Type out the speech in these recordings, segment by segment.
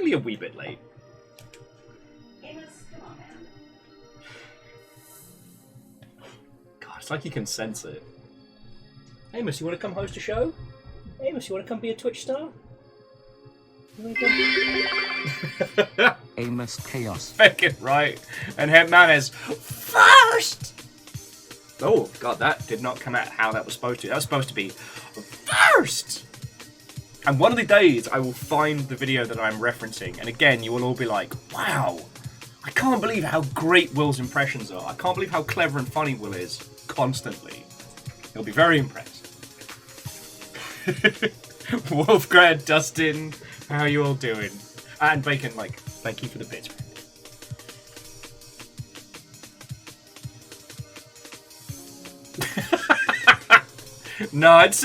only a wee bit late. Amos, come on, man. God, it's like you can sense it. Amos, you want to come host a show? Amos, you want to come be a Twitch star? Amos Chaos. Make it right. And Hitman is first! Oh, God, that did not come out how that was supposed to. That was supposed to be first! And one of the days, I will find the video that I'm referencing, and again, you will all be like, wow, I can't believe how great Will's impressions are. I can't believe how clever and funny Will is, constantly. You'll be very impressed. Wolfgrad, Dustin, how are you all doing? And Bacon, like, thank you for the bits. No, it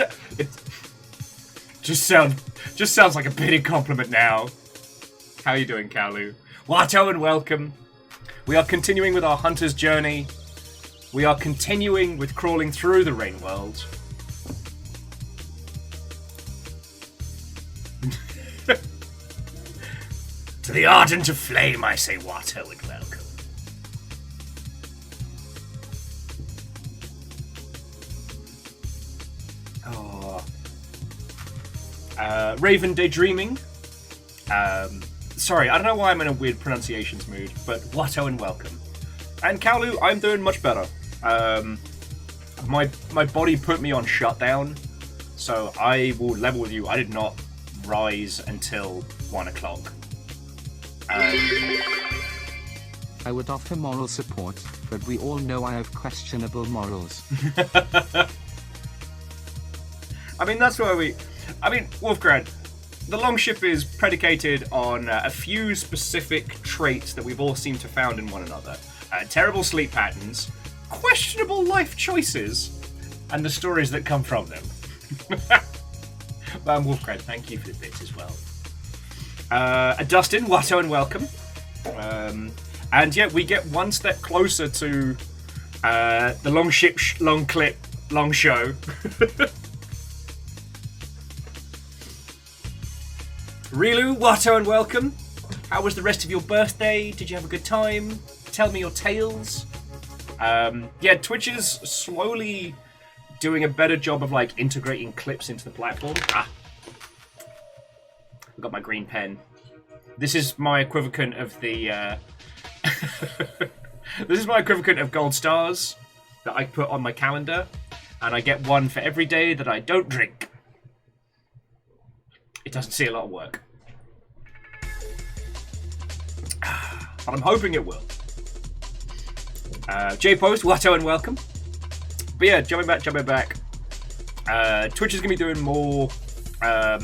just sounds like a pity compliment now. How are you doing, Kalu? Watto and welcome. We are continuing with our hunter's journey. We are continuing with crawling through the rain world. To the ardent of flame, I say Watto and welcome. Raven Daydreaming. Sorry, I don't know why I'm in a weird pronunciations mood, but Watto and welcome. And Kalu, I'm doing much better. My body put me on shutdown, so I will level with you. I did not rise until 1 o'clock. I would offer moral support, but we all know I have questionable morals. I mean, that's why Wolfgrad, the Longship is predicated on a few specific traits that we've all seemed to found in one another. Terrible sleep patterns, questionable life choices, and the stories that come from them. Wolfgrad, thank you for the bits as well. Dustin, Watto and welcome. And yeah, we get one step closer to the Longship, long clip, long show. Rilu, Watto and welcome. How was the rest of your birthday? Did you have a good time? Tell me your tales. Yeah, Twitch is slowly doing a better job of like integrating clips into the platform. I've got my green pen. This is my equivalent of the this is my equivalent of gold stars that I put on my calendar, and I get one for every day that I don't drink. It doesn't see a lot of work. But I'm hoping it will. J-Post, Watto and welcome. But yeah, jumping back. Twitch is going to be doing more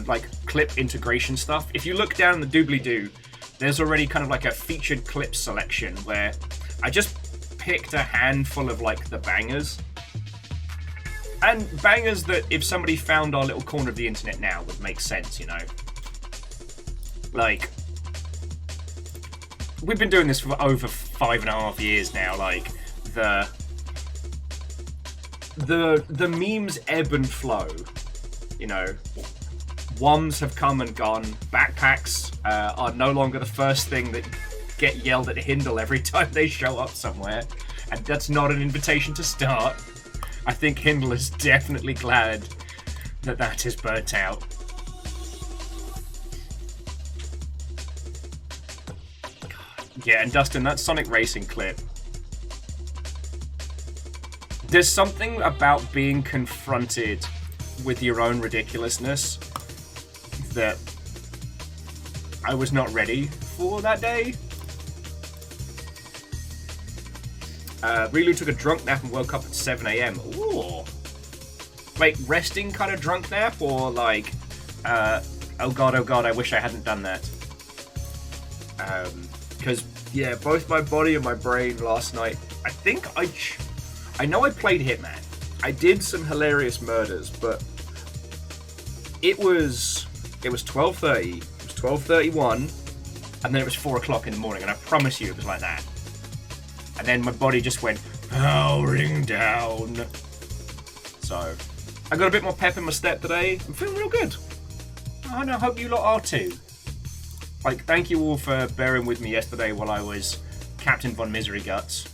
like clip integration stuff. If you look down in the doobly-doo, there's already kind of like a featured clip selection where I just picked a handful of like the bangers. And bangers that if somebody found our little corner of the internet now would make sense, you know? Like, we've been doing this for over 5.5 years now, like, the memes ebb and flow, you know? WOMs have come and gone, backpacks are no longer the first thing that get yelled at Hindle every time they show up somewhere, and that's not an invitation to start. I think Hindle is definitely glad that that is burnt out. Yeah, and Dustin, that Sonic Racing clip. There's something about being confronted with your own ridiculousness that I was not ready for that day. Rilu took a drunk nap and woke up at 7 a.m. Ooh. Like, resting kind of drunk nap, or like, oh god, I wish I hadn't done that. Because, yeah, both my body and my brain last night, I think I know I played Hitman. I did some hilarious murders, but it was 12:30, it was 12:31, and then it was 4 o'clock in the morning, and I promise you it was like that. And then my body just went powering down. So, I got a bit more pep in my step today. I'm feeling real good. And I hope you lot are too. Like, thank you all for bearing with me yesterday while I was Captain Von Misery Guts.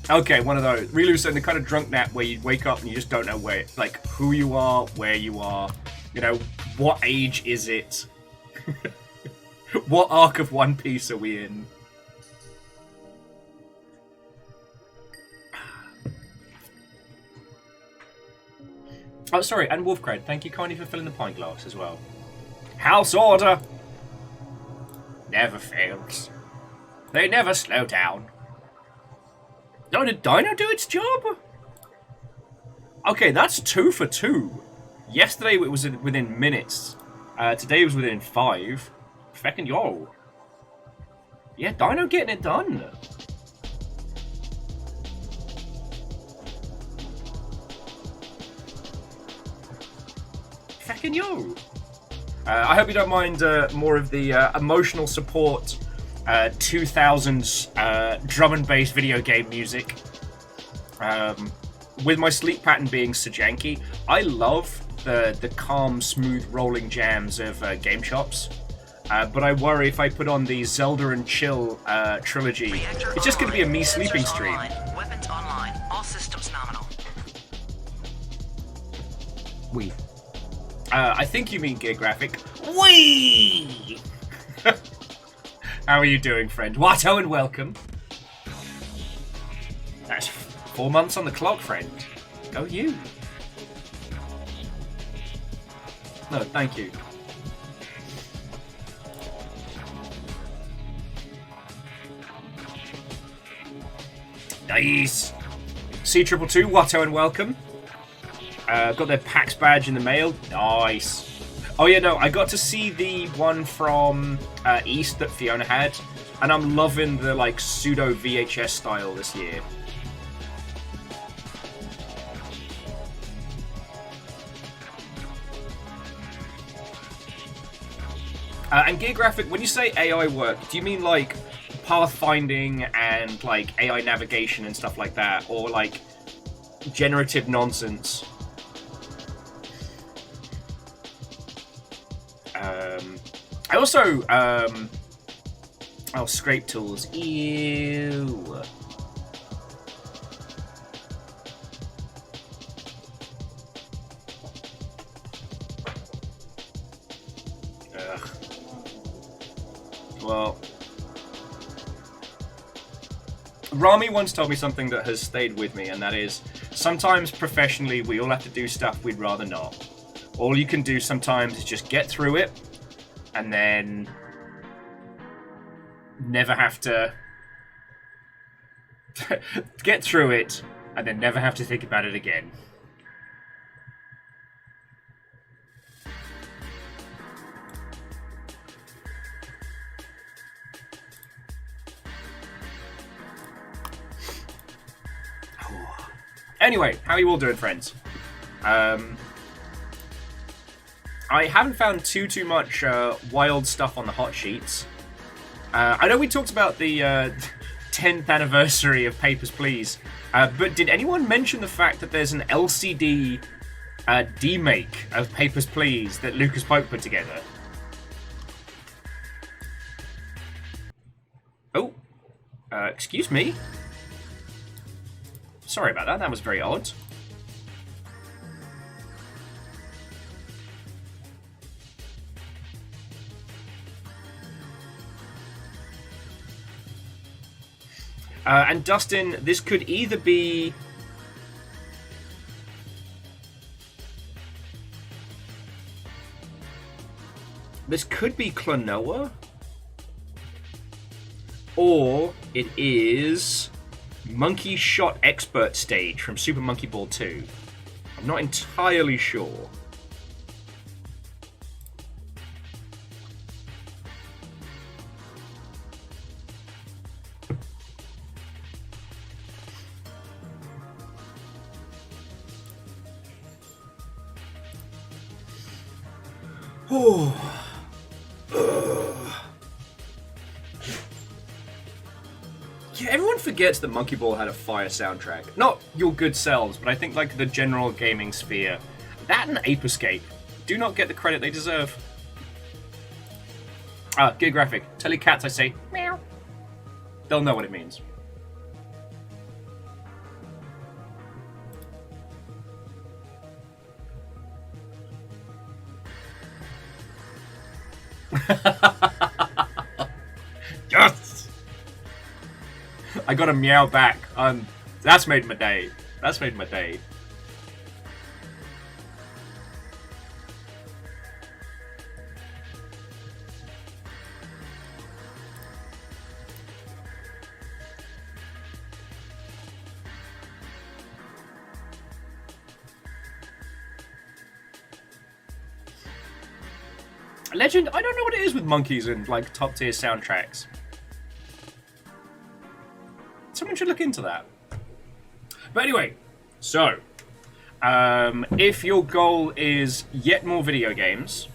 Okay, one of those. Really was the kind of drunk nap where you wake up and you just don't know where, like, who you are, where you are, you know, what age is it? What arc of One Piece are we in? Oh, sorry, and Wolfcred, thank you kindly for filling the pint glass as well. House order! Never fails. They never slow down. Oh, did Dino do its job? Okay, that's 2 for 2. Yesterday it was within minutes. Today it was within 5. Feckin' yo. Yeah, Dino getting it done. Feckin' yo. I hope you don't mind more of the emotional support 2000s drum and bass video game music. With my sleep pattern being so janky, I love the calm, smooth rolling jams of Game Chops. But I worry if I put on the Zelda and Chill trilogy, it's just going to be a me sleeping stream. Weapons online. All systems nominal. We. I think you mean Gear Graphic. Whee! How are you doing, friend? Watto and welcome. That's 4 months on the clock, friend. Go you. No, thank you. Nice. C222, Watto and welcome. Got their PAX badge in the mail. Nice. Oh yeah, no, I got to see the one from East that Fiona had, and I'm loving the like pseudo VHS style this year. And Gear Graphic, when you say AI work, do you mean like pathfinding and like AI navigation and stuff like that, or like generative nonsense? I also, oh, scrape tools. Ew. Ugh. Well, Rami once told me something that has stayed with me, and that is, sometimes professionally we all have to do stuff we'd rather not. All you can do sometimes is just get through it, and then never have to get through it, and then never have to think about it again. Anyway, how are you all doing, friends? I haven't found too much wild stuff on the hot sheets. I know we talked about the 10th anniversary of Papers, Please, but did anyone mention the fact that there's an LCD demake of Papers, Please that Lucas Pope put together? Oh, excuse me. Sorry about that. That was very odd. And Dustin, this could either be... This could be Klonoa, or it is Monkey Shot Expert Stage from Super Monkey Ball 2. I'm not entirely sure. Yeah, Everyone forgets that Monkey Ball had a fire soundtrack. Not your good selves, but I think like the general gaming sphere. That and Ape Escape do not get the credit they deserve. Ah, good graphic. Tell your cats I say meow. They'll know what it means. Yes! I got a meow back. That's made my day. That's made my day. Legend, I don't know what it is with monkeys and like top tier soundtracks. Someone should look into that. But anyway, so if your goal is yet more video games,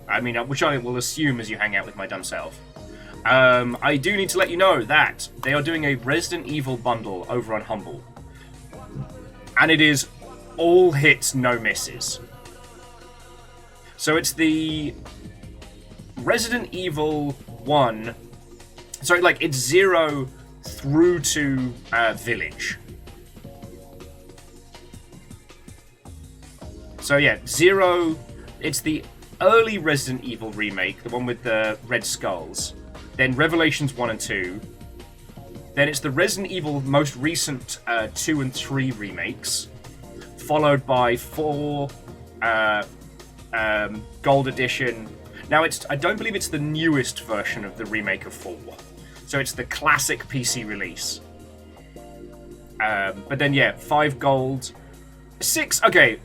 I mean, which I will assume as you hang out with my dumb self, I do need to let you know that they are doing a Resident Evil bundle over on Humble, and it is all hits, no misses. So it's the Resident Evil 1, sorry, like it's 0 through to Village. So yeah, 0, it's the early Resident Evil remake, the one with the red skulls. Then Revelations 1 and 2. Then it's the Resident Evil most recent 2 and 3 remakes, followed by 4 Gold Edition. Now, I don't believe it's the newest version of the remake of 4. So it's the classic PC release. But then, yeah, 5 gold. 6, okay,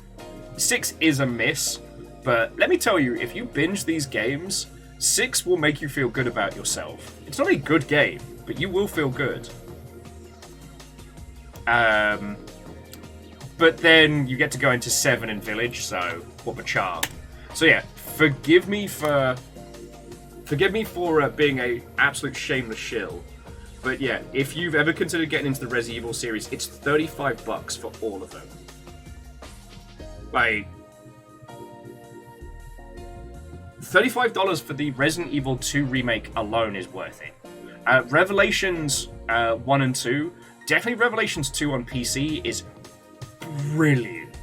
6 is a miss. But let me tell you, if you binge these games, 6 will make you feel good about yourself. It's not a good game, but you will feel good. But then you get to go into 7 in Village, so what a charm. So yeah, forgive me for being a absolute shameless shill. But yeah, if you've ever considered getting into the Resident Evil series, it's $35 for all of them. Like, $35 for the Resident Evil 2 remake alone is worth it. Revelations 1 and 2, definitely Revelations 2 on PC is brilliant.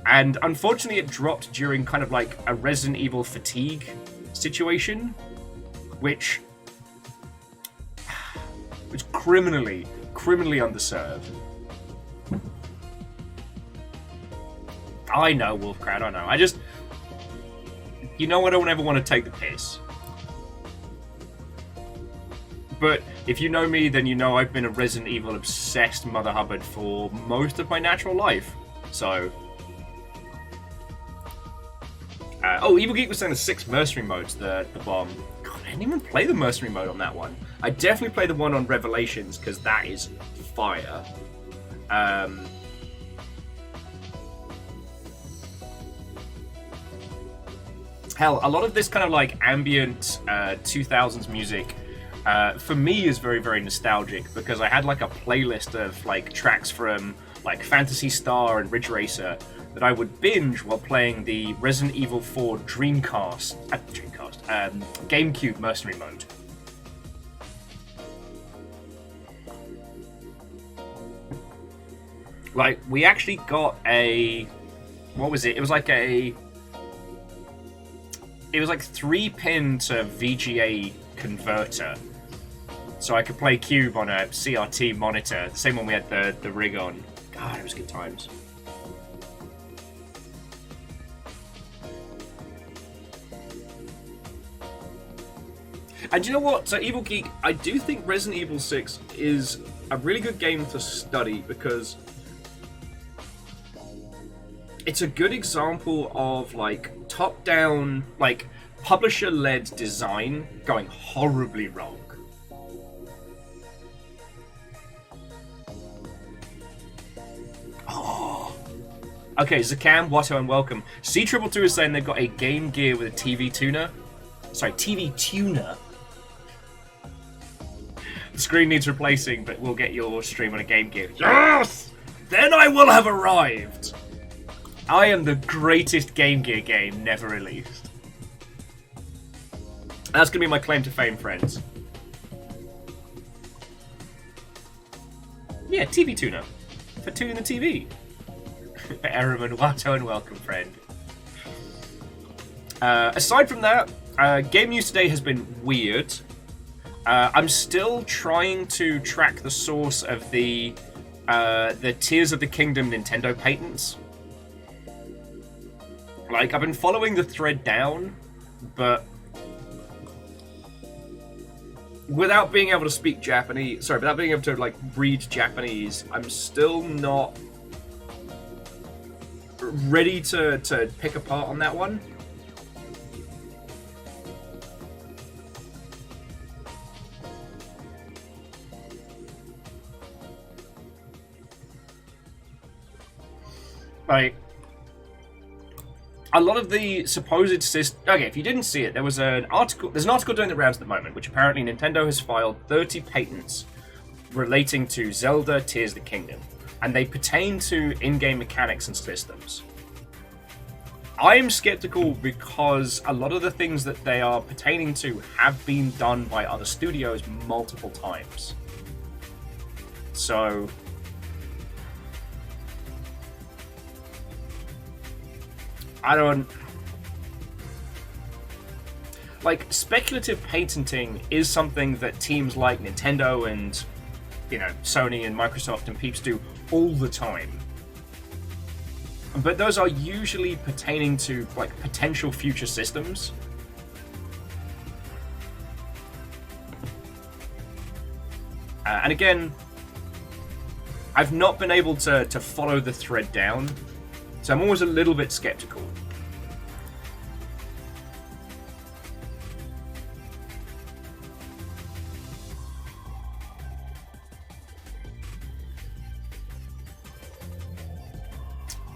And unfortunately it dropped during kind of like a Resident Evil fatigue situation, which criminally underserved. I know, Wolfcrowd, I know. You know I don't ever want to take the piss. But if you know me, then you know I've been a Resident Evil obsessed Mother Hubbard for most of my natural life. So... Evil Geek was saying the 6 mercenary modes, the bomb. God, I didn't even play the mercenary mode on that one. I definitely played the one on Revelations, because that is fire. Hell, a lot of this kind of like ambient 2000s music for me is very, very nostalgic, because I had like a playlist of like tracks from like Phantasy Star and Ridge Racer that I would binge while playing the Resident Evil 4 GameCube mercenary mode. Like, we actually got a... What was it? It was like 3-pin to VGA converter. So I could play Cube on a CRT monitor, the same one we had the rig on. God, it was good times. And you know what? So Evil Geek, I do think Resident Evil 6 is a really good game to study, because it's a good example of like top-down, like publisher-led design going horribly wrong. Oh. Okay, Zakam, Watto, and welcome. C222 is saying they've got a Game Gear with a TV tuner. Sorry, TV tuner. The screen needs replacing, but we'll get your stream on a Game Gear. Yes! Then I will have arrived! I am the greatest Game Gear game never released. That's going to be my claim to fame, friends. Yeah, TV tuner. For tuning the TV. Ehrman, Watto, and welcome, friend. Aside from that, game news today has been weird. I'm still trying to track the source of the Tears of the Kingdom Nintendo patents. Like, I've been following the thread down, but without being able to speak Japanese, without being able to, like, read Japanese, I'm still not ready to pick apart on that one. Like, a lot of the supposed system... Okay, if you didn't see it, there's an article doing the rounds at the moment, which apparently Nintendo has filed 30 patents relating to Zelda Tears of the Kingdom, and they pertain to in-game mechanics and systems. I am skeptical because a lot of the things that they are pertaining to have been done by other studios multiple times. So... I don't... Like, speculative patenting is something that teams like Nintendo and, you know, Sony and Microsoft and peeps do all the time. But those are usually pertaining to, like, potential future systems. And again, I've not been able to follow the thread down, so I'm always a little bit skeptical.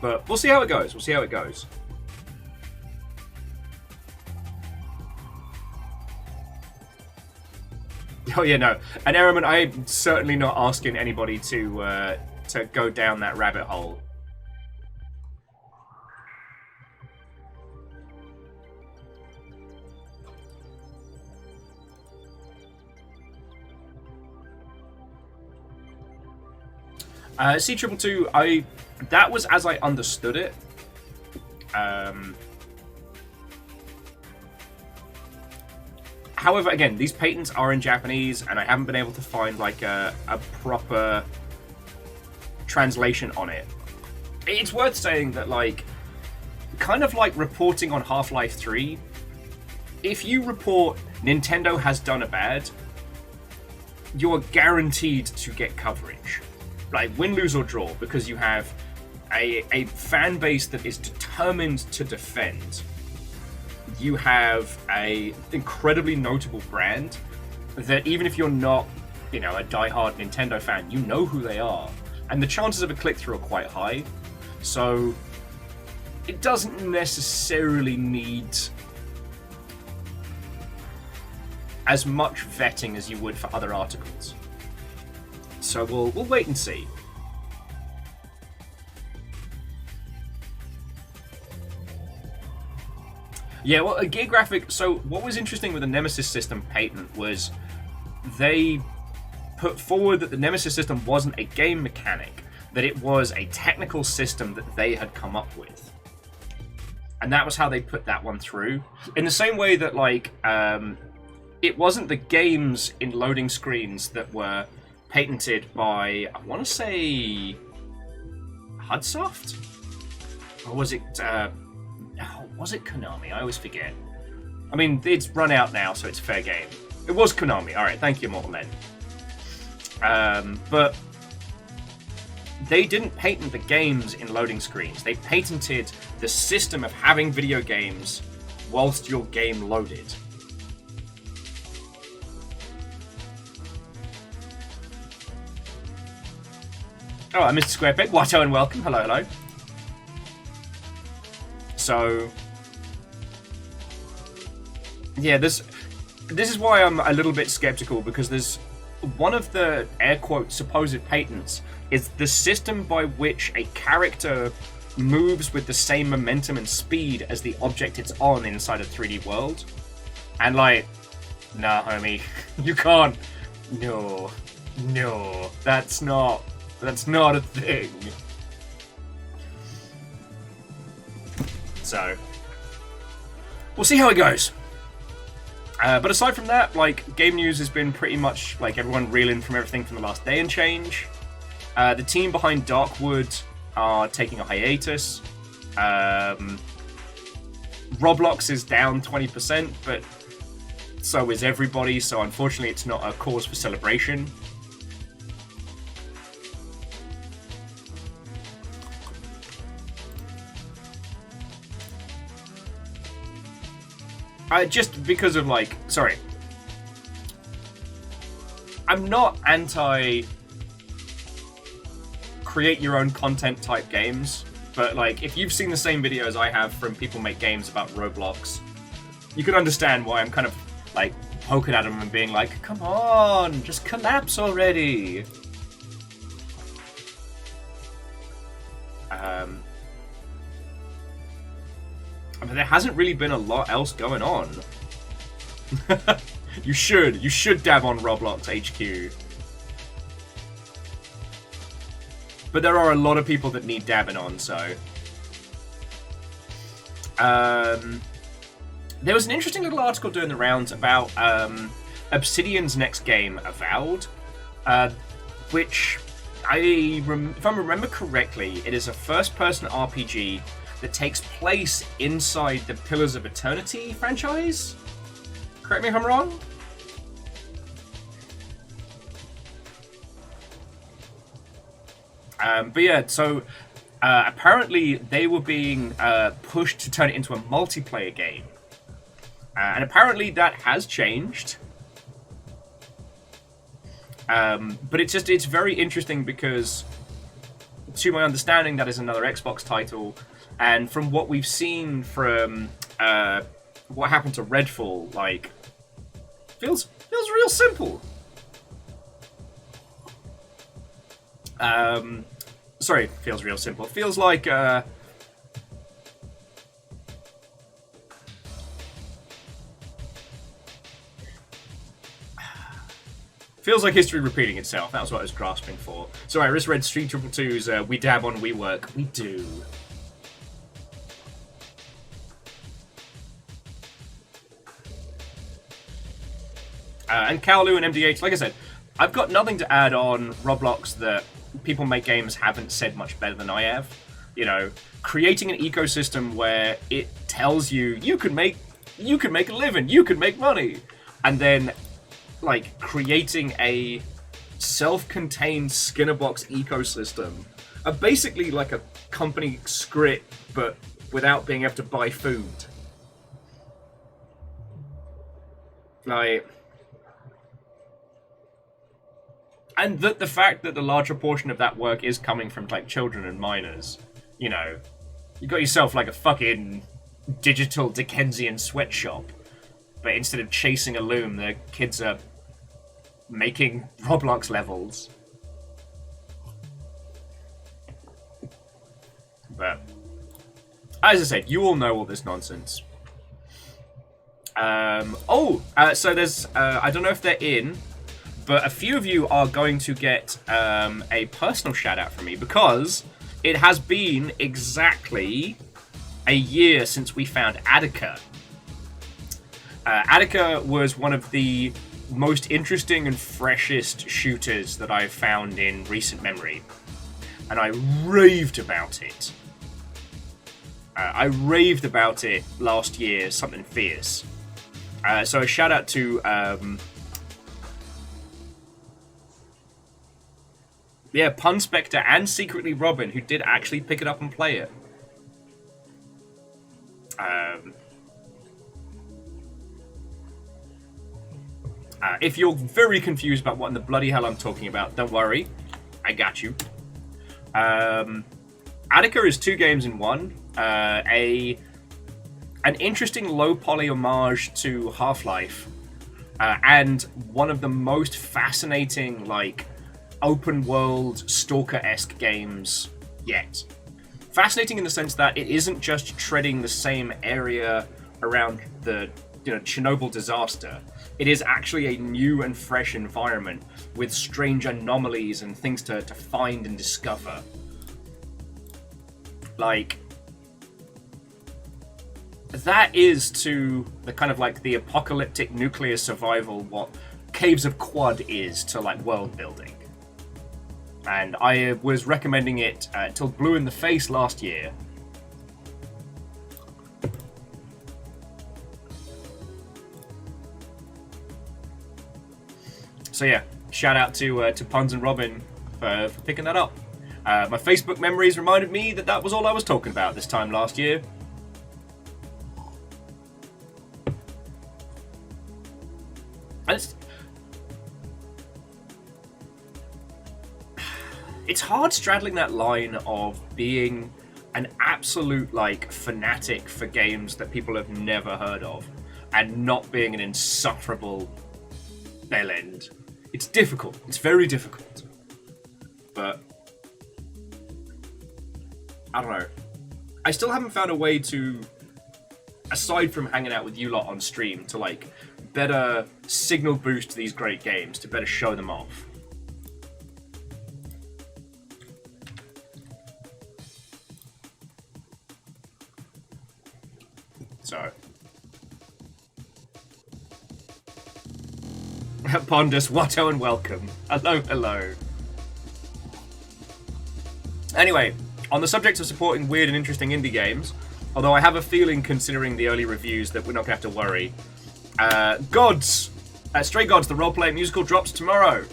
But we'll see how it goes. We'll see how it goes. Oh yeah, no. And Ehrman, I'm certainly not asking anybody to go down that rabbit hole. C222, that was as I understood it. However, again, these patents are in Japanese, and I haven't been able to find like a proper translation on it. It's worth saying that, like, kind of like reporting on Half-Life 3, if you report Nintendo has done a bad, you're guaranteed to get coverage. Like, win, lose, or draw, because you have a fan base that is determined to defend. You have a incredibly notable brand that even if you're not, you know, a diehard Nintendo fan, you know who they are. And the chances of a click-through are quite high. So it doesn't necessarily need as much vetting as you would for other articles. So we'll wait and see. Yeah, well, a Gear Graphic... So what was interesting with the Nemesis system patent was they put forward that the Nemesis system wasn't a game mechanic, that it was a technical system that they had come up with. And that was how they put that one through. In the same way that, like, it wasn't the games in loading screens that were patented by, I want to say, Hudsoft? Or was it... was it Konami? I always forget. I mean, it's run out now, so it's fair game. It was Konami. Alright, thank you, Mortal Men. But they didn't patent the games in loading screens. They patented the system of having video games whilst your game loaded. Oh, Mr. Squarepeg, Watto and welcome. Hello, hello. So, yeah, this is why I'm a little bit skeptical, because there's one of the air quote supposed patents is the system by which a character moves with the same momentum and speed as the object it's on inside a 3D world. And like, nah, homie, you can't. No, that's not a thing. So, we'll see how it goes. But aside from that, like, game news has been pretty much, like, everyone reeling from everything from the last day and change. The team behind Darkwood are taking a hiatus. Roblox is down 20%, but so is everybody, so unfortunately it's not a cause for celebration. Just because of, like, sorry. I'm not anti create your own content type games, but like, if you've seen the same videos I have from people make games about Roblox, you can understand why I'm kind of like poking at them and being like, come on, just collapse already. But there hasn't really been a lot else going on. You should dab on Roblox HQ. But there are a lot of people that need dabbing on, so... There was an interesting little article doing the rounds about Obsidian's next game, Avowed, which, if I remember correctly, it is a first-person RPG that takes place inside the Pillars of Eternity franchise? Correct me if I'm wrong? But yeah, so apparently they were being pushed to turn it into a multiplayer game. And apparently that has changed. But it's very interesting because, to my understanding, that is another Xbox title. And from what we've seen from what happened to Redfall, like, feels real simple. Sorry, feels real simple. Feels like feels like history repeating itself. That was what I was grasping for. Sorry, I just read Street 222's we dab on we work. We do. And Kowloon and MDH, like I said, I've got nothing to add on Roblox that people make games haven't said much better than I have. You know, creating an ecosystem where it tells you you can make a living, you can make money, and then like creating a self-contained Skinnerbox ecosystem, basically like a company script, but without being able to buy food. Like. And the fact that the larger portion of that work is coming from, like, children and minors. You know, you got yourself, like, a fucking digital Dickensian sweatshop. But instead of chasing a loom, the kids are making Roblox levels. But, as I said, you all know all this nonsense. So there's, I don't know if they're in... But a few of you are going to get a personal shout out from me because it has been exactly a year since we found Attica. Attica was one of the most interesting and freshest shooters that I've found in recent memory. And I raved about it. I raved about it last year, something fierce. So a shout out to... yeah, Pun Spectre and Secretly Robin, who did actually pick it up and play it. If you're very confused about what in the bloody hell I'm talking about, don't worry. I got you. Attica is 2 games in one. An interesting low-poly homage to Half-Life, and one of the most fascinating, like, open world stalker-esque games yet. Fascinating in the sense that it isn't just treading the same area around the Chernobyl disaster. It is actually a new and fresh environment with strange anomalies and things to find and discover. Like, that is to the kind of like the apocalyptic nuclear survival what Caves of Quad is to like world building. And I was recommending it till blue in the face last year. So yeah, shout out to Puns and Robin for picking that up. My Facebook memories reminded me that that was all I was talking about this time last year. It's hard straddling that line of being an absolute like fanatic for games that people have never heard of and not being an insufferable bellend. It's difficult. It's very difficult. But I don't know. I still haven't found a way to, aside from hanging out with you lot on stream, to like better signal boost these great games, to better show them off. So Pondus, Watto, and welcome. Hello, hello. Anyway, on the subject of supporting weird and interesting indie games, although I have a feeling, considering the early reviews, that we're not going to have to worry. Stray Gods, the role-playing musical, drops tomorrow.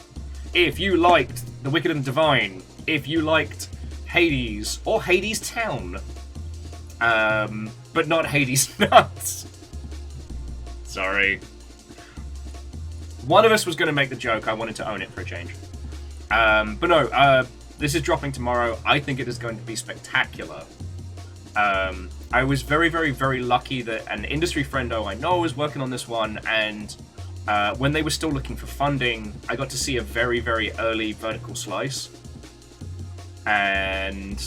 If you liked The Wicked and Divine, if you liked Hades, or Hades Town, but not Hades Nuts. Sorry. One of us was going to make the joke. I wanted to own it for a change. But no, this is dropping tomorrow. I think it is going to be spectacular. I was very, very, very lucky that an industry friendo I know was working on this one, and when they were still looking for funding, I got to see a very, very early vertical slice. And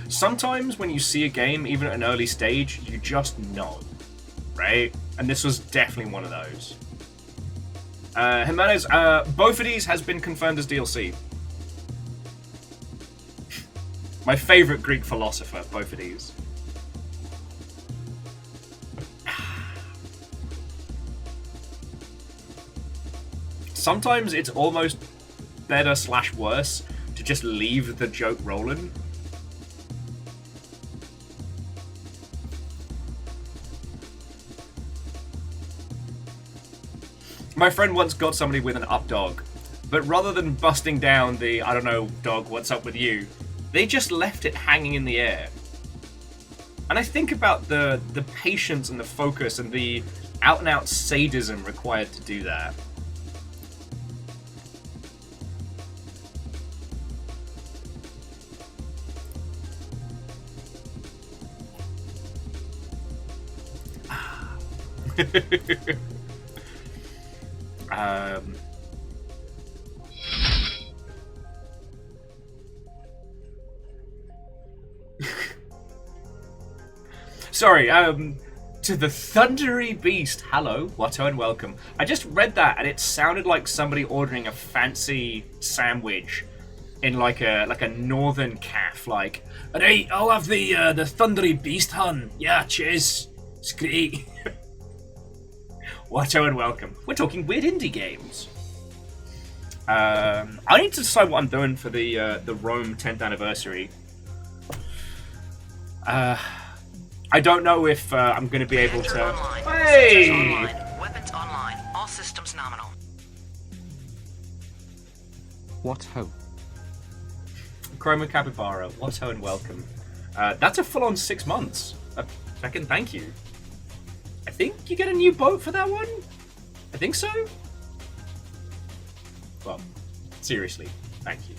sometimes when you see a game, even at an early stage, you just know, right? And this was definitely one of those. Jimenez, both of these has been confirmed as DLC. My favorite Greek philosopher, both of these. Sometimes it's almost better / worse to just leave the joke rolling. My friend once got somebody with an up dog, but rather than busting down the, I don't know, dog, what's up with you, they just left it hanging in the air. And I think about the patience and the focus and the out-and-out sadism required to do that. Sorry, to the Thundery Beast, hello, Watto, and welcome. I just read that, and it sounded like somebody ordering a fancy sandwich in like a northern calf, like, "Hey, I'll have the Thundery Beast, hun. Yeah, cheers. It's great." Watto, and welcome. We're talking weird indie games. I need to decide what I'm doing for the Rome 10th anniversary. I don't know if I'm going to be able to... Online. Hey! Online. Weapons online. All systems nominal. What ho? Chroma Capybara, Watto, and welcome. That's a full-on 6 months. Second, thank you. I think you get a new boat for that one? I think so? Well, seriously, thank you.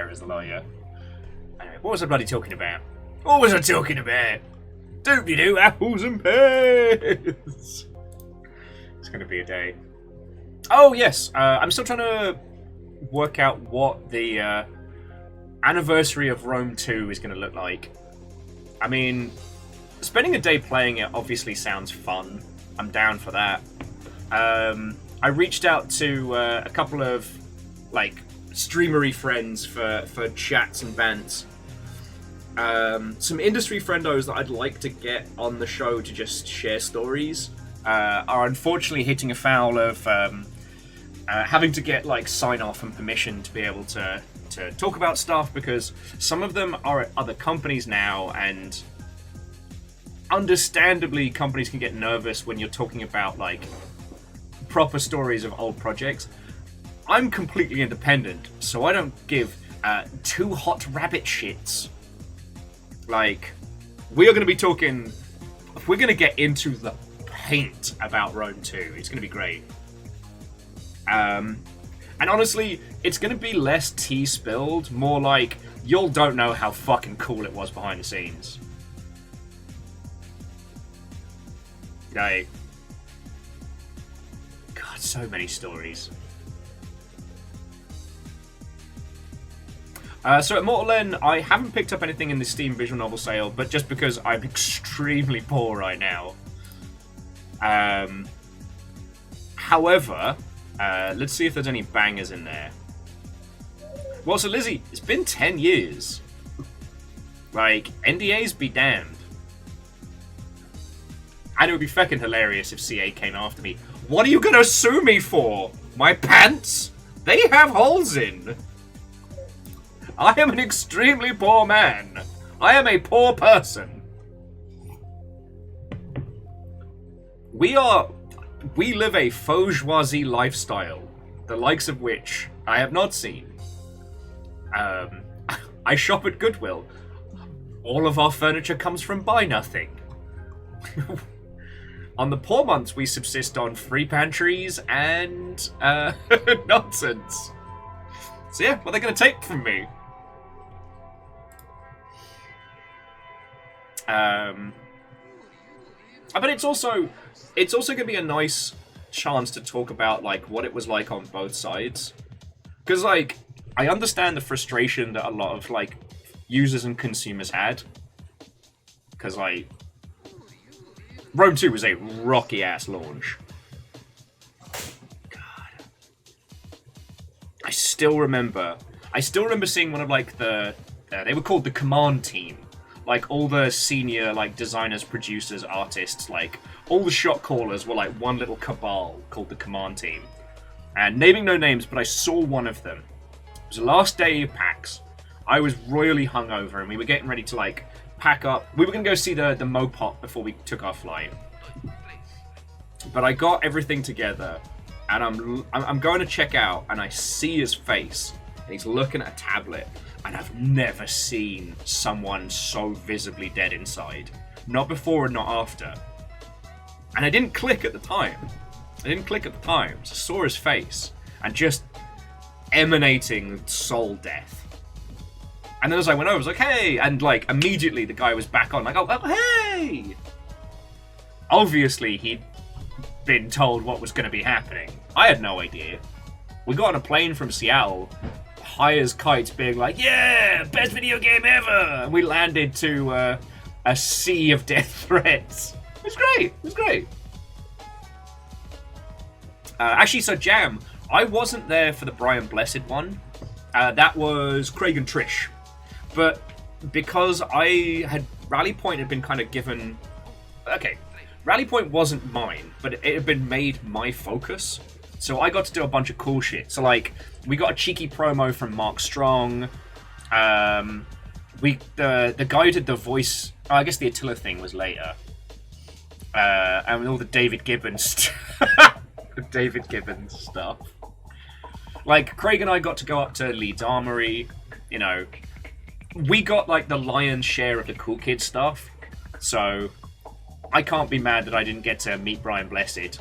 Terror as the lawyer. Anyway, what was I bloody talking about? What was I talking about? Doobly-doo, apples and pears! It's going to be a day. Oh, yes. I'm still trying to work out what the anniversary of Rome 2 is going to look like. I mean, spending a day playing it obviously sounds fun. I'm down for that. I reached out to a couple of, like, streamery friends for chats and bants. Some industry friendos that I'd like to get on the show to just share stories are unfortunately hitting afoul of having to get, like, sign-off and permission to be able to talk about stuff, because some of them are at other companies now, and understandably companies can get nervous when you're talking about, like, proper stories of old projects. I'm completely independent, so I don't give two hot rabbit shits. Like, we are going to be talking... We're going to get into the paint about Rome 2. It's going to be great. And honestly, it's going to be less tea spilled, more like, y'all don't know how fucking cool it was behind the scenes. Like... God, so many stories. So at Mortal End, I haven't picked up anything in the Steam visual novel sale, but just because I'm extremely poor right now. However, let's see if there's any bangers in there. Well, so Lizzie, it's been 10 years. Like, NDAs be damned. And it would be feckin' hilarious if CA came after me. What are you gonna sue me for? My pants? They have holes in. I am an extremely poor man. I am a poor person. We live a bourgeoisie lifestyle, the likes of which I have not seen. I shop at Goodwill. All of our furniture comes from Buy Nothing. On the poor months, we subsist on free pantries and nonsense. So yeah, what are they going to take from me? But it's also going to be a nice chance to talk about, like, what it was like on both sides. Because, like, I understand the frustration that a lot of, like, users and consumers had. Because, like, Rome 2 was a rocky-ass launch. God. I still remember seeing one of, like, the... they were called the Command Team. Like, all the senior, like, designers, producers, artists, like, all the shot callers were, like, one little cabal called the Command Team. And naming no names, but I saw one of them. It was the last day of PAX. I was royally hungover, and we were getting ready to, like, pack up. We were going to go see the Mopop before we took our flight. But I got everything together, and I'm going to check out, and I see his face, and he's looking at a tablet. And I've never seen someone so visibly dead inside. Not before and not after. And I didn't click at the time. So I saw his face. And just emanating soul death. And then as I went over, I was like, hey! And, like, immediately the guy was back on. Like, oh hey! Obviously, he'd been told what was going to be happening. I had no idea. We got on a plane from Seattle... high as kites, being like, yeah, best video game ever! And we landed to a sea of death threats. It was great. Actually, so Jam, I wasn't there for the Brian Blessed one. That was Craig and Trish. But because Rally Point had been kind of given... Okay, Rally Point wasn't mine, but it had been made my focus. So I got to do a bunch of cool shit. So, like, we got a cheeky promo from Mark Strong. The guy who did the voice... Oh, I guess the Attila thing was later. And all the David Gibbons... the David Gibbons stuff. Like, Craig and I got to go up to Leeds Armory. You know, we got, like, the lion's share of the cool kid stuff. So, I can't be mad that I didn't get to meet Brian Blessed.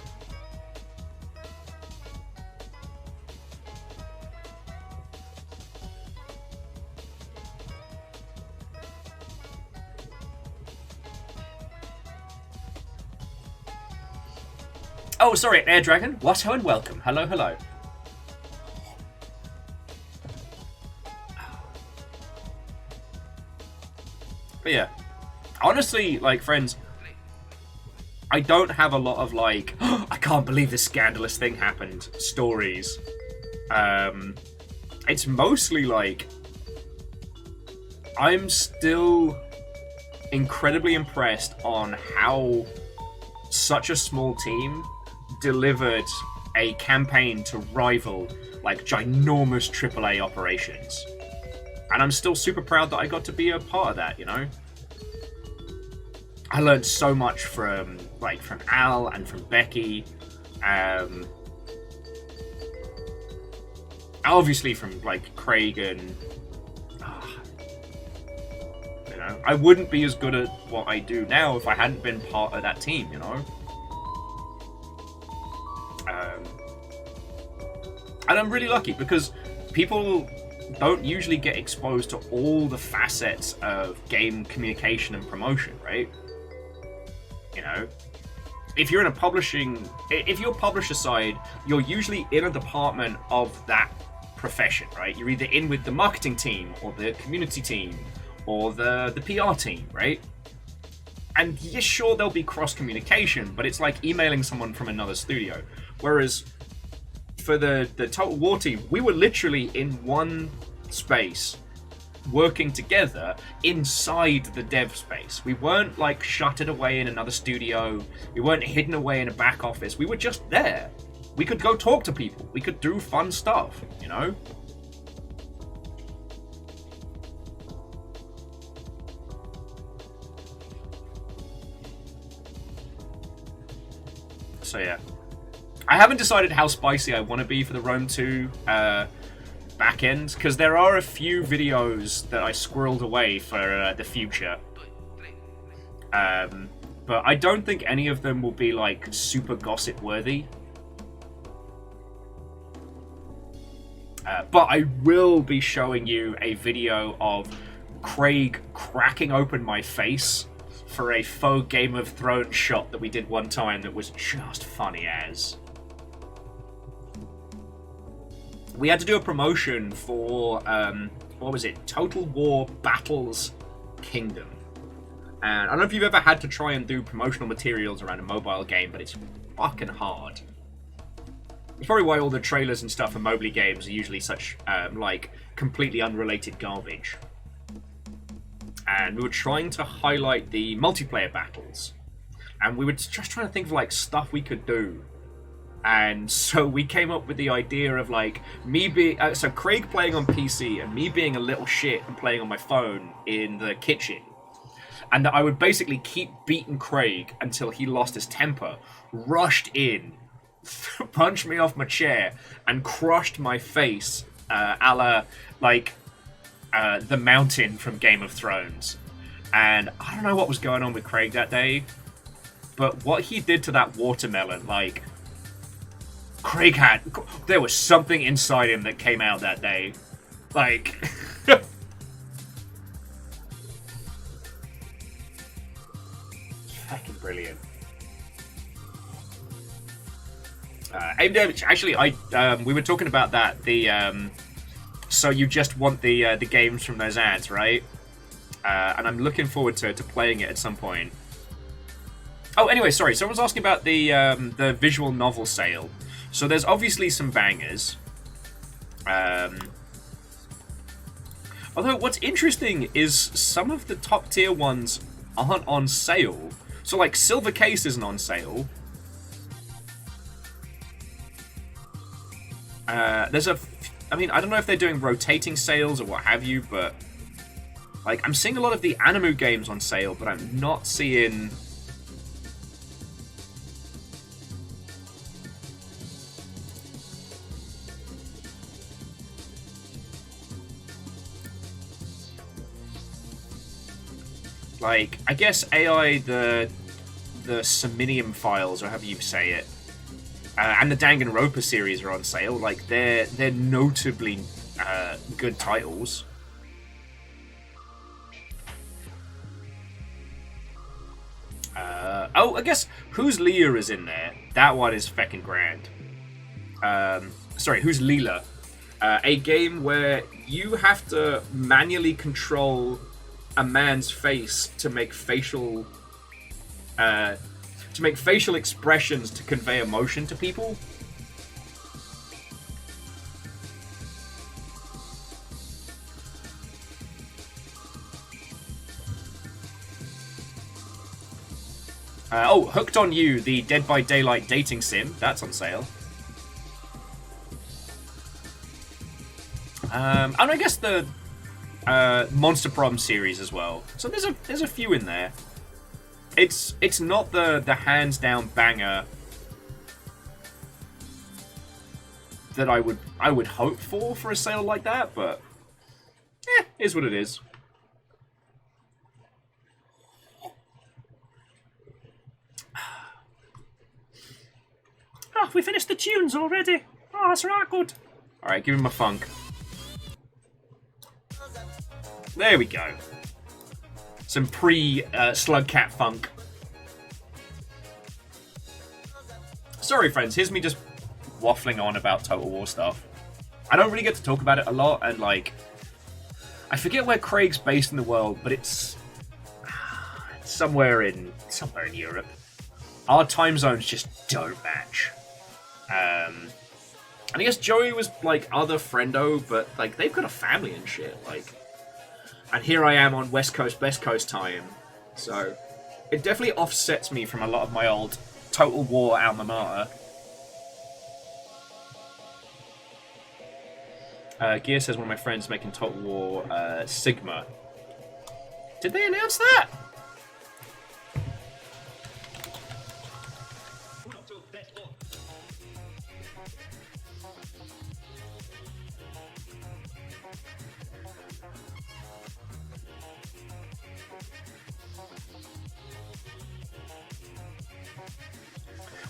Oh, sorry, Air Dragon. Watto and welcome. Hello, hello. But yeah, honestly, like, friends, I don't have a lot of, like, oh, I can't believe this scandalous thing happened stories. It's mostly, like, I'm still incredibly impressed on how such a small team delivered a campaign to rival, like, ginormous AAA operations. And I'm still super proud that I got to be a part of that, you know? I learned so much from Al and from Becky. Obviously from, like, Craig and... you know, I wouldn't be as good at what I do now if I hadn't been part of that team, you know? And I'm really lucky because people don't usually get exposed to all the facets of game communication and promotion, right? You know, if you're publisher side, you're usually in a department of that profession, right? You're either in with the marketing team or the community team or the PR team, right? And yeah, sure, there'll be cross communication, but it's like emailing someone from another studio. Whereas for the Total War team, we were literally in one space working together inside the dev space. We weren't like shuttered away in another studio. We weren't hidden away in a back office. We were just there. We could go talk to people. We could do fun stuff, you know? So yeah. I haven't decided how spicy I want to be for the Rome 2 back end, because there are a few videos that I squirreled away for the future. But I don't think any of them will be like super gossip worthy. But I will be showing you a video of Craig cracking open my face for a faux Game of Thrones shot that we did one time that was just funny as. We had to do a promotion for, what was it? Total War Battles Kingdom. And I don't know if you've ever had to try and do promotional materials around a mobile game, but it's fucking hard. It's probably why all the trailers and stuff for mobile games are usually such, like, completely unrelated garbage. And we were trying to highlight the multiplayer battles. And we were just trying to think of, like, stuff we could do. And so we came up with the idea of, like, me being... so Craig playing on PC and me being a little shit and playing on my phone in the kitchen. And that I would basically keep beating Craig until he lost his temper, rushed in, punched me off my chair, and crushed my face a la, like, the Mountain from Game of Thrones. And I don't know what was going on with Craig that day, but what he did to that watermelon, like... Craig had... There was something inside him that came out that day. Like... Fucking brilliant. Actually, we were talking about that. The so you just want the games from those ads, right? And I'm looking forward to playing it at some point. Oh, anyway, sorry. Someone's asking about the visual novel sale. So there's obviously some bangers. Although what's interesting is some of the top tier ones aren't on sale. So like Silver Case isn't on sale. I mean, I don't know if they're doing rotating sales or what have you, but like I'm seeing a lot of the Animu games on sale, but I'm not seeing... Like, I guess AI, the Seminium files, or however you say it, and the Danganronpa series are on sale. Like, they're notably good titles. Oh, I guess Who's Leah is in there. That one is feckin' grand. Sorry, Who's Leela? A game where you have to manually control a man's face to make facial expressions to convey emotion to people. Hooked on You, the Dead by Daylight dating sim. That's on sale. And I guess the Monster Prom series as well. So there's a few in there. It's not the hands down banger that I would hope for a sale like that, but is what it is. Oh, we finished the tunes already. Oh, that's right good. All right, give me my funk. There we go. Some pre-Slugcat funk. Sorry, friends. Here's me just waffling on about Total War stuff. I don't really get to talk about it a lot, and like, I forget where Craig's based in the world, but it's somewhere in Europe. Our time zones just don't match. And I guess Joey was like other friendo, but like they've got a family and shit. Like, and here I am on West Coast time, so it definitely offsets me from a lot of my old Total War alma mater. Gear says one of my friends making Total War Sigma. Did they announce that?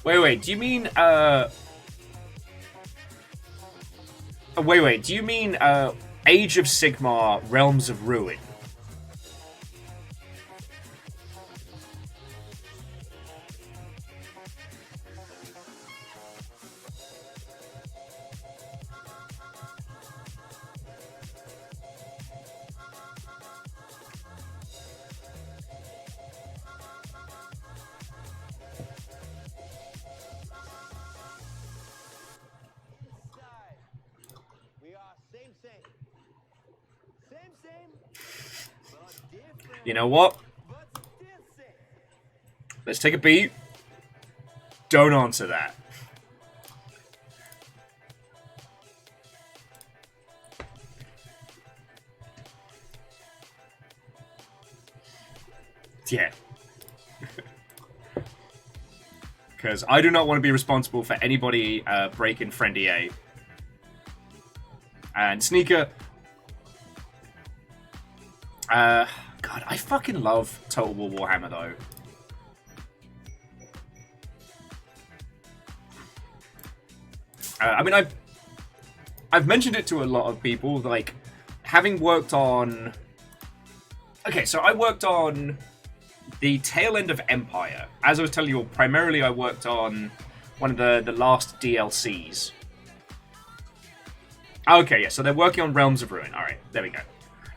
Wait, do you mean, Wait, do you mean, Age of Sigmar, Realms of Ruin? You know what? Let's take a beat. Don't answer that. Yeah. Because I do not want to be responsible for anybody breaking Friend EA. And Sneaker... God, I fucking love Total War Warhammer, though. I mean, I've mentioned it to a lot of people, like, having worked on... Okay, so I worked on the tail end of Empire. As I was telling you, primarily I worked on one of the last DLCs. Okay, yeah, so they're working on Realms of Ruin. Alright, there we go.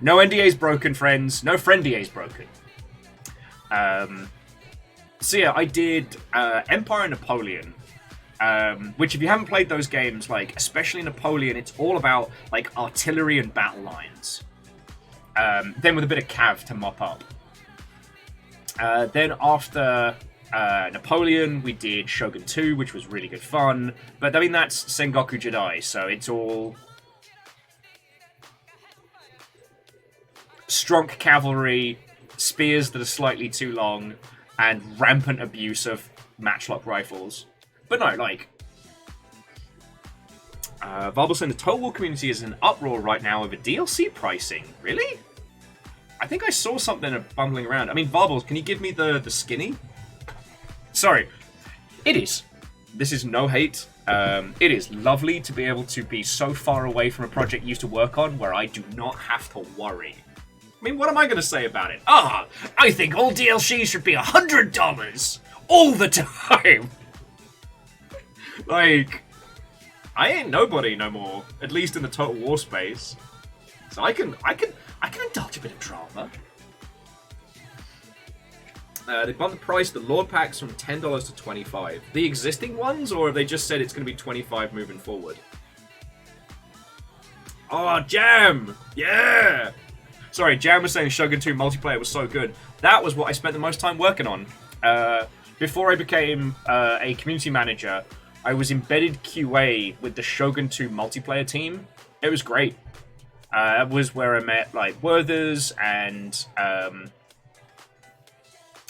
No NDA's broken, friends. No friend DA's broken. So yeah, I did Empire and Napoleon. Which, if you haven't played those games, like, especially Napoleon, it's all about, like, artillery and battle lines. Then with a bit of cav to mop up. Then after Napoleon, we did Shogun 2, which was really good fun. But, I mean, that's Sengoku Jidai, so it's all... strong cavalry, spears that are slightly too long, and rampant abuse of matchlock rifles. But no, like... Varble saying the Total War community is in an uproar right now over DLC pricing. Really? I think I saw something bumbling around. I mean, Varbles, can you give me the skinny? Sorry. It is. This is no hate. It is lovely to be able to be so far away from a project you used to work on where I do not have to worry. I mean, what am I going to say about it? I think all DLC should be $100! all the time. Like, I ain't nobody no more, at least in the Total War space. So I can indulge a bit of drama. They bumped the price of the Lord packs from $10 to $25. The existing ones, or have they just said it's going to be $25 moving forward? Oh, Jam! Yeah! Sorry, Jam was saying Shogun 2 multiplayer was so good. That was what I spent the most time working on. Before I became a community manager, I was embedded QA with the Shogun 2 multiplayer team. It was great. It was where I met, like, Werthers and,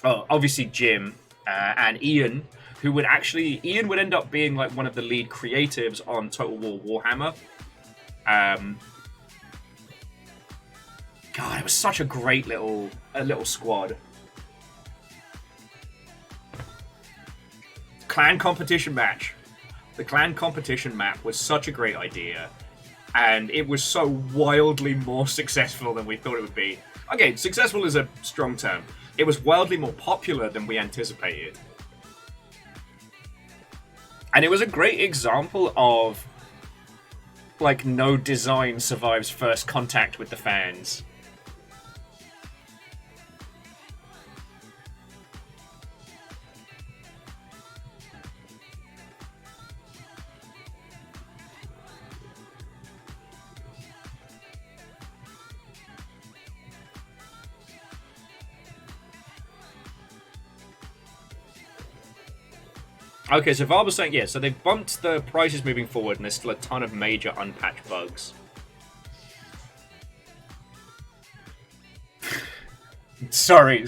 obviously Jim and Ian, who would actually... Ian would end up being, like, one of the lead creatives on Total War Warhammer. God, it was such a great little squad. Clan competition match. The clan competition map was such a great idea, and it was so wildly more successful than we thought it would be. Okay, successful is a strong term. It was wildly more popular than we anticipated. And it was a great example of, like, no design survives first contact with the fans. Okay, so Val was saying, yeah, so they bumped the prices moving forward, and there's still a ton of major unpatched bugs. Sorry.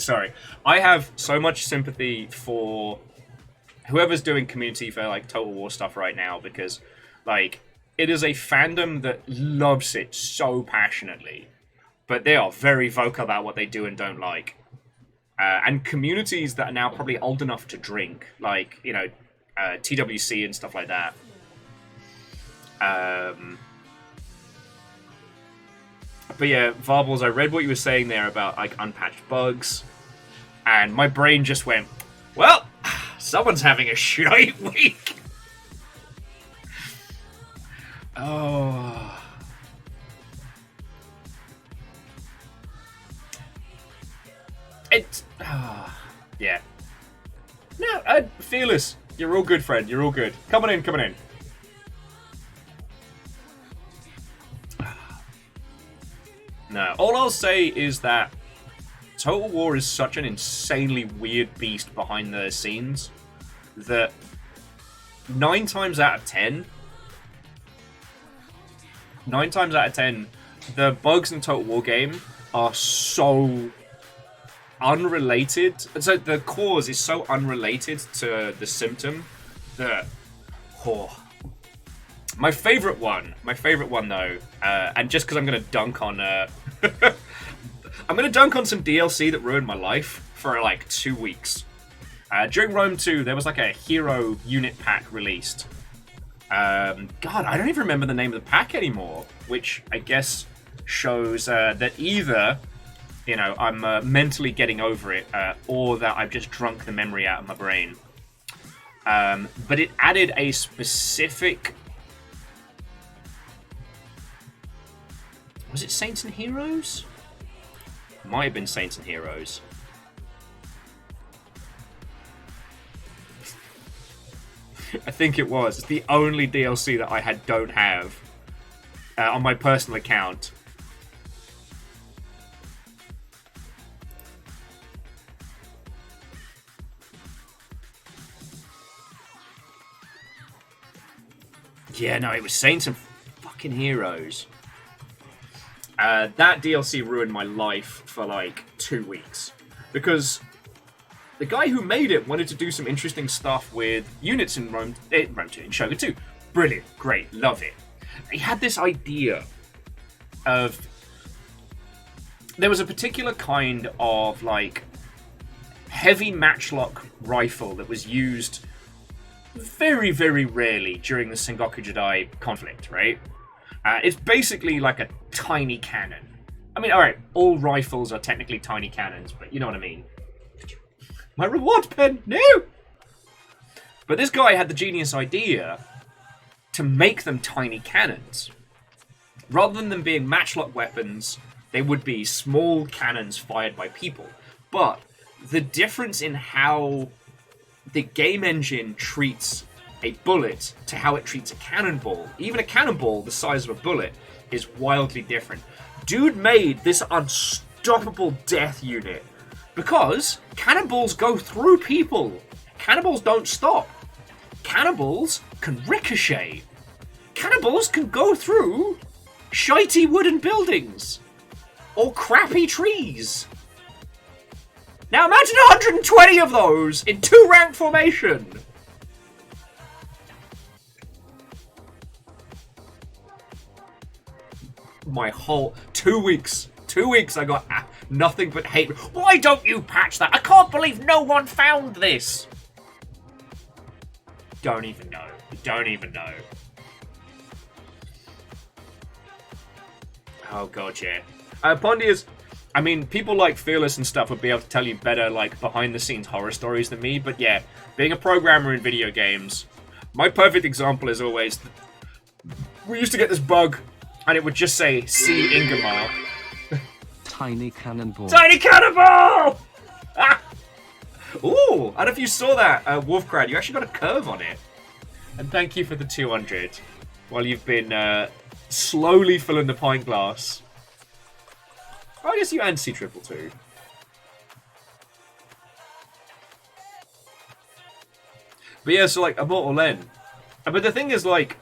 I have so much sympathy for whoever's doing community for, like, Total War stuff right now, because, like, it is a fandom that loves it so passionately, but they are very vocal about what they do and don't like. And communities that are now probably old enough to drink, like, you know, TWC and stuff like that. But yeah, Varbles, I read what you were saying there about, like, unpatched bugs, and my brain just went, well, someone's having a shite week. Oh. Yeah. No, Fearless. You're all good, friend. You're all good. Coming in. No, all I'll say is that Total War is such an insanely weird beast behind the scenes that 9 times out of 10, the bugs in Total War game are so unrelated. So the cause is so unrelated to the symptom that... Oh. My favorite one though, and just because I'm going to dunk on... I'm going to dunk on some DLC that ruined my life for like 2 weeks. During Rome 2, there was like a hero unit pack released. God, I don't even remember the name of the pack anymore, which I guess shows that either... you know, I'm mentally getting over it, or that I've just drunk the memory out of my brain. But it added a specific... Was it Saints and Heroes? Might have been Saints and Heroes. I think it was. It's the only DLC that I don't have on my personal account. Yeah, no, it was Saints and fucking Heroes. That DLC ruined my life for like 2 weeks. Because the guy who made it wanted to do some interesting stuff with units in Rome 2, in Shogun 2. Brilliant, great, love it. He had this idea of... There was a particular kind of, like, heavy matchlock rifle that was used very, very rarely during the Sengoku Jidai conflict, right? It's basically like a tiny cannon. I mean, alright, all rifles are technically tiny cannons, but you know what I mean. My reward pen! No! But this guy had the genius idea to make them tiny cannons. Rather than them being matchlock weapons, they would be small cannons fired by people. But the difference in how the game engine treats a bullet to how it treats a cannonball, even a cannonball the size of a bullet, is wildly different. Dude made this unstoppable death unit because cannonballs go through people. Cannonballs don't stop. Cannonballs can ricochet. Cannonballs can go through shitey wooden buildings or crappy trees. Now imagine 120 of those in 2-rank formation. My whole 2 weeks. 2 weeks I got nothing but hate. Why don't you patch that? I can't believe no one found this. Don't even know. Don't even know. Oh god, yeah. Pondius, I mean, people like Fearless and stuff would be able to tell you better, like, behind-the-scenes horror stories than me, but yeah, being a programmer in video games, my perfect example is always, we used to get this bug, and it would just say, "See Ingemar." Tiny cannonball. Tiny cannonball! Ah! Ooh, I don't know if you saw that, Wolfcrad, you actually got a curve on it. And thank you for the 200, while you've been, slowly filling the pint glass. Oh, I guess you and C222. But yeah, so like, Immortal Len. But the thing is, like,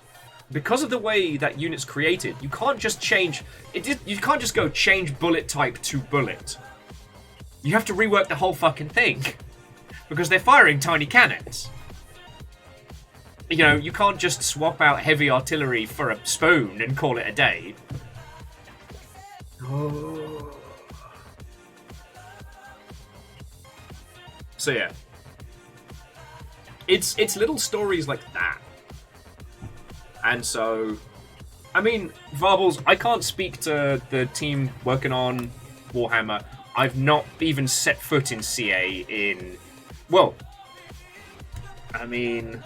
because of the way that unit's created, you can't just change... You can't just go change bullet type to bullet. You have to rework the whole fucking thing. Because they're firing tiny cannons. You know, you can't just swap out heavy artillery for a spoon and call it a day. Oh. So yeah. It's little stories like that. And so, I mean, Varbles, I can't speak to the team working on Warhammer. I've not even set foot in CA in... Well, I mean...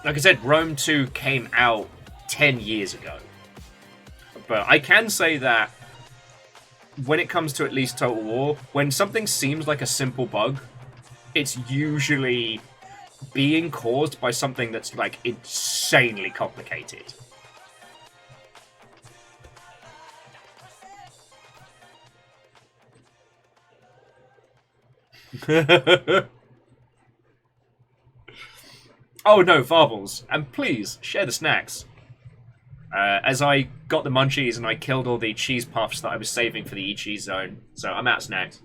Like I said, Rome 2 came out 10 years ago. But I can say that when it comes to at least Total War, when something seems like a simple bug, it's usually being caused by something that's, like, insanely complicated. Oh no, Varbles, and please share the snacks. As I got the munchies and I killed all the cheese puffs that I was saving for the e-cheese zone, so I'm out of snacks.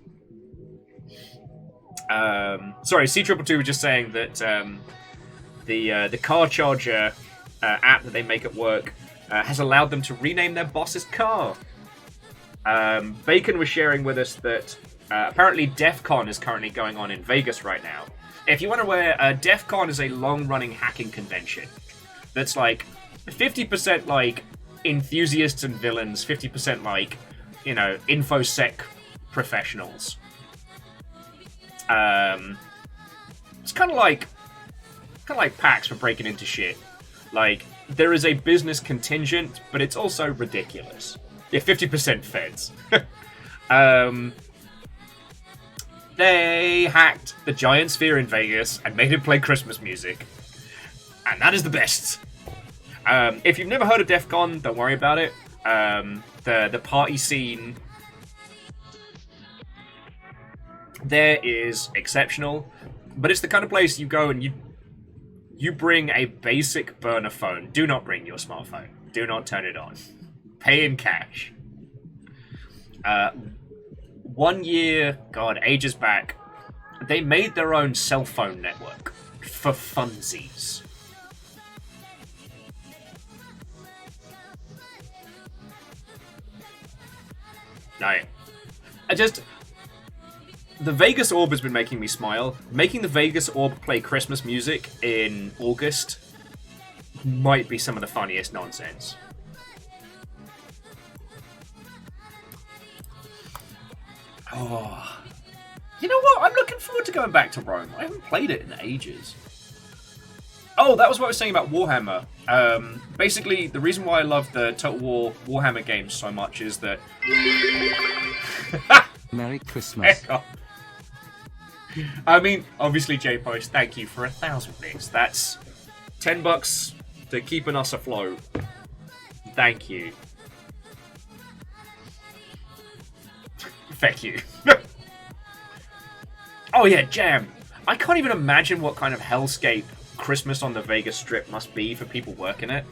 Sorry, C222 was just saying that the car charger app that they make at work has allowed them to rename their boss's car. Bacon was sharing with us that apparently DEF CON is currently going on in Vegas right now. If you want to wear, DEF CON is a long-running hacking convention that's like 50% like enthusiasts and villains, 50% like, you know, infosec professionals. It's kind of like PAX for breaking into shit. Like, there is a business contingent, but it's also ridiculous. Yeah, 50% feds. They hacked the giant sphere in Vegas and made it play Christmas music. And that is the best. If you've never heard of DEF CON, don't worry about it. The party scene there is exceptional, but it's the kind of place you go and you bring a basic burner phone. Do not bring your smartphone. Do not turn it on. Pay in cash. 1 year, God, ages back, they made their own cell phone network for funsies. No. The Vegas Orb has been making me smile. Making the Vegas Orb play Christmas music in August might be some of the funniest nonsense. Oh. You know what? I'm looking forward to going back to Rome. I haven't played it in ages. Oh, that was what I was saying about Warhammer. Basically, the reason why I love the Total War Warhammer games so much is that... Merry Christmas. I mean, obviously, J-Post, thank you for 1,000 bits. That's $10 to keeping us afloat. Thank you. Thank you. Oh yeah, Jam. I can't even imagine what kind of hellscape Christmas on the Vegas Strip must be for people working it.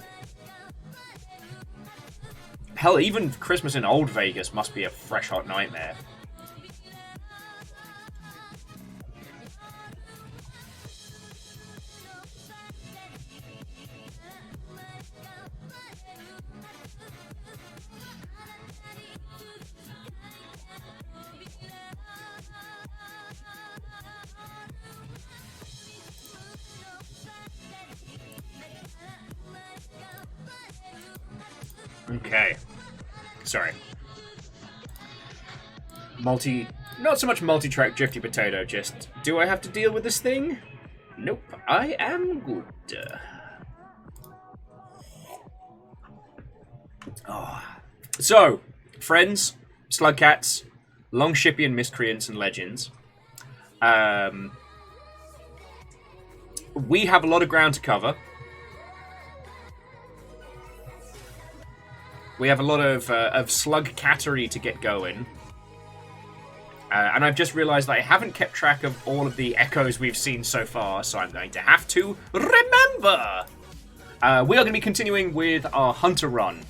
Hell, even Christmas in old Vegas must be a fresh hot nightmare. Okay. Sorry. Not so much multi-track Drifty Potato, just, do I have to deal with this thing? Nope, I am good. Oh. So, friends, slugcats, longshipian miscreants and legends. We have a lot of ground to cover. We have a lot of slug cattery to get going. And I've just realised that I haven't kept track of all of the echoes we've seen so far, so I'm going to have to remember! We are going to be continuing with our Hunter run.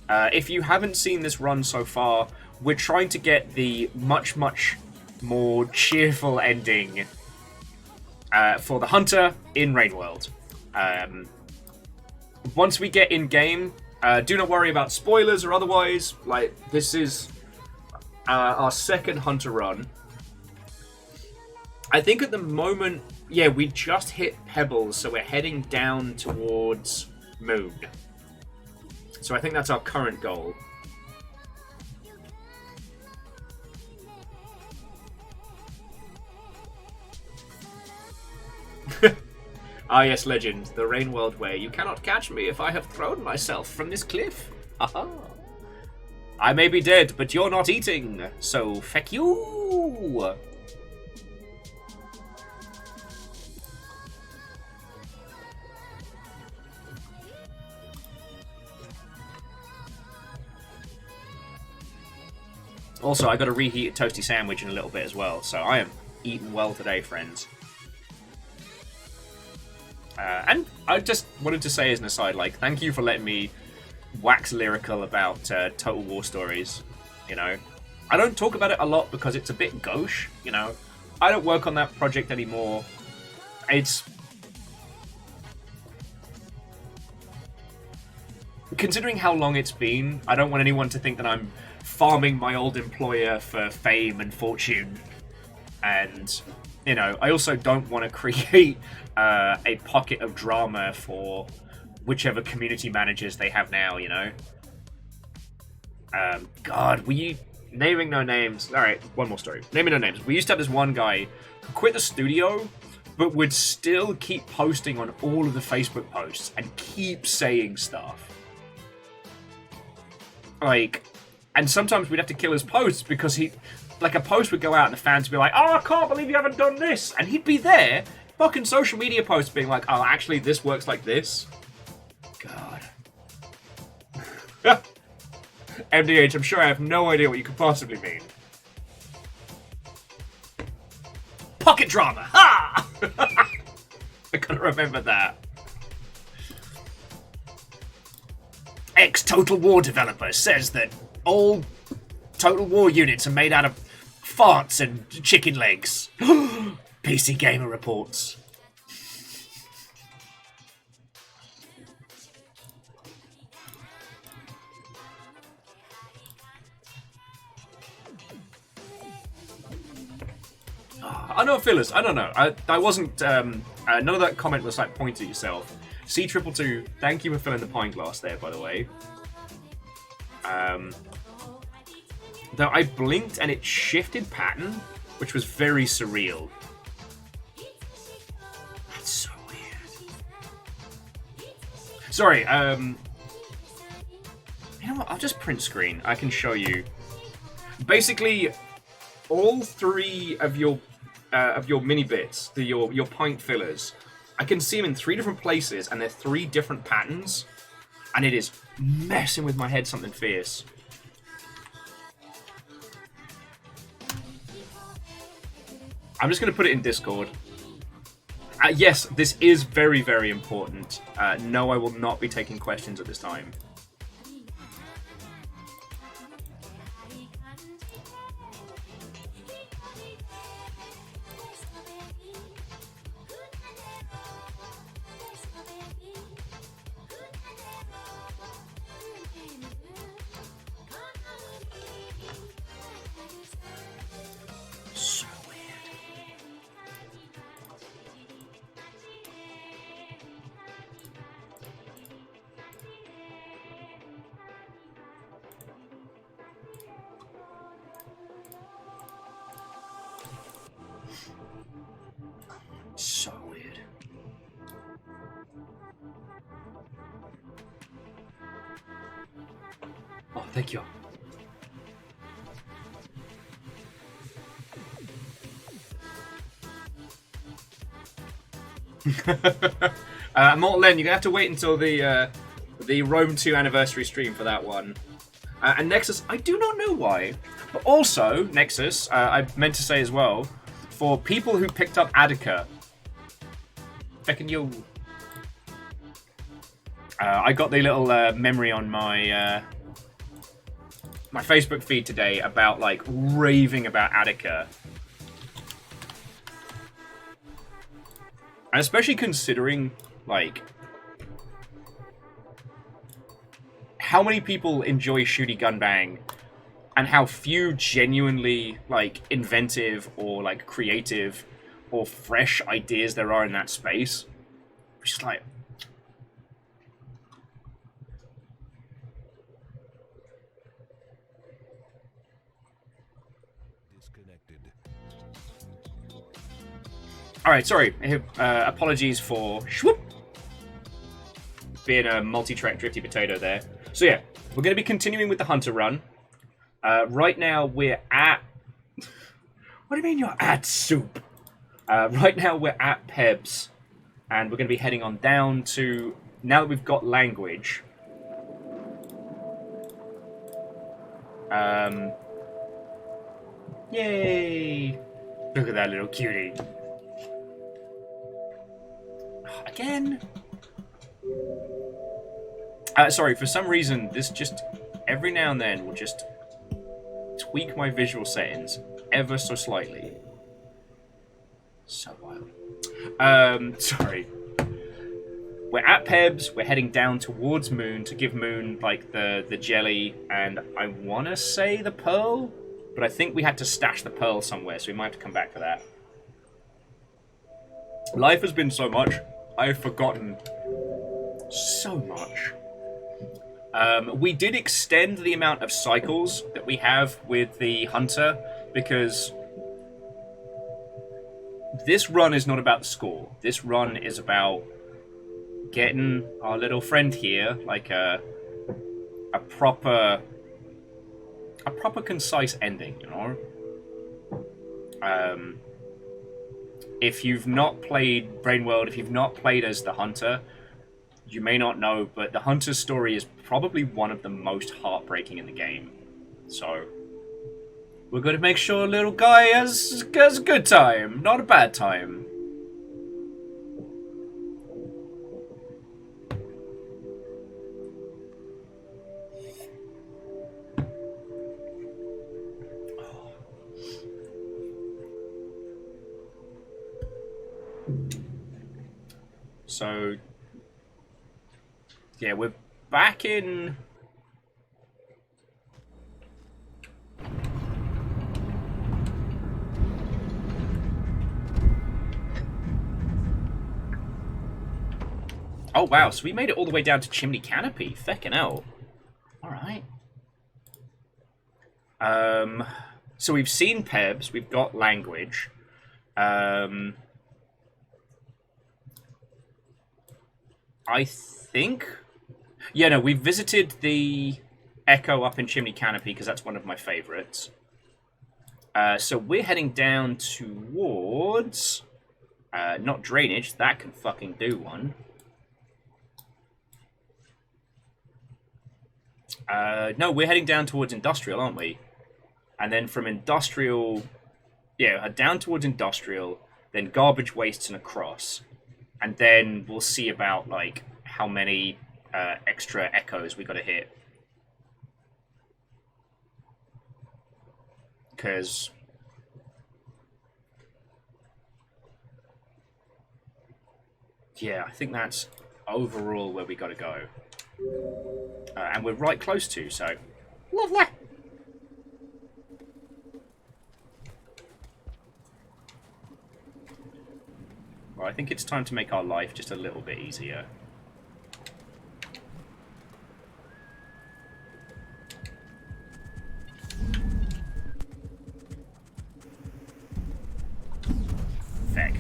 If you haven't seen this run so far, we're trying to get the much, much more cheerful ending for the Hunter in Rainworld. Once we get in-game, do not worry about spoilers or otherwise. Like, this is our second Hunter run. I think at the moment, yeah, we just hit Pebbles, so we're heading down towards Moon. So I think that's our current goal. Ah yes, legend, the rain world way. You cannot catch me if I have thrown myself from this cliff. Haha. I may be dead, but you're not eating, so feck you. Also, I got to reheat a toasty sandwich in a little bit as well, so I am eating well today, friends. And I just wanted to say as an aside, like, thank you for letting me wax lyrical about Total War stories, you know. I don't talk about it a lot because it's a bit gauche, you know. I don't work on that project anymore. It's... Considering how long it's been, I don't want anyone to think that I'm farming my old employer for fame and fortune. And, you know, I also don't want to create a pocket of drama for whichever community managers they have now, you know? God, naming no names. Alright, one more story. Naming no names. We used to have this one guy who quit the studio, but would still keep posting on all of the Facebook posts and keep saying stuff. Like, and sometimes we'd have to kill his posts because like, a post would go out and the fans would be like, oh, I can't believe you haven't done this. And he'd be there, fucking social media posts being like, oh, actually, this works like this. God. MDH, I'm sure I have no idea what you could possibly mean. Pocket drama! Ha! I gotta remember that. Ex-Total War developer says that all Total War units are made out of farts and chicken legs. PC Gamer reports. I know, Phyllis. I don't know. I wasn't. None of that comment was like pointed at yourself. C222, thank you for filling the pint glass there, by the way. Though I blinked and it shifted pattern, which was very surreal. That's so weird. Sorry, you know what? I'll just print screen. I can show you. Basically, all three of your mini bits, your point fillers, I can see them in 3 different places, and they're 3 different patterns, and it is messing with my head something fierce. I'm just going to put it in Discord. Yes, this is very, very important. No, I will not be taking questions at this time. So weird. Oh, thank you. Mortlen, you're gonna have to wait until the Rome 2 anniversary stream for that one. And Nexus, I do not know why, but also Nexus, I meant to say as well, for people who picked up Attica. Feckin' yo. I got the little memory on my my Facebook feed today about like raving about Attica, and especially considering like how many people enjoy Shooty Gun Bang, and how few genuinely like inventive or like creative or fresh ideas there are in that space. It's just like, disconnected. all right, sorry. Apologies for shwoop, being a multi-track drifty potato there. So yeah, we're going to be continuing with the Hunter run. Right now we're at. What do you mean you're at Soup? Right now we're at Pebs, and we're going to be heading on down to, now that we've got language, yay! Look at that little cutie. Again? Sorry, for some reason, this just, every now and then, will just tweak my visual settings ever so slightly. So wild. Sorry. We're at Pebs, we're heading down towards Moon to give Moon, like, the jelly, and I want to say the pearl, but I think we had to stash the pearl somewhere, so we might have to come back for that. Life has been so much. I've forgotten so much. We did extend the amount of cycles that we have with the Hunter, because this run is not about the score. This run is about getting our little friend here, like a proper concise ending, you know? If you've not played Brainworld, if you've not played as the Hunter, you may not know, but the Hunter's story is probably one of the most heartbreaking in the game. So we're going to make sure little guy has a good time, not a bad time. So yeah, we're back in. Oh wow, so we made it all the way down to Chimney Canopy. Feckin' hell. Alright. So we've seen Pebs, we've got language. I think... Yeah, no, we've visited the Echo up in Chimney Canopy, because that's one of my favourites. So we're heading down towards... not drainage, that can fucking do one. No, we're heading down towards industrial, aren't we? And then from industrial... Yeah, down towards industrial, then garbage wastes and across. And then we'll see about, like, how many extra echoes we got to hit. Because... Yeah, I think that's overall where we got to go. And we're right close to, so... Lovely! Well, I think it's time to make our life just a little bit easier. Feck.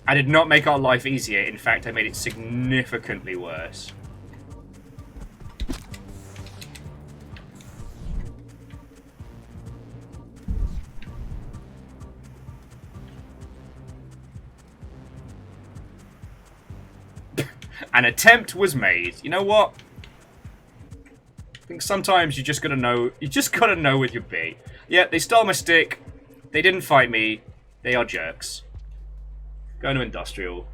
I did not make our life easier. In fact, I made it significantly worse. An attempt was made. You know what? I think sometimes you just gotta know. You just gotta know with your bait. Yeah, they stole my stick. They didn't fight me. They are jerks. Going to industrial.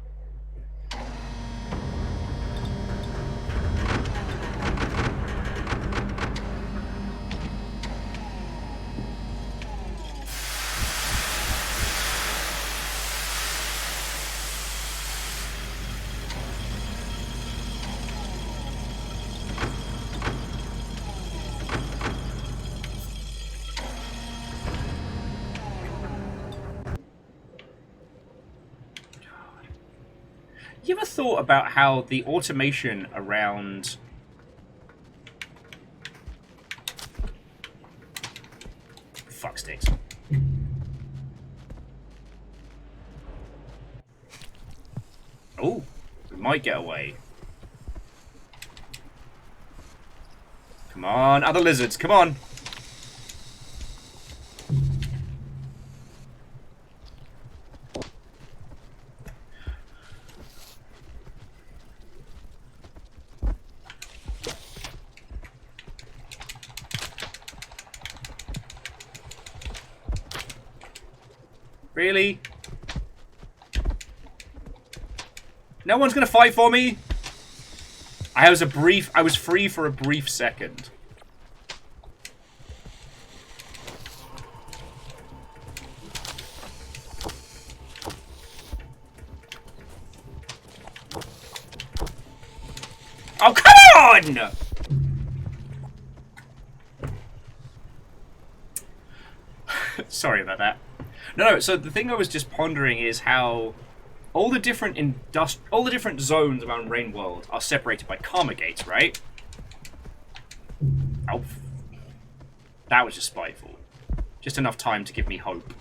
You ever thought about how the automation around... Fuck sticks. Oh, we might get away. Come on, other lizards, come on! Really? No one's gonna fight for me? I was free for a brief second. Oh, come on! Sorry about that. No, so the thing I was just pondering is how all the different zones around Rain World are separated by karma gates, right? Oh, that was just spiteful. Just enough time to give me hope.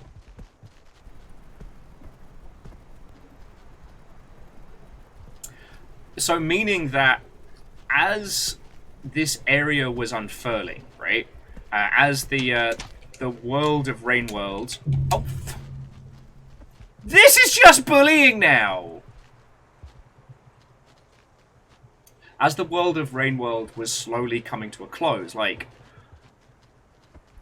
So meaning that as this area was unfurling, right? As the world of Rain World... Oh! This is just bullying now! As the world of Rain World was slowly coming to a close, like...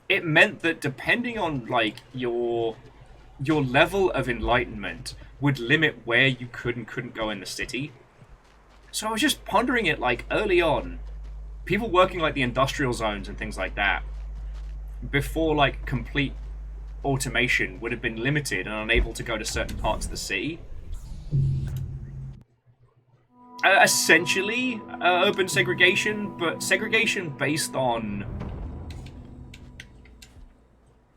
It meant that depending on, like, your level of enlightenment would limit where you could and couldn't go in the city. So I was just pondering it, like, early on. People working, like, the industrial zones and things like that, before, like, complete automation would have been limited and unable to go to certain parts of the city. Essentially, urban segregation, but segregation based on...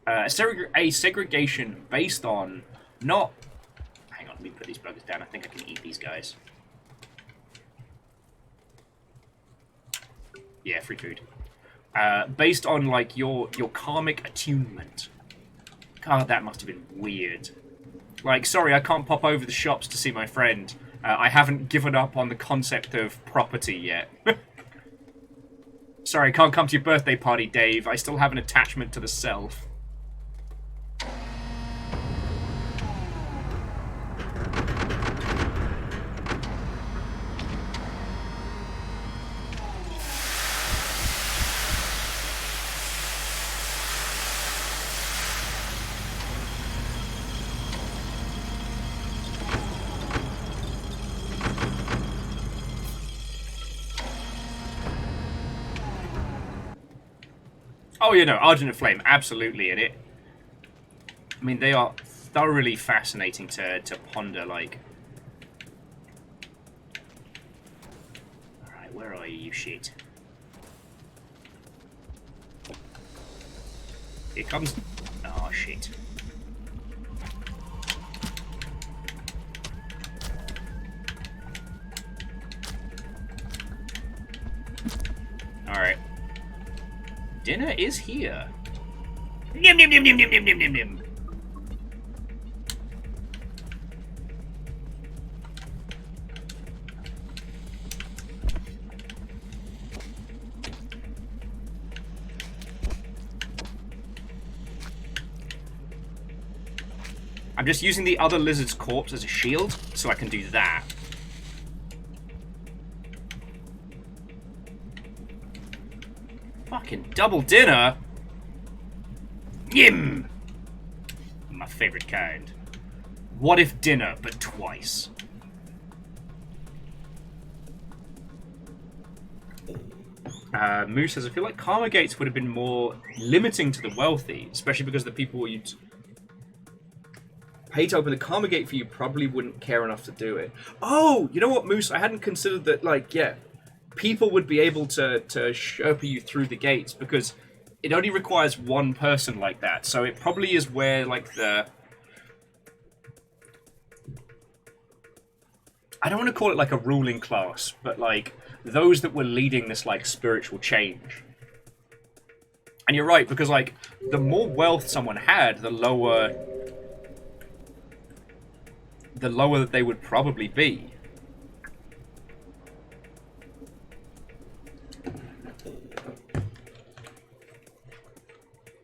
a segregation based on not... Hang on, let me put these buggers down. I think I can eat these guys. Yeah, free food. based on like your karmic attunement. God, that must have been weird. Like, sorry, I can't pop over the shops to see my friend. I haven't given up on the concept of property yet. Sorry, I can't come to your birthday party, Dave. I still have an attachment to the self. Oh, you know, Argent and Flame, absolutely in it. I mean, they are thoroughly fascinating to ponder, like... Alright, where are you, you shit? Here comes... Oh, shit. Alright. Dinner is here. Nim nim nim nim nim nim nim nim nim. I'm just using the other lizard's corpse as a shield, so I can do that. Fucking double dinner? Yim! My favorite kind. What if dinner, but twice? Moose says, I feel like karma gates would have been more limiting to the wealthy, especially because the people you'd pay to open the karma gate for you probably wouldn't care enough to do it. Oh, you know what, Moose? I hadn't considered that, like, yeah, people would be able to Sherpa you through the gates, because it only requires one person like that. So it probably is where, like, the... I don't want to call it, like, a ruling class, but, like, those that were leading this, like, spiritual change. And you're right, because, like, the more wealth someone had, the lower that they would probably be.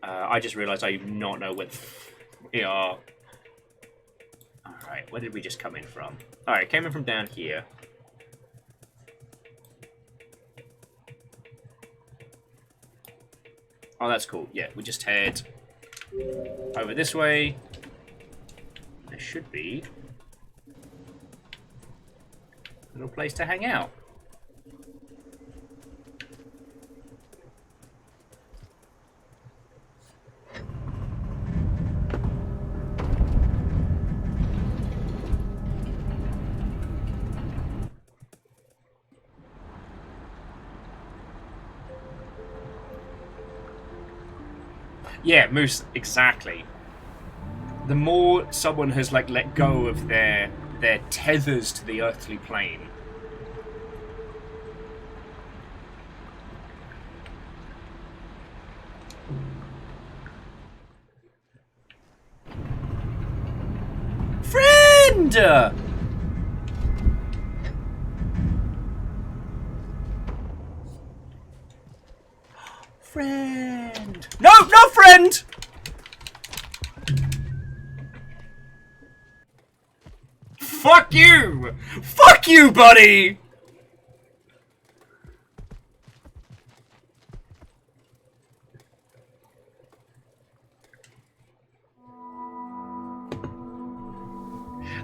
I just realised I do not know where we are. Alright, where did we just come in from? Alright, came in from down here. Oh, that's cool. Yeah, we just head over this way. There should be a little place to hang out. Yeah, Moose, exactly. The more someone has, like, let go of their tethers to the earthly plane. Friend! Friend! No, no friend! Fuck you! Fuck you, buddy!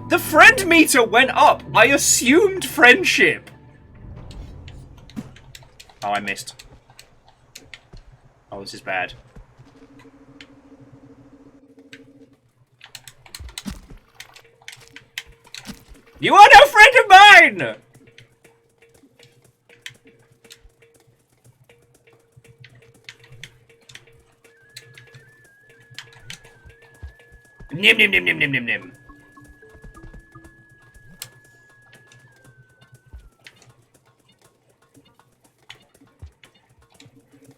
The friend meter went up. I assumed friendship. Oh, I missed. Oh, this is bad. You are no friend of mine! Nim nim nim nim nim nim nim.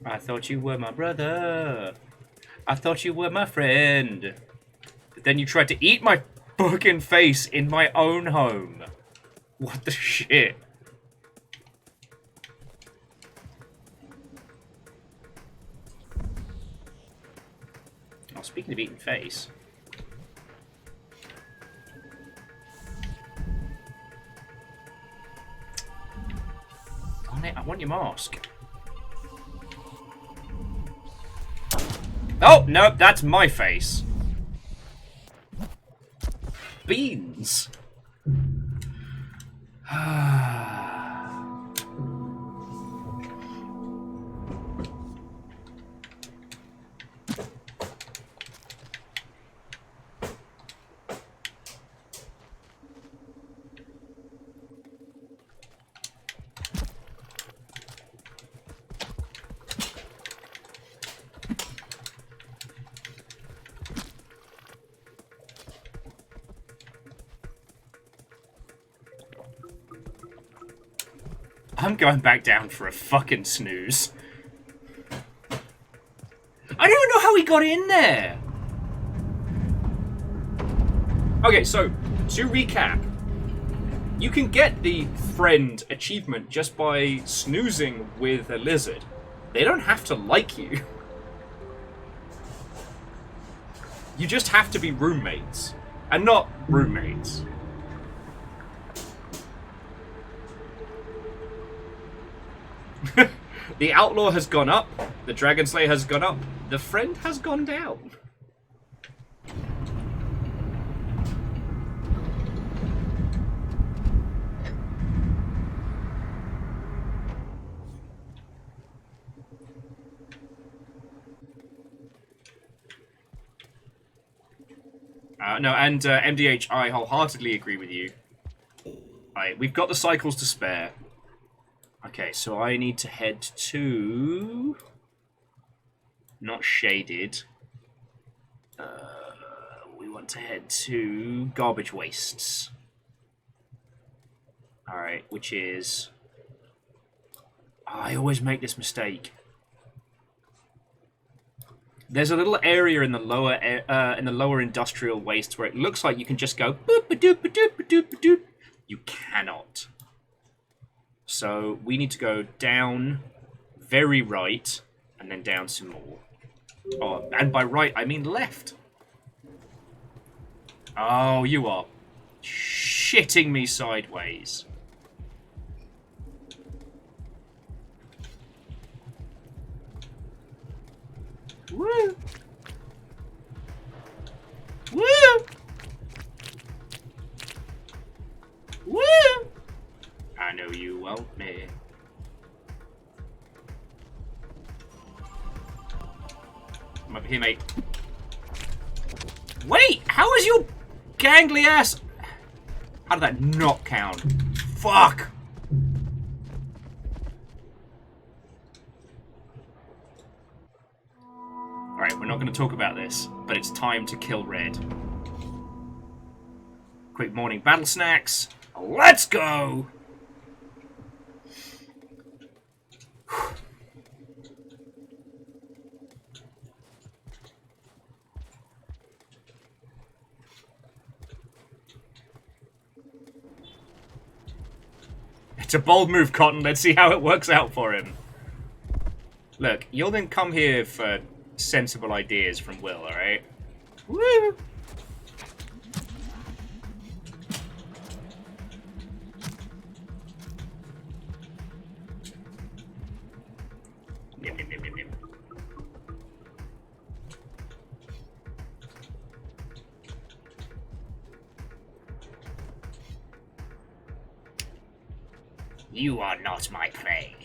I thought you were my brother. I thought you were my friend. But then you tried to eat my fucking face in my own home. What the shit? Oh, speaking of eating face. Darn it, I want your mask. Oh, no, that's my face. Beans. I'm going back down for a fucking snooze. I don't even know how he got in there. Okay, so, to recap. You can get the friend achievement just by snoozing with a lizard. They don't have to like you. You just have to be roommates. And not roommates. The outlaw has gone up, the dragon slayer has gone up, the friend has gone down. No, and MDH, I wholeheartedly agree with you. We've got the cycles to spare. Okay, so I need to head to... Not shaded. We want to head to garbage wastes. Alright, which is... I always make this mistake. There's a little area in the lower industrial waste where it looks like you can just go boop-a-doop-a-doop-a-doop-a-doop. You cannot. So we need to go down, very right, and then down some more. Oh, and by right, I mean left. Oh, you are shitting me sideways. Woo! Woo! Woo! I know you won't, me. I'm up here, mate. Wait! How is your gangly ass... How did that not count? Fuck! Alright, we're not going to talk about this, but it's time to kill Red. Quick morning battle snacks. Let's go! It's a bold move, Cotton. Let's see how it works out for him. Look, you'll then come here for sensible ideas from Will, alright? Woo! Nim, nim, nim, nim, nim. You are not my prey.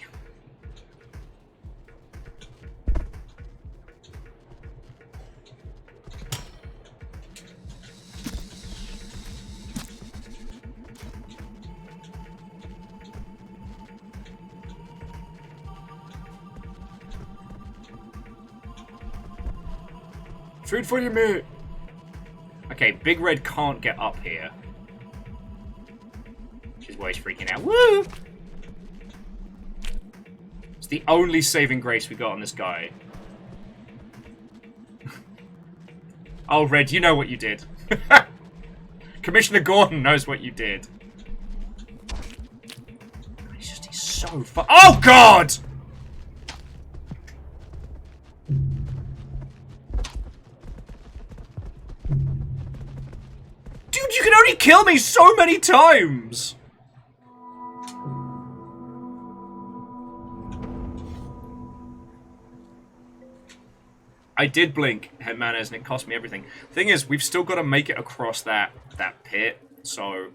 Food for you, mate. Okay, Big Red can't get up here. Which is why he's freaking out. Woo! It's the only saving grace we got on this guy. Oh, Red, you know what you did. Commissioner Gordon knows what you did. He's so far. Oh, God! Dude, you can only kill me so many times! I did blink, Headmanez, and it cost me everything. Thing is, we've still got to make it across that pit, so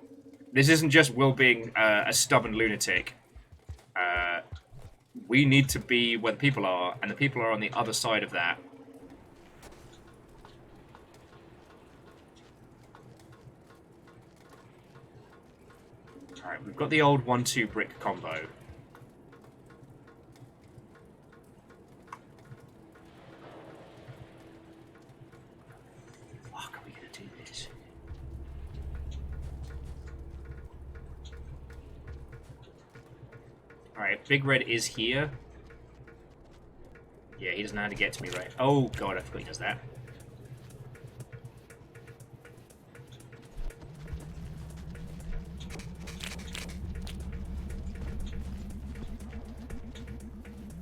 this isn't just Will being a stubborn lunatic. We need to be where the people are, and the people are on the other side of that. Alright, we've got the old 1-2 brick combo. Alright, Big Red is here. Yeah, he doesn't know how to get to me, right? Oh, God, I forgot he does that.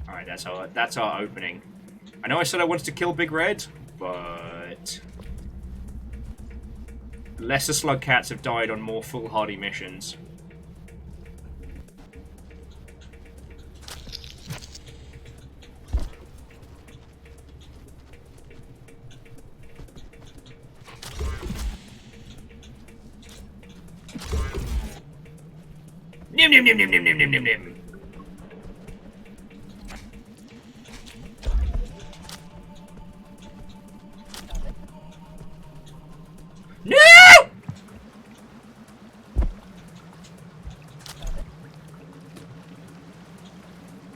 Alright, that's our opening. I know I said I wanted to kill Big Red, but lesser slug cats have died on more foolhardy missions. Nim nim nim nim nim nim nim nim nim. No!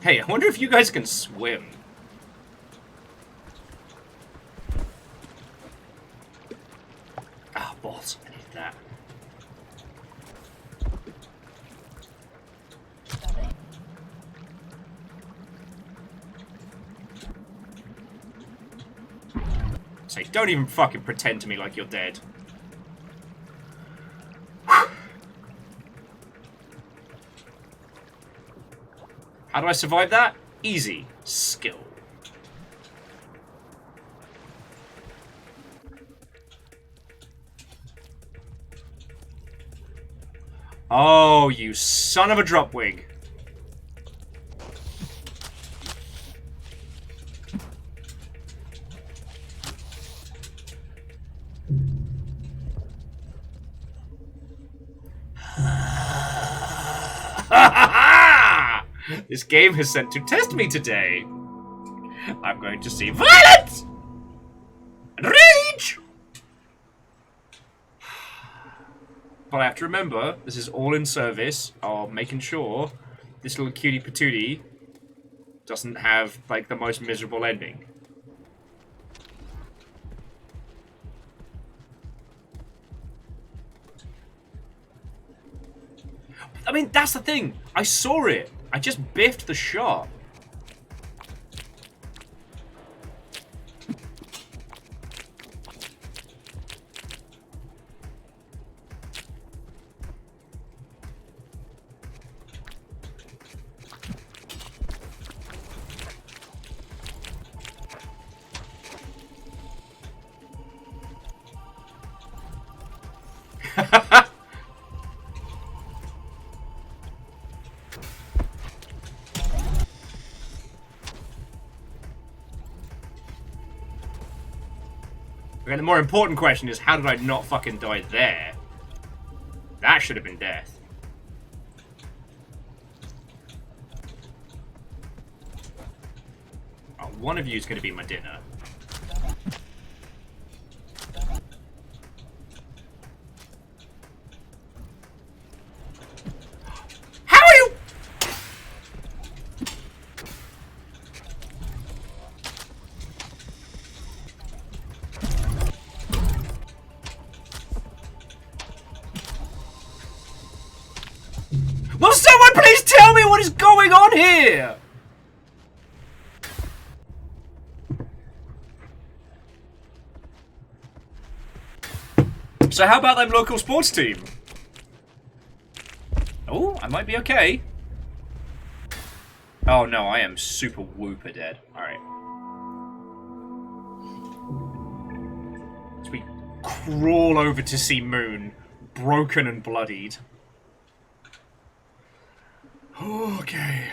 Hey, I wonder if you guys can swim. Ah, balls. I need that. Say, don't even fucking pretend to me like you're dead. How do I survive that? Easy. Skill. Oh, you son of a dropwig. This game has sent to test me today. I'm going to see violence and rage. But I have to remember, this is all in service of making sure this little cutie patootie doesn't have, like, the most miserable ending. I mean, that's the thing. I saw it. I just biffed the shot. Okay, the more important question is, how did I not fucking die there? That should have been death. Oh, one of you is going to be my dinner. How are you? Will someone please tell me what is going on here? So how about them local sports team? Oh, I might be okay. Oh no, I am super whooper dead. Alright. So we crawl over to see Moon, broken and bloodied. Okay.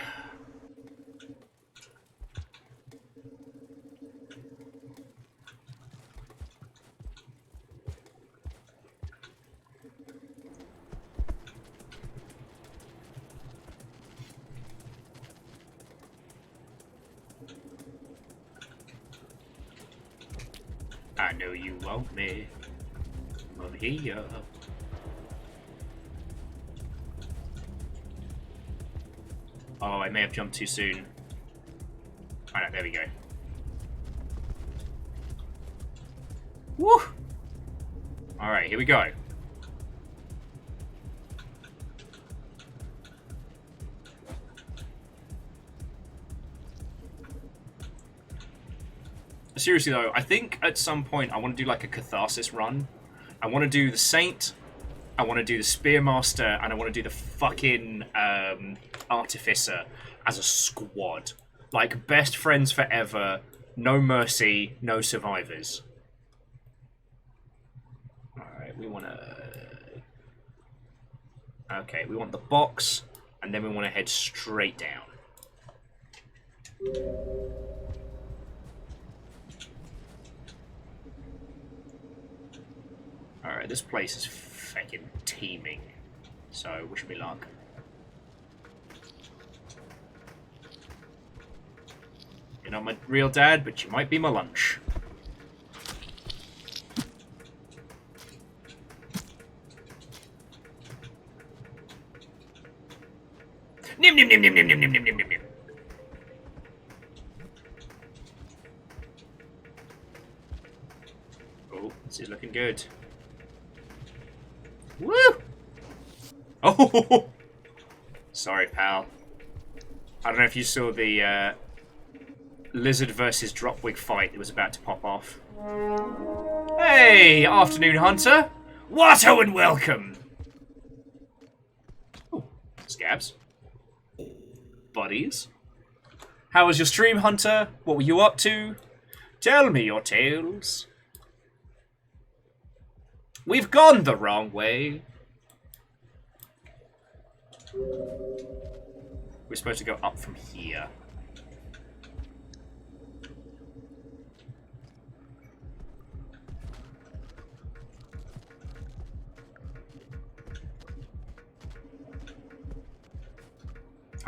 I know you want me. I'm here. Oh, I may have jumped too soon. Alright, there we go. Woo! Alright, here we go. Seriously though, I think at some point I want to do like a catharsis run. I want to do the Saint, I want to do the Spearmaster, and I want to do the fucking Artificer as a squad. Like, best friends forever, no mercy, no survivors. Alright, we want to... Okay, we want the box, and then we want to head straight down. Alright, this place is fucking teeming. So, wish me luck. You're not my real dad, but you might be my lunch. Nim nim nim nim nim nim nim nim nim nim nim. Oh, this is looking good. Woo! Oh! Sorry, pal. I don't know if you saw the Lizard versus Dropwig fight that was about to pop off. Hey, afternoon hunter! Watto and welcome! Oh, scabs. Buddies. How was your stream, hunter? What were you up to? Tell me your tales. We've gone the wrong way. We're supposed to go up from here.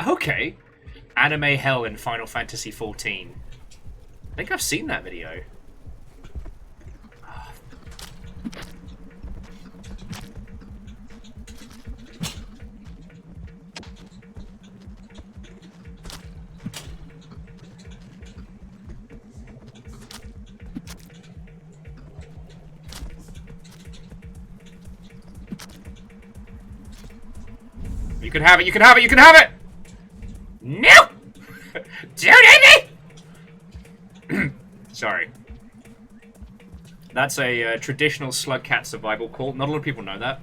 Okay. Anime Hell in Final Fantasy XIV. I think I've seen that video. You can have it, you can have it, you can have it! No! Don't hit me! Sorry. That's a traditional slug cat survival call. Not a lot of people know that.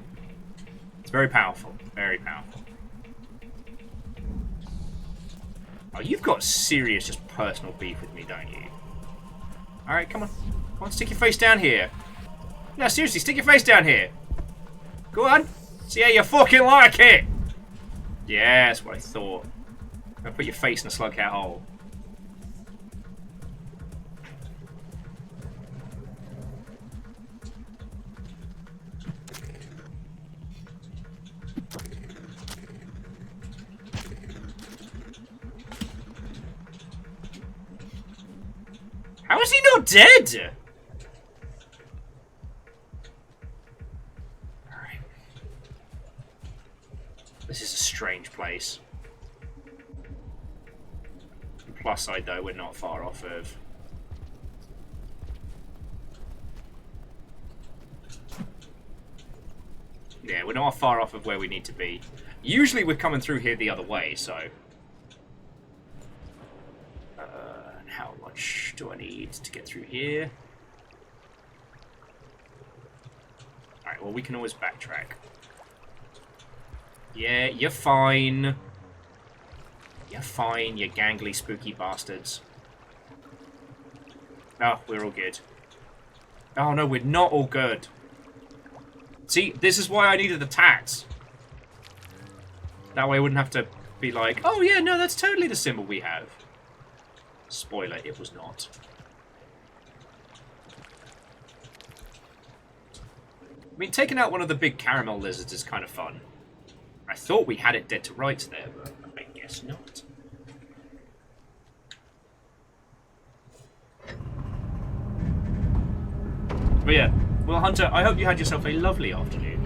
It's very powerful. Very powerful. Oh, you've got serious just personal beef with me, don't you? Alright, come on. Come on, stick your face down here. No, seriously, stick your face down here. Go on. See how you fucking like it. Yeah, that's what I thought. Now put your face in a slug cat hole. How is he not dead? Alright. This is a strange place. The plus side, though, we're not far off of... Yeah, we're not far off of where we need to be. Usually we're coming through here the other way, so... how much do I need to get through here? Alright, Alright, well, we can always backtrack. Yeah, you're fine. You're fine, you gangly, spooky bastards. Oh, we're all good. Oh, no, we're not all good. See, this is why I needed the tats. That way I wouldn't have to be like, oh, yeah, no, that's totally the symbol we have. Spoiler, it was not. I mean, taking out one of the big caramel lizards is kind of fun. I thought we had it dead to rights there, but I guess not. But yeah, well, Hunter, I hope you had yourself a lovely afternoon.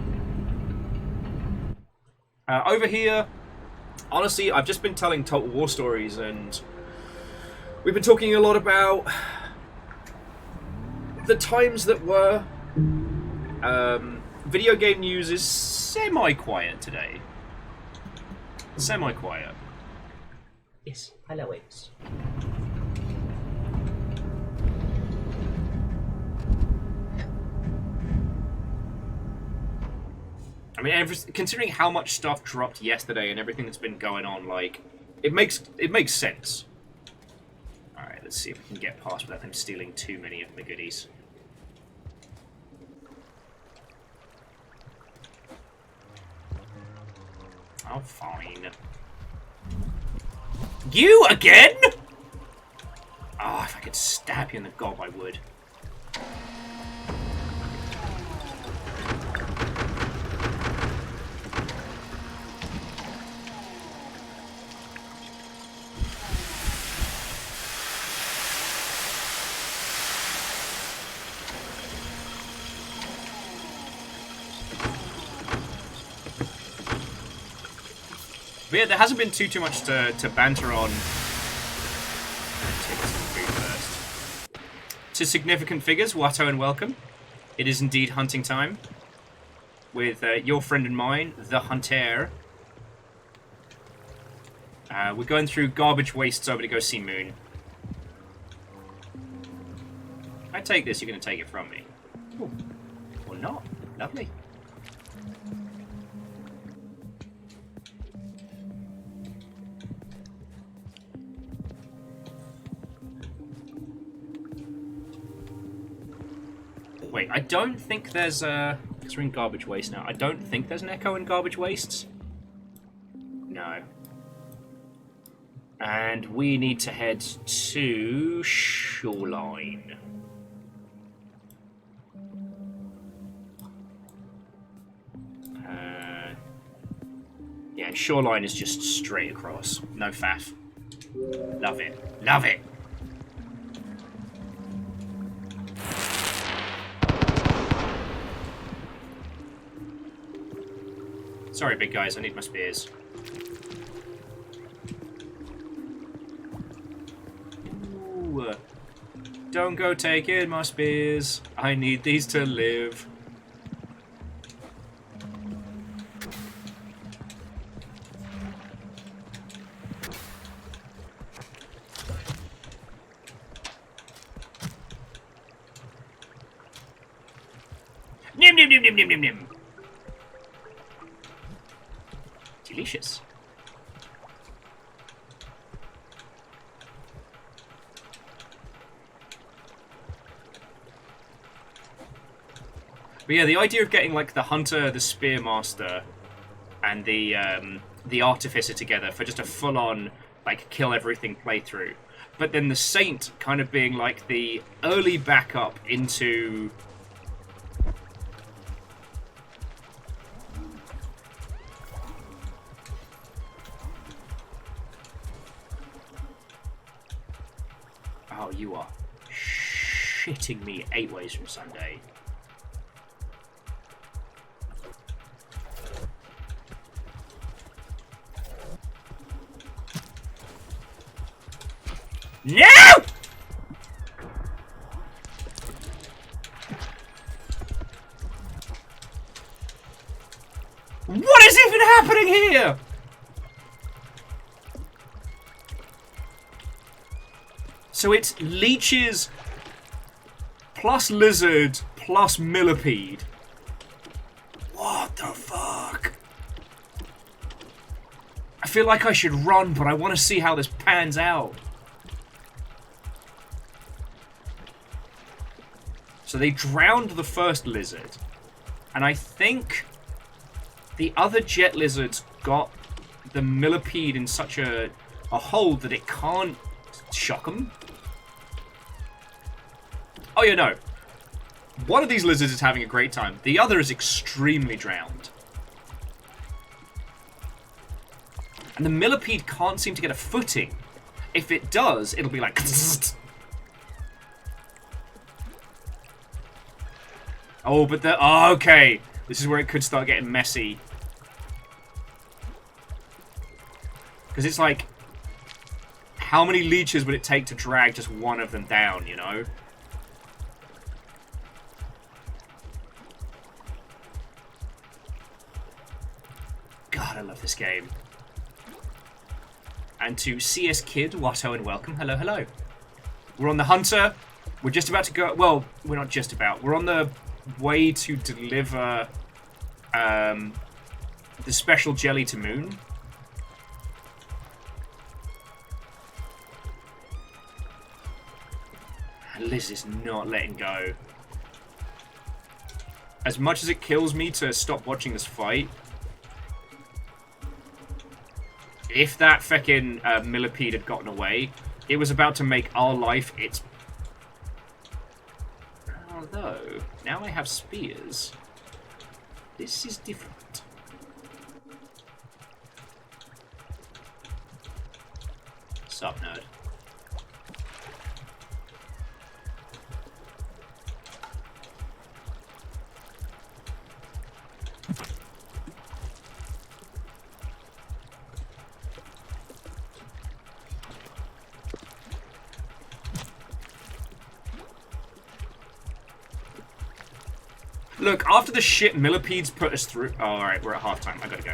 Over here, honestly, I've just been telling Total War stories, and we've been talking a lot about the times that were. Video game news is semi-quiet today. Semi-quiet. Yes, hello, Ace. I mean, considering how much stuff dropped yesterday and everything that's been going on, like, it makes sense. All right, let's see if we can get past without them stealing too many of my goodies. Oh, fine. You again? Oh, if I could stab you in the gob, I would. But yeah, there hasn't been too much to banter on. Take some food first. To significant figures, Watto and welcome. It is indeed hunting time. With your friend and mine, the Hunter. We're going through garbage wastes over to go see Moon. If I take this, you're going to take it from me. Ooh. Or not. Lovely. Wait, I don't think there's a... Because we're in garbage waste now. I don't think there's an echo in garbage wastes. No. And we need to head to Shoreline. Yeah, Shoreline is just straight across. No faff. Love it. Love it! Sorry, big guys, I need my spears. Ooh. Don't go taking my spears. I need these to live. Nim nim nim nim nim nim nim. Delicious. But yeah, the idea of getting like the Hunter, the Spearmaster, and the Artificer together for just a full-on like kill everything playthrough, but then the Saint kind of being like the early backup into. Oh, you are shitting me 8 ways from Sunday. No! What is even happening here? So it's leeches plus lizard plus millipede. What the fuck? I feel like I should run, but I want to see how this pans out. So they drowned the first lizard. And I think the other jet lizards got the millipede in such a hold that it can't shock them. Oh, yeah, no. One of these lizards is having a great time. The other is extremely drowned. And the millipede can't seem to get a footing. If it does, it'll be like... Oh, but the... Oh, okay. This is where it could start getting messy. Because it's like... How many leeches would it take to drag just one of them down, you know? God, I love this game. And to CS Kid, Watto, and welcome. Hello, hello. We're on the Hunter. We're just about to go... Well, we're not just about. We're on the way to deliver the special jelly to Moon. Liz is not letting go. As much as it kills me to stop watching this fight, if that feckin' millipede had gotten away, it was about to make our life its... Although, now I have spears. This is different. Sup, nerd? Look, after the shit millipedes put us through... Oh, alright, we're at halftime. I gotta go.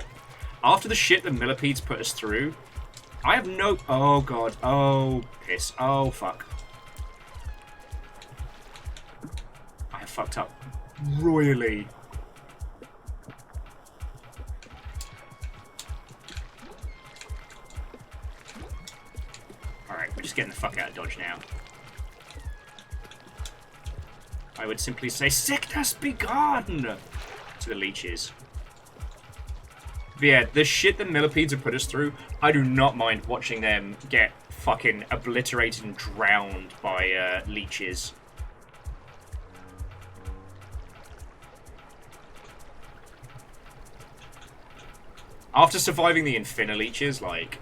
After the shit the millipedes put us through, I have no... Oh, God. Oh, piss. Oh, fuck. I have fucked up royally. Alright, we're just getting the fuck out of Dodge now. I would simply say, sickness be gone! To the leeches. But yeah, the shit that millipedes have put us through, I do not mind watching them get fucking obliterated and drowned by leeches. After surviving the Infinileeches, like...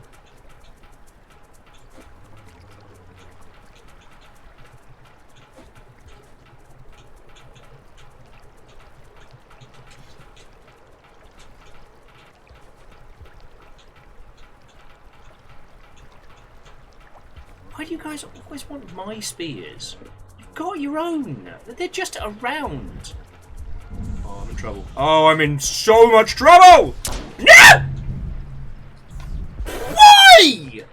Why do you guys always want my spears? You've got your own. They're just around. Oh, I'm in trouble. Oh, I'm in so much trouble! No! Why?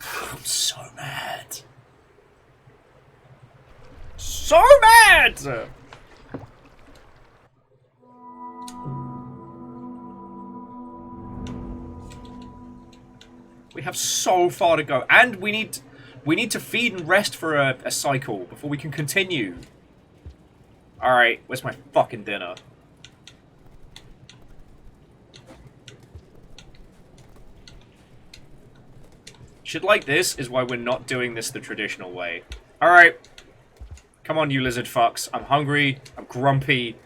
I'm so mad. So mad! We have so far to go, and we need to feed and rest for a cycle before we can continue. Alright, where's my fucking dinner? Shit like this is why we're not doing this the traditional way. Alright. Come on, you lizard fucks. I'm hungry. I'm grumpy.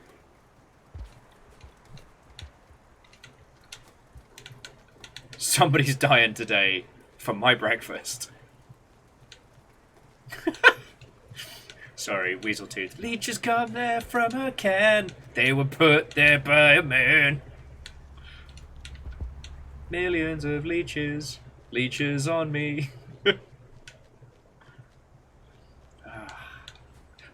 Somebody's dying today from my breakfast. Sorry, Weaseltooth. Leeches come there from a can. They were put there by a man. Millions of leeches. Leeches on me. But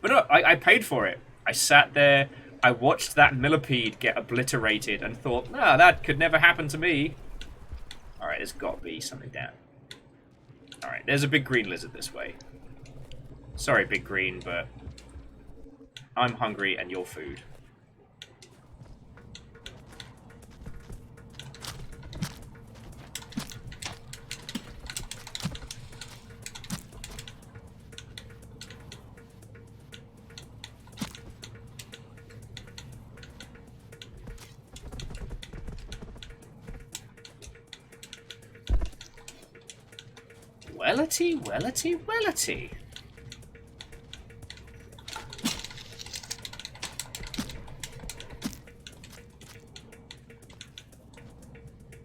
no, I paid for it. I sat there. I watched that millipede get obliterated and thought, nah, that could never happen to me. Alright, there's got to be something down. Alright, there's a big green lizard this way. Sorry, big green, but I'm hungry and you're food. Wellity, wellity, wellity.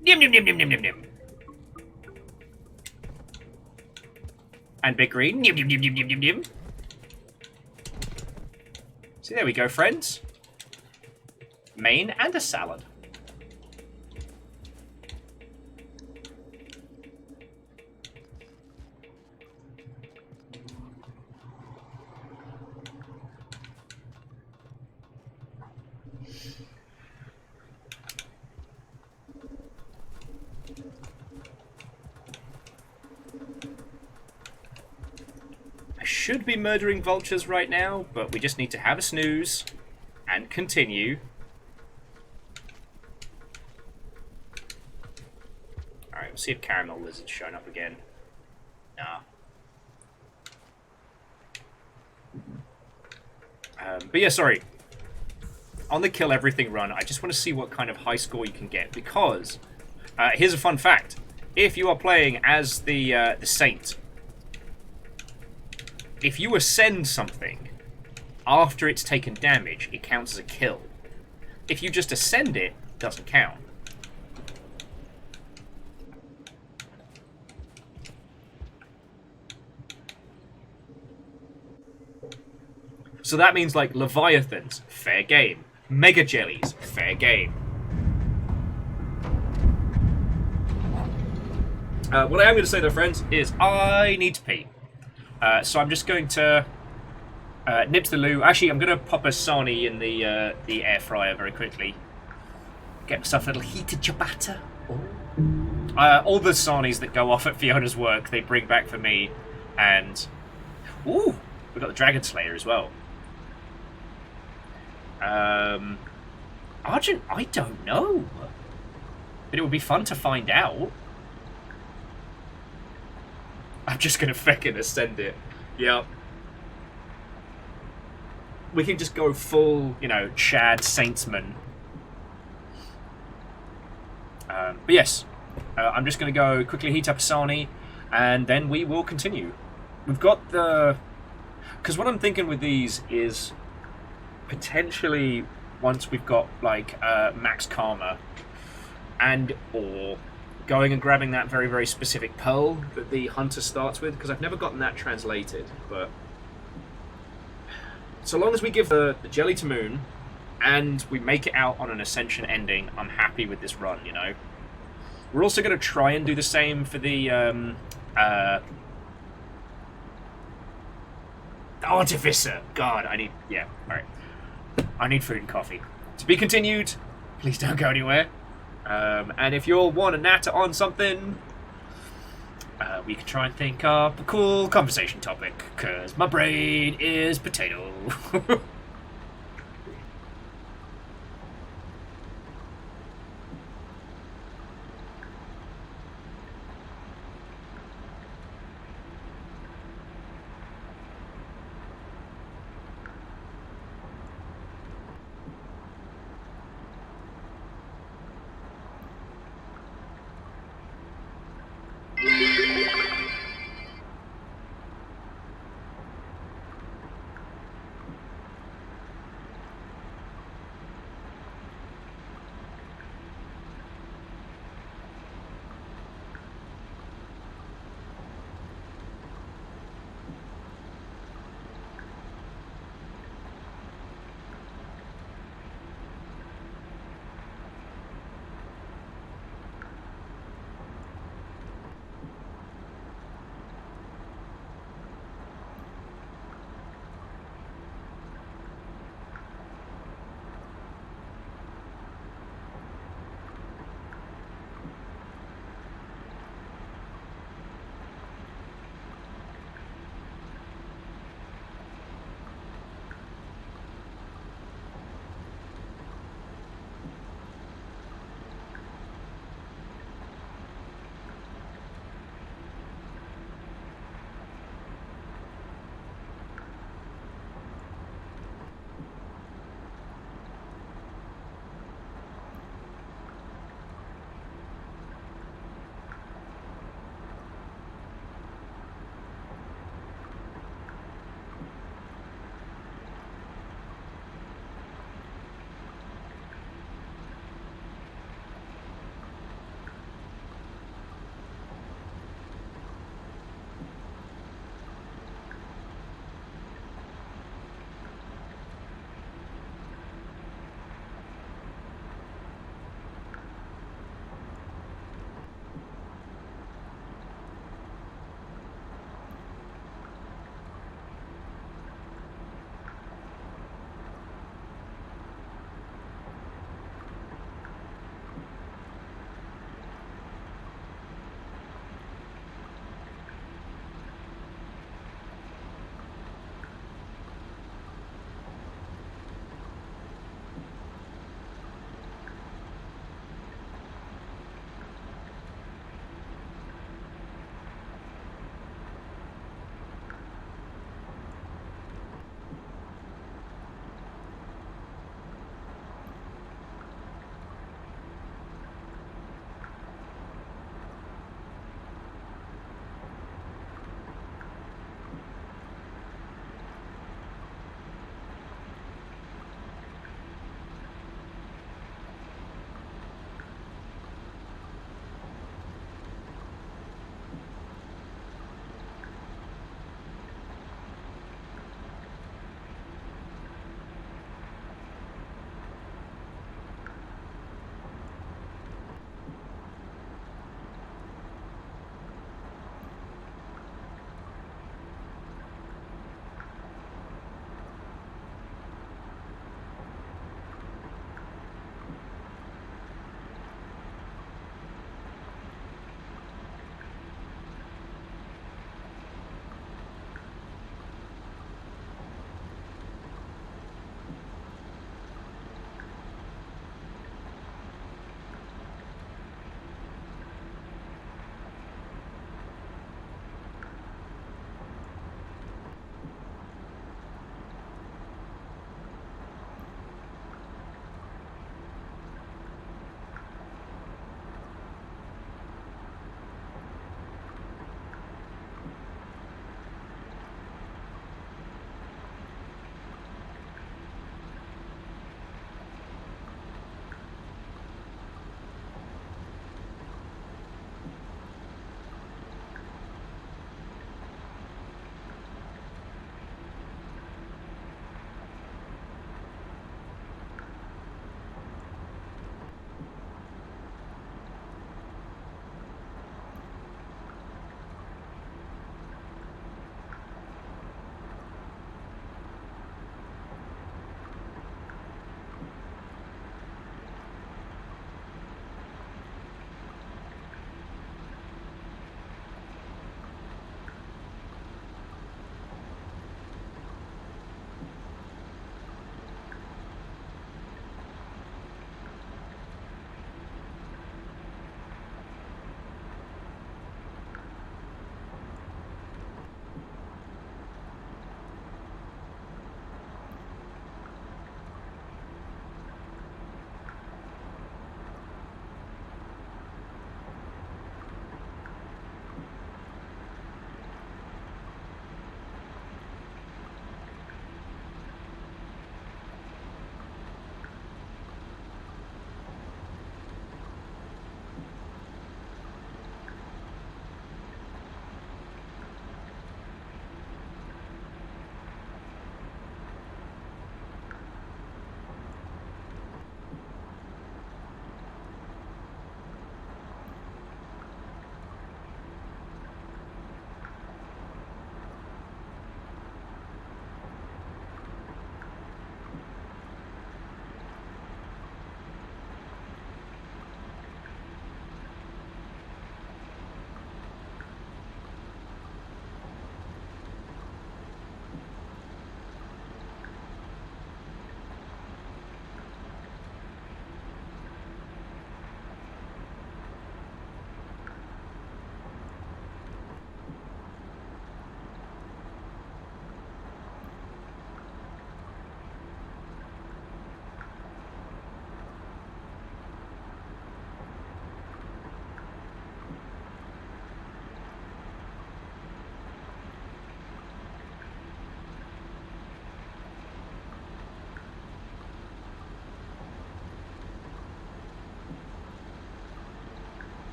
Nim, nim, nim, nim, nim, nim, nim. And big green. Nim, nim, nim, nim, nim, nim, nim. See, there we go, friends. Main and a salad. Should be murdering vultures right now, but we just need to have a snooze and continue. Alright, we'll see if Caramel Lizard's shown up again. Nah. But yeah, sorry. On the kill everything run, I just want to see what kind of high score you can get, because here's a fun fact. If you are playing as the Saint, if you ascend something after it's taken damage, it counts as a kill. If you just ascend it, it doesn't count. So that means like Leviathans, fair game. Mega Jellies, fair game. What I am going to say though, friends, is I need to pee. So I'm just going to nip to the loo. Actually, I'm going to pop a sarnie in the air fryer very quickly. Get myself a little heated ciabatta. All the sarnies that go off at Fiona's work, they bring back for me. And, ooh, we've got the Dragon Slayer as well. Argent, I don't know. But it would be fun to find out. I'm just going to feckin' ascend it. Yep. We can just go full, you know, Chad Saintsman. But yes, I'm just going to go quickly heat up a sarnie, and then we will continue. We've got the... Because what I'm thinking with these is potentially once we've got, like, max karma and or... going and grabbing that very, very specific pearl that the hunter starts with, because I've never gotten that translated, but so long as we give the jelly to Moon and we make it out on an ascension ending, I'm happy with this run, you know. We're also going to try and do the same for the Artificer. God, I need... Yeah, alright. I need food and coffee. To be continued. Please don't go anywhere. And if you'll want a natter on something, we can try and think up a cool conversation topic, because my brain is potato.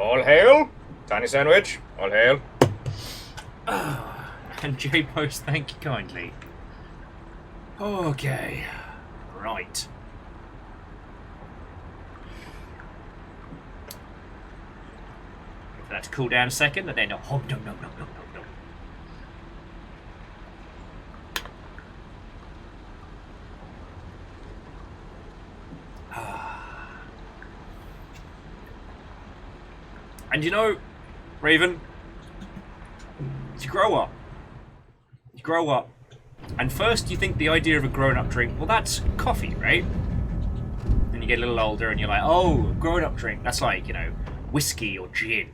All hail! Tiny sandwich. All hail. And J-Post, thank you kindly. Okay. Right. Wait for that to cool down a second, and then... Oh, no. And you know, Raven, you grow up. You grow up. And first you think the idea of a grown-up drink, well, that's coffee, right? Then you get a little older and you're like, oh, a grown-up drink, that's like, you know, whiskey or gin.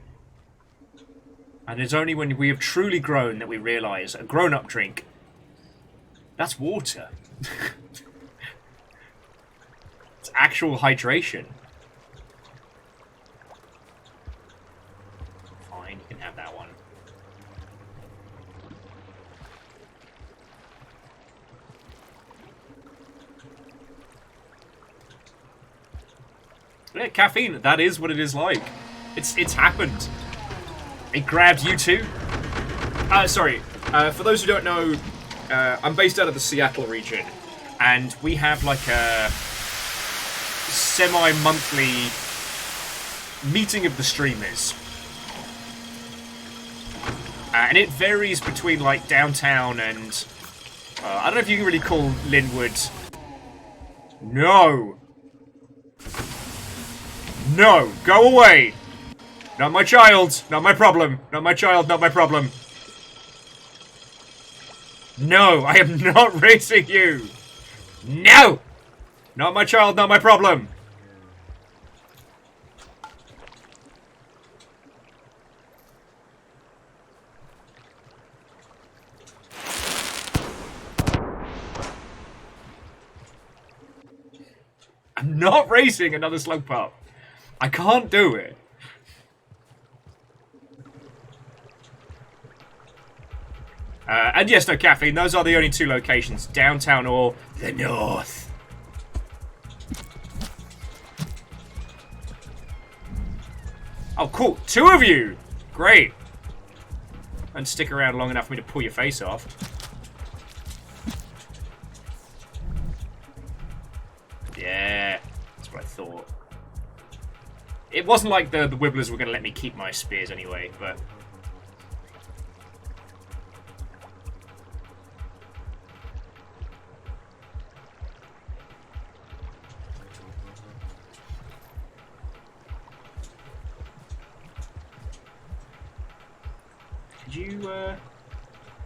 And it's only when we have truly grown that we realise a grown-up drink, that's water. It's actual hydration. Fine, you can have that one. Yeah, caffeine, that is what it is like. It's happened. It grabbed you too. Sorry, for those who don't know, I'm based out of the Seattle region, and we have like a semi-monthly meeting of the streamers. And it varies between like downtown and... I don't know if you can really call Linwood... No! No! Go away! Not my child! Not my problem! Not my child, not my problem! No! I am not raising you! No! Not my child, not my problem! I'm not raising another slug pup. I can't do it. And yes, no, caffeine. Those are the only two locations. Downtown or the north. Oh, cool. 2 of you. Great. And stick around long enough for me to pull your face off. Yeah. That's what I thought. It wasn't like the Wibblers were going to let me keep my spears anyway, but...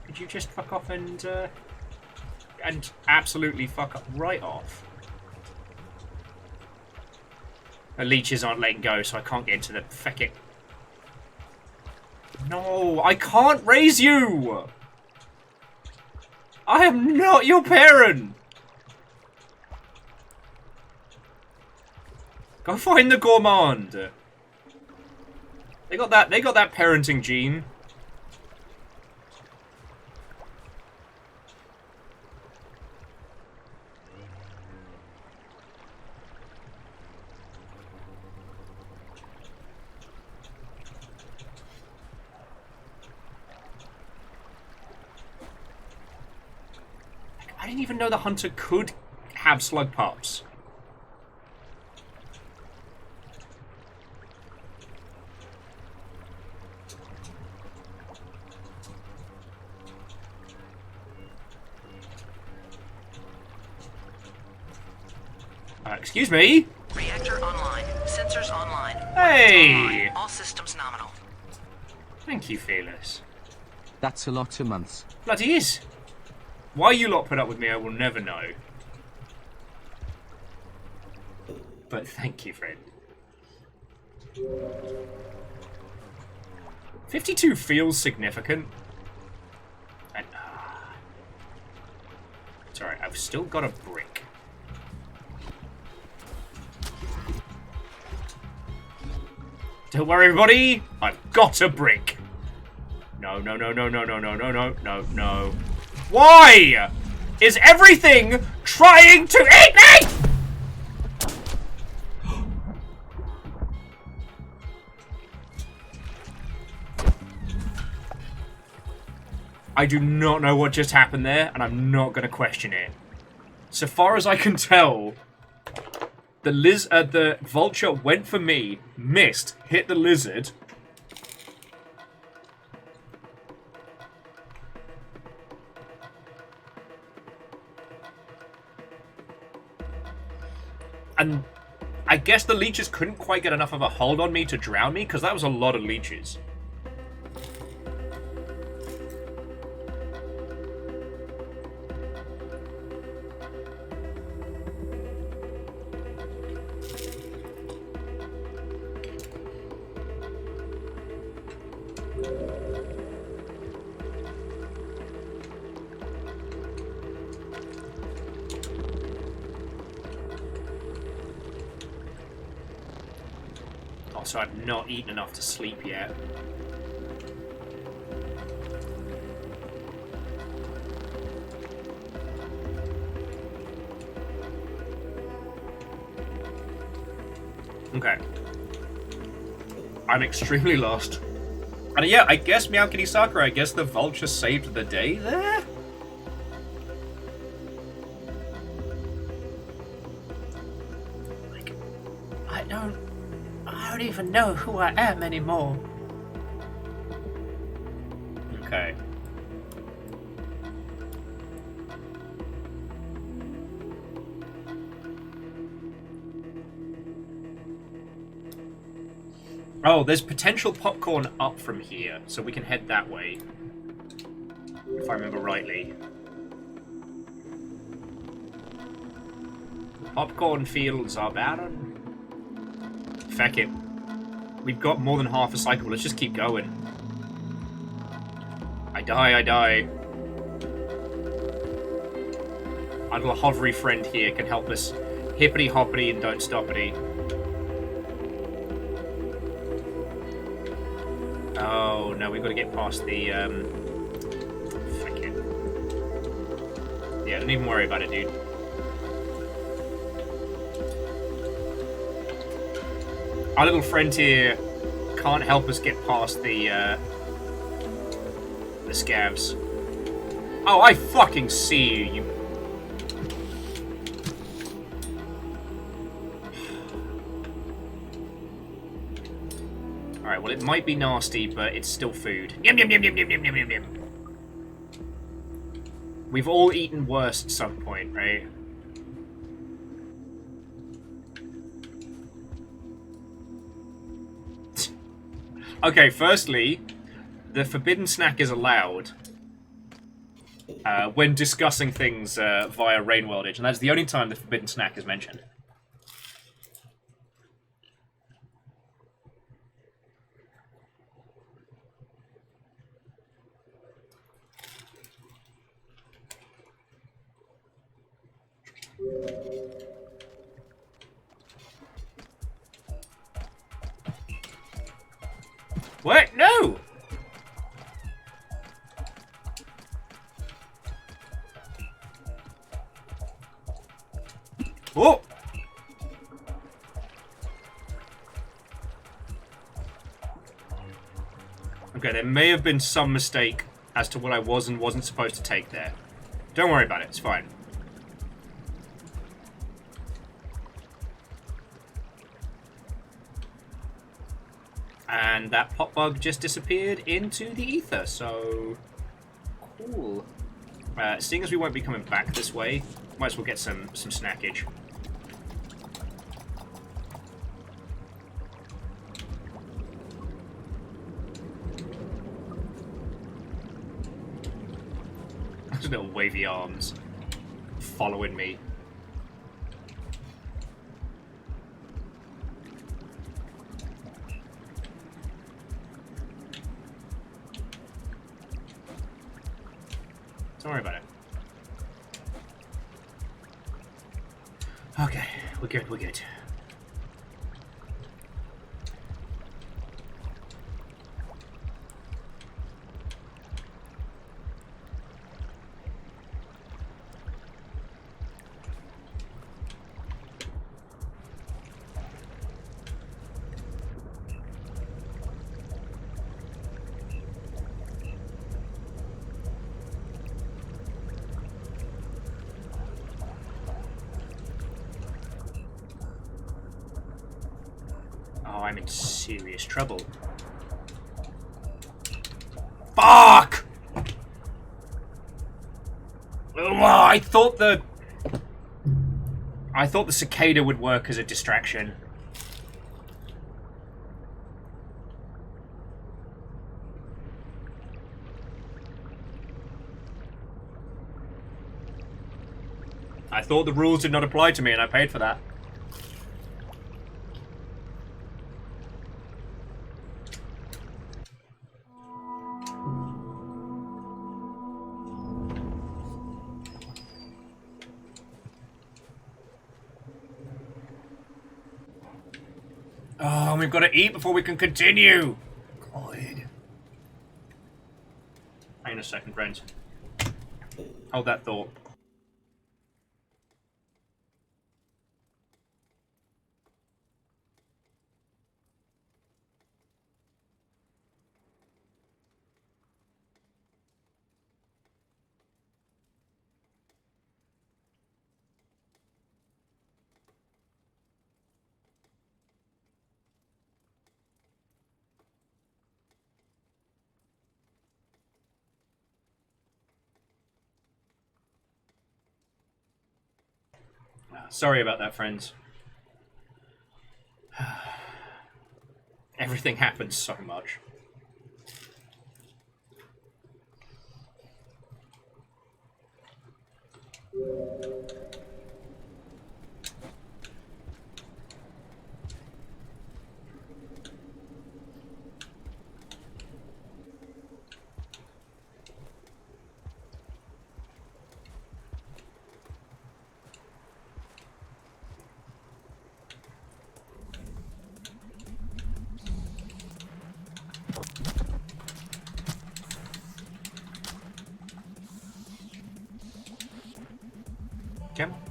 Could you just fuck off and absolutely fuck up right off? The leeches aren't letting go, so I can't get into the fecking... No, I can't raise you! I am not your parent! Go find the gourmand! They got that parenting gene. I didn't even know the hunter could have slug pups. Excuse me? Reactor online. Sensors online. Hey! Online. All systems nominal. Thank you, Fearless. That's a lot of months. Bloody is. Why you lot put up with me, I will never know. But thank you, friend. 52 feels significant. And, it's alright, I've still got a brick. Don't worry, everybody. I've got a brick. No, no, no, no, no, no, no, no, no, no, no. Why is everything trying to eat me? I do not know what just happened there, and I'm not going to question it. So far as I can tell, the vulture went for me, missed, hit the lizard. And I guess the leeches couldn't quite get enough of a hold on me to drown me, because that was a lot of leeches. So I've not eaten enough to sleep yet. Okay. I'm extremely lost. And yeah, I guess Meow Kitty Sakura, I guess the vulture saved the day there? Like, I don't even know who I am anymore. Okay. Oh, there's potential popcorn up from here, so we can head that way. If I remember rightly. Popcorn fields are barren. Feck it. We've got more than half a cycle. Let's just keep going. I die. Our little hovery friend here can help us hippity hoppity and don't stoppity. Oh no, we've got to get past the Feck it. Yeah, don't even worry about it, dude. Our little friend here can't help us get past the scavs. Oh, I fucking see you, you... Alright, well it might be nasty, but it's still food. Yum yum yum yum yum yum yum yum. We've all eaten worse at some point, right? Okay, firstly, the forbidden snack is allowed when discussing things via Rainworldage, and that's the only time the forbidden snack is mentioned. What? No! Oh! Okay, there may have been some mistake as to what I was and wasn't supposed to take there. Don't worry about it, it's fine. And that pop bug just disappeared into the ether, so... Cool. Seeing as we won't be coming back this way, might as well get some snackage. Those little wavy arms following me. Don't worry about it. Okay, we're good, we're good. I'm in serious trouble. Fuck! Oh, I thought the cicada would work as a distraction. I thought the rules did not apply to me, and I paid for that. Oh, we've got to eat before we can continue. God. Hang on a second, friends. Hold that thought. Sorry about that, friends. Everything happens so much.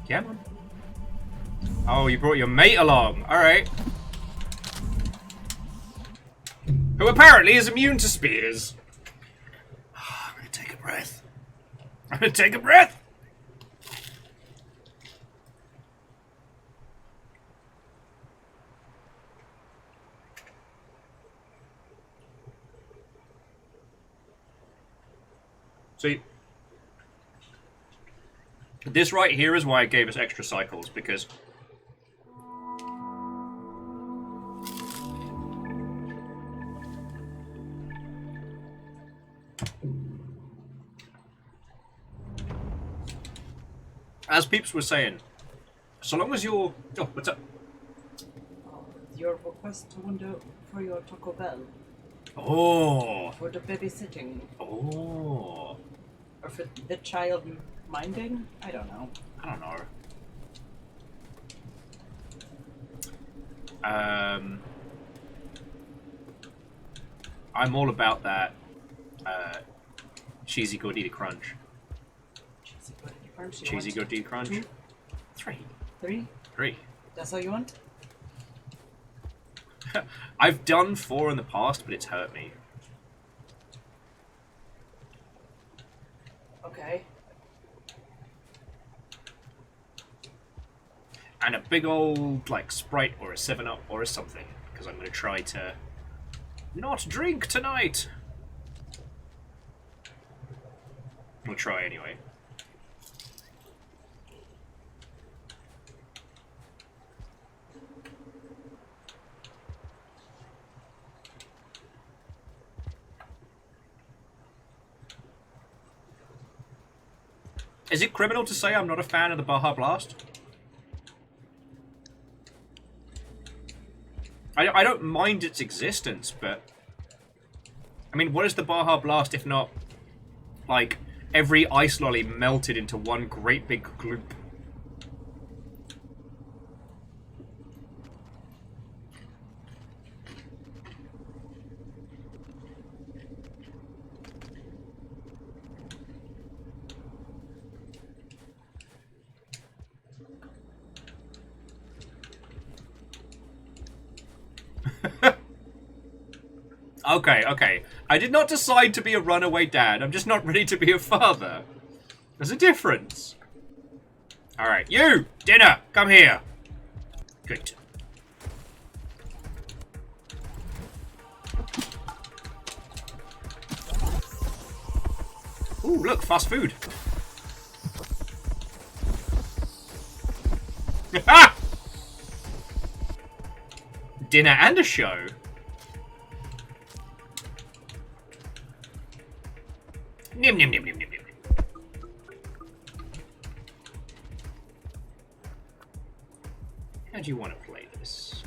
Come on. Oh, you brought your mate along. Alright. Who apparently is immune to spears. I'm gonna take a breath. I'm gonna take a breath! See, this right here is why it gave us extra cycles, because as Peeps was saying, so long as you're... Oh, what's up? Your request to window for your Taco Bell. Oh. For the babysitting. Oh. Or for the child minding? I don't know. I don't know. I'm all about that cheesy gordita crunch. Cheesy gordita crunch? Cheesy gordita crunch? 2? 3. 3? 3. That's all you want? I've done 4 in the past, but it's hurt me. Okay. And a big old, like, Sprite or a 7-Up or a something. Because I'm going to try to not drink tonight. We'll try anyway. Is it criminal to say I'm not a fan of the Baja Blast? I don't mind its existence, but... I mean, what is the Baja Blast if not, like, every ice lolly melted into one great big gloop? Okay. I did not decide to be a runaway dad. I'm just not ready to be a father. There's a difference. Alright, you! Dinner! Come here! Good. Ooh, look, fast food. Dinner and a show. Nim nim nim nim nim nim. How do you want to play this?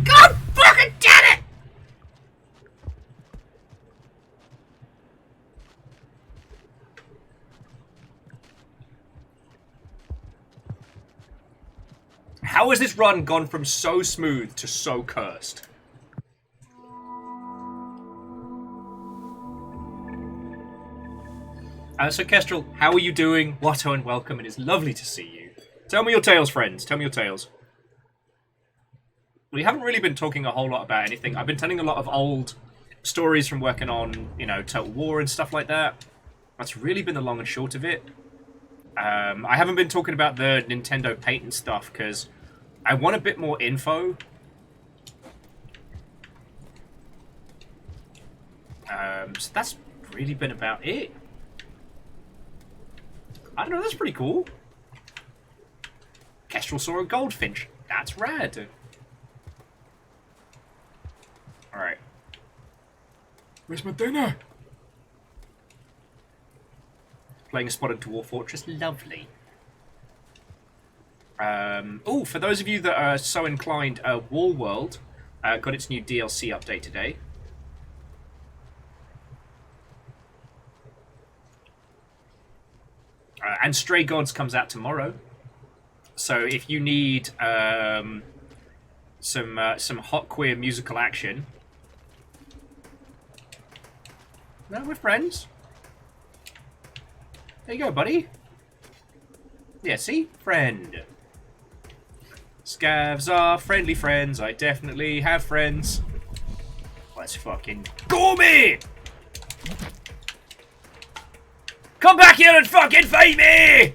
God fucking damn it! How has this run gone from so smooth to so cursed? So Kestrel, how are you doing? Watto and welcome, it is lovely to see you. Tell me your tales, friends. Tell me your tales. We haven't really been talking a whole lot about anything. I've been telling a lot of old stories from working on, you know, Total War and stuff like that. That's really been the long and short of it. I haven't been talking about the Nintendo patent stuff because I want a bit more info. So that's really been about it. I don't know, that's pretty cool. Kestrel saw a goldfinch. That's rad. Alright. Where's my dinner? Playing a spot in Dwarf Fortress. Lovely. Oh, for those of you that are so inclined, Wall World got its new DLC update today. And Stray Gods comes out tomorrow. So if you need some hot queer musical action, no, we're friends. There you go, buddy. Yeah, see? Friend. Scavs are friendly friends. I definitely have friends. Let's fucking go me! Come back here and fucking fight me!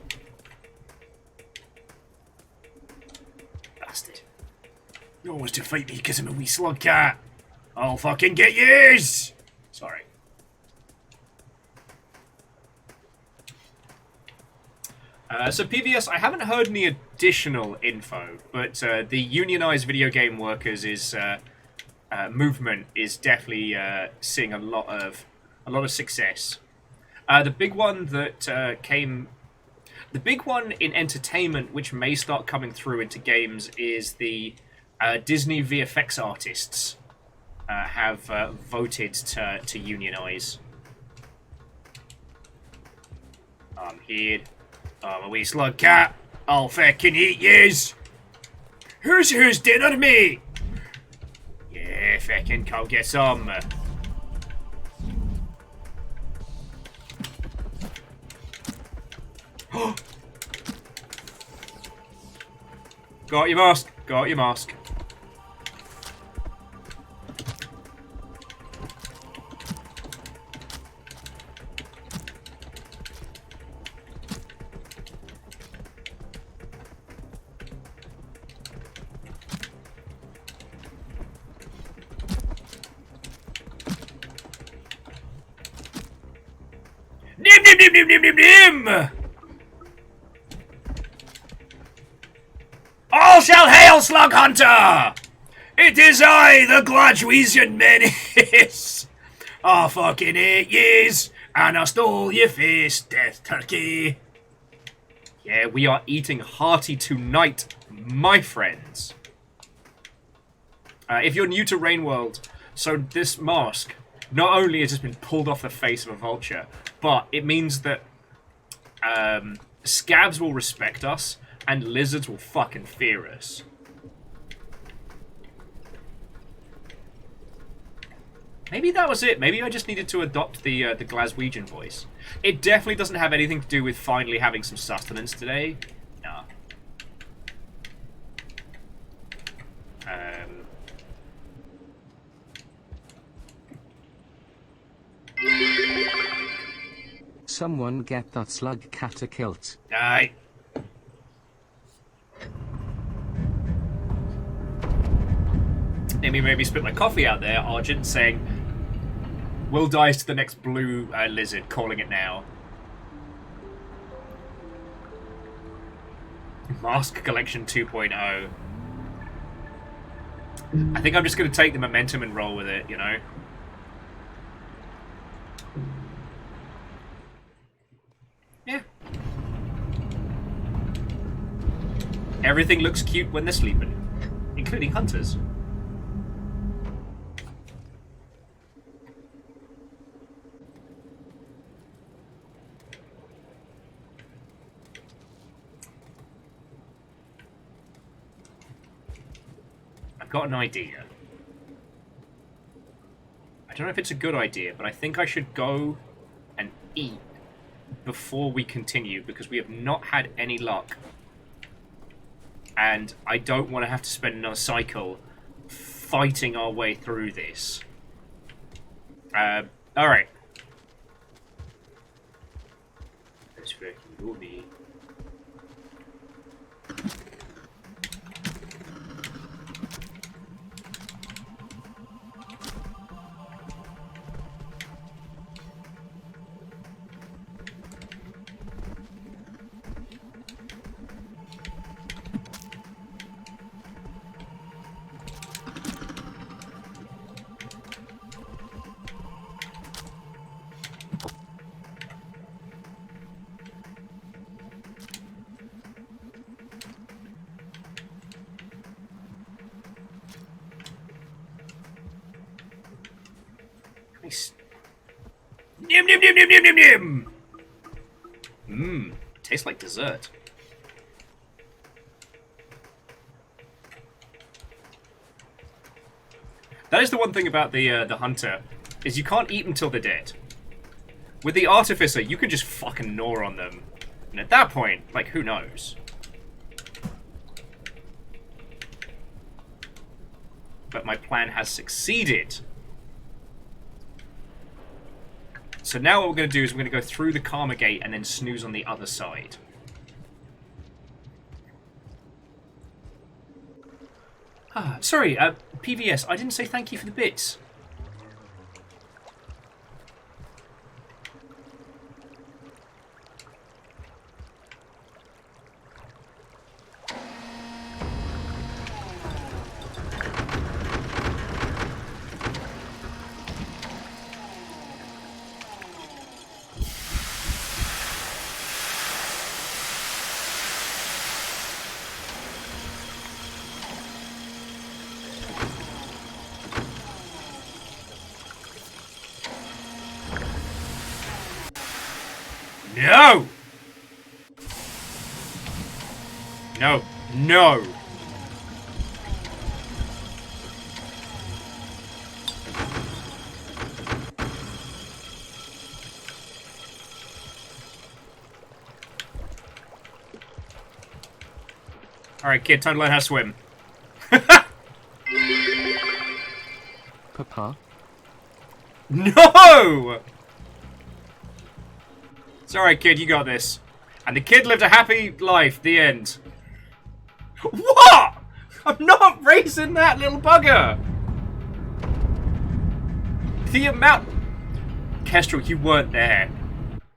Bastard. No one wants to fight me because I'm a wee slug cat. I'll fucking get yous! Sorry. So PVS, I haven't heard any additional info, but the unionized video game workers movement is definitely seeing a lot of success. The big one that the big one in entertainment, which may start coming through into games, is the Disney VFX artists have voted to unionize. I'm here. I'm a wee slug cat. I'll fucking eat yous. Who's dinner me? Yeah, fucking come get some. Got your mask. Got your mask. Nim nim nim nim nim nim nim! All shall hail, Slug Hunter! It is I, the Gladwegian Menace! I fucking ate yous, and I stole your face, death turkey. Yeah, we are eating hearty tonight, my friends. If you're new to Rainworld, so this mask not only has just been pulled off the face of a vulture, but it means that scabs will respect us, and lizards will fucking fear us. Maybe that was it. Maybe I just needed to adopt the Glaswegian voice. It definitely doesn't have anything to do with finally having some sustenance today. Nah. Someone get that slug cat a kilt. Aye. Maybe spit my coffee out there, Argent, saying, Will dies to the next blue lizard, calling it now. Mask Collection 2.0. I think I'm just going to take the momentum and roll with it, you know? Yeah. Everything looks cute when they're sleeping, including hunters. I've got an idea. I don't know if it's a good idea, but I think I should go and eat before we continue, because we have not had any luck. And I don't want to have to spend another cycle fighting our way through this. Alright. Let's fucking movie. Nim nim nim nim nim nim nim. Mmm, tastes like dessert. That is the one thing about the hunter, is you can't eat until they're dead. With the artificer, you can just fucking gnaw on them, and at that point, like, who knows? But my plan has succeeded. So now what we're going to do is we're going to go through the Karma Gate and then snooze on the other side. Sorry, PVS, I didn't say thank you for the bits. No! No. No! Alright, kid, time to learn how to swim. Papa? No! It's alright, kid, you got this. And the kid lived a happy life. The end. What? I'm not raising that little bugger! The amount... Kestrel, you weren't there.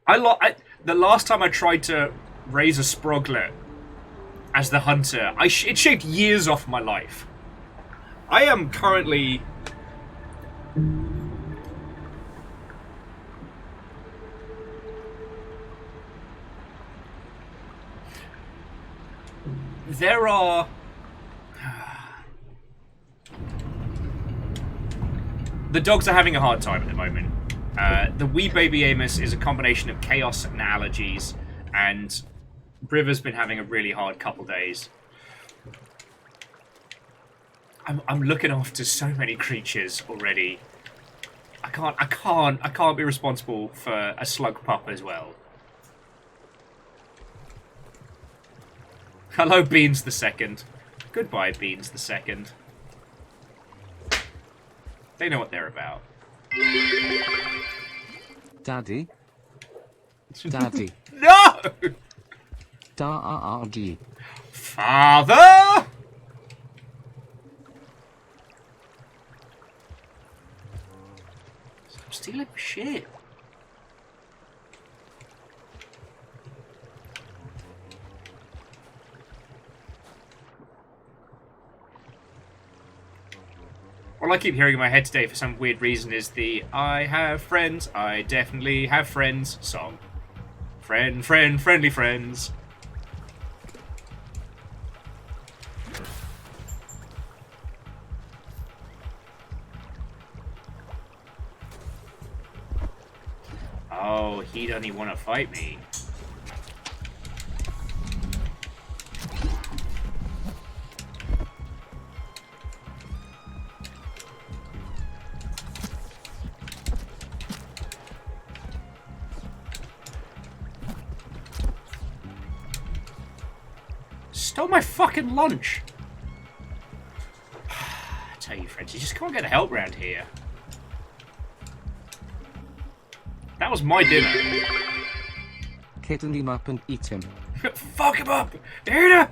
The last time I tried to raise a Sproglet as the hunter, it shaved years off my life. I am currently... There are... The dogs are having a hard time at the moment. The wee baby Amos is a combination of chaos and allergies, and River's been having a really hard couple days. I'm looking after so many creatures already. I can't be responsible for a slug pup as well. Hello, Beans the Second. Goodbye, Beans the Second. They know what they're about. Daddy? Daddy. No! Daddy. Father! shit. All I keep hearing in my head today for some weird reason is the I have friends, I definitely have friends song. Friend, friend, friendly friends. Oh, he'd only want to fight me. Stole my fucking lunch. I tell you, friends, you just can't get help around here. That was my dinner. Kitten him up and eat him. Fuck him up! Eat him!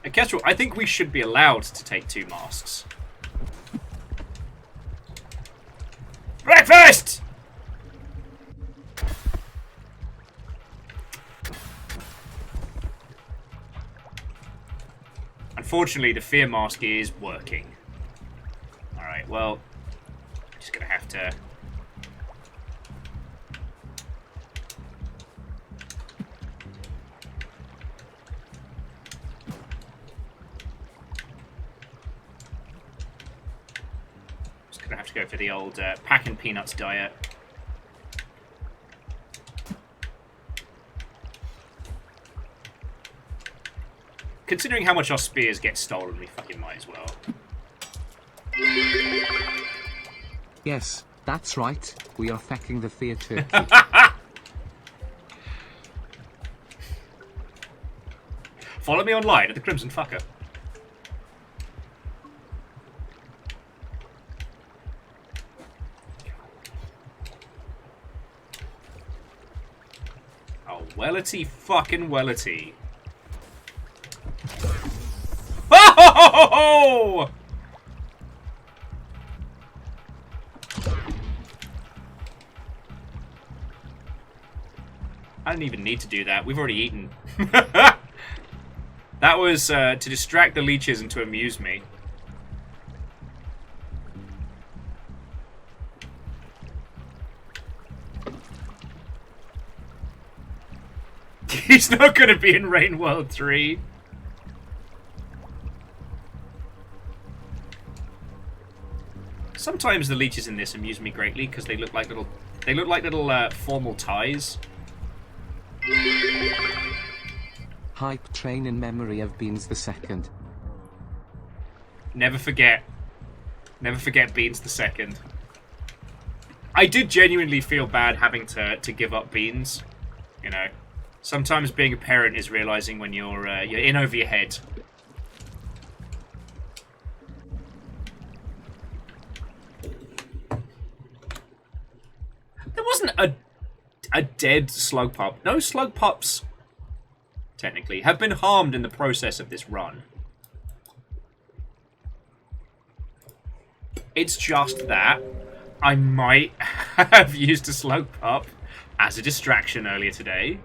And Kestrel, I think we should be allowed to take 2 masks. Breakfast! Unfortunately, the fear mask is working. Alright, well, I'm just gonna have to... Just gonna have to go for the old packing peanuts diet. Considering how much our spears get stolen, we fucking might as well. Yes, that's right. We are fucking the fear turkey. Follow me online at the Crimson Fucker. Oh, wellity fucking wellity. Oh! I didn't even need to do that. We've already eaten. That was to distract the leeches and to amuse me. He's not going to be in Rain World 3. Sometimes the leeches in this amuse me greatly because they look like little formal ties. Hype train in memory of Beans the Second. Never forget. Never forget Beans the Second. I did genuinely feel bad having to give up Beans. You know, sometimes being a parent is realizing when you're in over your head. There wasn't a dead slug pup. No slug pups, technically, have been harmed in the process of this run. It's just that I might have used a slug pup as a distraction earlier today.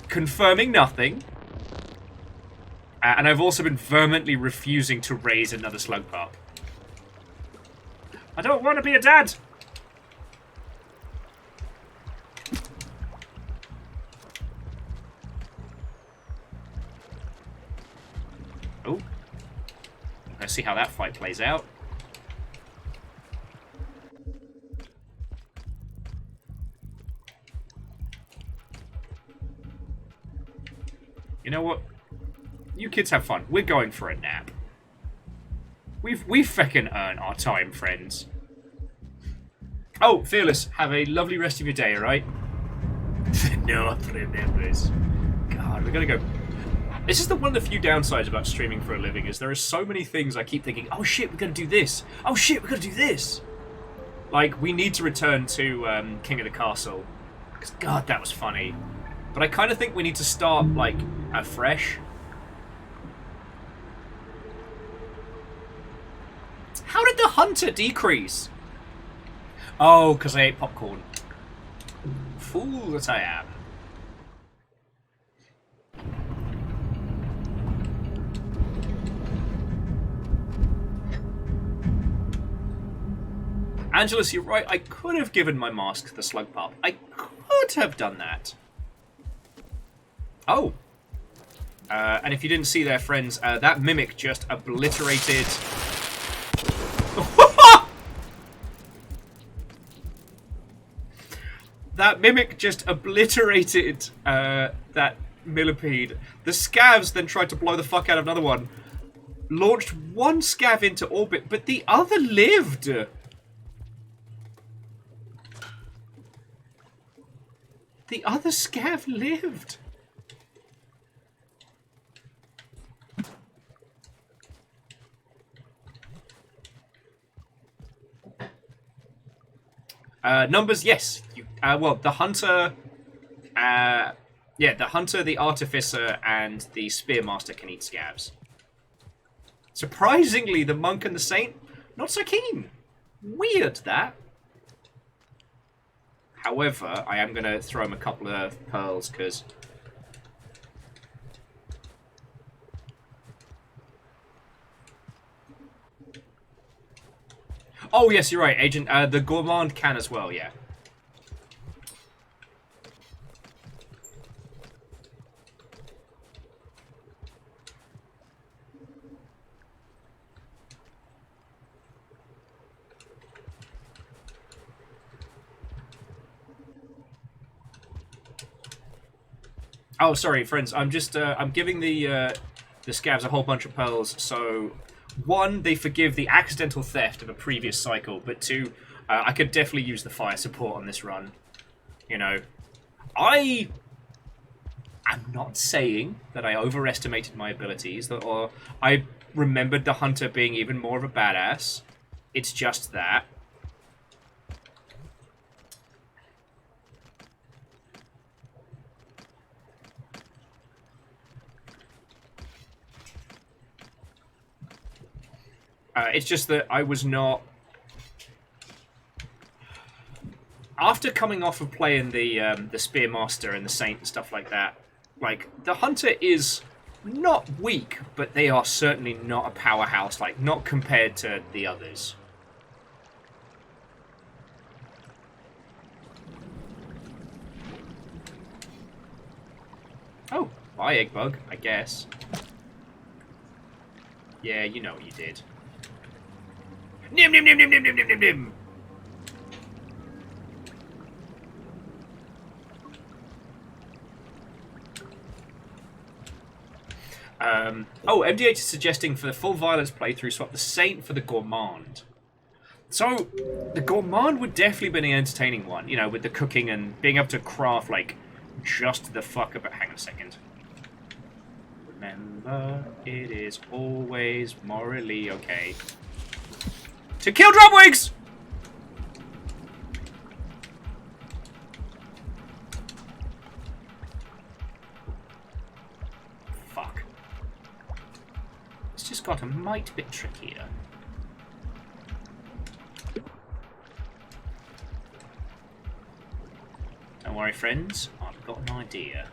Confirming nothing. And I've also been vehemently refusing to raise another slug pup. I don't want to be a dad! Oh. Let's see how that fight plays out. You know what? You kids have fun. We're going for a nap. We've feckin' earned our time, friends. Oh, Fearless, have a lovely rest of your day, alright? No one remembers. God, we're gonna go... This is one of the few downsides about streaming for a living, is there are so many things I keep thinking, oh shit, we're gonna do this. Oh shit, we're gonna do this. Like, we need to return to King of the Castle. Because, God, that was funny. But I kind of think we need to start, like, afresh. How did the hunter decrease? Oh, because I ate popcorn. Fool that I am. Angelus, you're right. I could have given my mask to the slug pup. I could have done that. Oh. And if you didn't see there, friends, that mimic just obliterated... That mimic just obliterated that millipede. The scavs then tried to blow the fuck out of another one. Launched one scav into orbit, but the other lived. The other scav lived. Numbers, yes. Well, the hunter... yeah, the hunter, the artificer, and the spearmaster can eat scavs. Surprisingly, the monk and the saint, not so keen. Weird, that. However, I am going to throw him a couple of pearls, because... Oh, yes, you're right, Agent. The gourmand can as well, yeah. Oh, sorry, friends. I'm just I'm giving the scavs a whole bunch of pearls. So, one, they forgive the accidental theft of a previous cycle, but two, I could definitely use the fire support on this run. You know, I'm not saying that I overestimated my abilities, or I remembered the hunter being even more of a badass. It's just that. It's just that I was not... After coming off of playing the Spearmaster and the Saint and stuff like that, like, the Hunter is not weak, but they are certainly not a powerhouse, like, not compared to the others. Oh, bye, Eggbug, I guess. Yeah, you know what you did. Nim nim nim nim nim nim nim nim nim. Oh, MDH is suggesting for the full violence playthrough, swap the Saint for the Gourmand. So, the Gourmand would definitely be an entertaining one, you know, with the cooking and being able to craft, like, just the fuck about... Hang on a second. Remember, it is always morally okay to kill dropwigs! Fuck. It's just got a mite bit trickier. Don't worry, friends. I've got an idea.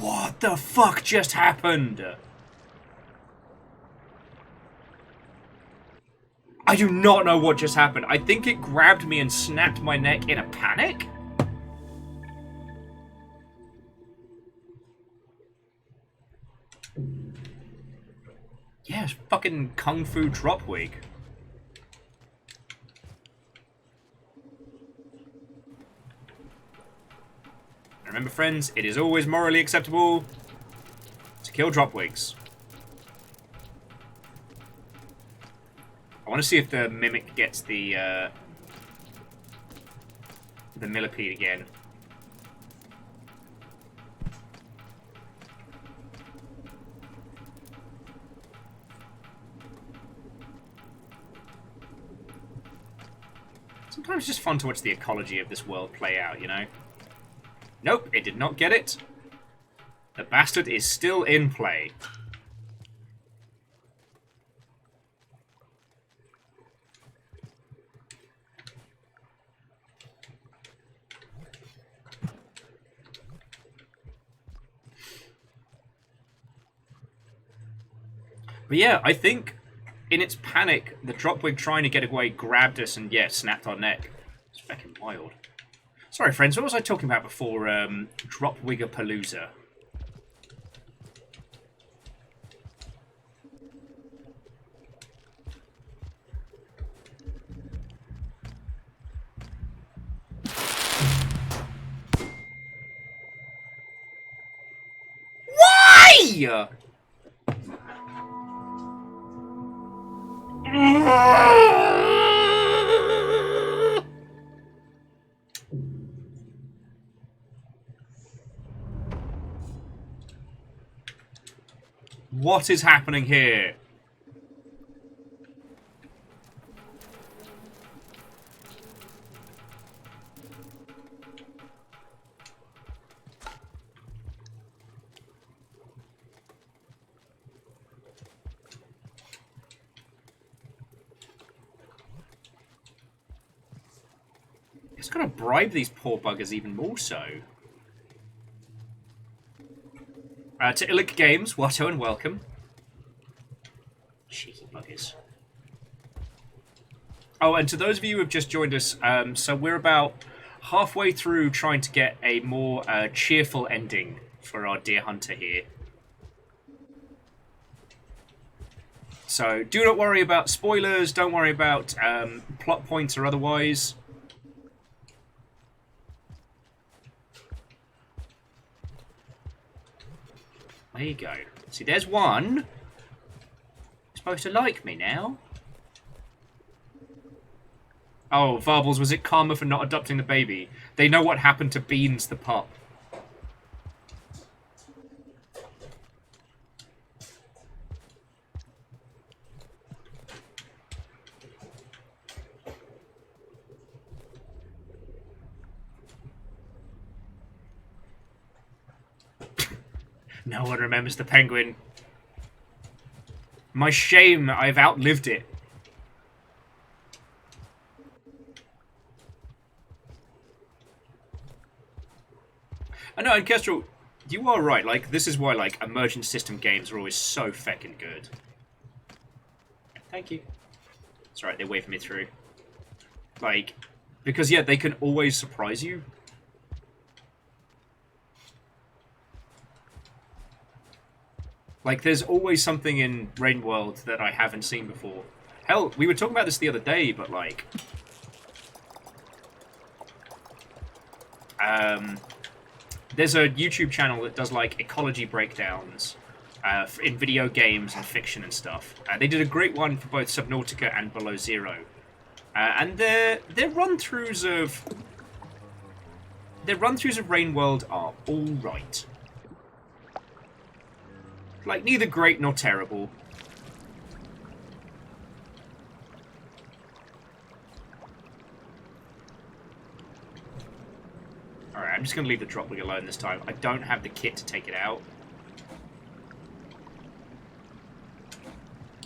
What the fuck just happened? I do not know what just happened. I think it grabbed me and snapped my neck in a panic. Yeah, it's fucking Kung Fu Dropwig. Remember, friends, it is always morally acceptable to kill dropwigs. I want to see if the mimic gets the millipede again. Sometimes it's just fun to watch the ecology of this world play out, you know? Nope, it did not get it. The bastard is still in play. But yeah, I think in its panic, the Dropwig trying to get away grabbed us and, yeah, snapped our neck. It's fucking wild. Sorry, friends, what was I talking about before Dropwigapalooza? Why? What is happening here? It's gonna bribe these poor buggers even more so. To Illic Games, Watto and welcome. Cheeky buggers. Oh, and to those of you who have just joined us, so we're about halfway through trying to get a more cheerful ending for our dear hunter here. So do not worry about spoilers, don't worry about plot points or otherwise. There you go. See, there's one. You're supposed to like me now. Oh, Varbles, was it karma for not adopting the baby? They know what happened to Beans the pup. No one remembers the penguin. My shame, I've outlived it. I know, and Kestrel, you are right. Like, this is why, like, emergent system games are always so feckin' good. Thank you. It's alright, they waved me through. Like, because, yeah, they can always surprise you. Like, there's always something in Rain World that I haven't seen before. Hell, we were talking about this the other day, but, like... there's a YouTube channel that does, like, ecology breakdowns in video games and fiction and stuff. They did a great one for both Subnautica and Below Zero. And their run-throughs of... Their run-throughs of Rain World are alright. Like, neither great nor terrible. Alright, I'm just going to leave the Dropwig alone this time. I don't have the kit to take it out.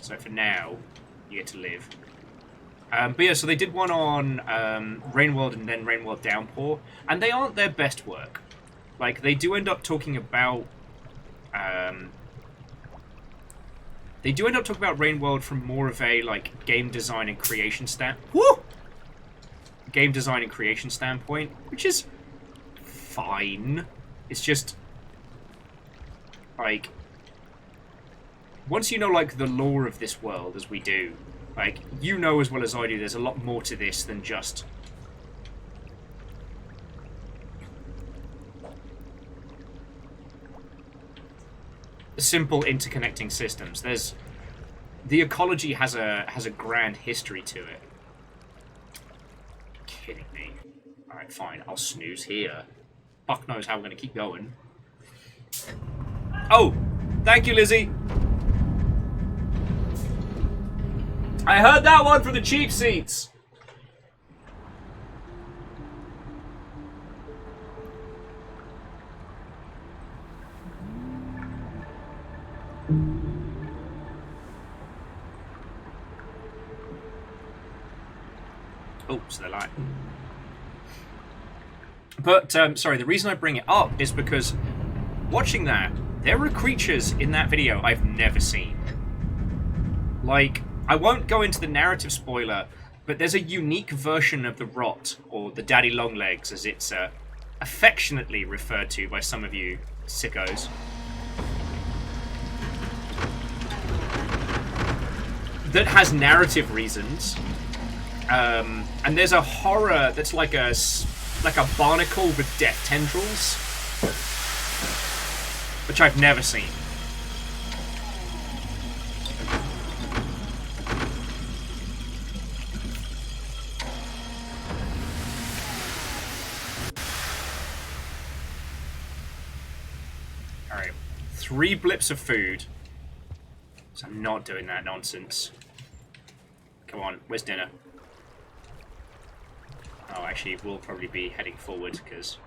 So for now, you get to live. But yeah, so they did one on Rain World and then Rain World Downpour. And they aren't their best work. Like, they do end up talking about... They do end up talking about Rain World from more of a, like, game design and creation game design and creation standpoint, which is fine. It's just, like, once you know, like, the lore of this world, as we do, like, you know as well as I do, there's a lot more to this than just... simple interconnecting systems. There's the ecology has a grand history to it. Kidding me. Alright, fine, I'll snooze here. Fuck knows how we're gonna keep going. Oh! Thank you, Lizzie! I heard that one from the cheap seats! Oops, they're lying. But, sorry, the reason I bring it up is because watching that, there were creatures in that video I've never seen. Like, I won't go into the narrative spoiler, but there's a unique version of the Rot, or the Daddy Longlegs, as it's affectionately referred to by some of you sickos. That has narrative reasons. And there's a horror that's like a barnacle with death tendrils, which I've never seen. Alright, 3 blips of food. So I'm not doing that nonsense. Come on, where's dinner? Oh, actually, we'll probably be heading forward, because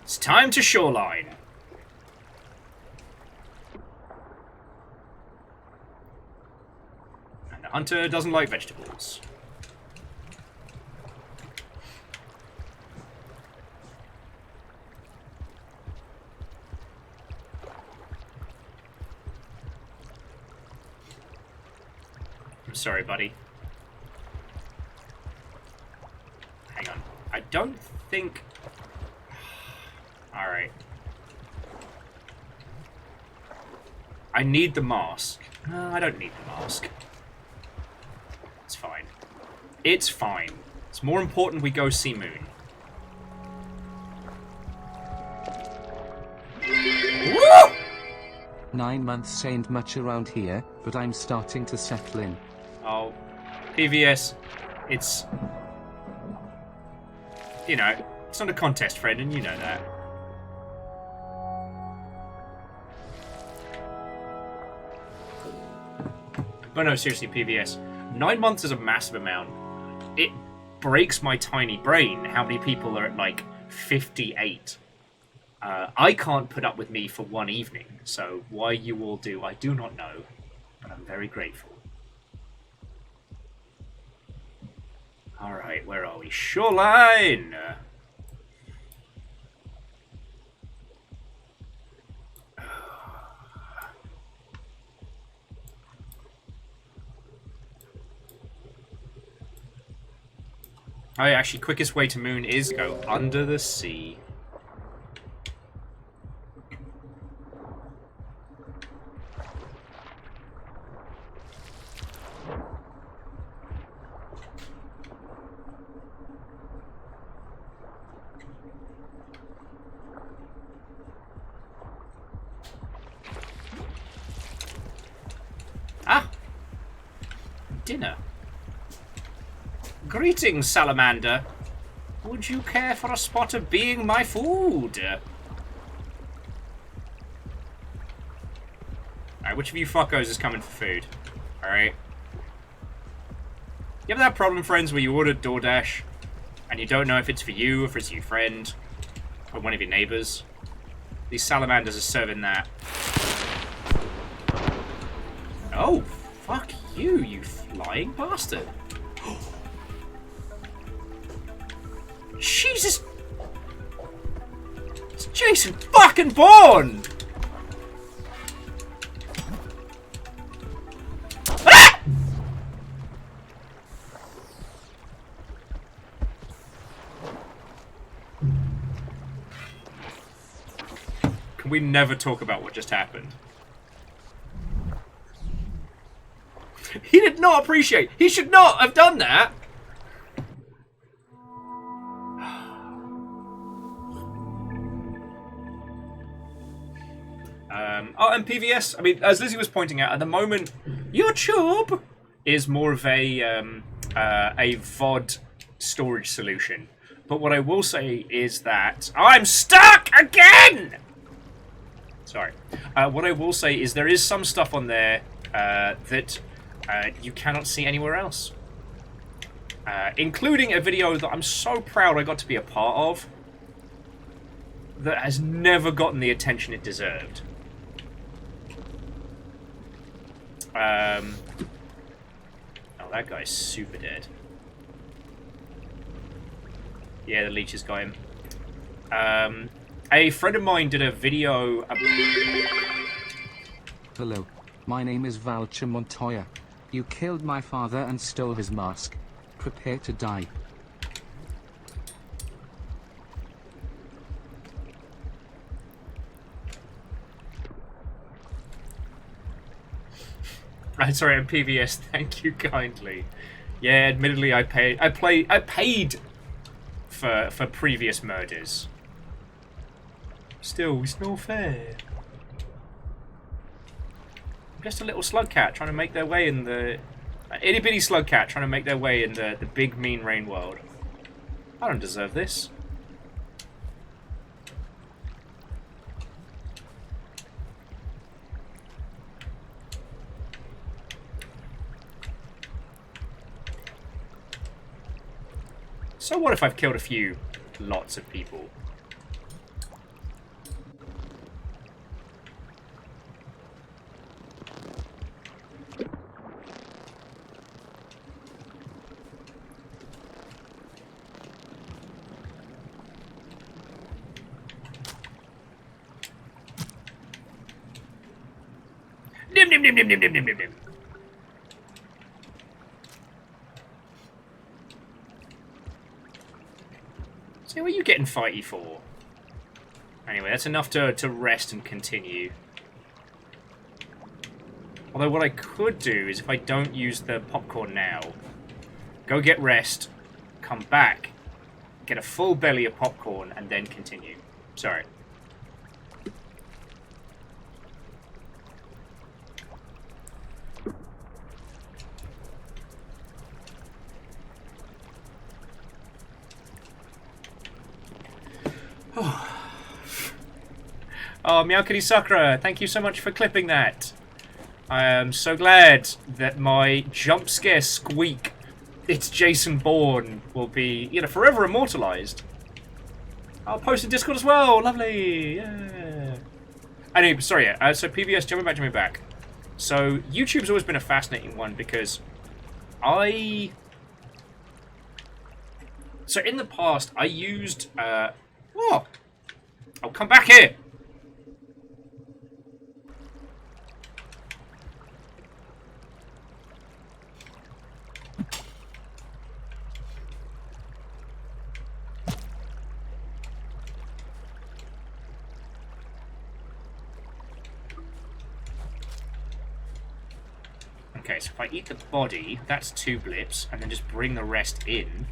it's time to shoreline. And the hunter doesn't like vegetables. I'm sorry, buddy. Hang on. I don't think... Alright. I need the mask. No, I don't need the mask. It's fine. It's fine. It's more important we go see Moon. Woo! 9 months ain't much around here, but I'm starting to settle in. Oh, PVS, it's... You know, it's not a contest, friend, and you know that. But no, seriously, PVS. 9 months is a massive amount. It breaks my tiny brain how many people are at, like, 58. I can't put up with me for one evening, so why you all do, I do not know. But I'm very grateful. Alright, where are we? Shoreline! Oh yeah, actually, quickest way to Moon is go under the sea. Ah! Dinner. Greetings, Salamander. Would you care for a spot of being my food? Alright, which of you fuckos is coming for food? Alright. You ever that problem, friends, where you order DoorDash and you don't know if it's for you, or if it's your friend, or one of your neighbors? These salamanders are serving that. Oh, fuck you, you flying bastard. Jesus! It's Jason fucking Bourne! Ah! Can we never talk about what just happened? He did not appreciate. He should not have done that. Oh, and PVS, I mean, as Lizzie was pointing out, at the moment, YouTube is more of a VOD storage solution. But what I will say is that... I'm stuck again! Sorry. What I will say is there is some stuff on there that you cannot see anywhere else. Including a video that I'm so proud I got to be a part of that has never gotten the attention it deserved. Oh, that guy's super dead. Yeah, the leeches got him. A friend of mine did a video. Hello. My name is Valcher Montoya. You killed my father and stole his mask. Prepare to die. Sorry, I'm PVS. Thank you kindly. Yeah, admittedly, I paid for previous murders. Still, it's not fair. I'm just a little slug cat trying to make their way in the itty bitty slug cat trying to make their way in the big mean rain world. I don't deserve this. So what if I've killed lots of people? Nim nim nim nim nim nim nim nim nim. So what are you getting fighty for? Anyway, that's enough to rest and continue. Although what I could do is if I don't use the popcorn now, go get rest, come back, get a full belly of popcorn, and then continue. Sorry. Oh, Meow Kitty Sakura, thank you so much for clipping that. I am so glad that my jump scare squeak, "It's Jason Bourne," will be, forever immortalized. I'll post in Discord as well. Lovely. Yeah. Anyway, sorry. So PBS, jumping back. So YouTube's always been a fascinating one because so in the past I used oh, come back here. Okay, so if I eat the body, that's 2 blips, and then just bring the rest in.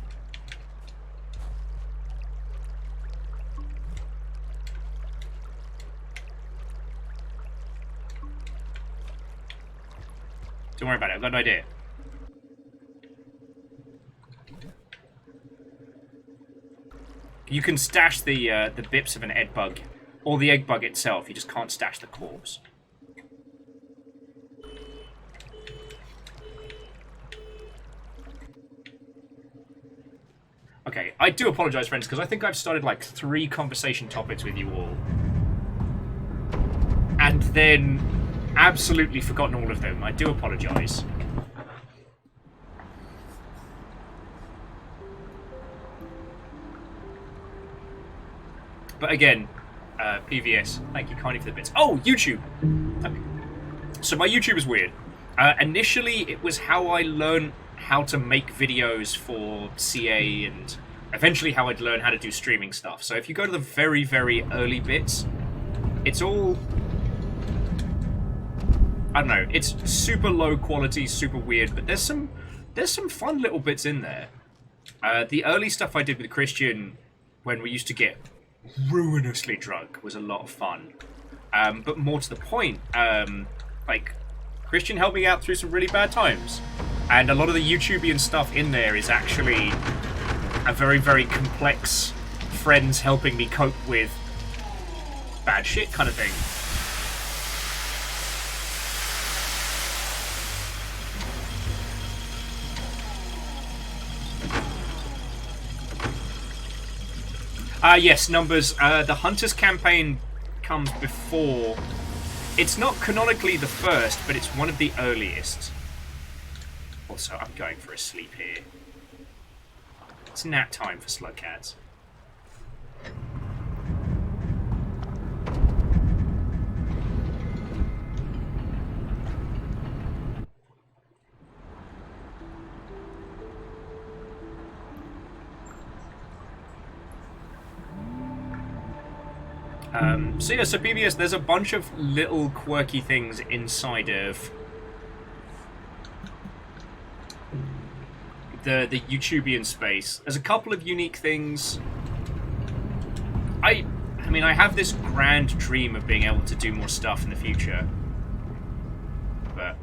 Don't worry about it, I've got an idea. You can stash the bips of an egg bug, or the egg bug itself, you just can't stash the corpse. Okay, I do apologise, friends, because I think I've started like 3 conversation topics with you all. And then absolutely forgotten all of them. I do apologise. But again, PVS, thank you kindly for the bits. Oh, YouTube! Okay. So my YouTube is weird. Initially, it was how I learned how to make videos for CA, and eventually how I'd learn how to do streaming stuff. So if you go to the very, very early bits, it's all, I don't know, it's super low quality, super weird, but there's some fun little bits in there. The early stuff I did with Christian when we used to get ruinously drunk was a lot of fun. But more to the point, like, Christian helped me out through some really bad times. And a lot of the YouTubian stuff in there is actually a very, very complex friends helping me cope with bad shit kind of thing. Yes, numbers. The Hunters campaign comes before It's not canonically the first, but it's one of the earliest. Also, I'm going for a sleep here. It's nap time for slug cats. So yeah, so PBS, there's a bunch of little quirky things inside of the YouTubian space. There's a couple of unique things. I mean, I have this grand dream of being able to do more stuff in the future, but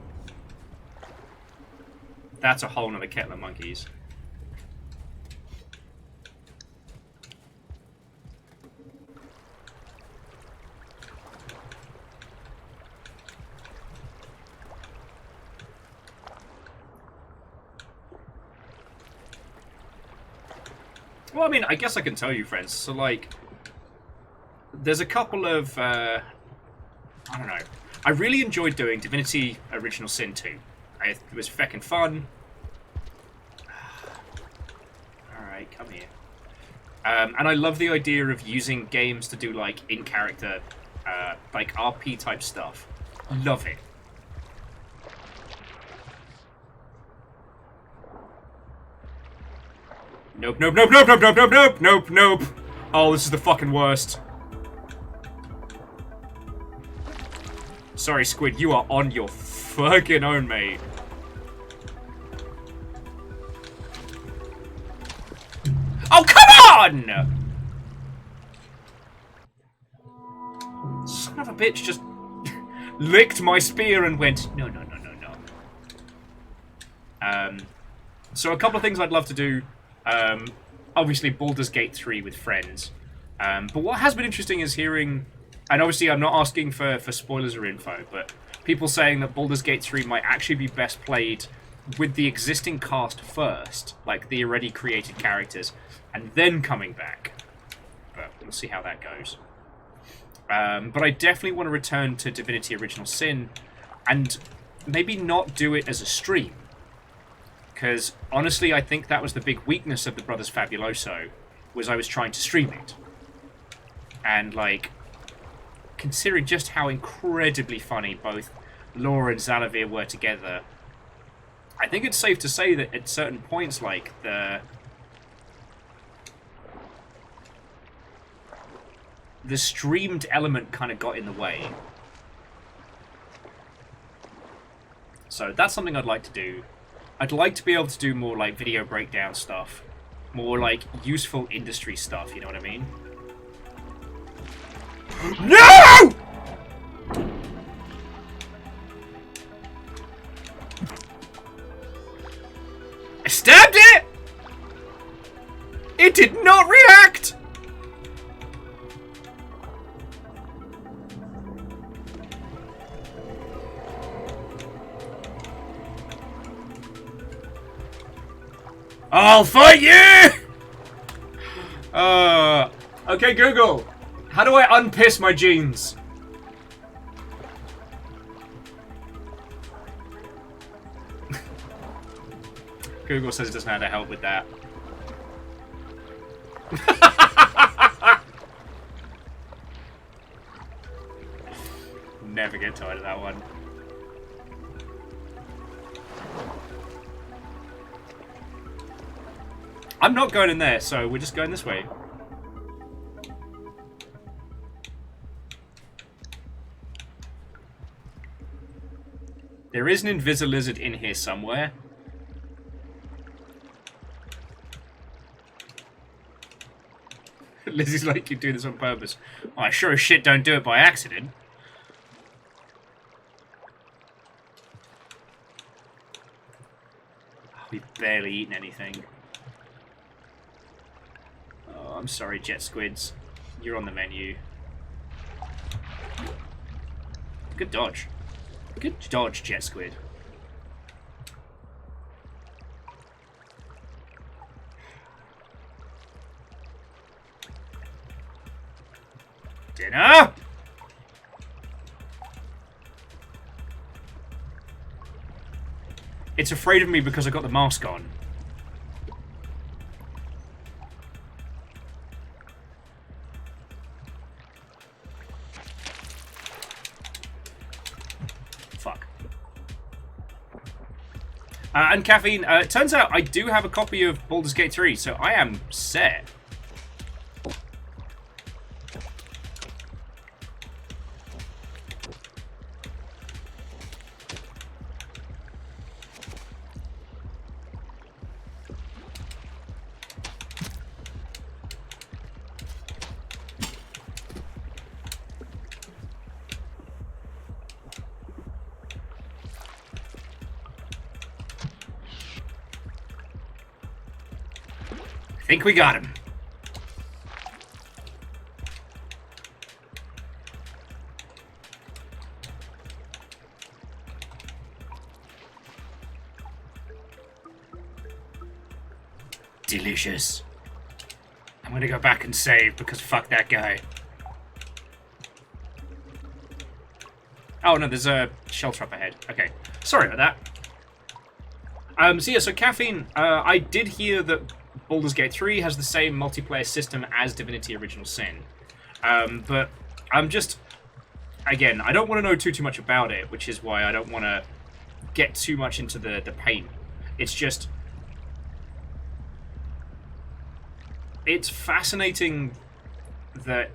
that's a whole nother kettle of monkeys. Well, I mean, I guess I can tell you, friends. So, like, there's a couple of, I don't know. I really enjoyed doing Divinity Original Sin 2. It was feckin' fun. Alright, come here. And I love the idea of using games to do, like, in-character, like, RP-type stuff. Love it. Nope, nope, nope, nope, nope, nope, nope, nope, nope, nope. Oh, this is the fucking worst. Sorry, Squid, you are on your fucking own, mate. Oh, come on! Son of a bitch just licked my spear and went, no, no, no, no, no. So a couple of things I'd love to do. Obviously, Baldur's Gate 3 with friends. But what has been interesting is hearing, and obviously I'm not asking for spoilers or info, but people saying that Baldur's Gate 3 might actually be best played with the existing cast first, like the already created characters, and then coming back. But we'll see how that goes. But I definitely want to return to Divinity Original Sin, and maybe not do it as a stream. Because, honestly, I think that was the big weakness of the Brothers Fabuloso, was I was trying to stream it. And, like, considering just how incredibly funny both Laura and Zalavir were together, I think it's safe to say that at certain points, like, the streamed element kind of got in the way. So that's something I'd like to do. I'd like to be able to do more, like, video breakdown stuff. More, like, useful industry stuff, you know what I mean? No! I stabbed it! It did not react! I'll fight you! Okay, Google. How do I unpiss my jeans? Google says it doesn't know how to help with that. Never get tired of that one. I'm not going in there, so we're just going this way. There is an Invisilizard in here somewhere. Lizzie's like, you do this on purpose. Well, I sure as shit don't do it by accident. We've barely eaten anything. Oh, I'm sorry, Jet Squids. You're on the menu. Good dodge. Good dodge, Jet Squid. Dinner! It's afraid of me because I got the mask on. Fuck. And caffeine, it turns out I do have a copy of Baldur's Gate 3, so I am set. I think we got him. Delicious. I'm gonna go back and save because fuck that guy. Oh no, there's a shelter up ahead. Okay, sorry about that. So yeah, so caffeine. I did hear that Baldur's Gate 3 has the same multiplayer system as Divinity Original Sin. But I'm just... Again, I don't want to know too much about it, which is why I don't want to get too much into the paint. It's just... It's fascinating that,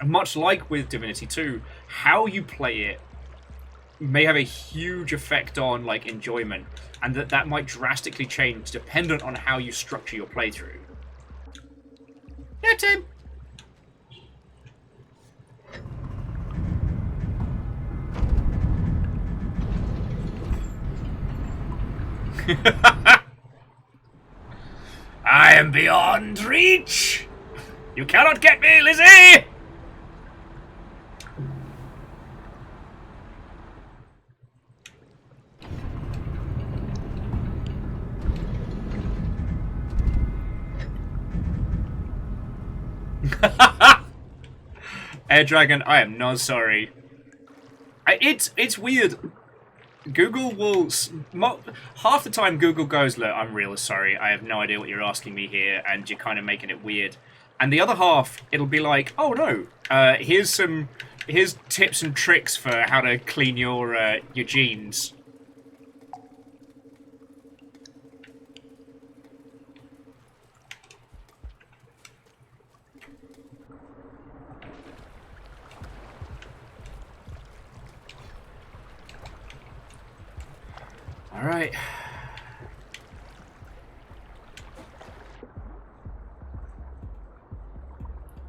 much like with Divinity 2, how you play it may have a huge effect on like enjoyment, and that might drastically change dependent on how you structure your playthrough. Yeah, Tim. I am beyond reach. You cannot get me, Lizzie. Air Dragon, I am not sorry. It's weird. Google will... Half the time Google goes, look, I'm really sorry. I have no idea what you're asking me here, and you're kind of making it weird. And the other half, it'll be like, oh no, here's tips and tricks for how to clean your jeans. All right.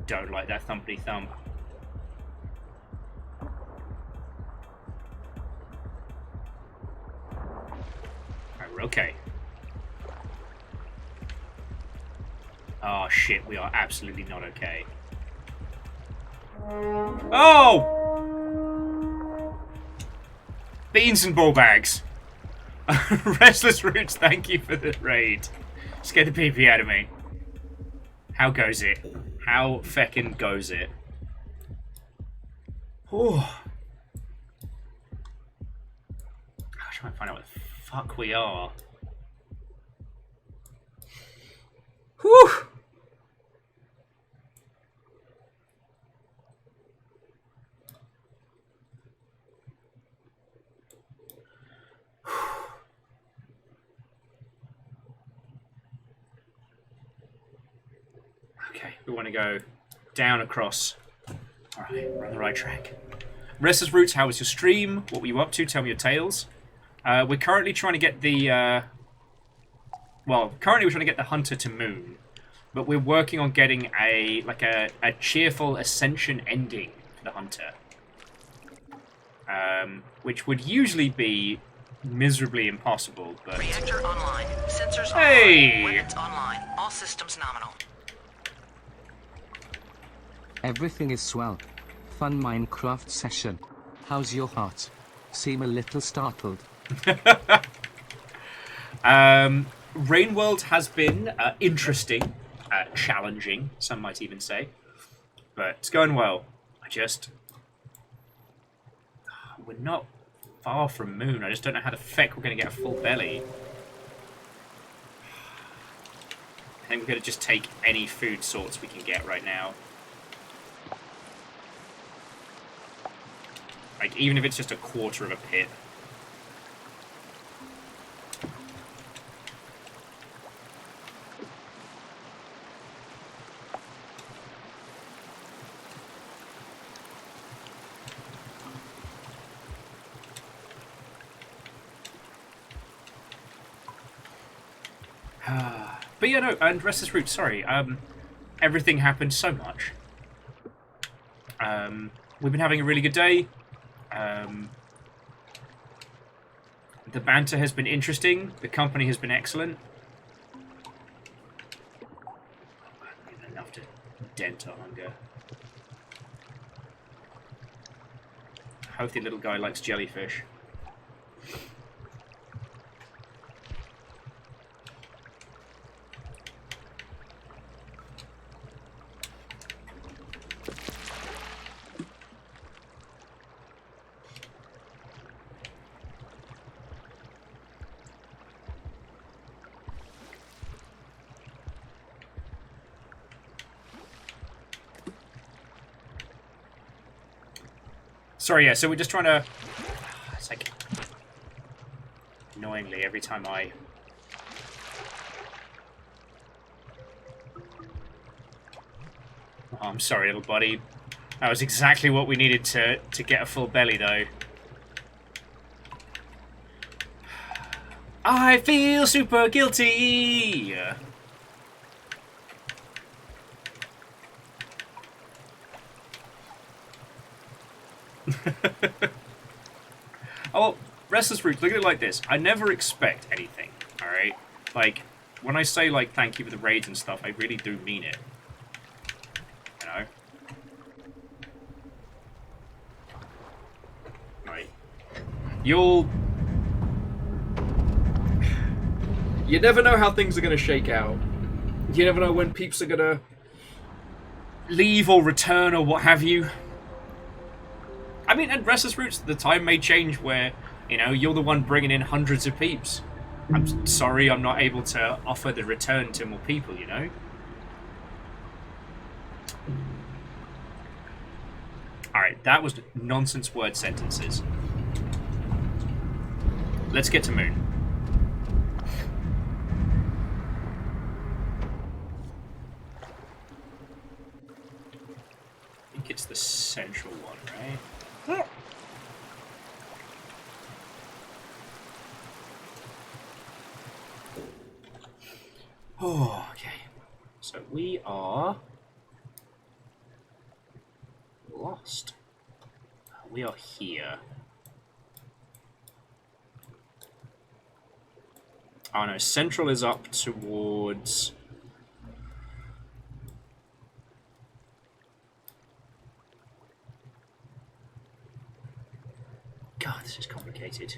Don't like that thumpity thump. Alright, we're okay. Oh shit, we are absolutely not okay. Oh! Beans and ball bags. Restless Roots, thank you for the raid. Scared the pee-pee out of me. How goes it? How feckin' goes it? Oh. I'm trying to find out what the fuck we are. Whew! Okay, we want to go down across. Alright, we're on the right track. Restless Roots, how was your stream? What were you up to? Tell me your tales. We're currently trying to get the... currently we're trying to get the Hunter to Moon. But we're working on getting a cheerful Ascension ending for the Hunter. Which would usually be miserably impossible, but... Reactor online. Sensors hey! online. Weapons online. All systems nominal. Everything is swell. Fun Minecraft session. How's your heart? Seem a little startled. Rainworld has been interesting, challenging, some might even say. But it's going well. We're not far from moon. I just don't know how the feck we're going to get a full belly. I think we're going to just take any food sorts we can get right now. Like, even if it's just a quarter of a pit. But yeah, no, and Restless Root, sorry. Everything happened so much. We've been having a really good day. The banter has been interesting. The company has been excellent. Not even enough to dent our hunger. Healthy little guy likes jellyfish. Sorry, yeah, so we're just trying to... It's like... Annoyingly, every time I... Oh, I'm sorry, little buddy. That was exactly what we needed to get a full belly, though. I feel super guilty! Oh, Restless Root, look at it like this. I never expect anything, alright? Like, when I say, like, thank you for the raids and stuff, I really do mean it. You know? Right. You never know how things are going to shake out. You never know when peeps are going to leave or return or what have you. I mean, at Restless Roots, the time may change where, you know, you're the one bringing in hundreds of peeps. I'm sorry I'm not able to offer the return to more people, you know? Alright, that was nonsense word sentences. Let's get to Moon. I think it's the central one, right? Oh, okay. So we are lost. We are here. Oh no, central is up towards... God, this is complicated.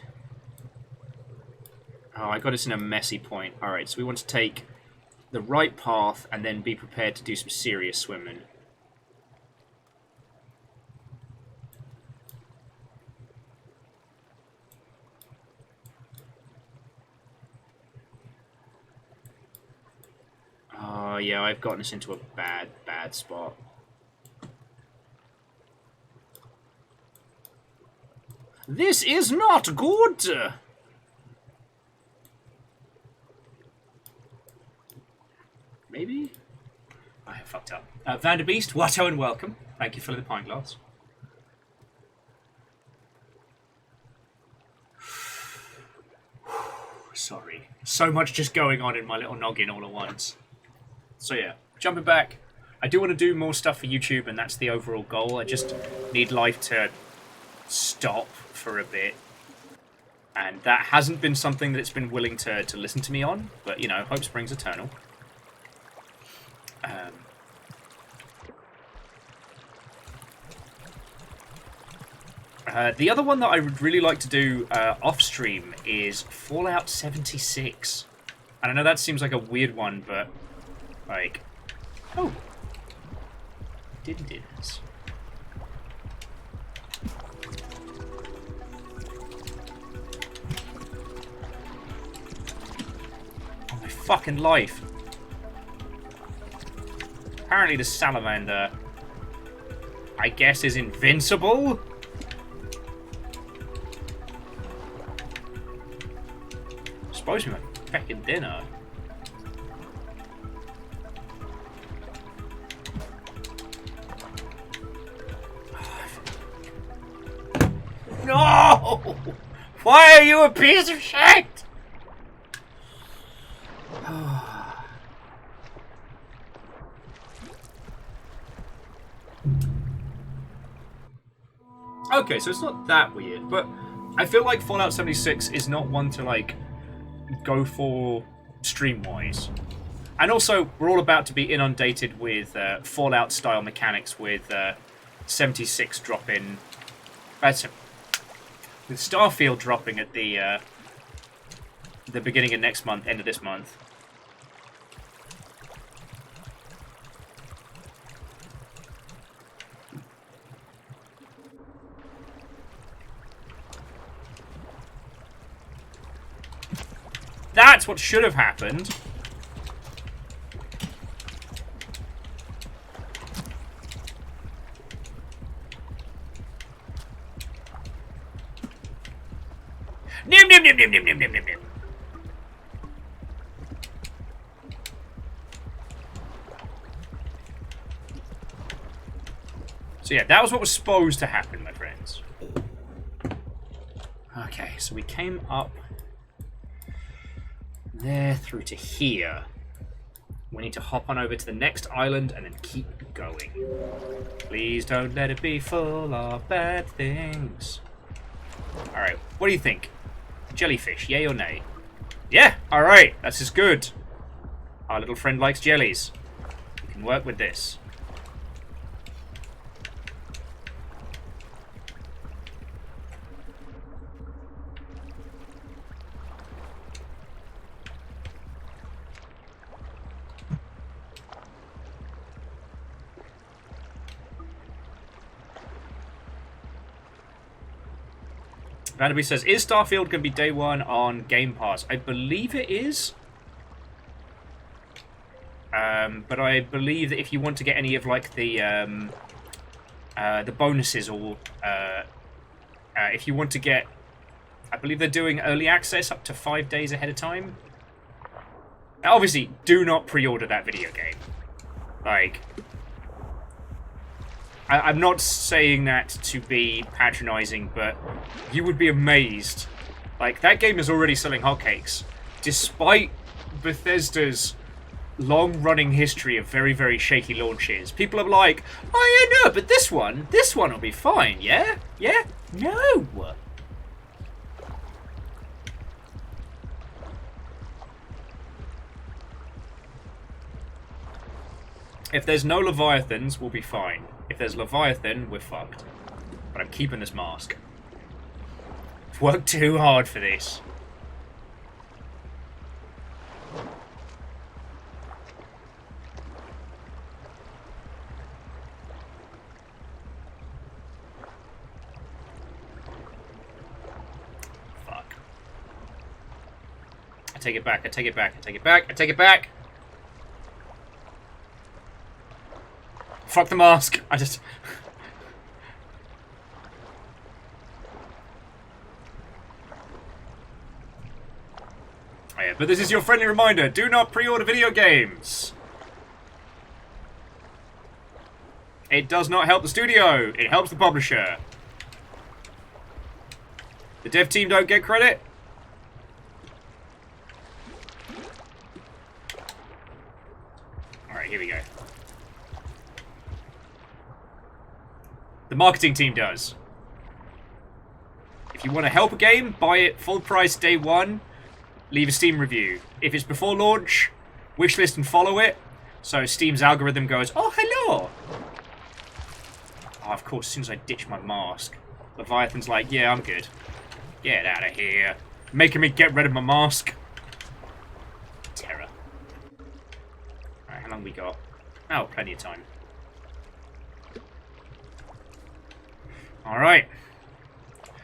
Oh, I got us in a messy point. Alright, so we want to take the right path and then be prepared to do some serious swimming. Oh, yeah, I've gotten us into a bad spot. This is not good! Maybe? I have fucked up. Vanderbeest, Watto and welcome. Thank you for the pint glass. Sorry. So much just going on in my little noggin all at once. So yeah, jumping back. I do want to do more stuff for YouTube, and that's the overall goal. I just need life to stop for a bit. And that hasn't been something that it's been willing to listen to me on. But, you know, hope springs eternal. The other one that I would really like to do off-stream is Fallout 76. And I know that seems like a weird one, but, like... Oh! Didn't do this. fucking life. Apparently the salamander, I guess, is invincible? Supposed to be my fucking dinner. No! Why are you a piece of shit? Okay, so it's not that weird, but I feel like Fallout 76 is not one to, like, go for stream-wise. And also, we're all about to be inundated with Fallout-style mechanics with 76 dropping... with Starfield dropping at the beginning of next month, end of this month. That's what should have happened. Nim nim nim nim nim nim nim nim nim. So yeah, that was what was supposed to happen, my friends. Okay, so we came up there through to here. We need to hop on over to the next island and then keep going. Please don't let it be full of bad things. Alright, what do you think? Jellyfish, yay or nay? Yeah, alright, that's just good. Our little friend likes jellies. We can work with this. Vanderby says, is Starfield going to be day one on Game Pass? I believe it is. But I believe that if you want to get any of like the bonuses or if you want to get, I believe they're doing early access up to 5 days ahead of time. Now, obviously, do not pre-order that video game. Like, I'm not saying that to be patronizing, but you would be amazed. Like, that game is already selling hotcakes, despite Bethesda's long-running history of very, very shaky launches. People are like, oh yeah, no, but this one will be fine, yeah? Yeah? No! If there's no Leviathans, we'll be fine. If there's Leviathan, we're fucked. But I'm keeping this mask. I've worked too hard for this. Fuck. I take it back, I take it back, I take it back, I take it back! Fuck the mask. I just... Oh yeah, but this is your friendly reminder. Do not pre-order video games. It does not help the studio. It helps the publisher. The dev team don't get credit. Alright, here we go. The marketing team does. If you want to help a game, buy it full price day one, leave a Steam review. If it's before launch, wishlist and follow it, so Steam's algorithm goes, oh, hello! Oh, of course, as soon as I ditch my mask, Leviathan's like, yeah, I'm good. Get out of here. Making me get rid of my mask. Terror. Alright, how long we got? Oh, plenty of time. Alright.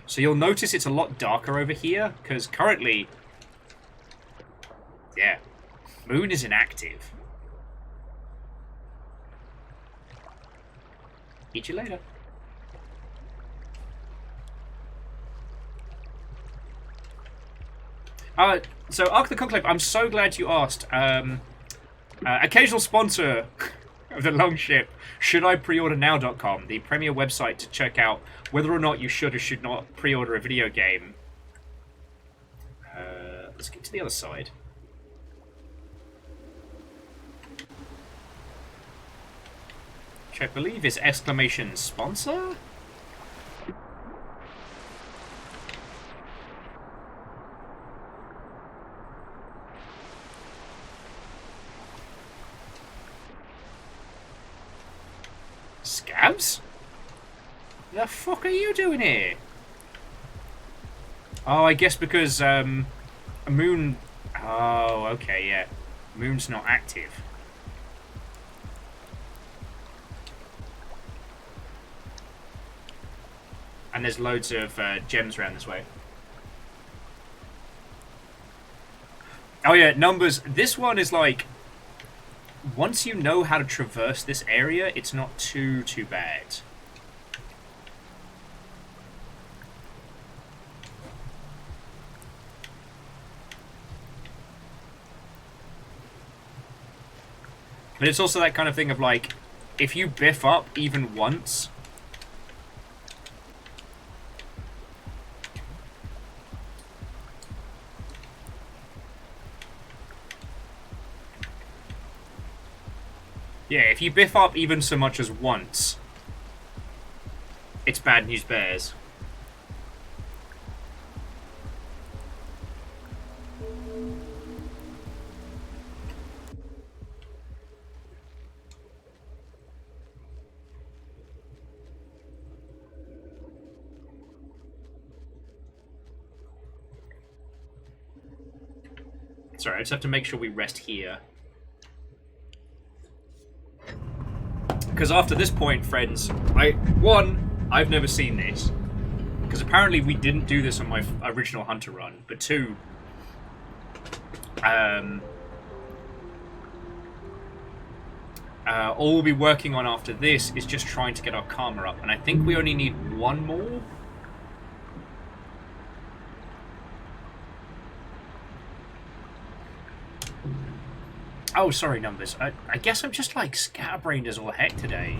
So you'll notice it's a lot darker over here, because currently... Yeah. Moon is inactive. Eat you later. So Ark the Conclave, I'm so glad you asked. Occasional sponsor of the Longship, shouldipreordernow.com, the premier website to check out whether or not you should or should not pre-order a video game. Let's get to the other side. Which I believe is exclamation sponsor? Scabs? The fuck are you doing here? Oh, I guess because Moon. Oh, okay, yeah. Moon's not active. And there's loads of gems around this way. Oh yeah, numbers. This one is like, once you know how to traverse this area, it's not too bad. But it's also that kind of thing of like, if you biff up even once, yeah, if you biff up even so much as once, it's bad news bears. Sorry, I just have to make sure we rest here. Because after this point, friends, I've never seen this. Because apparently we didn't do this on my original Hunter run. But two, all we'll be working on after this is just trying to get our karma up. And I think we only need one more. Oh, sorry, numbers. I guess I'm just like scatterbrained as all heck today.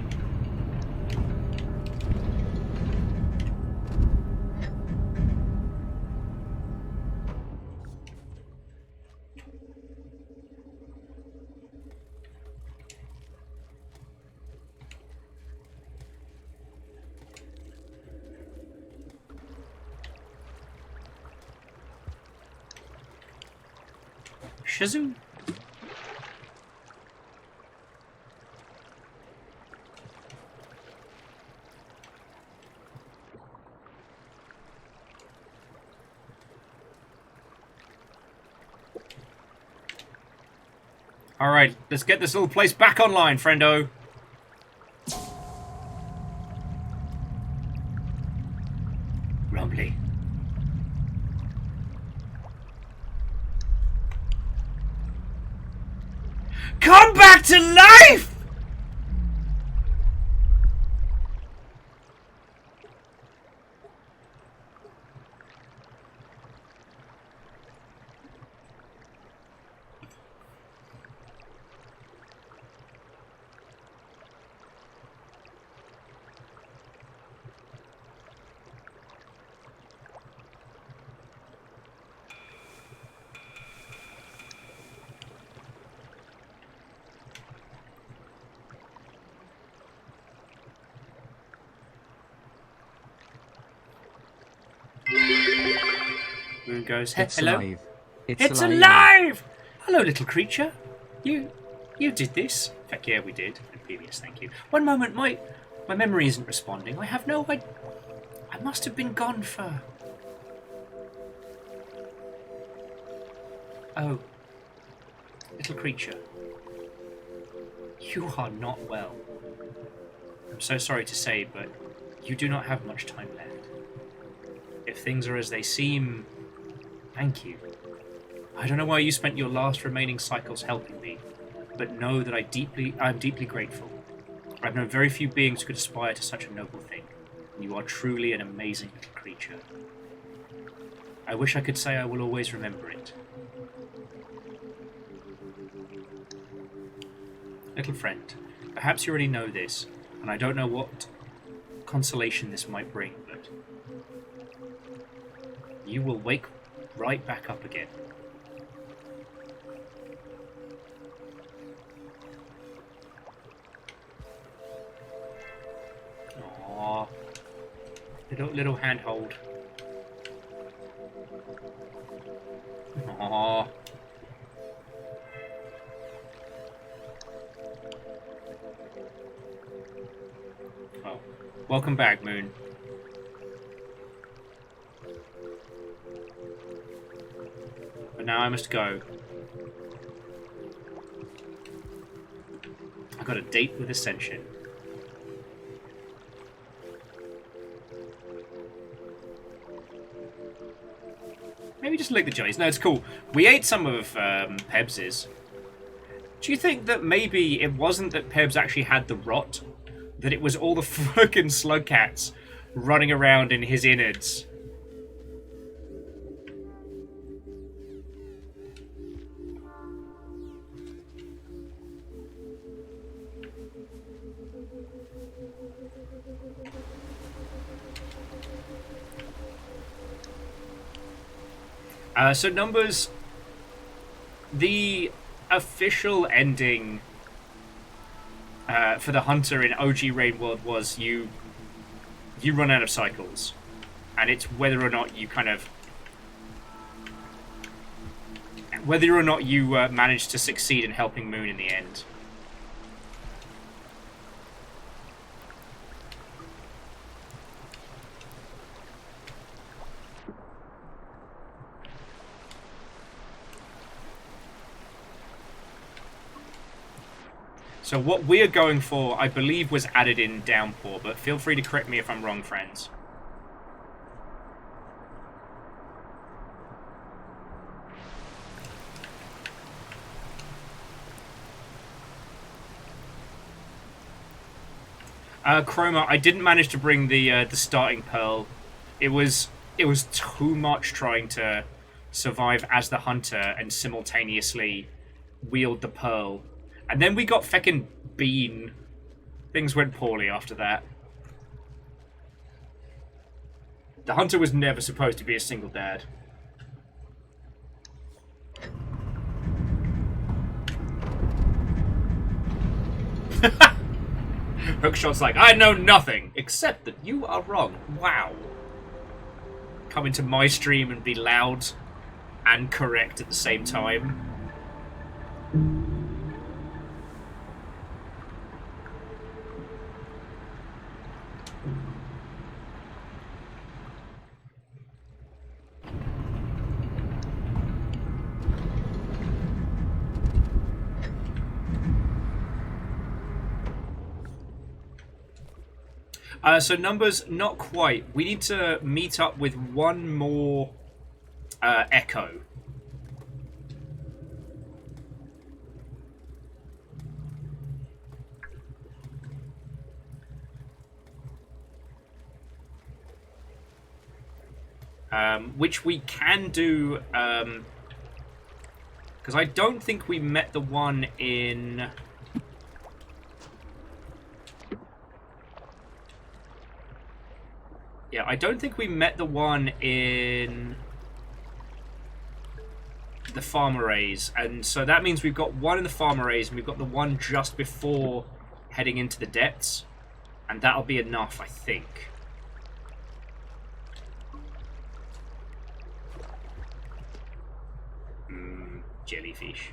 Shazoo. Alright, let's get this little place back online, friendo. Rumbly. Come back to life! Moon goes, It's hello. alive. It's alive! Hello, little creature. You did this. In fact, yeah, we did. Previous, thank you. One moment, my memory isn't responding. I have no idea. I must have been gone for... Oh. Little creature. You are not well. I'm so sorry to say, but you do not have much time left. If things are as they seem, thank you. I don't know why you spent your last remaining cycles helping me, but know that I'm deeply grateful. I've known very few beings who could aspire to such a noble thing, and you are truly an amazing little creature. I wish I could say I will always remember it. Little friend, perhaps you already know this, and I don't know what consolation this might bring, but you will wake right back up again. Aww. Little handhold. Aww. Oh. Welcome back, Moon. But now I must go. I got a date with Ascension. Maybe just lick the jellies. No, it's cool. We ate some of Pebs's. Do you think that maybe it wasn't that Pebs actually had the rot? That it was all the fucking slug cats running around in his innards? So numbers, the official ending for the hunter in OG Rain World was you run out of cycles, and it's whether or not you manage to succeed in helping Moon in the end. So what we're going for, I believe, was added in Downpour, but feel free to correct me if I'm wrong, friends. Chroma, I didn't manage to bring the starting pearl. It was too much trying to survive as the hunter and simultaneously wield the pearl. And then we got feckin' Bean. Things went poorly after that. The hunter was never supposed to be a single dad. Hookshot's like, I know nothing, except that you are wrong. Wow. Come into my stream and be loud and correct at the same time. So numbers, not quite. We need to meet up with one more Echo. Which we can do, because I don't think we met the one in... Yeah, I don't think we met the one in the farm arrays, and so that means we've got one in the farm arrays, and we've got the one just before heading into the depths, and that'll be enough, I think. Jellyfish.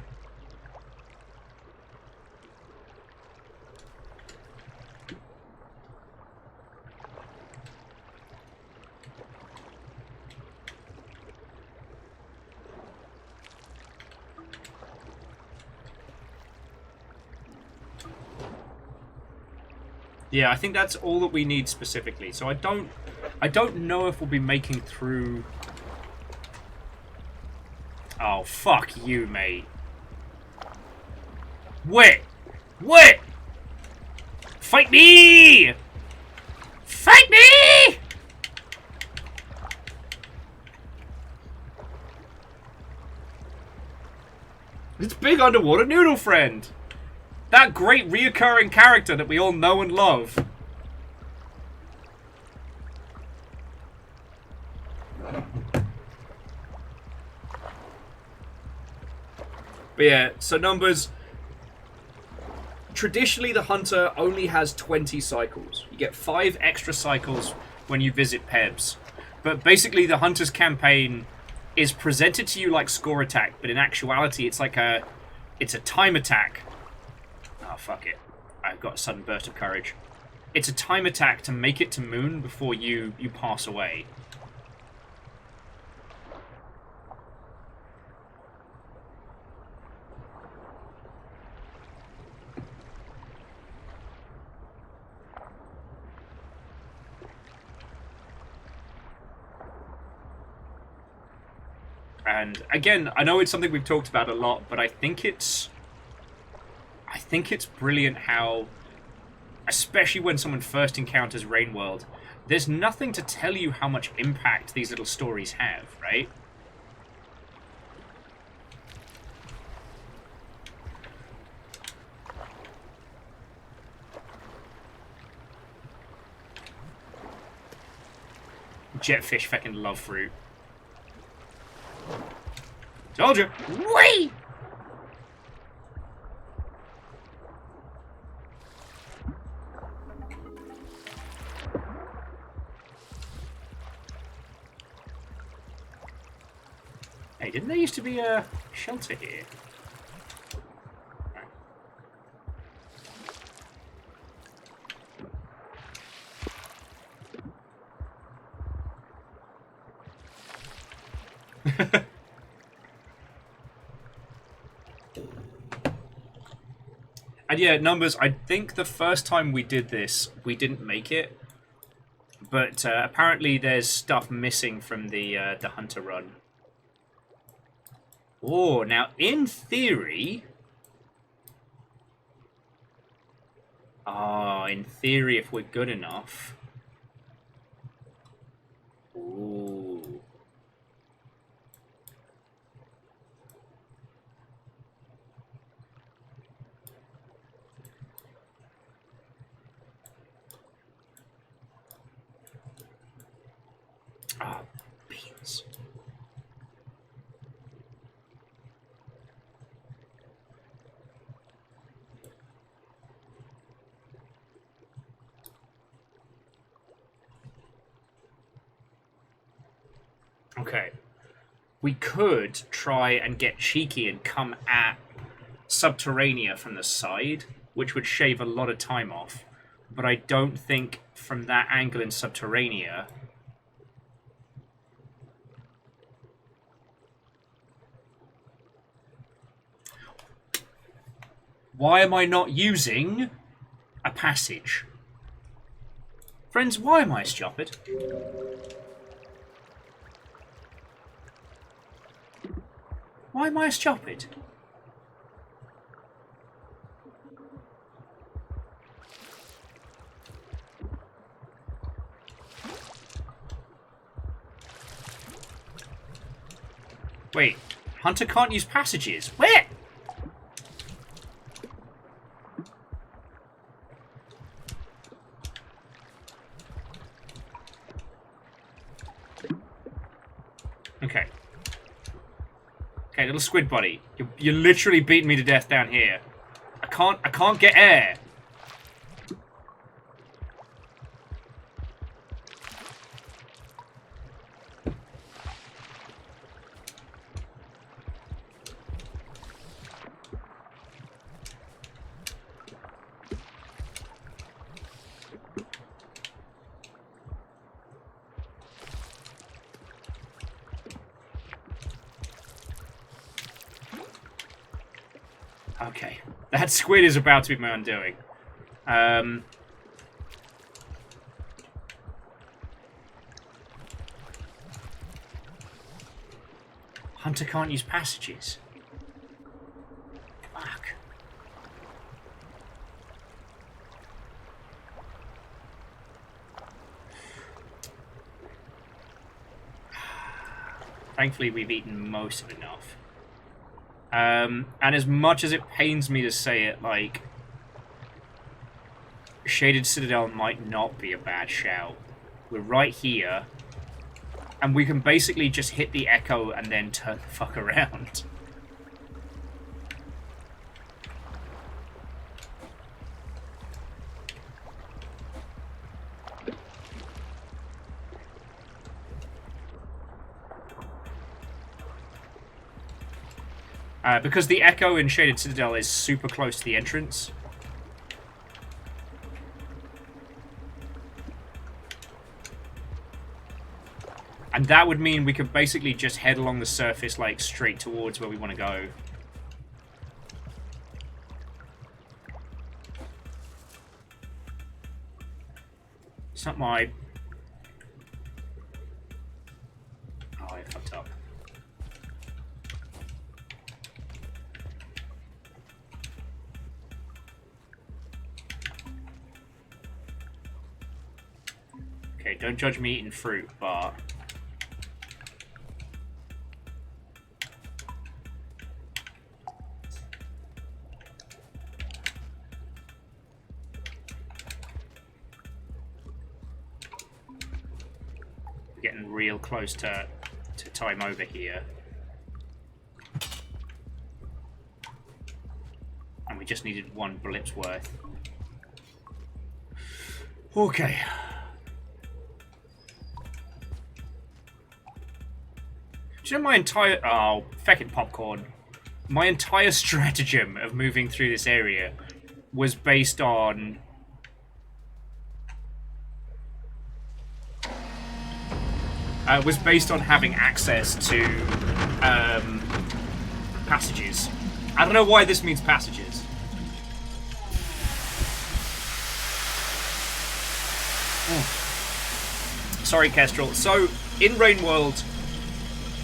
Yeah, I think that's all that we need specifically. So I don't know if we'll be making through Oh, fuck you, mate. Wait! Wait! Fight me! Fight me! It's Big Underwater Noodle Friend! That great reoccurring character that we all know and love. But yeah, so numbers. Traditionally, the hunter only has 20 cycles. You get 5 extra cycles when you visit Pebs. But basically, the hunter's campaign is presented to you like score attack, but in actuality, it's like it's a time attack. Oh, fuck it. I've got a sudden burst of courage. It's a time attack to make it to Moon before you pass away. And again, I know it's something we've talked about a lot, but I think it's brilliant how, especially when someone first encounters Rainworld, there's nothing to tell you how much impact these little stories have, right? Jetfish fucking love fruit. Soldier! Whee! Hey, didn't there used to be a shelter here? And yeah, numbers, I think the first time we did this, we didn't make it. But apparently there's stuff missing from the Hunter run. Oh, now in theory... Oh, in theory, if we're good enough... Ooh... Ah, beans. Okay. We could try and get cheeky and come at Subterranea from the side, which would shave a lot of time off. But I don't think from that angle in Subterranea... Why am I not using a passage? Friends, why am I stupid? Why am I stupid? Wait, Hunter can't use passages. Where? Okay. Okay, little squid buddy. You're literally beating me to death down here. I can't get air. Okay. That squid is about to be my undoing. Hunter can't use passages. Fuck. Thankfully, we've eaten most of enough. And as much as it pains me to say it, like, Shaded Citadel might not be a bad shout. We're right here, and we can basically just hit the echo and then turn the fuck around. Because the echo in Shaded Citadel is super close to the entrance. And that would mean we could basically just head along the surface, like, straight towards where we want to go. It's not my... Oh, I fucked up. Okay, don't judge me eating fruit, but... getting real close to time over here. And we just needed one blip's worth. Okay. Do you know my entire... Oh, feckin' popcorn. My entire stratagem of moving through this area was based on... having access to passages. I don't know why this means passages. Sorry, Kestrel. So, in Rain World,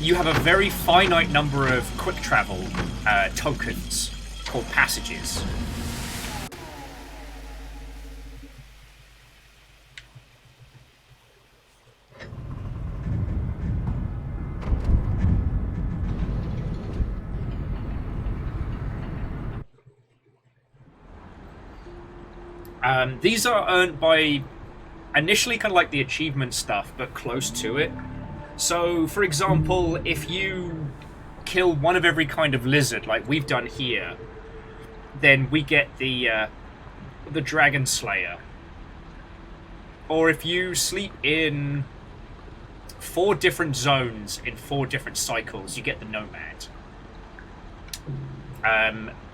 you have a very finite number of quick travel tokens called passages. These are earned by initially kind of like the achievement stuff, but close to it. So, for example, if you kill one of every kind of lizard, like we've done here, then we get the Dragon Slayer. Or if you sleep in 4 different zones in 4 different cycles, you get the Nomad.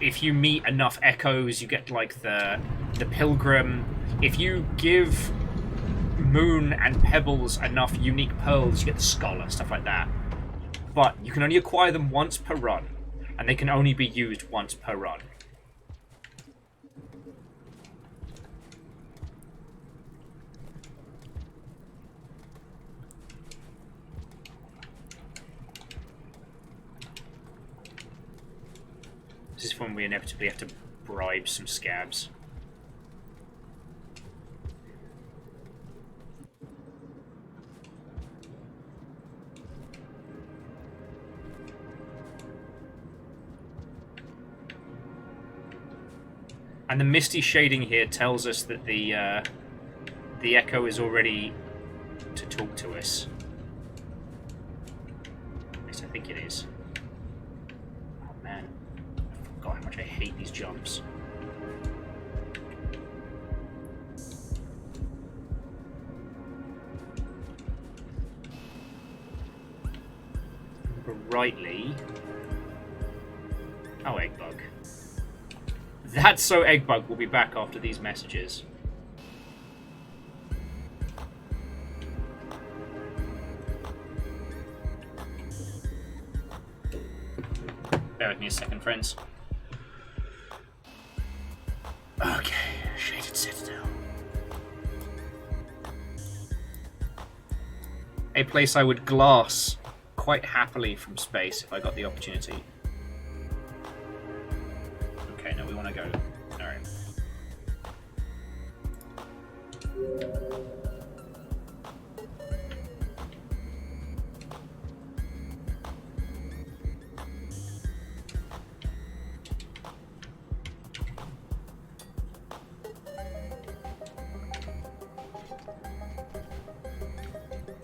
If you meet enough echoes, you get like the Pilgrim. If you give Moon and Pebbles enough unique pearls, you get the Scholar, stuff like that. But you can only acquire them once per run, and they can only be used once per run. This is when we inevitably have to bribe some scabs. And the misty shading here tells us that the echo is already to talk to us. At least I think it is. Oh man, I forgot how much I hate these jumps. Rightly. Oh, Eggbug. That's so Eggbug will be back after these messages. Bear with me a second, friends. Okay, Shaded Citadel. A place I would glass quite happily from space if I got the opportunity. Okay, now we want to go. Alright.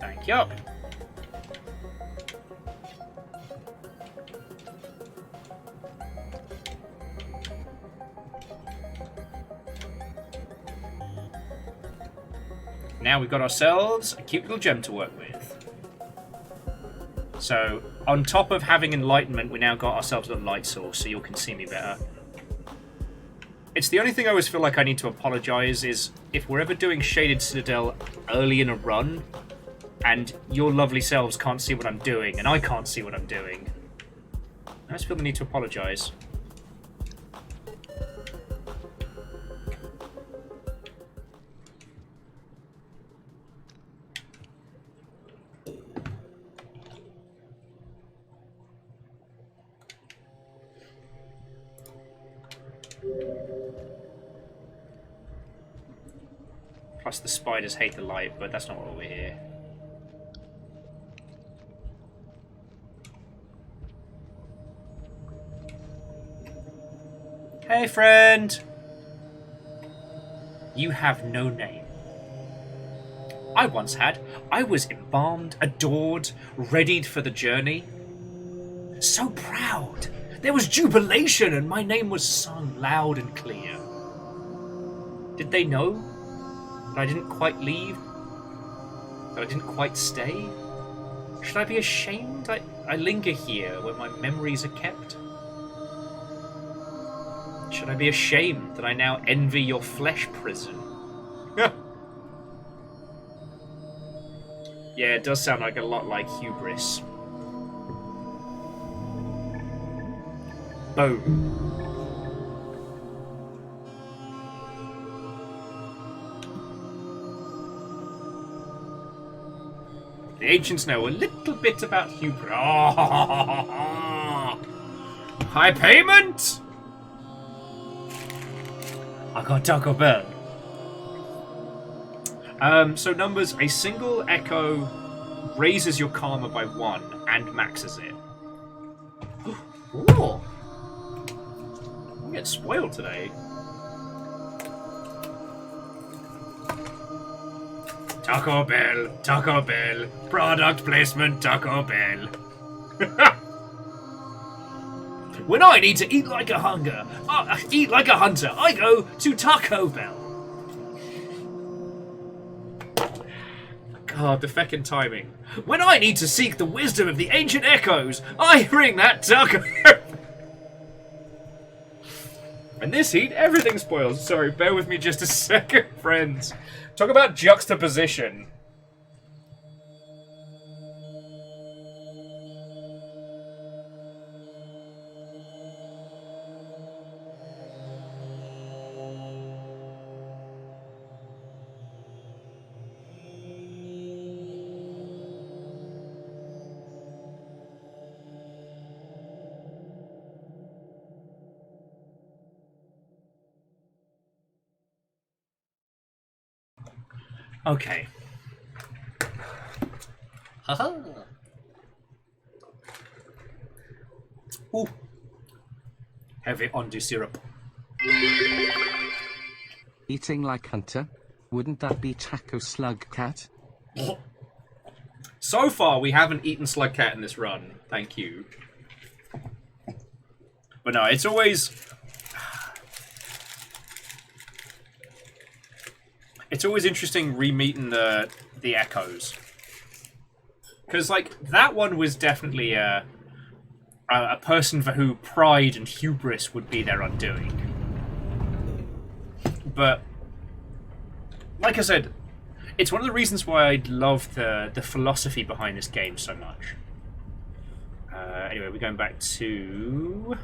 Thank you. Now we've got ourselves a cute little gem to work with. So, on top of having enlightenment, we now got ourselves a light source, so you can see me better. It's the only thing I always feel like I need to apologise is if we're ever doing Shaded Citadel early in a run, and your lovely selves can't see what I'm doing, and I can't see what I'm doing. I just feel the need to apologise. Plus the spiders hate the light, but that's not what we're here. Hey friend! You have no name. I once had. I was embalmed, adored, readied for the journey. So proud! There was jubilation and my name was sung loud and clear. Did they know that I didn't quite leave? That I didn't quite stay? Should I be ashamed? I linger here where my memories are kept. Should I be ashamed that I now envy your flesh prison? Yeah, it does sound like a lot like hubris. Boom. The ancients know a little bit about hubris. High payment! I got Taco Bell. So numbers, a single echo raises your karma by 1 and maxes it. Ooh. I'm getting spoiled today. Taco Bell, product placement, Taco Bell. When I need to eat like a hunter, I go to Taco Bell. God, the feckin' timing. When I need to seek the wisdom of the ancient echoes, I ring that Taco. And this heat, everything spoils. Sorry, bear with me just a second, friends. Talk about juxtaposition. Okay. Haha. Ooh. Heavy undo syrup. Eating like Hunter? Wouldn't that be Taco Slug Cat? So far, we haven't eaten Slug Cat in this run. Thank you. But no, it's always... It's always interesting re-meeting the echoes. Because, like, that one was definitely a person for who pride and hubris would be their undoing. But, like I said, it's one of the reasons why I love the philosophy behind this game so much. Anyway, we're going back to...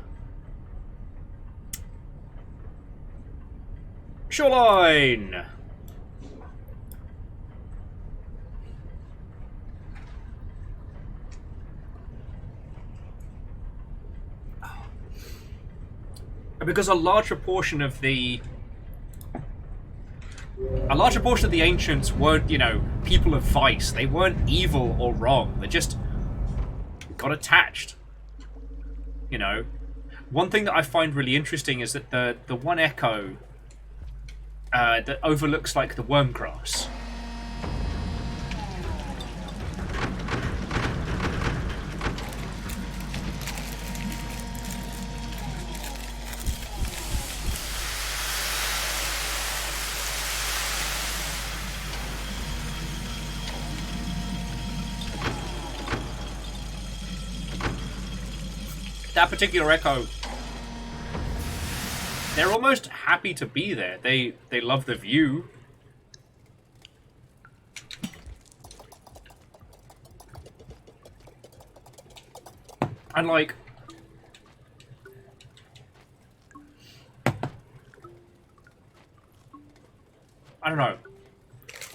Shoreline! Because a larger portion of the ancients weren't, you know, people of vice. They weren't evil or wrong. They just got attached. You know, one thing that I find really interesting is that the one echo that overlooks like the wormgrass. That particular echo, they're almost happy to be there. They love the view. And like, I don't know.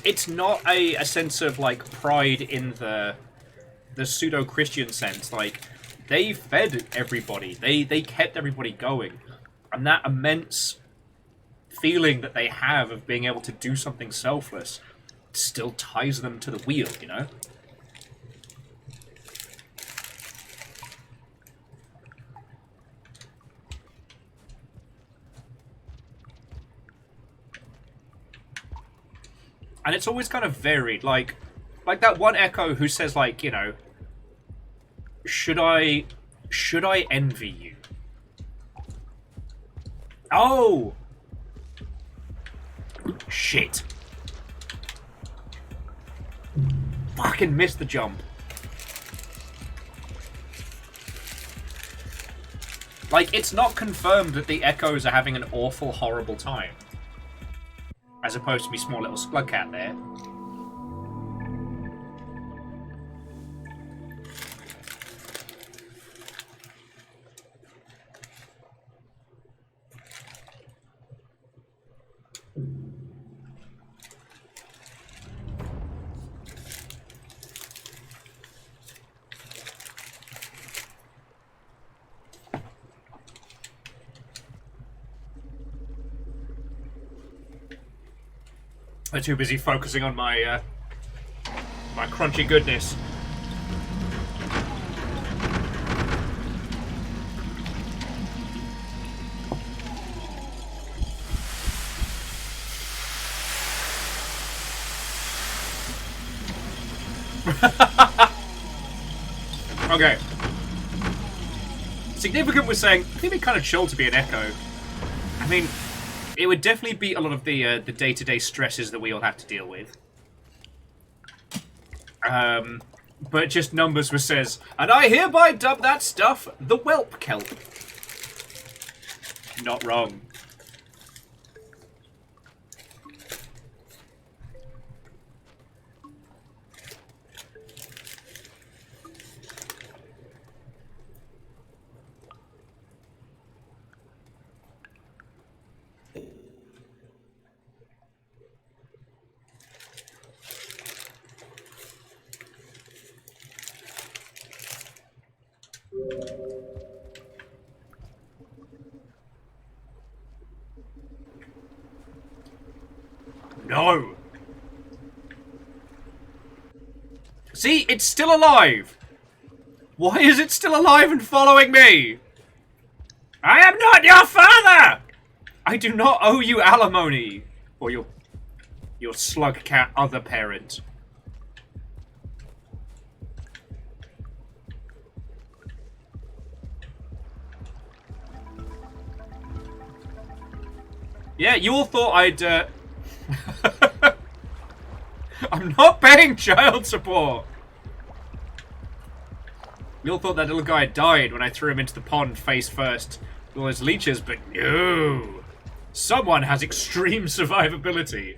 It's not a sense of like pride in the pseudo-Christian sense. Like, they fed everybody. They kept everybody going. And that immense feeling that they have of being able to do something selfless still ties them to the wheel, you know? And it's always kind of varied. Like that one echo who says, like, you know, should I envy you? Oh! Shit. Fucking missed the jump. Like, it's not confirmed that the echoes are having an awful, horrible time. As opposed to me small little Splugcat there. I'm too busy focusing on my my crunchy goodness. Okay. Significant was saying, I think it'd be kind of chill to be an echo. I mean, it would definitely beat a lot of the day-to-day stresses that we all have to deal with. But just numbers was says, and I hereby dub that stuff the Whelp Kelp. Not wrong. No! See, it's still alive! Why is it still alive and following me? I am not your father! I do not owe you alimony! Or your slug cat other parent. Yeah, you all thought I'd, I'm not paying child support! You all thought that little guy died when I threw him into the pond face first with all his leeches, but no! Someone has extreme survivability.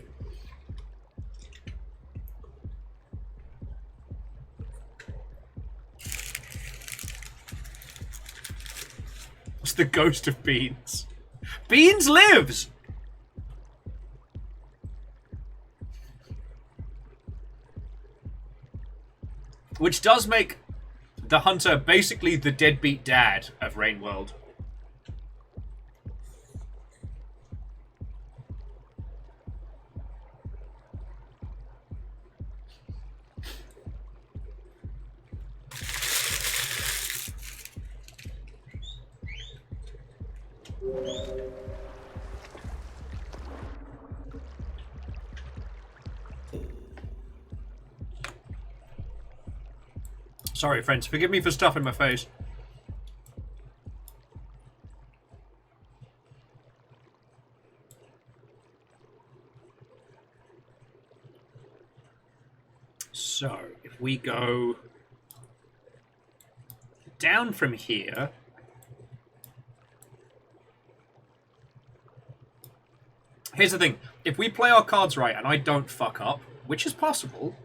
It's the ghost of Beans. Beans lives! Which does make the hunter basically the deadbeat dad of Rainworld. Sorry, friends. Forgive me for stuffing my face. So, if we go down from here... Here's the thing. If we play our cards right and I don't fuck up, which is possible,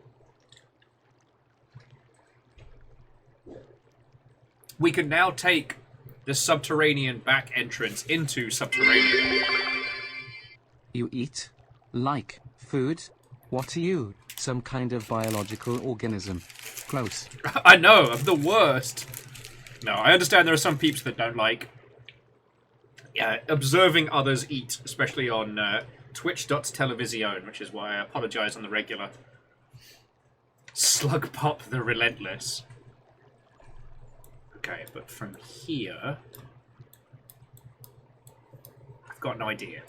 we can now take the subterranean back entrance into subterranean. You eat? Like food? What are you? Some kind of biological organism? Close. I know, I'm the worst. No, I understand there are some peeps that don't like observing others eat, especially on Twitch.television, which is why I apologize on the regular. Slug Pop the Relentless. Okay, but from here... I've got no idea.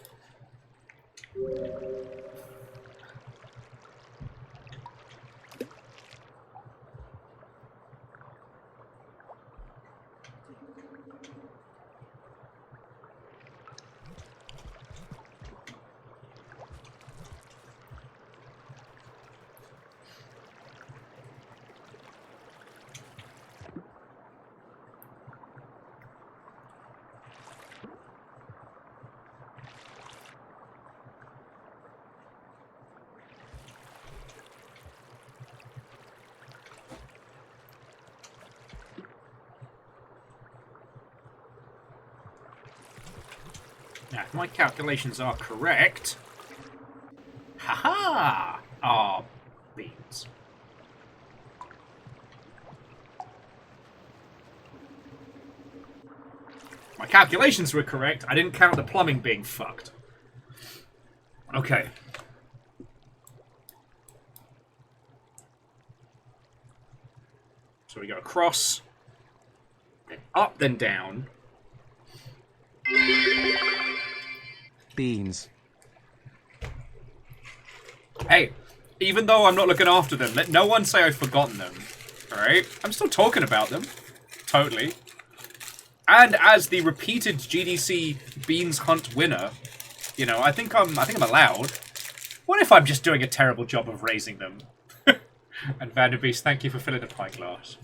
Now, if my calculations are correct... Haha! Ah, beans. My calculations were correct. I didn't count the plumbing being fucked. Okay. So we go across, then up, then down. Beans. Hey, even though I'm not looking after them, let no one say I've forgotten them. Alright? I'm still talking about them. Totally. And as the repeated GDC Beans Hunt winner, you know, I think I'm allowed. What if I'm just doing a terrible job of raising them? And Vanderbeest, thank you for filling the pint glass.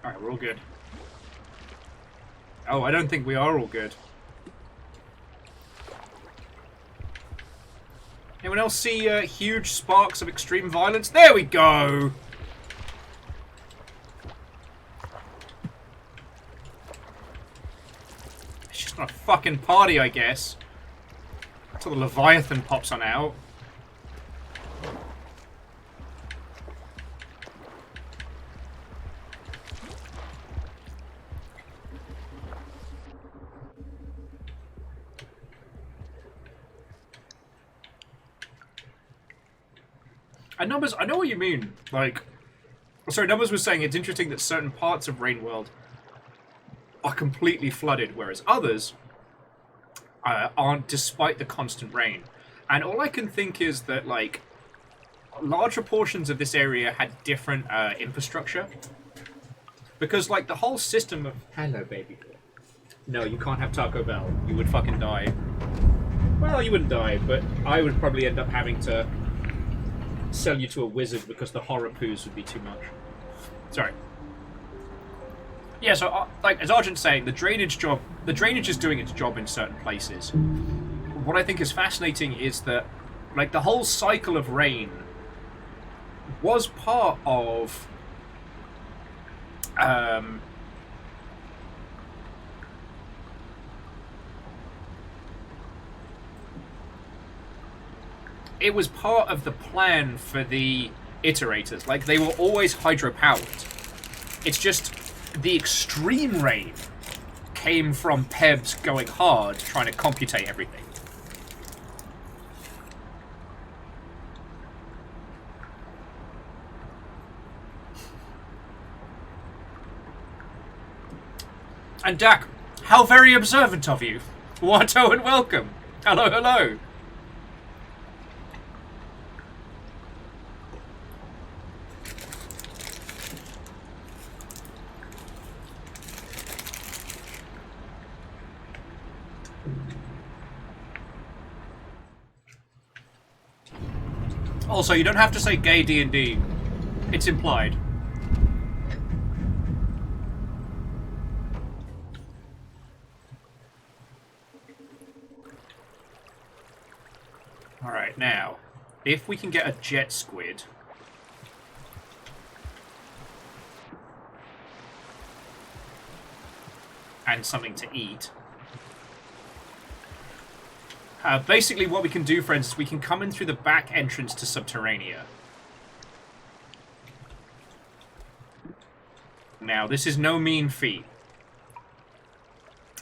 Alright, we're all good. Oh, I don't think we are all good. Anyone else see huge sparks of extreme violence? There we go! It's just not a fucking party, I guess. Until the Leviathan pops on out. And Numbers, I know what you mean. Like, sorry, Numbers was saying it's interesting that certain parts of Rain World are completely flooded, whereas others aren't, despite the constant rain. And all I can think is that, like, larger portions of this area had different infrastructure. Because, like, the whole system of... Hello, baby. No, you can't have Taco Bell. You would fucking die. Well, you wouldn't die, but I would probably end up having to sell you to a wizard because the horror poos would be too much. Sorry. Yeah, so, like, as Argent's saying, the drainage is doing its job in certain places. What I think is fascinating is that, like, the whole cycle of rain was part of it was part of the plan for the iterators. Like, they were always hydropowered. It's just the extreme rain came from Pebs going hard, trying to computate everything. And Dak, how very observant of you. Watto and welcome. Hello, hello. Also, you don't have to say gay D&D. It's implied. Alright, now, if we can get a jet squid... and something to eat... basically what we can do, friends, is we can come in through the back entrance to Subterranea. Now, this is no mean feat.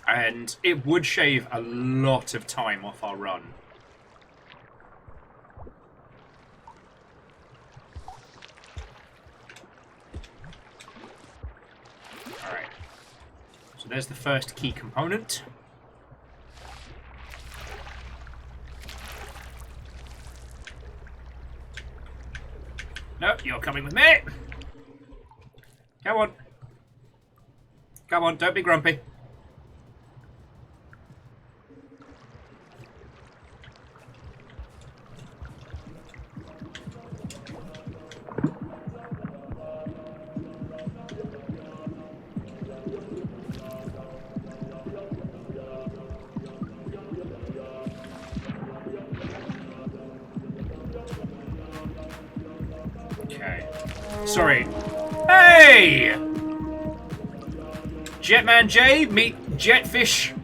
And it would shave a lot of time off our run. Alright. So there's the first key component. No, you're coming with me. Come on. Come on, don't be grumpy. Okay. Sorry. Hey! Jetman J, meet Jetfish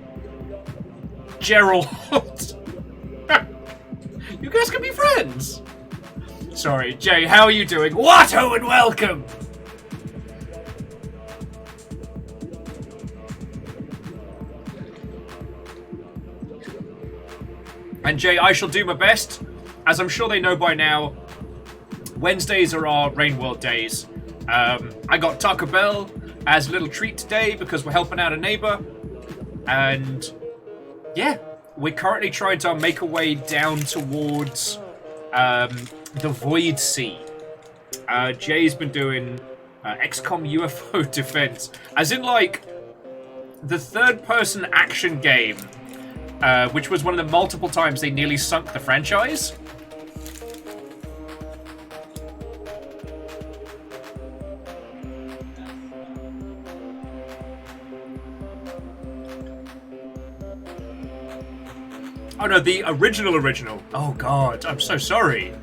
Gerald. You guys can be friends. Sorry, Jay, how are you doing? Watto and welcome! And Jay, I shall do my best. As I'm sure they know by now, Wednesdays are our Rain World days. I got Taco Bell as a little treat today because we're helping out a neighbor. And yeah, we're currently trying to make our way down towards the Void Sea. Jay's been doing XCOM UFO Defense, as in like the third-person action game, which was one of the multiple times they nearly sunk the franchise. Oh no, the original. Oh god, I'm so sorry.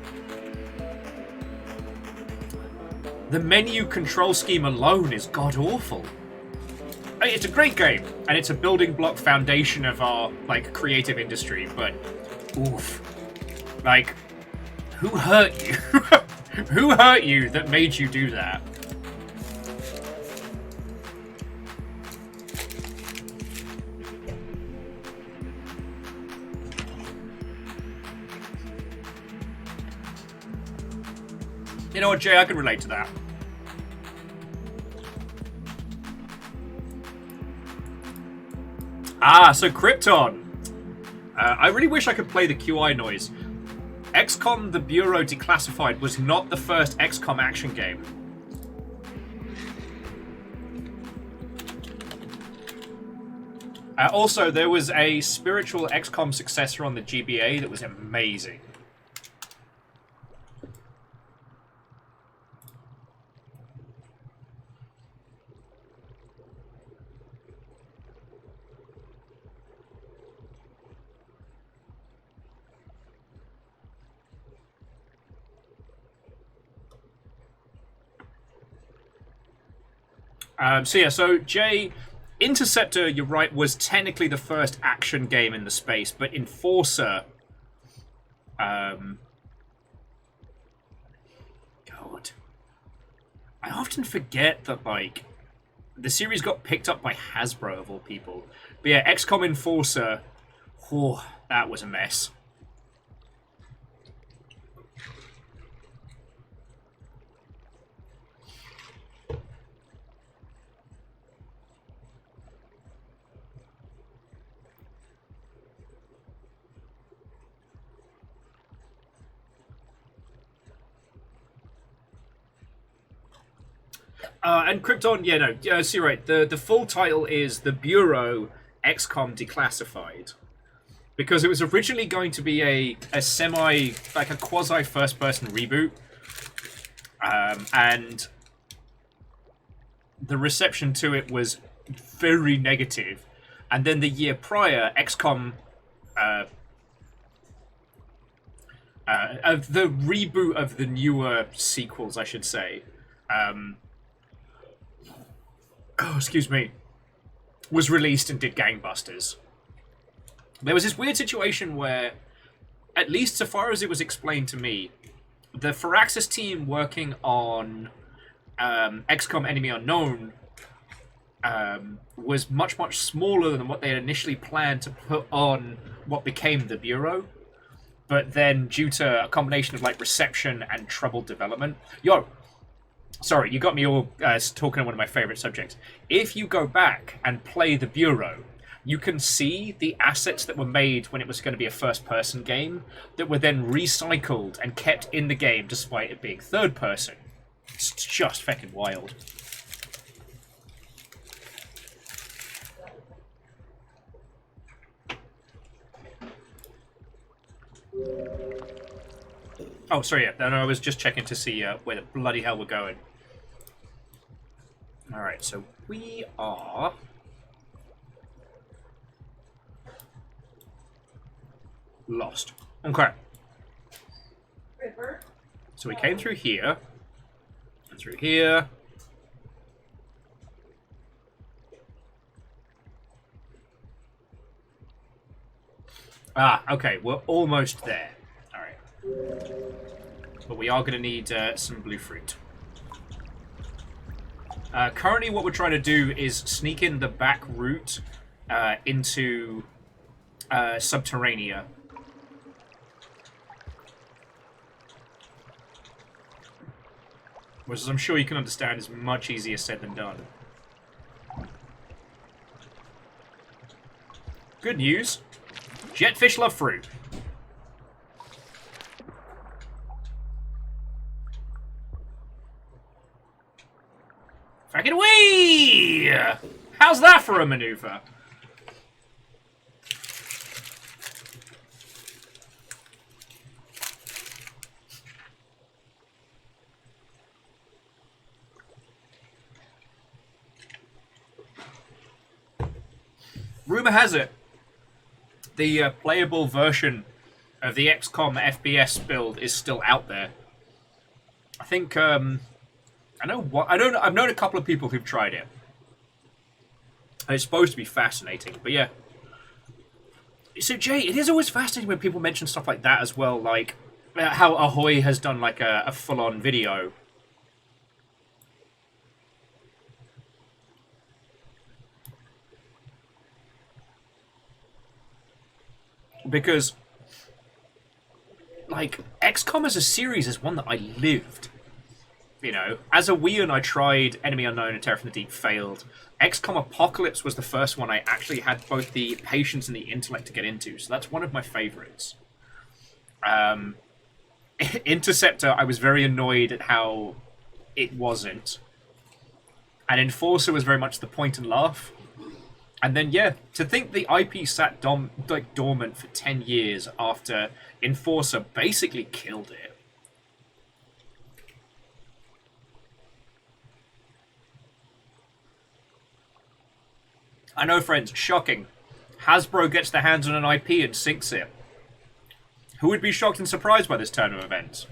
The menu control scheme alone is god-awful. It's a great game, and it's a building block foundation of our, like, creative industry, but oof. Like, who hurt you? Who hurt you that made you do that? You know what, Jay? I can relate to that. Ah, so Krypton. I really wish I could play the QI noise. XCOM: The Bureau Declassified was not the first XCOM action game. Also, there was a spiritual XCOM successor on the GBA that was amazing. So Jay, Interceptor, you're right, was technically the first action game in the space, but Enforcer, God, I often forget that like the series got picked up by Hasbro of all people. But yeah, XCOM Enforcer, oh, that was a mess. And Krypton, yeah, no, so you're right. The full title is The Bureau XCOM Declassified. Because it was originally going to be a semi, like a quasi first person reboot. And the reception to it was very negative. And then the year prior, XCOM, the reboot of the newer sequels, I should say, was released and did gangbusters. There was this weird situation where, at least so far as it was explained to me, the Firaxis team working on XCOM Enemy Unknown was much, much smaller than what they had initially planned to put on what became the Bureau. But then, due to a combination of like reception and troubled development, sorry, you got me all talking on one of my favorite subjects. If you go back and play the Bureau, you can see the assets that were made when it was going to be a first-person game that were then recycled and kept in the game despite it being third-person. It's just fucking wild. Oh, sorry, yeah. No, I was just checking to see where the bloody hell we're going. Alright, so we are... lost. Okay. River. So we came through here. And through here. Ah, okay. We're almost there. Alright. But we are going to need some blue fruit. Currently what we're trying to do is sneak in the back route into Subterranea. Which, as I'm sure you can understand, is much easier said than done. Good news. Jetfish love fruit. Fucking wee! How's that for a maneuver? Rumor has it, the playable version of the XCOM FPS build is still out there. I think I've known a couple of people who've tried it. And it's supposed to be fascinating, but yeah. So Jay, it is always fascinating when people mention stuff like that as well, like how Ahoy has done like a full-on video. Because, like, XCOM as a series is one that I lived. You know, as a Wiian, I tried Enemy Unknown and Terror from the Deep, failed. XCOM Apocalypse was the first one I actually had both the patience and the intellect to get into, so that's one of my favorites. Interceptor, I was very annoyed at how it wasn't. And Enforcer was very much the point and laugh. And then, yeah, to think the IP sat dormant for 10 years after Enforcer basically killed it. I know, friends, shocking. Hasbro gets their hands on an IP and sinks it. Who would be shocked and surprised by this turn of events?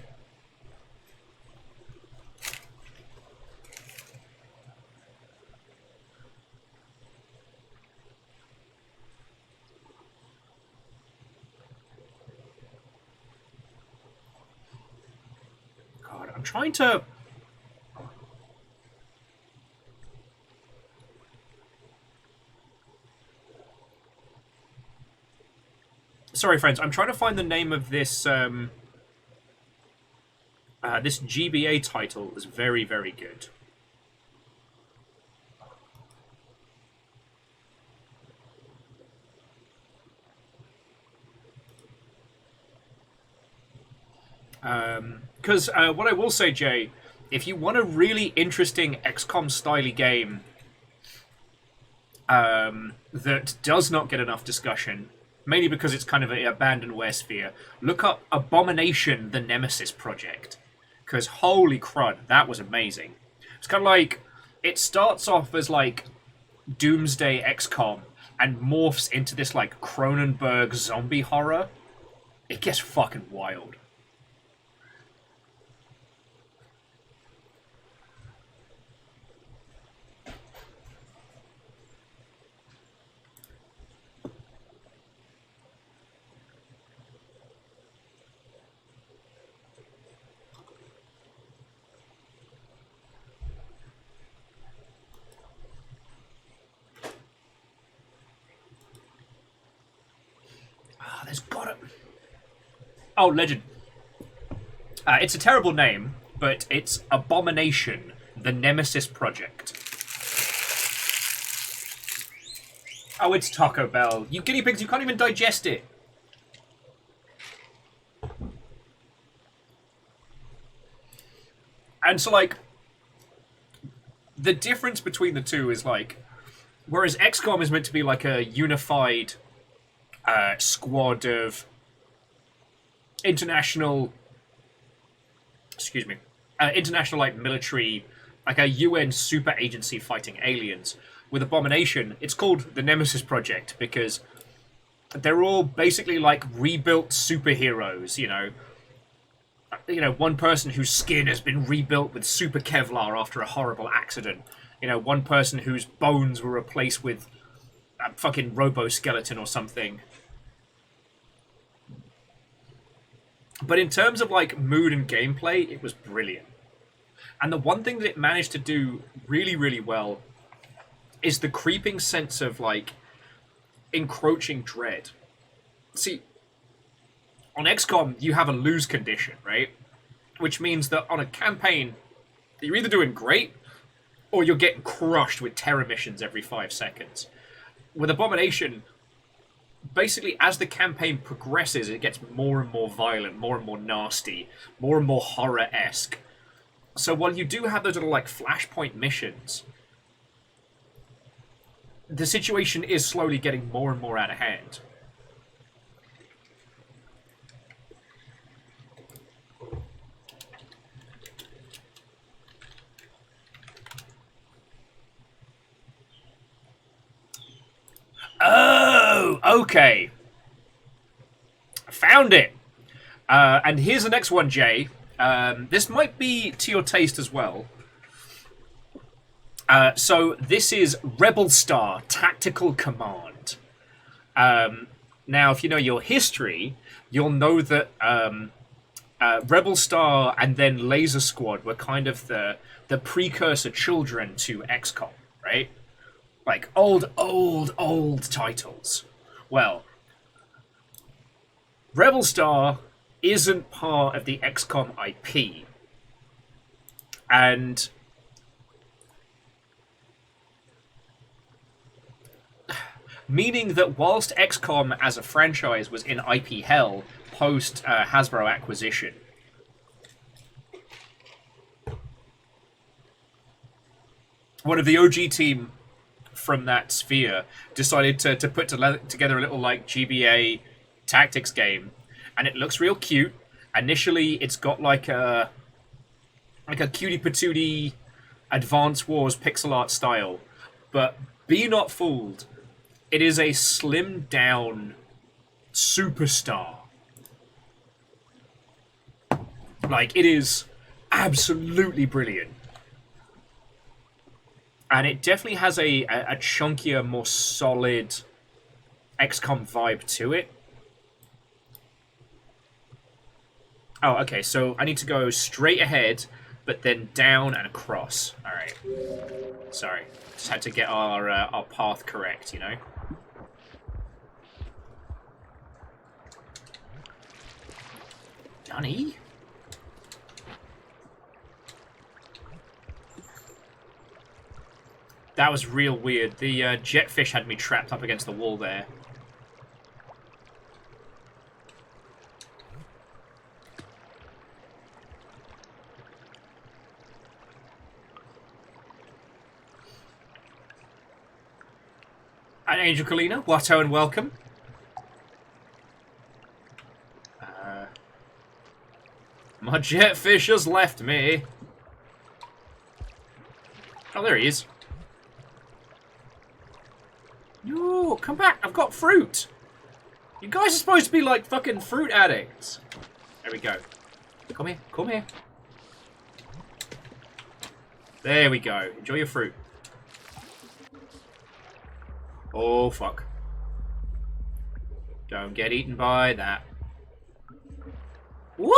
trying to... Sorry, friends. I'm trying to find the name of this this GBA title. Is very, very good. Because what I will say, Jay, if you want a really interesting XCOM-style game that does not get enough discussion, mainly because it's kind of an abandonware sphere, look up Abomination: The Nemesis Project. Because holy crud, that was amazing. It's kind of like, it starts off as like Doomsday XCOM and morphs into this like Cronenberg zombie horror. It gets fucking wild. There's gotta... Oh, Legend. It's a terrible name, but it's Abomination: The Nemesis Project. Oh, it's Taco Bell. You guinea pigs, you can't even digest it. And so, like, the difference between the two is, like, whereas XCOM is meant to be, like, a unified squad of international, international, like, military, like a UN super agency fighting aliens. With Abomination, it's called the Nemesis Project because they're all basically like rebuilt superheroes, you know, one person whose skin has been rebuilt with super Kevlar after a horrible accident. You know, one person whose bones were replaced with a fucking robo-skeleton or something. But in terms of like mood and gameplay, it was brilliant. And the one thing that it managed to do really, really well is the creeping sense of like encroaching dread. See, on XCOM, you have a lose condition, right? Which means that on a campaign, you're either doing great or you're getting crushed with terror missions every 5 seconds. With Abomination, basically, as the campaign progresses, it gets more and more violent, more and more nasty, more and more horror-esque. So while you do have those little, like, flashpoint missions, the situation is slowly getting more and more out of hand. Oh, okay. Found it. And here's the next one, Jay. This might be to your taste as well. So this is Rebel Star Tactical Command. Now, if you know your history, you'll know that Rebel Star and then Laser Squad were kind of the precursor children to XCOM, right? Like, old titles. Well, Rebel Star isn't part of the XCOM IP. And meaning that whilst XCOM as a franchise was in IP hell post Hasbro acquisition, one of the OG team from that sphere decided to put together a little like GBA tactics game, and it looks real cute. Initially, it's got like a cutie patootie Advance Wars pixel art style, but be not fooled. It is a slimmed down superstar. Like, it is absolutely brilliant. And it definitely has a chunkier, more solid XCOM vibe to it. Oh, okay, so I need to go straight ahead, but then down and across. Alright. Sorry. Just had to get our path correct, you know? Dunny? That was real weird. The jetfish had me trapped up against the wall there. And Angel Kalina, Watto and welcome. My jetfish has left me. Oh, there he is. No, come back. I've got fruit. You guys are supposed to be like fucking fruit addicts. There we go. Come here. Come here. There we go. Enjoy your fruit. Oh, fuck. Don't get eaten by that. Woo!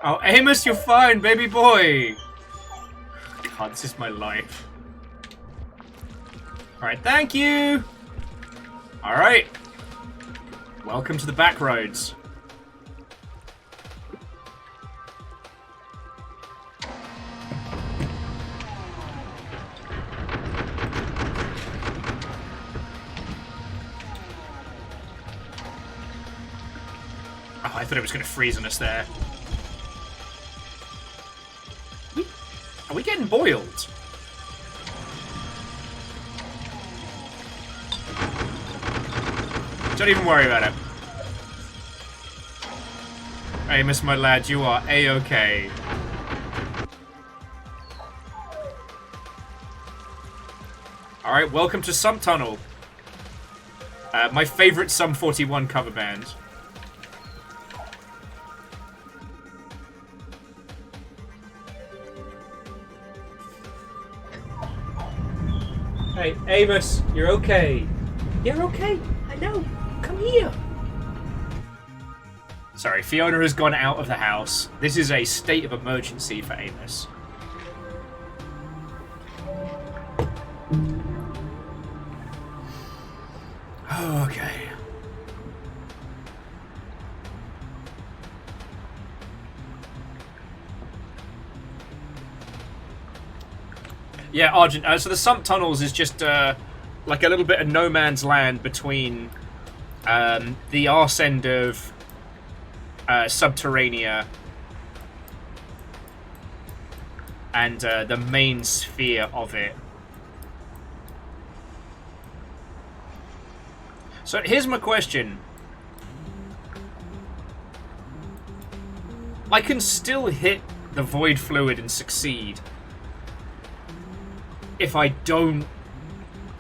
Oh, Amos, you're fine, baby boy! God, this is my life. Alright, thank you! Alright. Welcome to the back roads. Oh, I thought it was going to freeze on us there. Are we getting boiled? Don't even worry about it. Amos, my lad, you are A-okay. Alright, welcome to Sump Tunnel. My favourite Sum 41 cover band. Hey, Amos, you're okay. You're okay. I know. Come here. Sorry, Fiona has gone out of the house. This is a state of emergency for Amos. Okay. Yeah, Argent. So the Sump Tunnels is just like a little bit of no man's land between the arse end of Subterranea and the main sphere of it. So here's my question. I can still hit the void fluid and succeed. If I don't...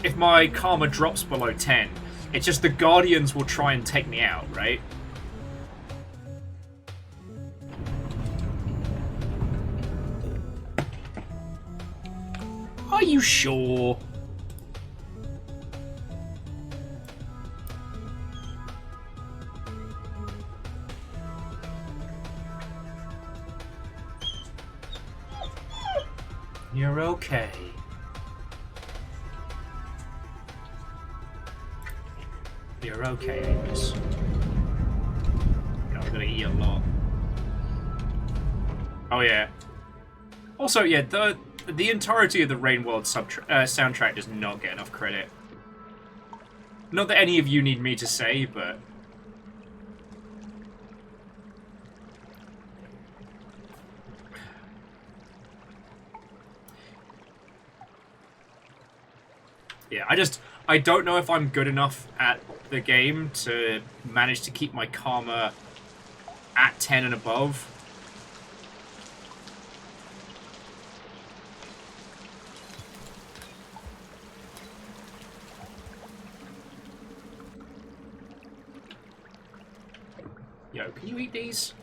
If my karma drops below 10. It's just the Guardians will try and take me out, right? Are you sure? You're okay. You're okay, Amos. God, I'm gonna eat a lot. Oh yeah. Also, yeah, the entirety of the Rain World soundtrack does not get enough credit. Not that any of you need me to say, but... Yeah, I don't know if I'm good enough at the game to manage to keep my karma at 10 and above. Yo, can you eat these?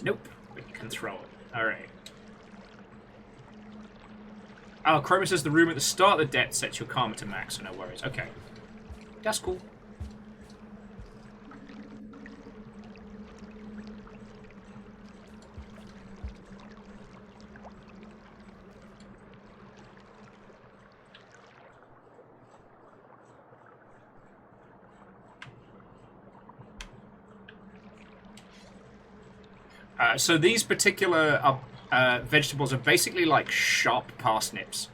Nope, but you can throw it. Alright. Oh, Chroma says the room at the start of the debt sets your karma to max, so no worries. Okay. That's cool. So these particular vegetables are basically like sharp parsnips.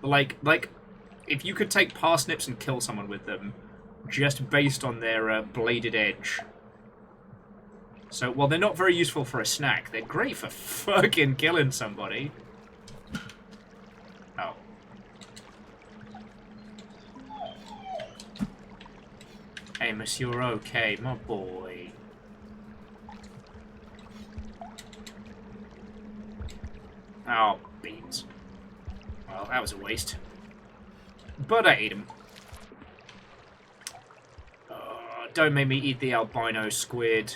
Like, if you could take parsnips and kill someone with them, just based on their bladed edge. So, while they're not very useful for a snack, they're great for fucking killing somebody. Oh. Hey, monsieur, okay, my boy. Oh, beans. Well, that was a waste. But I ate them. Don't make me eat the albino squid.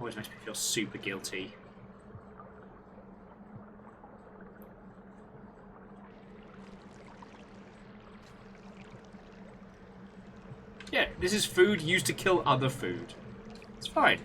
Always makes me feel super guilty. Yeah, this is food used to kill other food. It's fine.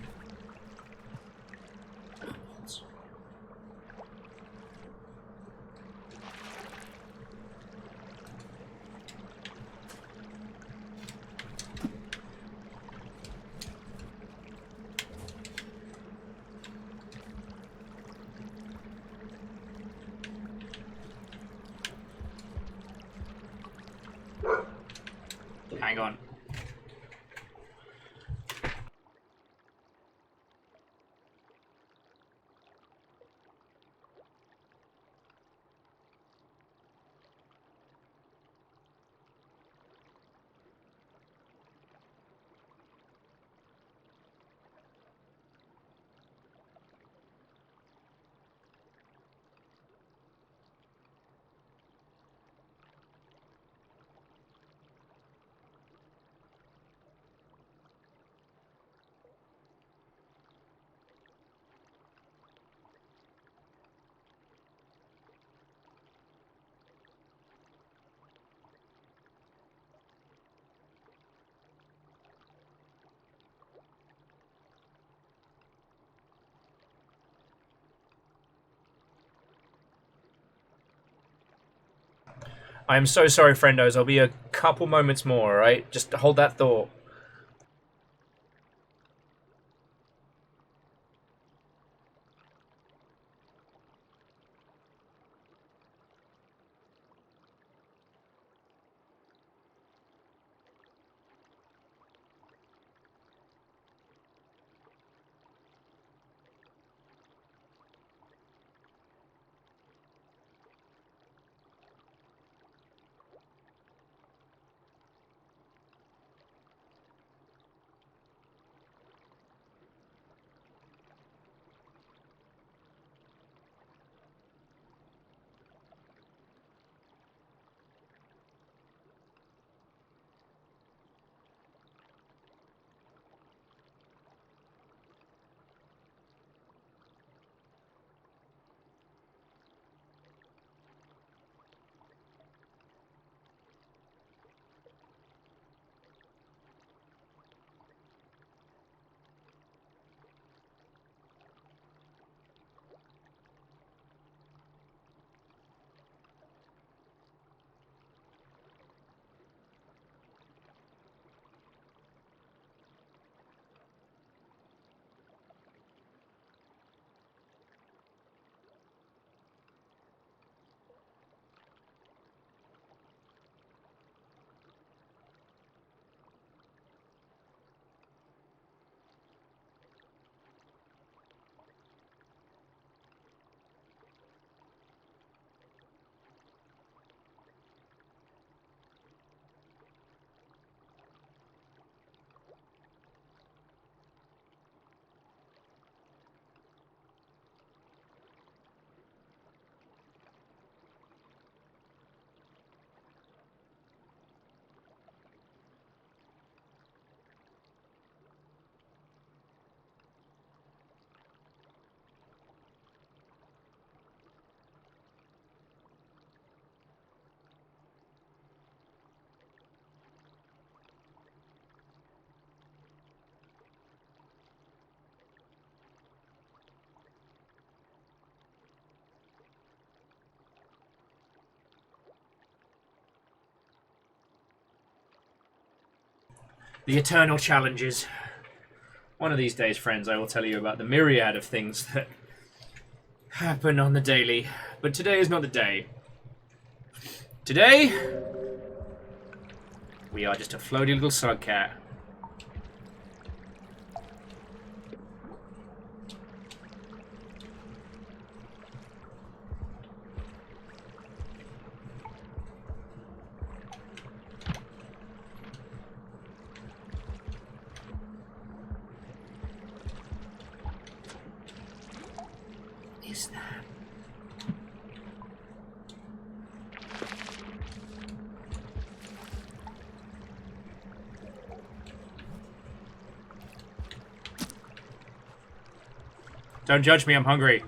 Hang on. I am so sorry, friendos. I'll be a couple moments more, alright? Just hold that thought. The eternal challenges. One of these days, friends, I will tell you about the myriad of things that happen on the daily. But today is not the day. Today, we are just a floaty little slug cat. Is that? Don't judge me, I'm hungry.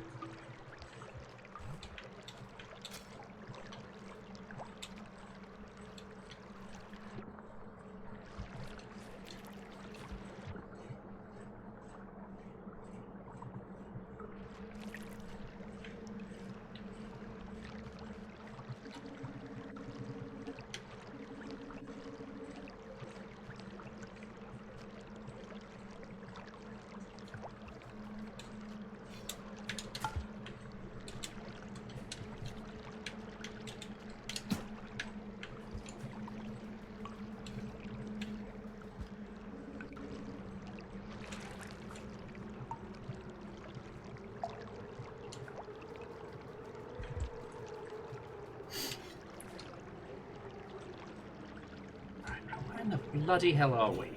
Bloody hell are we?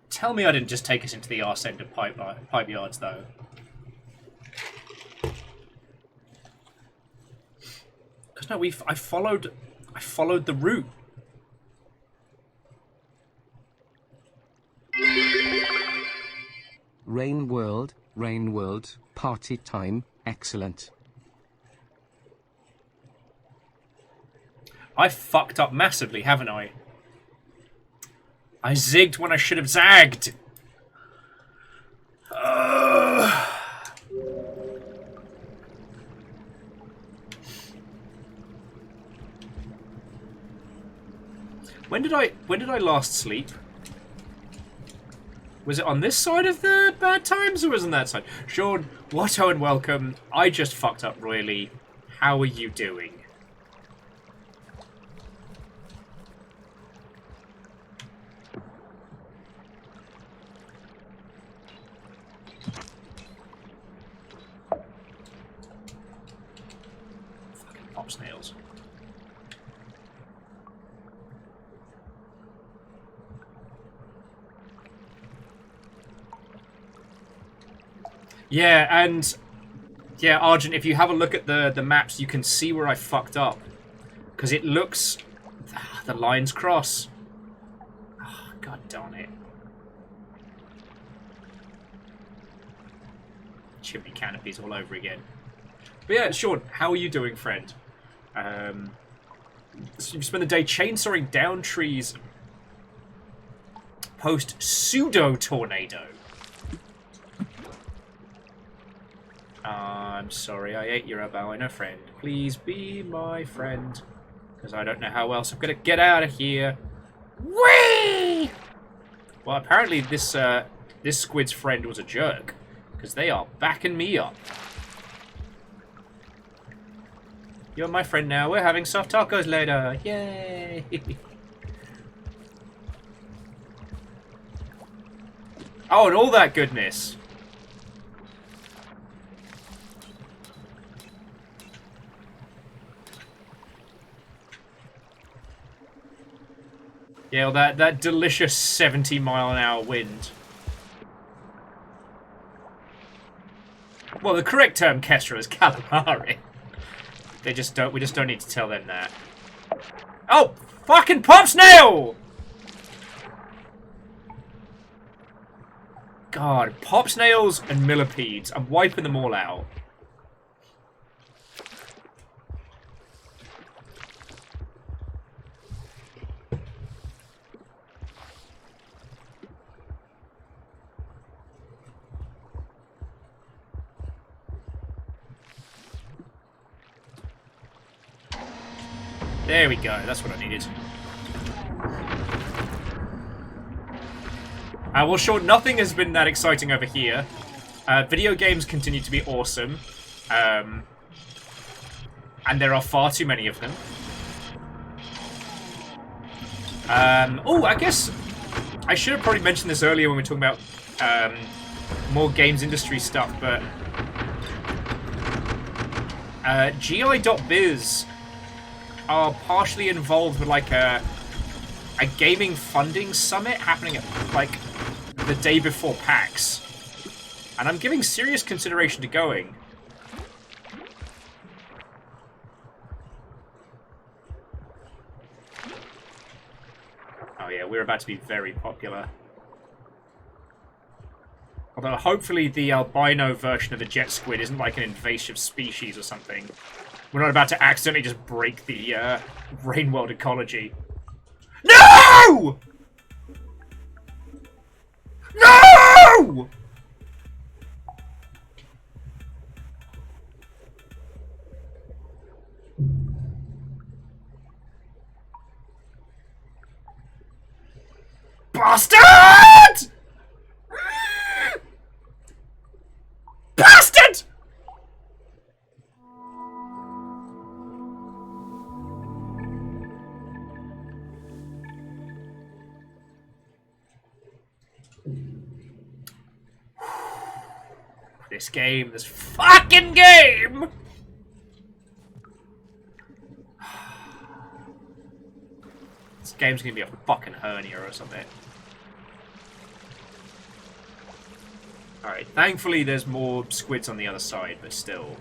Tell me I didn't just take us into the arse end of pipe yards, though. Because no, I followed the route. Rain World, party time, excellent. I fucked up massively, haven't I? I zigged when I should have zagged. When did I last sleep? Was it on this side of the bad times, or was it on that side? Sean, Watto and welcome. I just fucked up royally. How are you doing? Fucking pop snails. Yeah, and yeah, Argent, if you have a look at the maps, you can see where I fucked up. Because it looks... the lines cross. Oh, God darn it. Chimney canopies all over again. But yeah, Sean, how are you doing, friend? So you spent the day chainsawing down trees post pseudo-tornado. I'm sorry, I ate your albino friend. Please be my friend. Because I don't know how else I'm going to get out of here. Whee! Well, apparently this squid's friend was a jerk. Because they are backing me up. You're my friend now. We're having soft tacos later. Yay! Oh, and all that goodness. Yeah, well, that delicious 70-mile-an-hour wind. Well, the correct term, Kestra, is calamari. We just don't need to tell them that. Oh, fucking pop snail! God, pop snails and millipedes. I'm wiping them all out. There we go, that's what I needed. Well, sure, nothing has been that exciting over here. Video games continue to be awesome. And there are far too many of them. Oh, I guess I should have probably mentioned this earlier when we were talking about more games industry stuff, but GI.biz are partially involved with like a gaming funding summit happening at like the day before PAX, and I'm giving serious consideration to going. Oh yeah, we're about to be very popular. Although hopefully the albino version of the jet squid isn't like an invasive species or something. We're not about to accidentally just break the rain world ecology. No! No! Bastard! Bastard! This fucking game! This game's gonna be a fucking hernia or something. Alright, thankfully there's more squids on the other side, but still.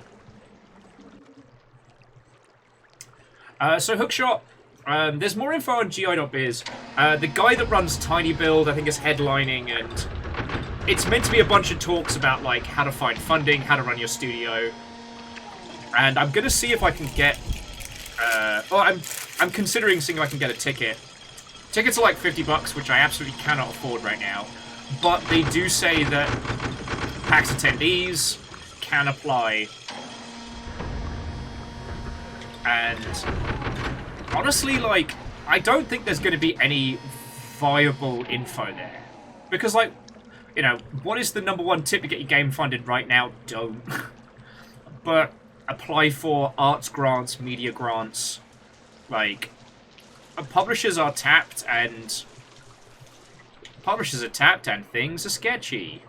So Hookshot, there's more info on GI.biz. The guy that runs Tiny Build, I think, is headlining, and it's meant to be a bunch of talks about like how to find funding, how to run your studio, and I'm gonna see if I can get. I'm considering seeing if I can get a ticket. Tickets are like $50, which I absolutely cannot afford right now. But they do say that PAX attendees can apply. And honestly, like, I don't think there's going to be any viable info there. Because, like, you know, what is the #1 tip to get your game funded right now? Don't. But apply for arts grants, media grants. Like, publishers are tapped and things are sketchy.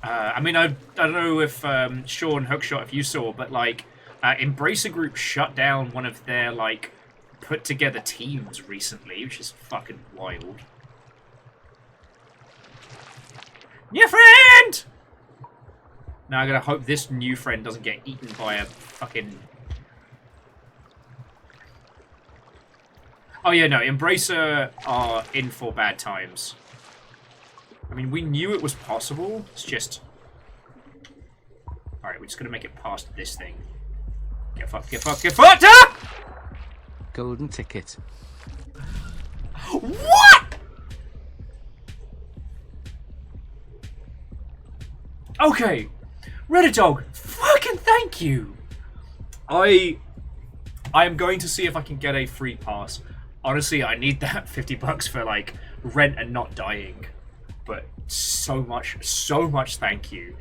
I mean, I don't know if Sean Hookshot, if you saw, but like, Embracer Group shut down one of their like put together teams recently, which is fucking wild. New friend! Now I gotta hope this new friend doesn't get eaten by a fucking. Oh yeah, no, Embracer are in for bad times. I mean, we knew it was possible, it's just... Alright, we're just gonna make it past this thing. Get fucked, get fucked, get fucked! Ah! Golden ticket. What?! Okay, Reddit Dog, fucking thank you! I am going to see if I can get a free pass. Honestly, I need that $50 for, like, rent and not dying. But so much thank you.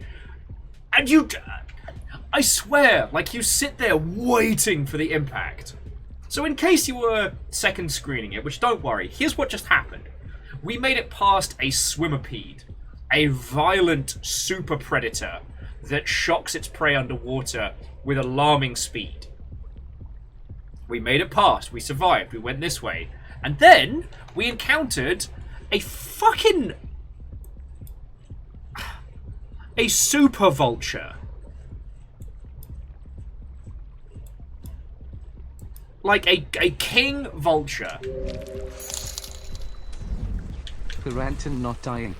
And you... I swear, like, you sit there waiting for the impact. So in case you were second screening it, which don't worry, here's what just happened. We made it past a swimmerpede, a violent super predator that shocks its prey underwater with alarming speed. We made it past, we survived, we went this way. And then we encountered a fucking... a super vulture. Like a king vulture. Current and not dying.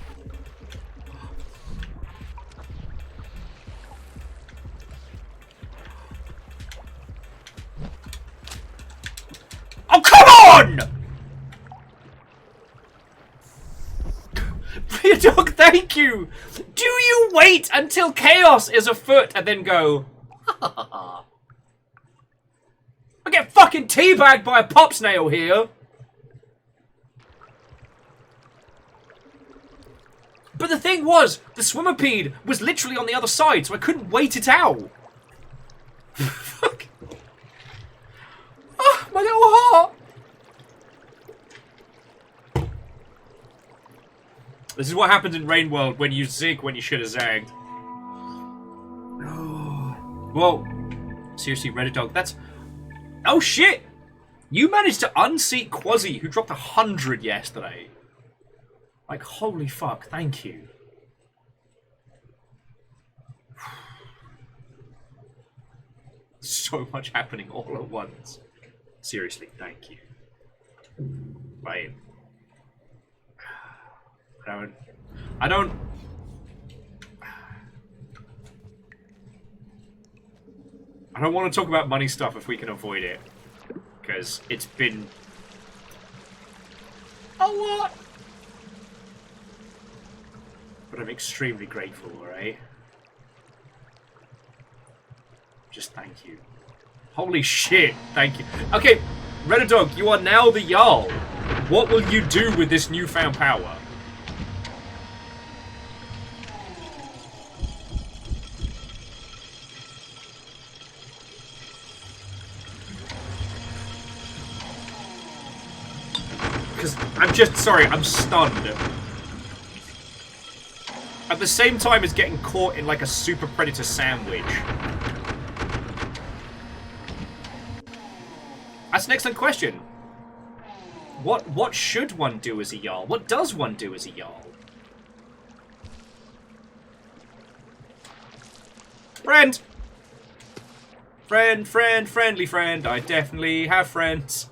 Oh, come on! Dog, thank you! Do you wait until chaos is afoot and then go, I get fucking teabagged by a pop snail here? But the thing was, the swimmerpede was literally on the other side, so I couldn't wait it out. Fuck. Oh, my little heart. This is what happens in Rain World when you zig when you should have zagged. Whoa. Seriously, Redux, that's... Oh, shit! You managed to unseat Quasi, who dropped 100 yesterday. Like, holy fuck, thank you. So much happening all at once. Seriously, thank you. Right. I don't want to talk about money stuff if we can avoid it. Because it's been a lot. But I'm extremely grateful, alright? Just thank you. Holy shit, thank you. Okay, Redux, you are now the Jarl. What will you do with this newfound power? Because I'm just, sorry, I'm stunned. At the same time as getting caught in like a super predator sandwich. That's an excellent question. What should one do as a Jarl? What does one do as a Jarl? Friend! Friendly friend. I definitely have friends.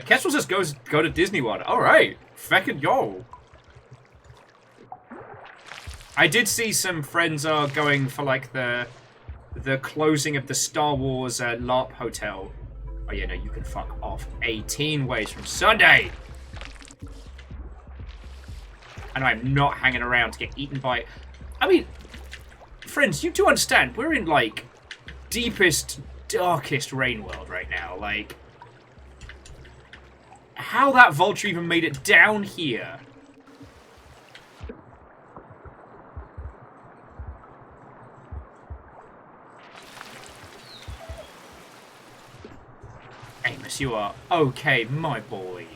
Kestrel says go to Disney World. Alright. Feckin' yo. I did see some friends are going for like the closing of the Star Wars LARP hotel. Oh yeah, no, you can fuck off. 18 ways from Sunday. And I'm not hanging around to get eaten by... I mean, friends, you do understand, we're in like deepest, darkest Rain World right now. Like, how that vulture even made it down here. Amos, you are okay, my boy.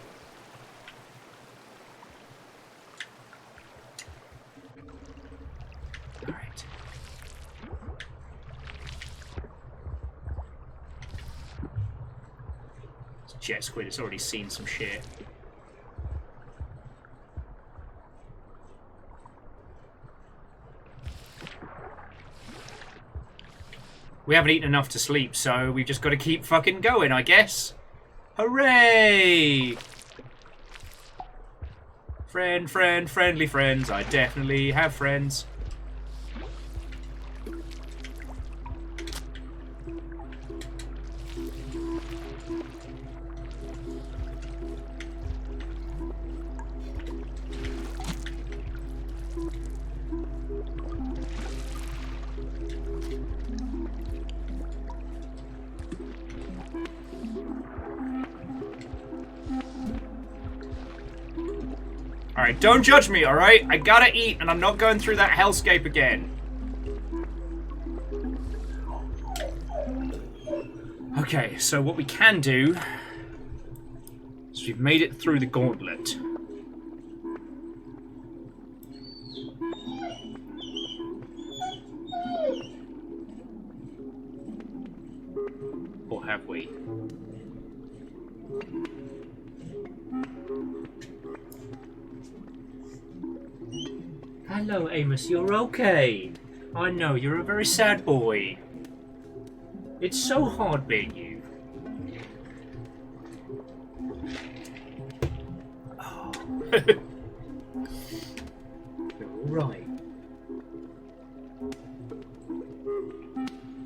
Alright. Jet Squid has already seen some shit. We haven't eaten enough to sleep, so we've just got to keep fucking going, I guess. Hooray! Friendly friends. I definitely have friends. Alright, don't judge me, alright? I gotta eat, and I'm not going through that hellscape again. Okay, so what we can do is we've made it through the gauntlet. Or have we? Hello, Amos, you're okay. I know, you're a very sad boy. It's so hard being you. Oh. You're alright.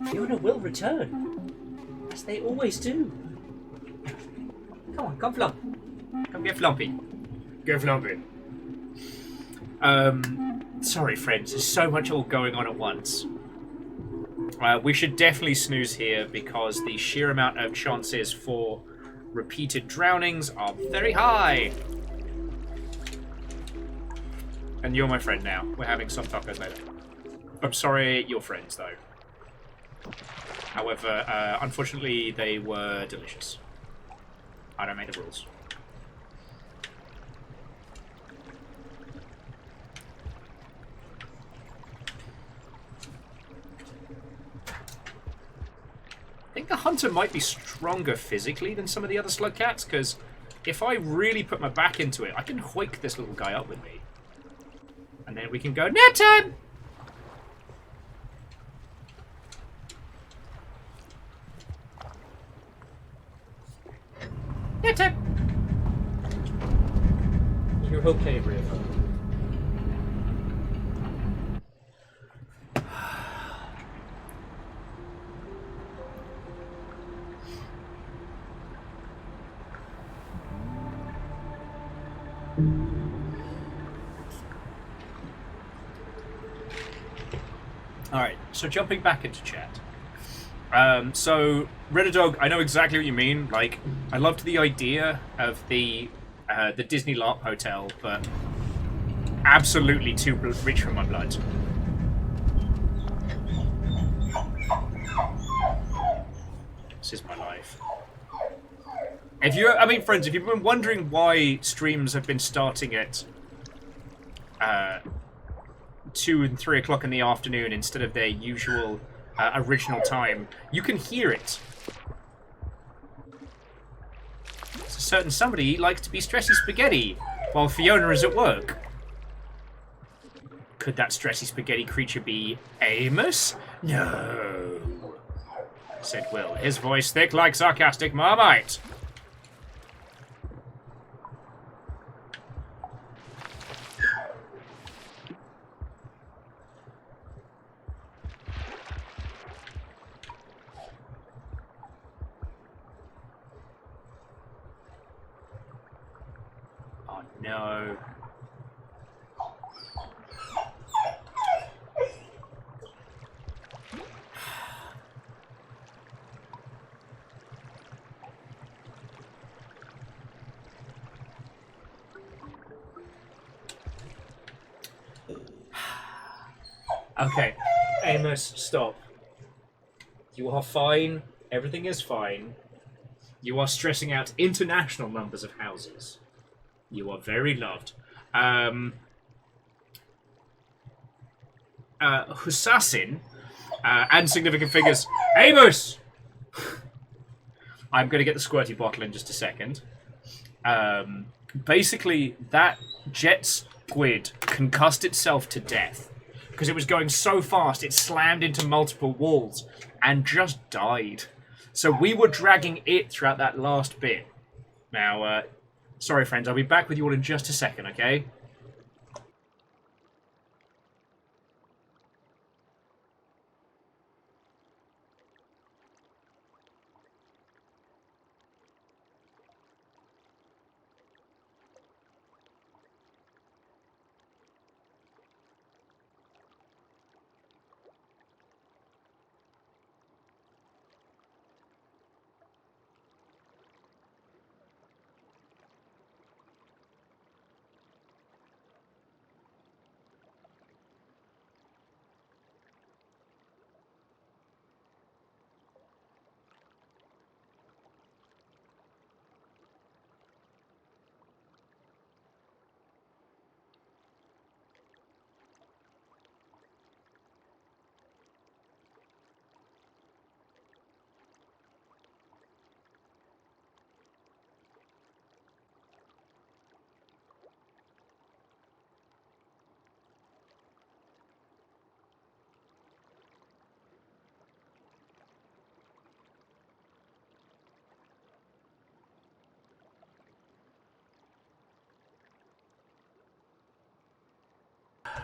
Fiona will return, as they always do. Come on, come flump. Come get flumpy. Go flumpy. Sorry friends, there's so much all going on at once. We should definitely snooze here because the sheer amount of chances for repeated drownings are very high. And you're my friend now. We're having some tacos later. I'm sorry, you're friends though. However, unfortunately, they were delicious. I don't make the rules. I think the hunter might be stronger physically than some of the other slug cats, because if I really put my back into it, I can hoik this little guy up with me. And then we can go, nap time! Nap time! You're okay, River. Alright, so jumping back into chat. So, Redux, I know exactly what you mean. Like, I loved the idea of the Disney LARP hotel, but absolutely too rich for my blood. This is my life. Friends, if you've been wondering why streams have been starting at 2 and 3 o'clock in the afternoon instead of their usual original time, you can hear it. It's a certain somebody likes to be stressy spaghetti while Fiona is at work. Could that stressy spaghetti creature be Amos? No, said Will, his voice thick like sarcastic Marmite. No. Okay, Amos, stop. You are fine. Everything is fine. You are stressing out international numbers of houses. You are very loved. Hussasin and significant figures. Amos! I'm going to get the squirty bottle in just a second. Basically, that jet squid concussed itself to death because it was going so fast it slammed into multiple walls and just died. So we were dragging it throughout that last bit. Now, sorry, friends, I'll be back with you all in just a second, okay?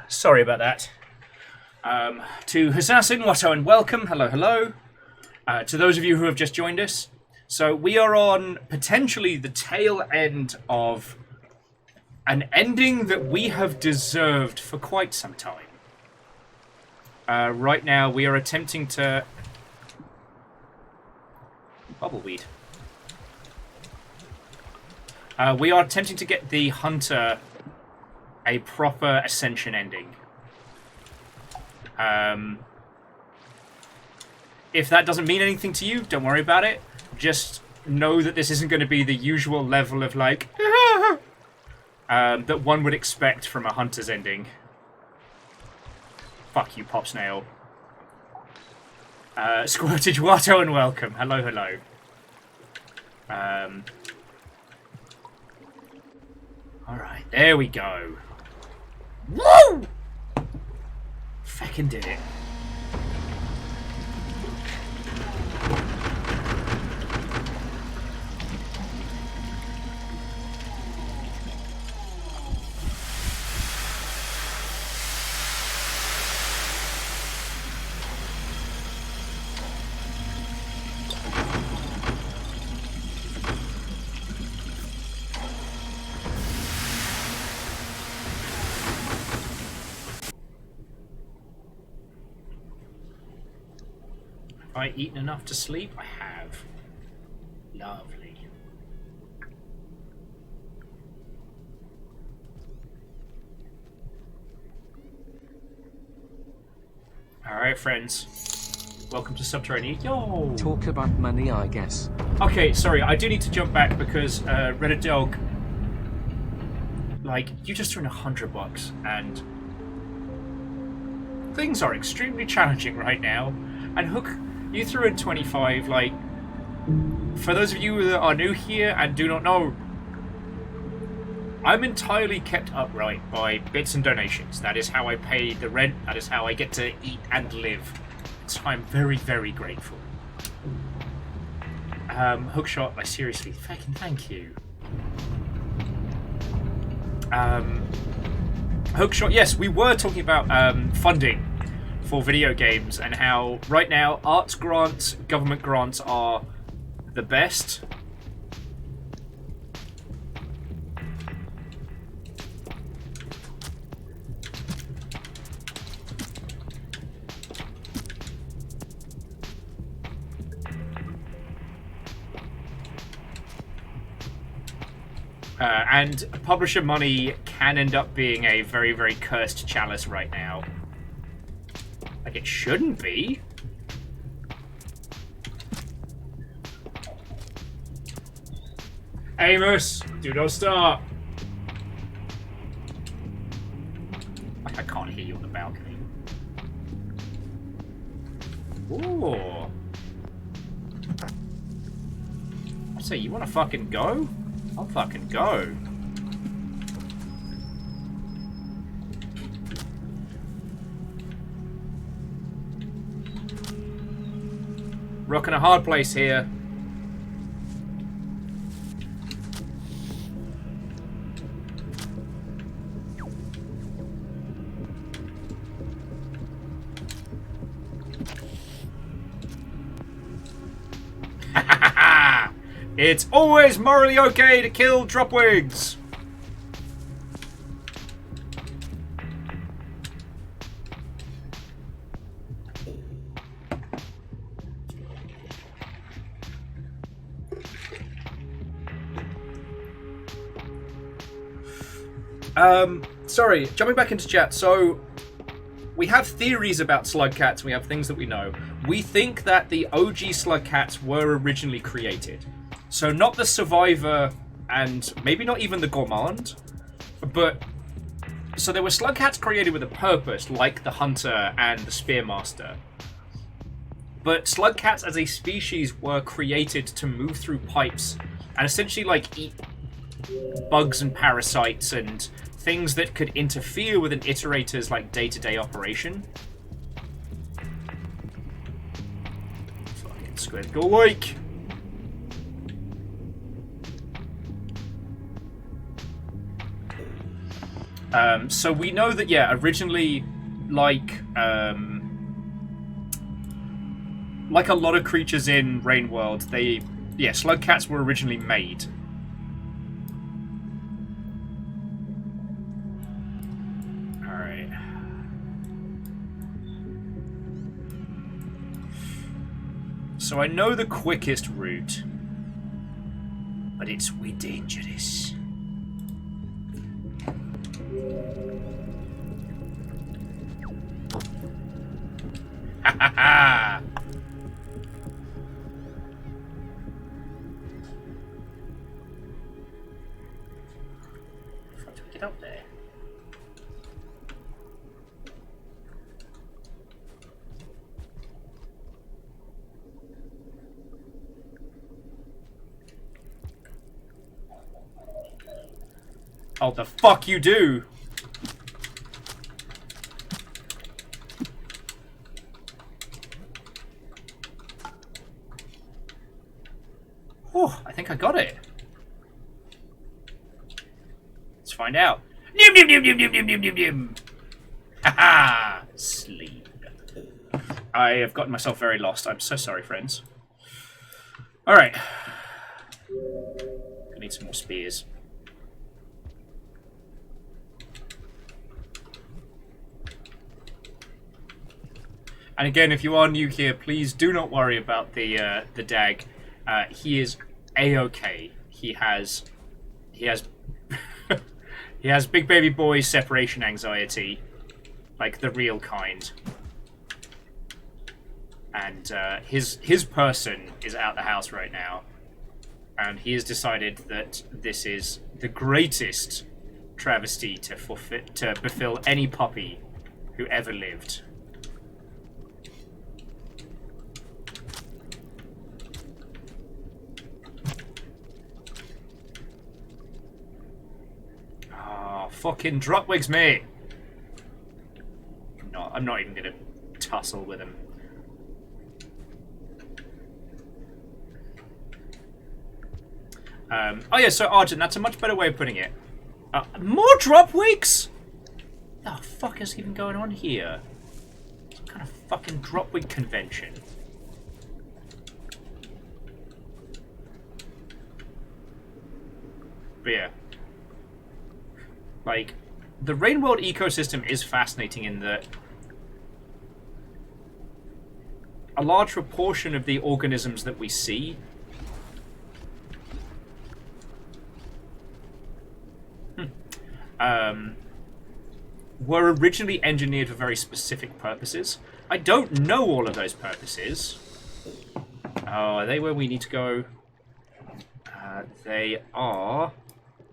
Sorry about that. To Assassin, Watto, and welcome. Hello, hello. To those of you who have just joined us. So we are on potentially the tail end of an ending that we have deserved for quite some time. Right now, we are attempting to... Bubbleweed. We are attempting to get the Hunter a proper Ascension ending. If that doesn't mean anything to you, don't worry about it. Just know that this isn't going to be the usual level of, like... that one would expect from a Hunter's ending. Fuck you, Pop Snail. Squirtage Watto and welcome. Hello, hello. Alright, there we go. Woo! Feckin' did it. I eaten enough to sleep? I have. Lovely. Alright, friends. Welcome to Subterranean. Yo! Talk about money, I guess. Okay, sorry, I do need to jump back because Reddit Dog... Like, you just threw in $100 and... Things are extremely challenging right now. And Hook... You threw in 25, like, for those of you that are new here and do not know, I'm entirely kept upright by bits and donations. That is how I pay the rent, that is how I get to eat and live. So I'm very, very grateful. Hookshot, like, seriously, fucking thank you. Hookshot, yes, we were talking about funding for video games and how right now arts grants, government grants are the best. And publisher money can end up being a very, very cursed chalice right now. Like, it shouldn't be. Amos, do not start. Like, I can't hear you on the balcony. Ooh. I say, you want to fucking go? I'll fucking go. Rocking a hard place here. It's always morally okay to kill dropwigs. Sorry, jumping back into chat. So, we have theories about slug cats. We have things that we know. We think that the OG slug cats were originally created. So not the Survivor and maybe not even the Gourmand, but... So there were slug cats created with a purpose, like the Hunter and the Spearmaster. But slug cats as a species were created to move through pipes and essentially like eat bugs and parasites and things that could interfere with an iterator's like day-to-day operation. Fucking squid, go awake! So we know that, yeah, originally, like a lot of creatures in Rain World, slug cats were originally made. Alright. So I know the quickest route, but it's way dangerous. Ha ha ha! How do we get up there? Oh, the fuck you do! Oh, I think I got it. Let's find out. Nim nim nim nim nim nim nim nim nim. Haha! Sleep. I have gotten myself very lost. I'm so sorry, friends. Alright. I need some more spears. And again, if you are new here, please do not worry about the dag. He is a-okay. He has he has big baby boy separation anxiety, like the real kind. And his person is out the house right now, and he has decided that this is the greatest travesty to befill any puppy who ever lived. Fucking dropwigs, mate! No, I'm not even gonna tussle with him. Oh yeah, so Argent, that's a much better way of putting it. More dropwigs? What the fuck is even going on here? Some kind of fucking dropwig convention. But yeah. Like, the Rain World ecosystem is fascinating in that a large proportion of the organisms that we see were originally engineered for very specific purposes. I don't know all of those purposes. Oh, are they where we need to go? They are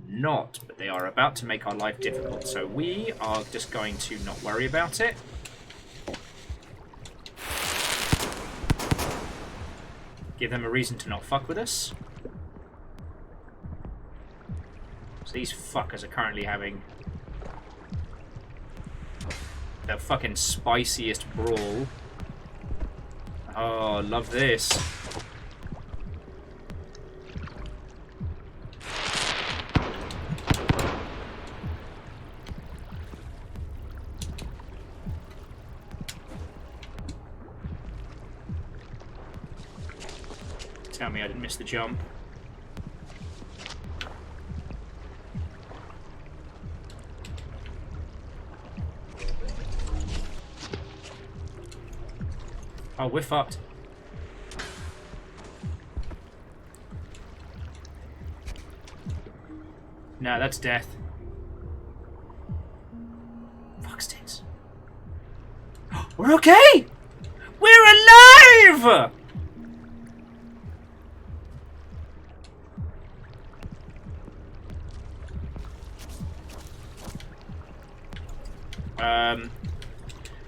not, but they are about to make our life difficult, so we are just going to not worry about it. Give them a reason to not fuck with us. So these fuckers are currently having the fucking spiciest brawl. Oh, love this. Tell me I didn't miss the jump. Oh, we're fucked. No, that's death. Fuck sticks. We're okay! We're alive!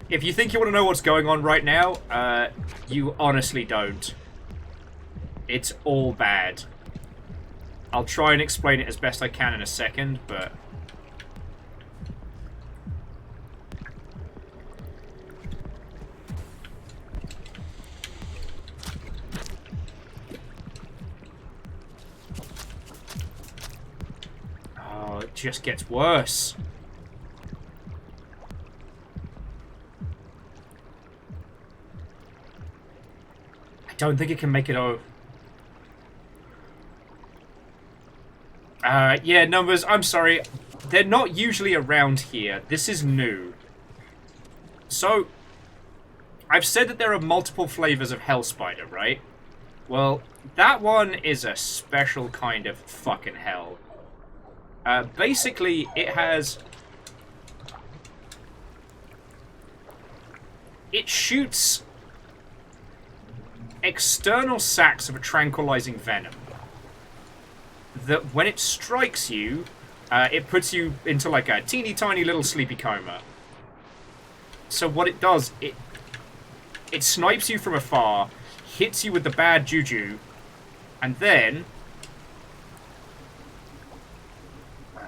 If you think you want to know what's going on right now, you honestly don't. It's all bad. I'll try and explain it as best I can in a second, but... oh, it just gets worse. I don't think it can make it over. Yeah, numbers, I'm sorry. They're not usually around here. This is new. So, I've said that there are multiple flavors of Hell Spider, right? Well, that one is a special kind of fucking hell. Basically, it has... It shoots external sacs of a tranquilizing venom that when it strikes you, it puts you into like a teeny tiny little sleepy coma. So what it does, it snipes you from afar, hits you with the bad juju, and then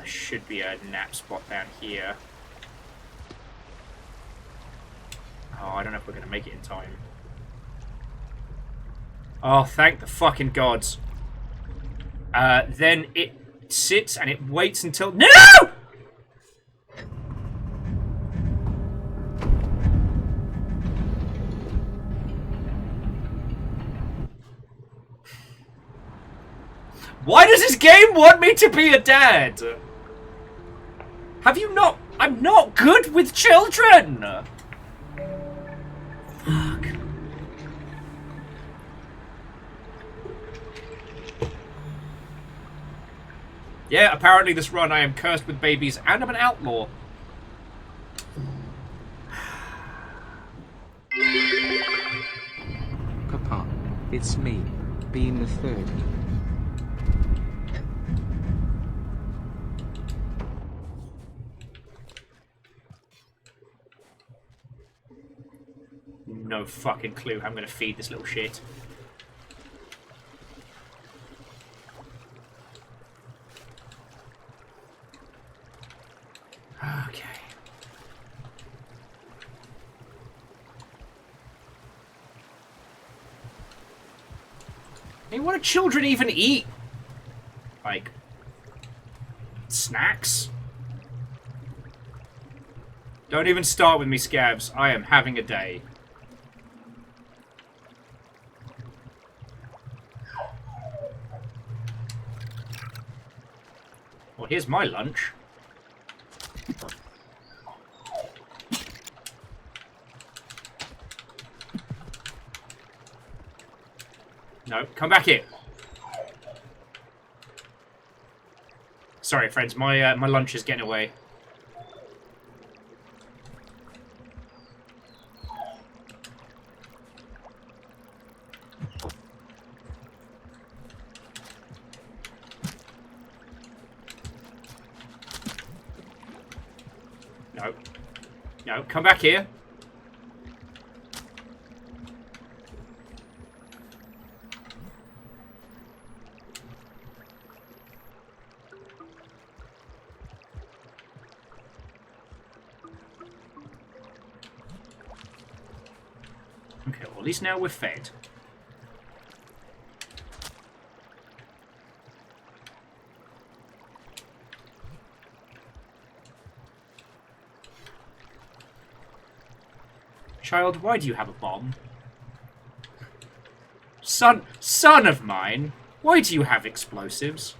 should be a nap spot down here. Oh, I don't know if we're going to make it in time. Oh, thank the fucking gods. Then it sits and it waits until... No! Why does this game want me to be a dad? Have you not... I'm not good with children! Fuck. Yeah, apparently this run I am cursed with babies and I'm an outlaw. Papa, it's me, Bean the Third. No fucking clue how I'm gonna feed this little shit. Okay. I mean, what do children even eat? Like, snacks? Don't even start with me, Scabs. I am having a day. Well, here's my lunch. No, come back here. Sorry, friends. My my lunch is getting away. No. No, come back here. Okay, well, at least now we're fed. Child, why do you have a bomb? Son of mine, why do you have explosives?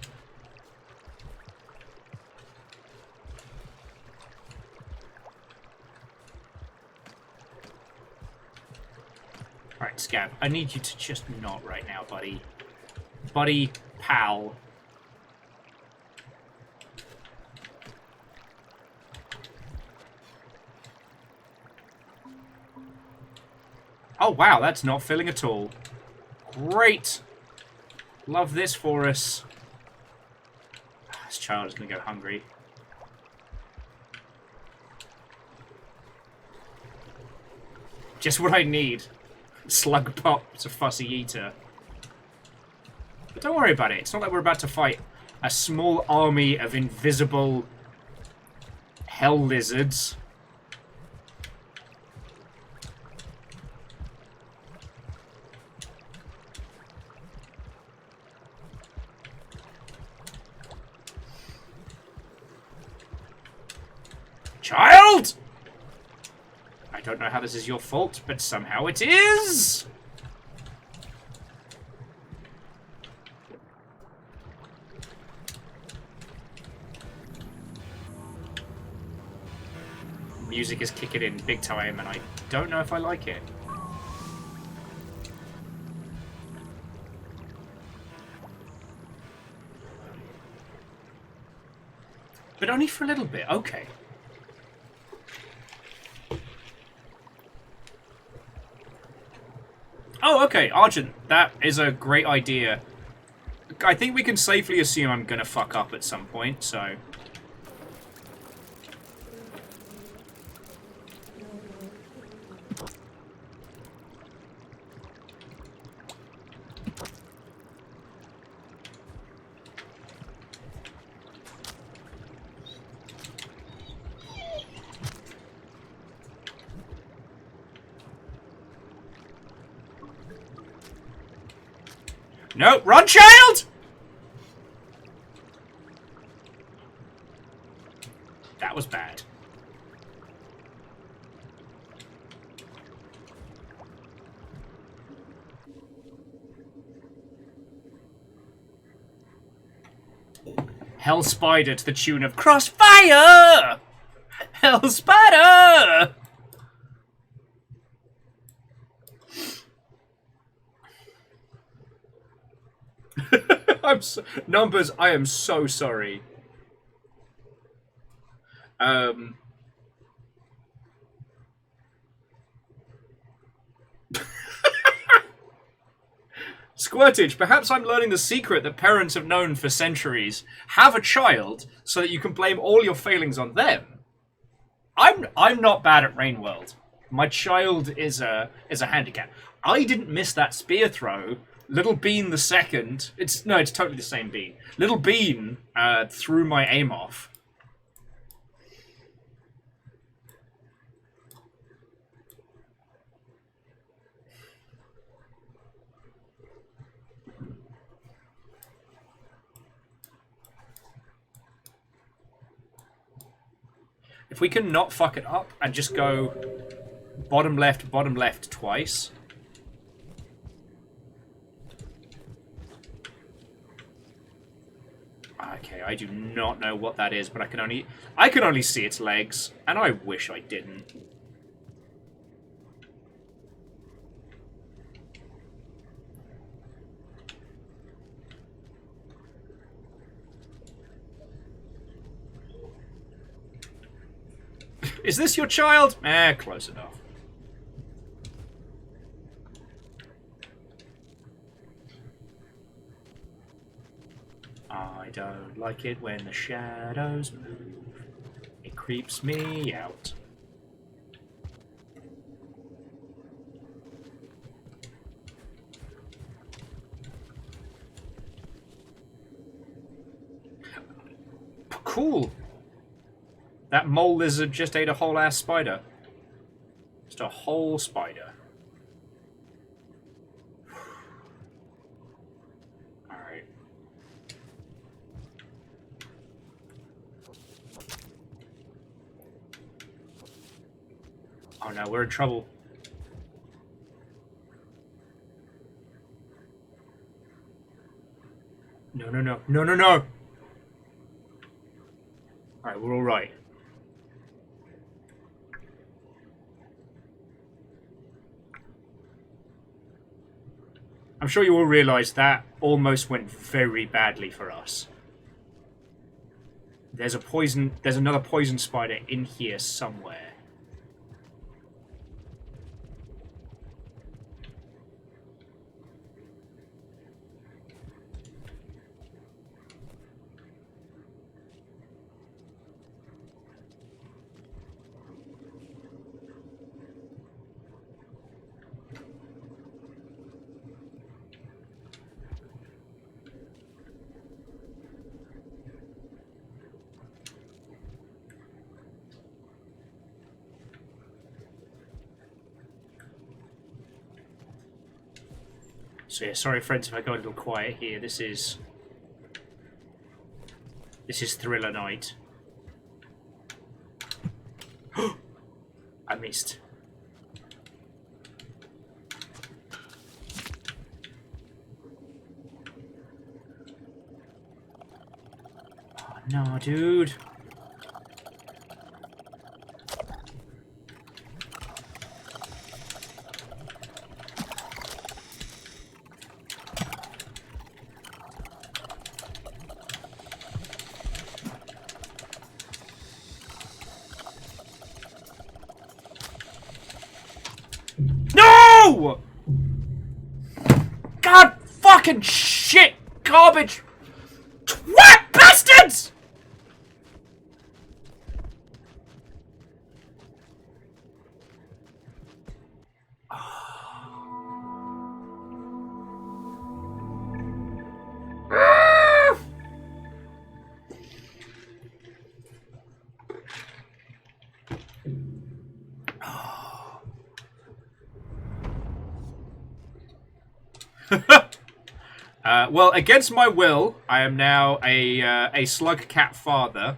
Alright, Scab, I need you to just not right now, buddy. Buddy, pal. Oh, wow, that's not filling at all. Great. Love this for us. This child is going to go hungry. Just what I need. Slug Pop's a fussy eater. But don't worry about it. It's not like we're about to fight a small army of invisible hell lizards. Child! I don't know how this is your fault, but somehow it is! Music is kicking in big time, and I don't know if I like it. But only for a little bit. Okay. Oh, okay, Argent. That is a great idea. I think we can safely assume I'm gonna fuck up at some point, so... No, run, child! That was bad. Hell Spider to the tune of Crossfire! Hell Spider! Numbers, I am so sorry. Squirtage, perhaps I'm learning the secret that parents have known for centuries. Have a child so that you can blame all your failings on them. I'm not bad at Rain World. My child is a handicap. I didn't miss that spear throw. Little Bean the second. It's totally the same Bean. Little Bean threw my aim off. If we can not fuck it up and just go bottom left twice. Okay, I do not know what that is, but I can only see its legs, and I wish I didn't. Is this your child? Close enough. I don't like it when the shadows move. It creeps me out. Cool. That mole lizard just ate a whole ass spider. Just a whole spider. Alright. Oh no, we're in trouble. No, no, no. No, no, no! Alright, we're alright. I'm sure you all realise that almost went very badly for us. There's another poison spider in here somewhere. So yeah, sorry friends if I go a little quiet here. This is Thriller Night. I missed. Oh no, dude. No! God fucking shit! Garbage! Twat bastards! Well, against my will, I am now a slug cat father.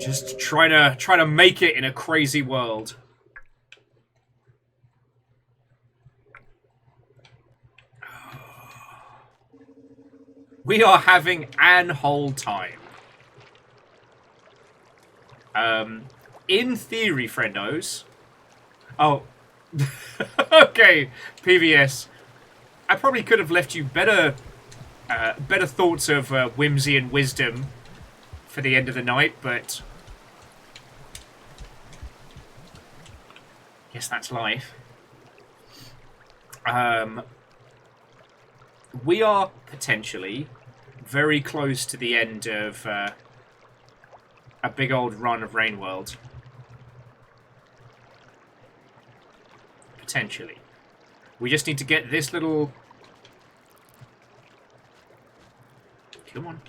Just trying to make it in a crazy world. We are having an whole time. In theory, friendos. Oh, okay, PVS. I probably could have left you better thoughts of whimsy and wisdom for the end of the night, but yes, that's life. We are potentially very close to the end of a big old run of Rain World. Potentially. We just need to get this little... Come on.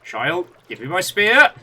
Child, give me my spear!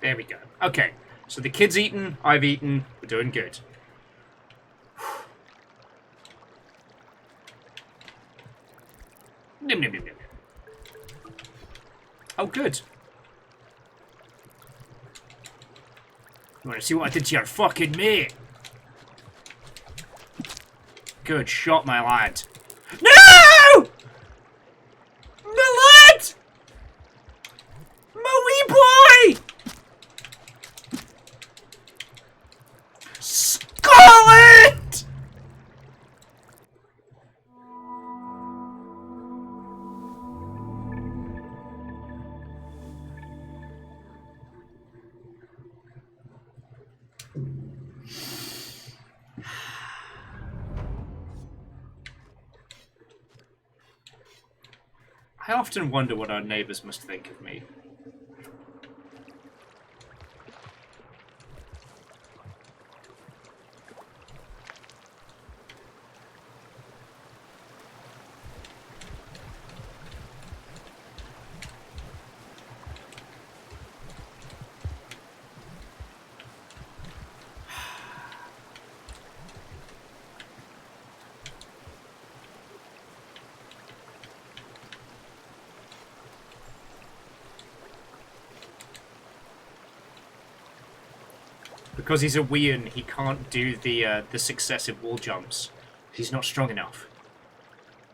There we go. Okay, so the kid's eaten, I've eaten, we're doing good. Nim, nim, nim, nim. Oh, good. You want to see what I did to your fucking mate? Good shot, my lad. No! My lad! My wee boy! Scotland! I often wonder what our neighbours must think of me. Because he's a weean, he can't do the successive wall jumps. He's not strong enough.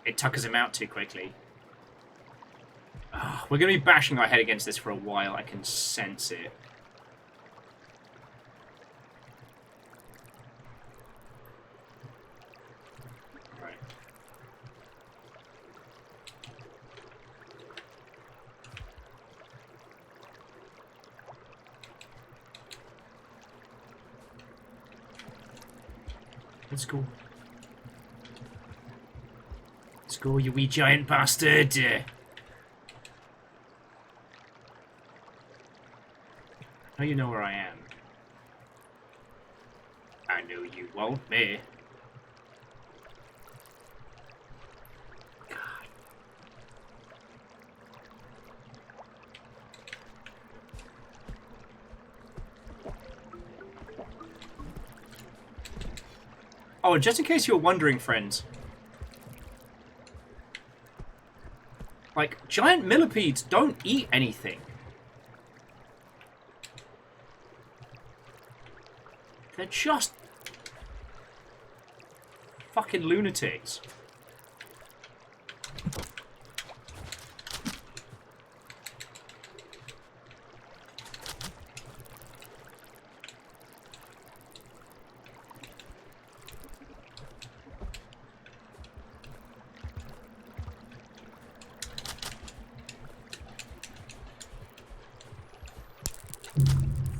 It tuckers him out too quickly. We're going to be bashing our head against this for a while. I can sense it. Right. Let's go. Let's go, you wee giant bastard! Now you know where I am. I know you won't, me. God. Oh, just in case you're wondering, friends. Like, giant millipedes don't eat anything. They're just fucking lunatics.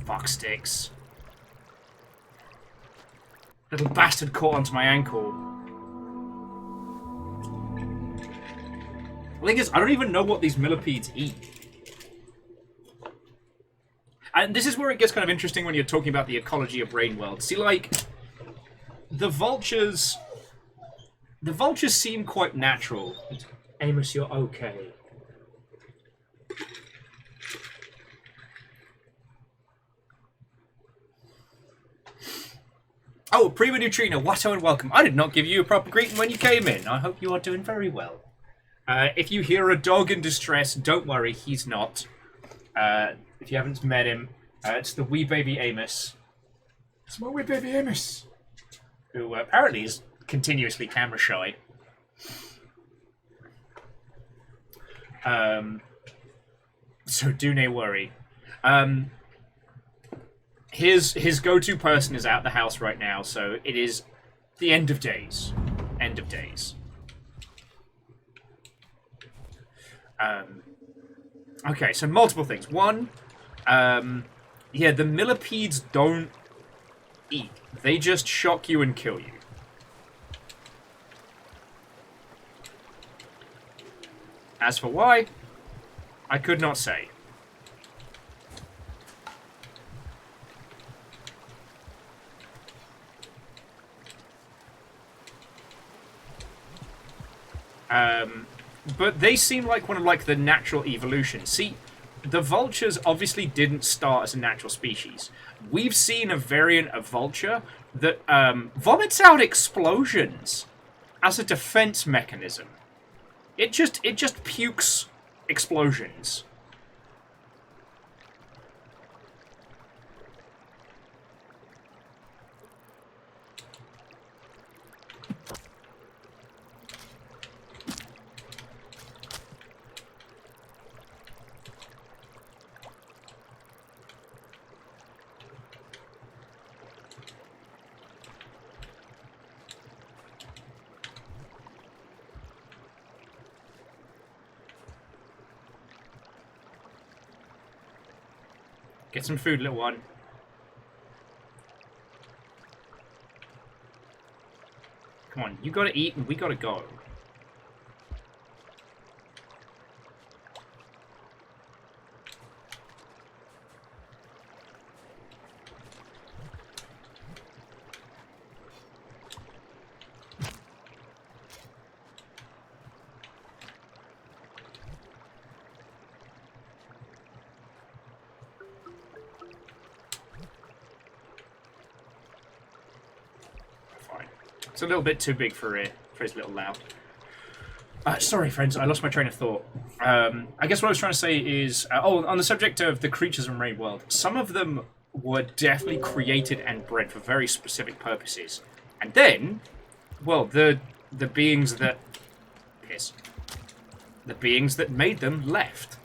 Fuck sticks. Little bastard caught onto my ankle. The thing is, I don't even know what these millipedes eat. And this is where it gets kind of interesting when you're talking about the ecology of Rain World. See, like, the vultures seem quite natural. Amos, you're okay. Oh, Prima Neutrino, Watto and welcome. I did not give you a proper greeting when you came in. I hope you are doing very well. If you hear a dog in distress, don't worry, he's not. If you haven't met him, it's the wee baby Amos. It's my wee baby Amos. Who apparently is continuously camera shy. So do not worry. His go-to person is out the house right now, so it is the end of days. End of days. Okay, so multiple things. One, yeah, the millipedes don't eat. They just shock you and kill you. As for why, I could not say. But they seem like one of like the natural evolutions. See, the vultures obviously didn't start as a natural species. We've seen a variant of vulture that vomits out explosions as a defense mechanism. It just pukes explosions. Get some food, little one. Come on, you gotta eat and we gotta go. It's a little bit too big for his little loud. Sorry, friends, I lost my train of thought. I guess what I was trying to say is... on the subject of the creatures in Rain World, some of them were definitely created and bred for very specific purposes. And then, well, the beings that... Piss. The beings that made them left.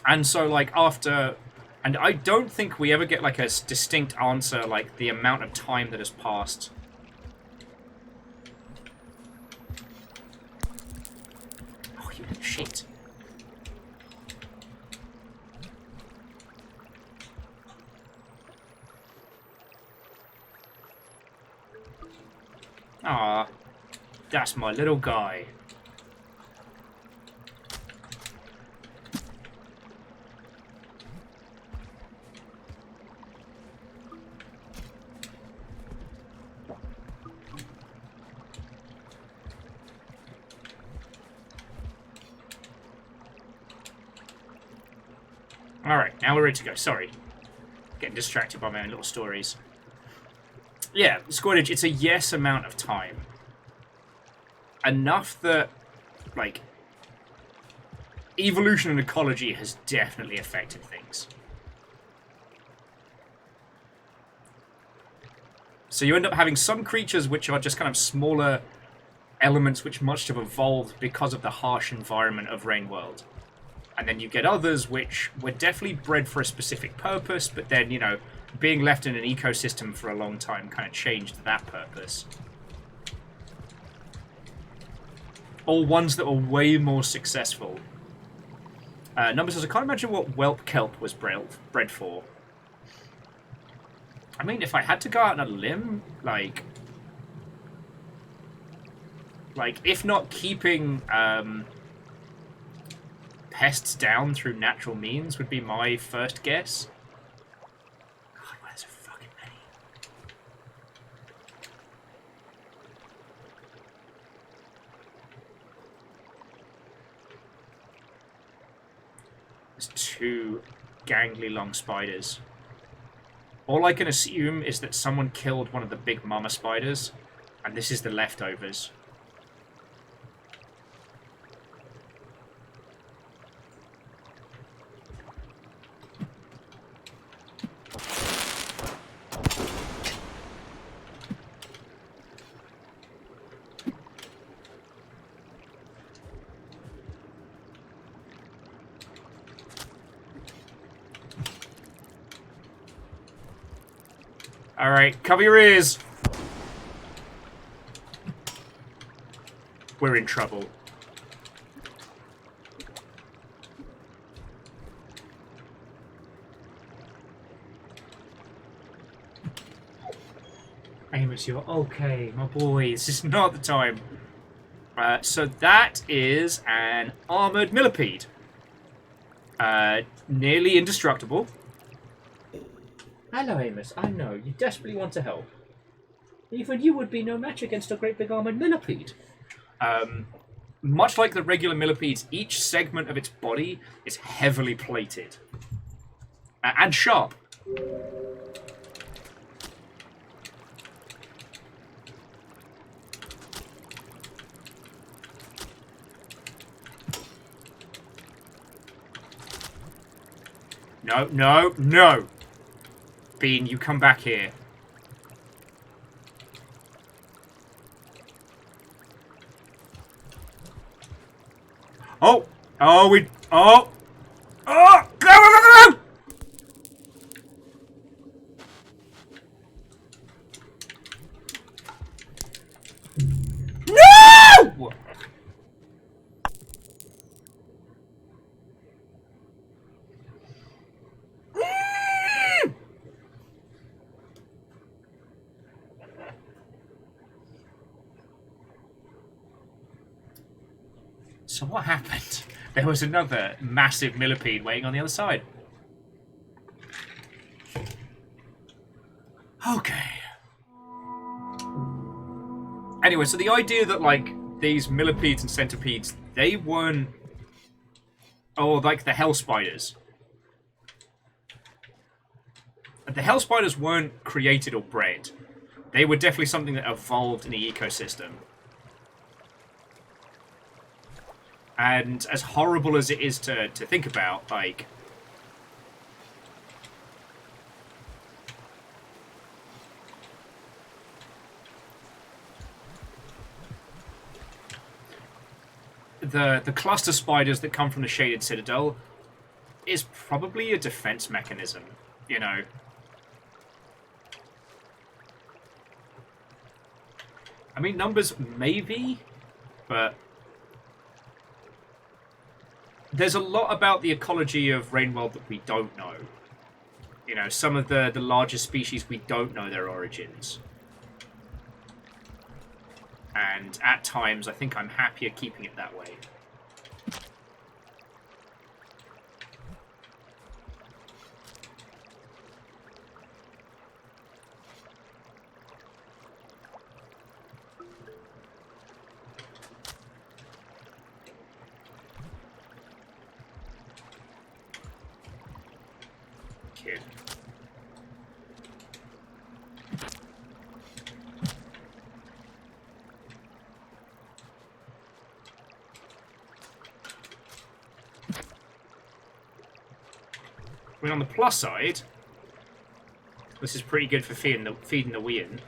And so, like, after... And I don't think we ever get, like, a distinct answer, like, the amount of time that has passed. Oh, you little shit. Ah, that's my little guy. Alright, now we're ready to go. Sorry. Getting distracted by my own little stories. Yeah, Squaddage, it's a yes amount of time. Enough that, like, evolution and ecology has definitely affected things. So you end up having some creatures which are just kind of smaller elements which must have evolved because of the harsh environment of Rainworld. And then you get others which were definitely bred for a specific purpose, but then, you know, being left in an ecosystem for a long time kind of changed that purpose. Or ones that were way more successful. Number says, I can't imagine what whelp kelp was bred for. I mean, if I had to go out on a limb, like if not keeping pests down through natural means would be my first guess. God, why there's so fucking many? There's 2 gangly long spiders. All I can assume is that someone killed one of the big mama spiders, and this is the leftovers. Alright, cover your ears! We're in trouble. Amos, you're okay, my boy. This is not the time. So that is an armored millipede. Nearly indestructible. Hello, Amos. I know, you desperately want to help. Even you would be no match against a great big armored millipede. Much like the regular millipedes, each segment of its body is heavily plated. And sharp. No, no, no! Bean, you come back here. Oh! Oh, we... Oh! Oh! Go, go, go, go! No! So what happened? There was another massive millipede waiting on the other side. Okay. Anyway, so the idea that, like, these millipedes and centipedes, they weren't... Oh, like the hell spiders. The hell spiders weren't created or bred. They were definitely something that evolved in the ecosystem. And as horrible as it is to think about, like... The cluster spiders that come from the Shaded Citadel is probably a defense mechanism, you know. I mean, numbers maybe, but... There's a lot about the ecology of Rainworld that we don't know. You know, some of the larger species, we don't know their origins. And at times, I think I'm happier keeping it that way. kid. I mean, on the plus side, this is pretty good for feeding the Wien.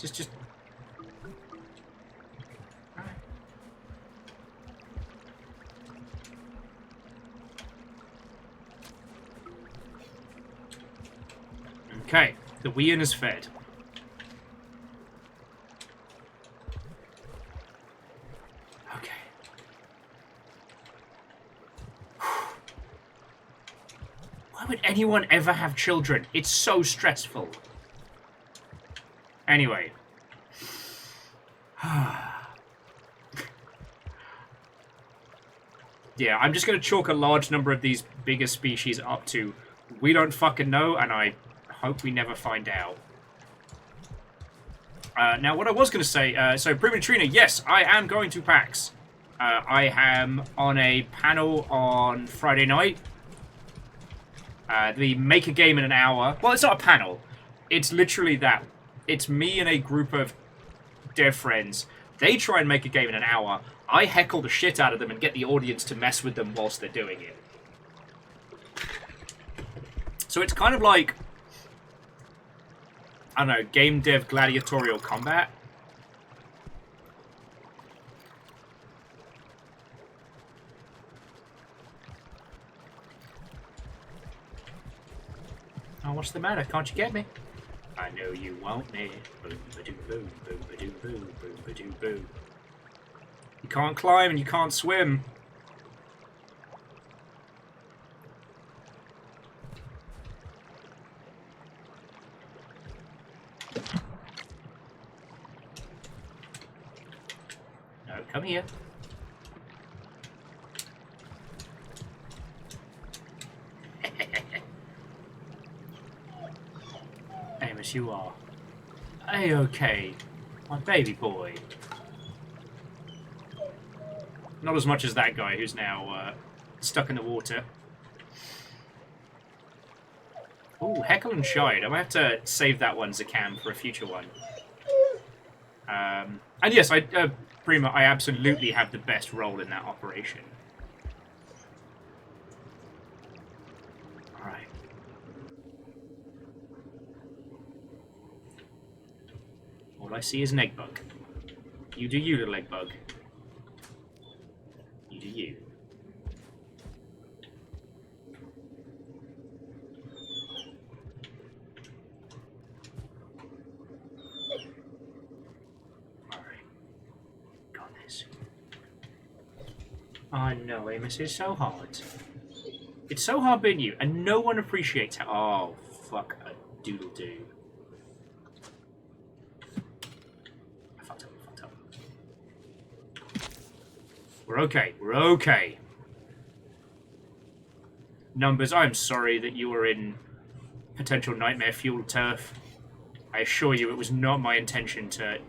Just. Okay, the Wien is fed. Okay. Why would anyone ever have children? It's so stressful. Anyway. Yeah, I'm just going to chalk a large number of these bigger species up to we don't fucking know, and I hope we never find out. Now, what I was going to say, so Prima Trina, yes, I am going to PAX. I am on a panel on Friday night. The Make a Game in an Hour. Well, it's not a panel. It's literally that. It's me and a group of dev friends. They try and make a game in an hour. I heckle the shit out of them and get the audience to mess with them whilst they're doing it. So it's kind of like, I don't know, game dev gladiatorial combat. Oh, what's the matter? Can't you get me? I know you want me. Boom, ba-doo, boom, boom, ba-doo, boom, boom, ba-doo, boom. You can't climb and you can't swim. No, come here. Amos, you are A-okay, my baby boy. Not as much as that guy who's now stuck in the water. Ooh, Heckle and Shide. I might have to save that one, Zakam, for a future one. And yes, Prima, I absolutely have the best role in that operation. Alright. All I see is an egg bug. You do you, little egg bug. You do you. Alright. Got this. I know, Amos, it's so hard. It's so hard being you, and no one appreciates how. Oh, fuck a doodle doo. I fucked up. We're okay. We're okay. Numbers, I'm sorry that you were in potential nightmare-fueled turf. I assure you it was not my intention to...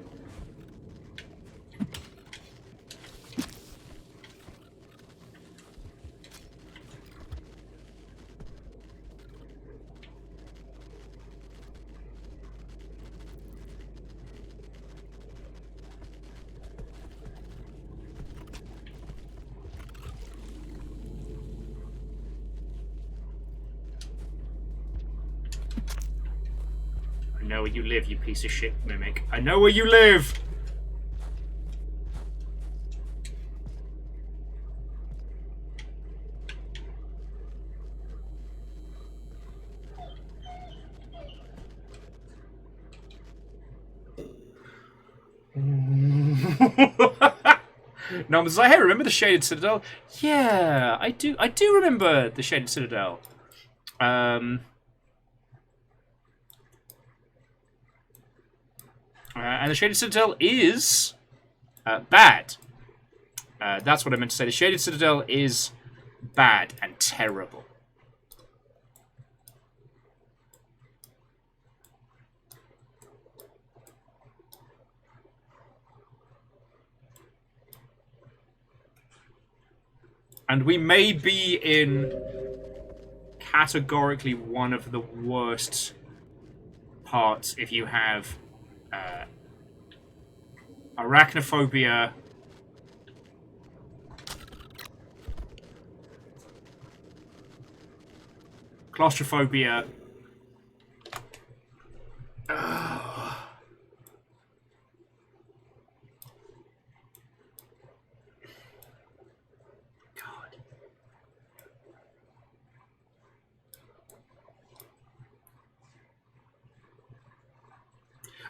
I know where you live, you piece of shit mimic. I know where you live! Numbers like, hey, remember the Shaded Citadel? Yeah, I do remember the Shaded Citadel. And the Shaded Citadel is bad. That's what I meant to say. The Shaded Citadel is bad and terrible. And we may be in categorically one of the worst parts if you have arachnophobia, claustrophobia.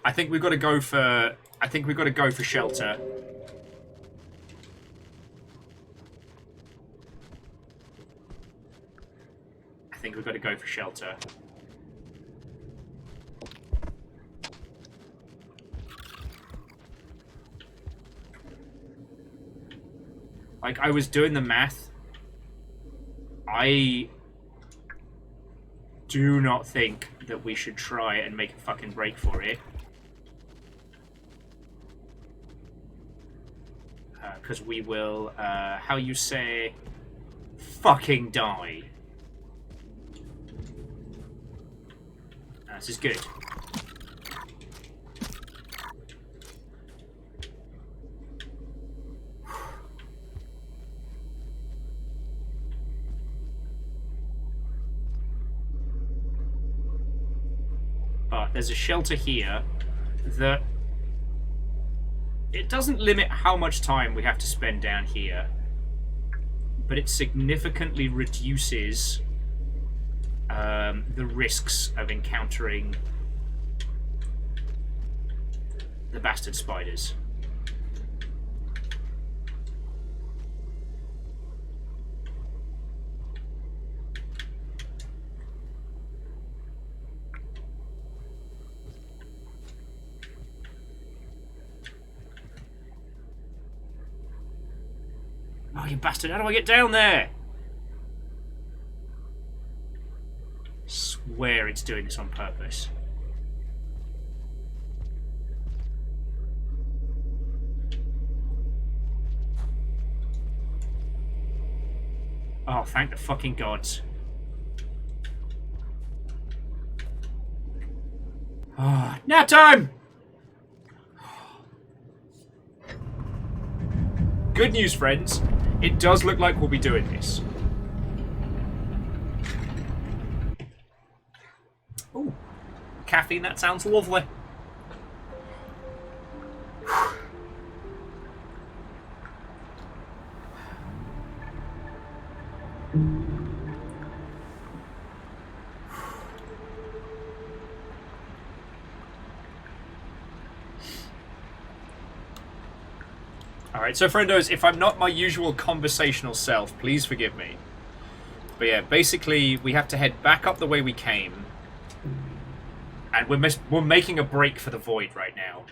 I think we've got to go for. I think we've got to go for shelter. I think we've got to go for shelter. Like, I was doing the math. I do not think that we should try and make a fucking break for it. Because we will, how you say, fucking die. This is good. But there's a shelter here that it doesn't limit how much time we have to spend down here, but it significantly reduces the risks of encountering the bastard spiders. Oh, you bastard, how do I get down there? Swear it's doing this on purpose. Oh, thank the fucking gods. Ah, nap time! Good news, friends. It does look like we'll be doing this. Ooh, caffeine, that sounds lovely. Alright, so friendos, if I'm not my usual conversational self, please forgive me. But yeah, basically, we have to head back up the way we came. And we're making a break for the void right now.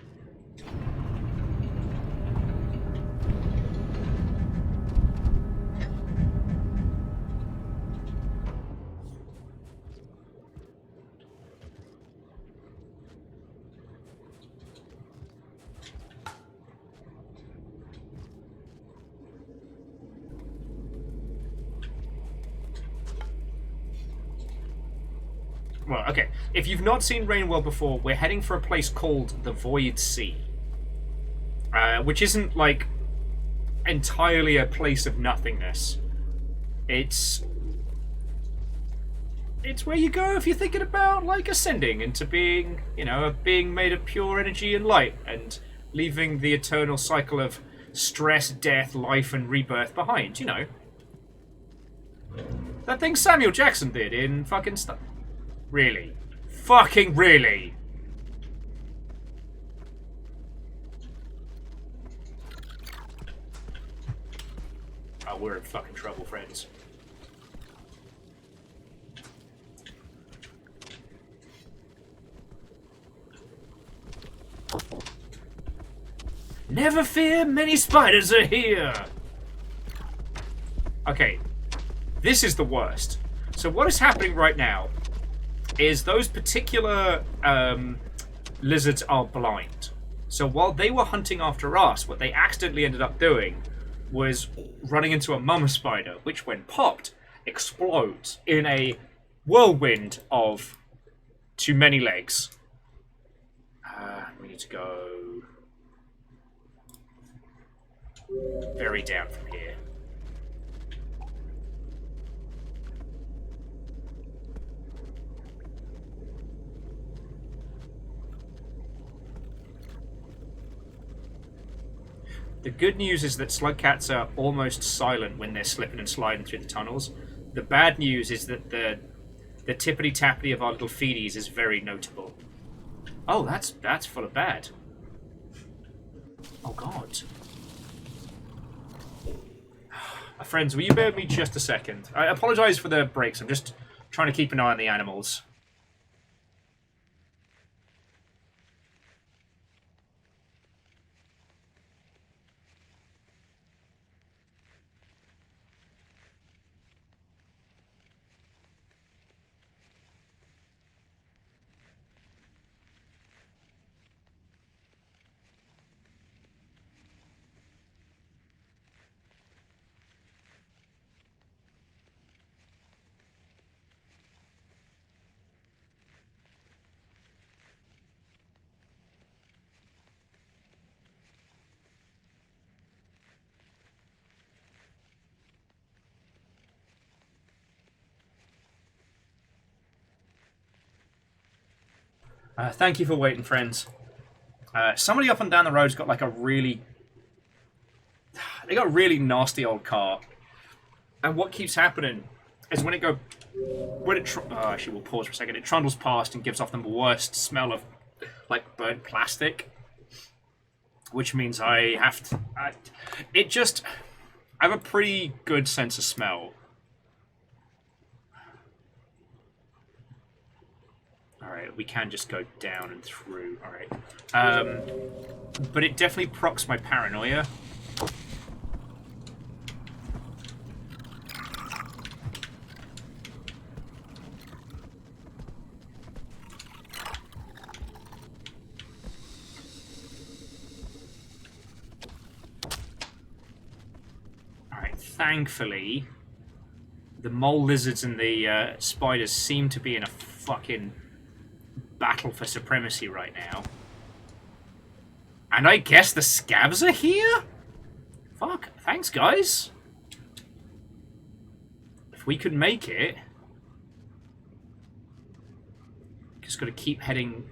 Well, okay. If you've not seen Rainwell before, we're heading for a place called the Void Sea. Which isn't, like, entirely a place of nothingness. It's where you go if you're thinking about, like, ascending into being, you know, a being made of pure energy and light, and leaving the eternal cycle of stress, death, life, and rebirth behind, you know. That thing Samuel Jackson did in fucking stuff. Really? Fucking really? Oh, we're in fucking trouble, friends. Never fear, many spiders are here! Okay. This is the worst. So what is happening right now is those particular lizards are blind. So while they were hunting after us, what they accidentally ended up doing was running into a mama spider, which when popped, explodes in a whirlwind of too many legs. We need to go very down from here. The good news is that slug cats are almost silent when they're slipping and sliding through the tunnels. The bad news is that the tippity-tappity of our little feedies is very notable. Oh, that's full of bad. Oh, God. My friends, will you bear with me just a second? I apologise for the breaks. I'm just trying to keep an eye on the animals. Thank you for waiting, friends. Somebody up and down the road's got like a really... They got a really nasty old car. And what keeps happening is when it go... actually, we'll pause for a second. It trundles past and gives off the worst smell of, like, burnt plastic. Which means I have to... I have a pretty good sense of smell. Alright, we can just go down and through. Alright. But it definitely procs my paranoia. Alright, thankfully, the mole lizards and the spiders seem to be in a fucking battle for supremacy right now. And I guess the scabs are here? Fuck, thanks guys. If we could make it... Just gotta keep heading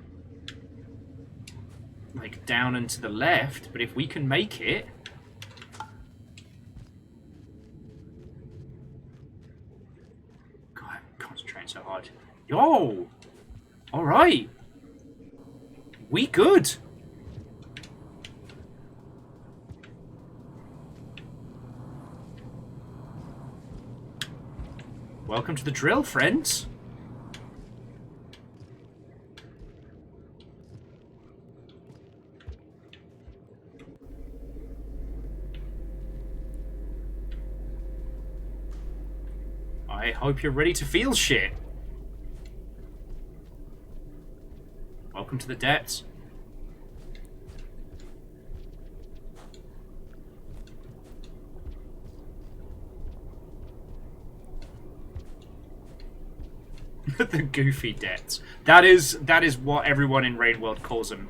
like down and to the left, but if we can make it... God, I'm concentrating so hard. Yo! Alright. We good. Welcome to the drill, friends. I hope you're ready to feel shit. Welcome to the depths. The goofy depths. That is what everyone in Rain World calls them,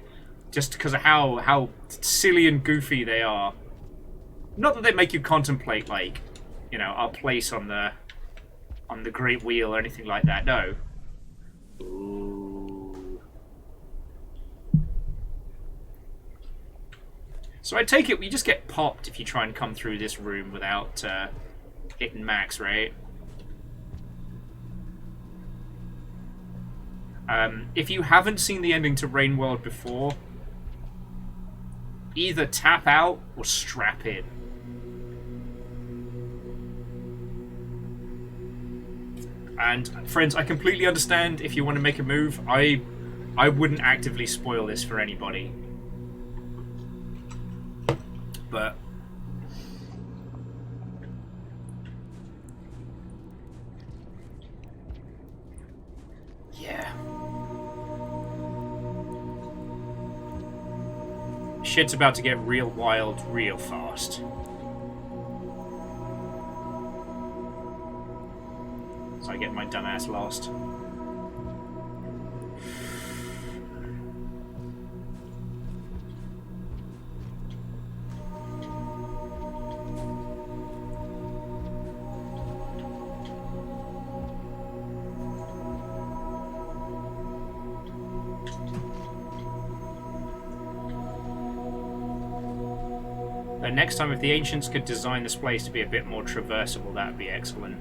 just because of how silly and goofy they are. Not that they make you contemplate, like, you know, our place on the Great Wheel or anything like that. No. Ooh. So I take it we just get popped if you try and come through this room without hitting max, right? If you haven't seen the ending to Rain World before, either tap out or strap in. And friends, I completely understand if you want to make a move. I wouldn't actively spoil this for anybody. But yeah. Shit's about to get real wild real fast. my dumbass lost. But next time, if the Ancients could design this place to be a bit more traversable, that would be excellent.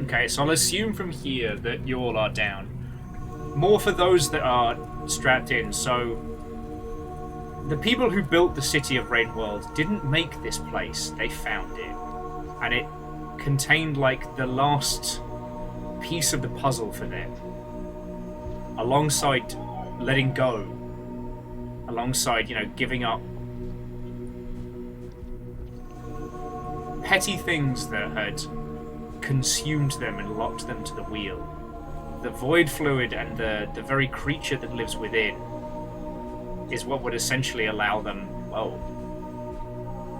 Okay, so I'll assume from here that you all are down. More for those that are strapped in, so... The people who built the city of Rain World didn't make this place, they found it. And it contained, like, the last piece of the puzzle for them. Alongside letting go. Alongside, you know, giving up. Petty things that had consumed them and locked them to the wheel. The void fluid and the very creature that lives within is what would essentially allow them, well,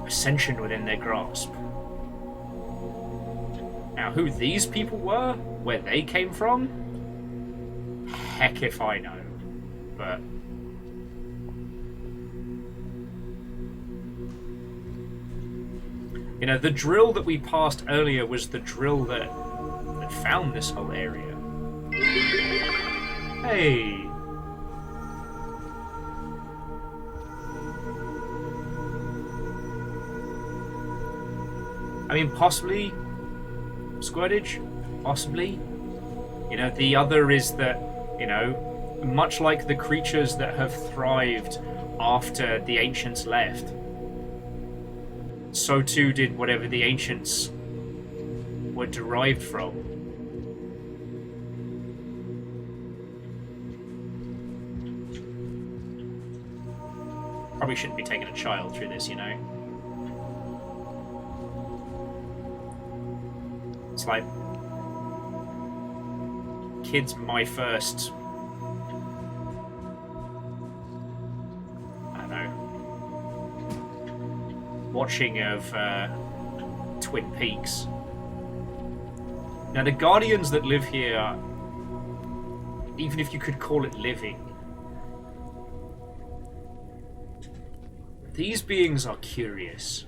ascension within their grasp. Now, who these people were, where they came from, heck if I know. But you know, the drill that we passed earlier was the drill that found this whole area. Hey. I mean, possibly Squirtage, possibly. You know, the other is that, you know, much like the creatures that have thrived after the Ancients left, so too did whatever the Ancients were derived from. Probably shouldn't be taking a child through this, you know. It's like kids my first, I don't know, watching of Twin Peaks. Now the Guardians that live here, even if you could call it living, these beings are curious.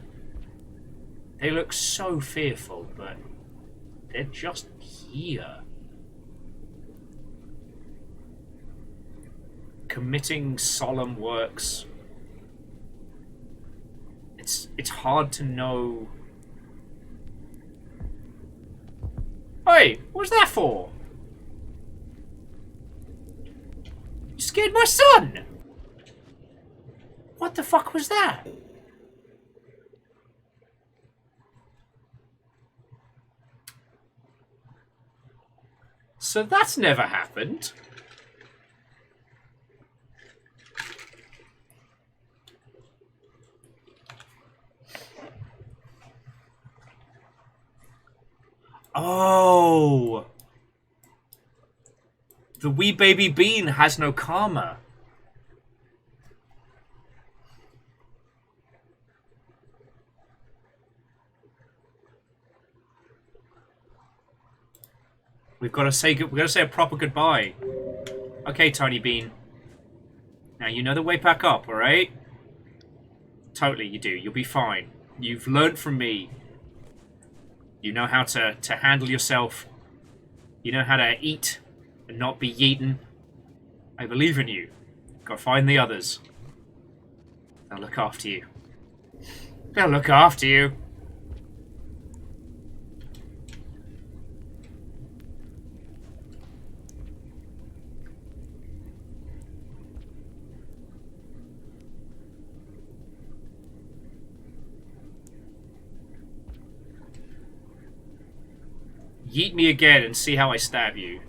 They look so fearful, but they're just here. Committing solemn works. It's hard to know. Hey, what's that for? You scared my son! What the fuck was that? So that's never happened. Oh. The wee baby bean has no karma. We've got to say a proper goodbye. Okay, Tiny Bean. Now you know the way back up, all right? Totally, you do. You'll be fine. You've learned from me. You know how to handle yourself. You know how to eat and not be eaten. I believe in you. Go find the others. They'll look after you. They'll look after you. Yeet me again and see how I stab you.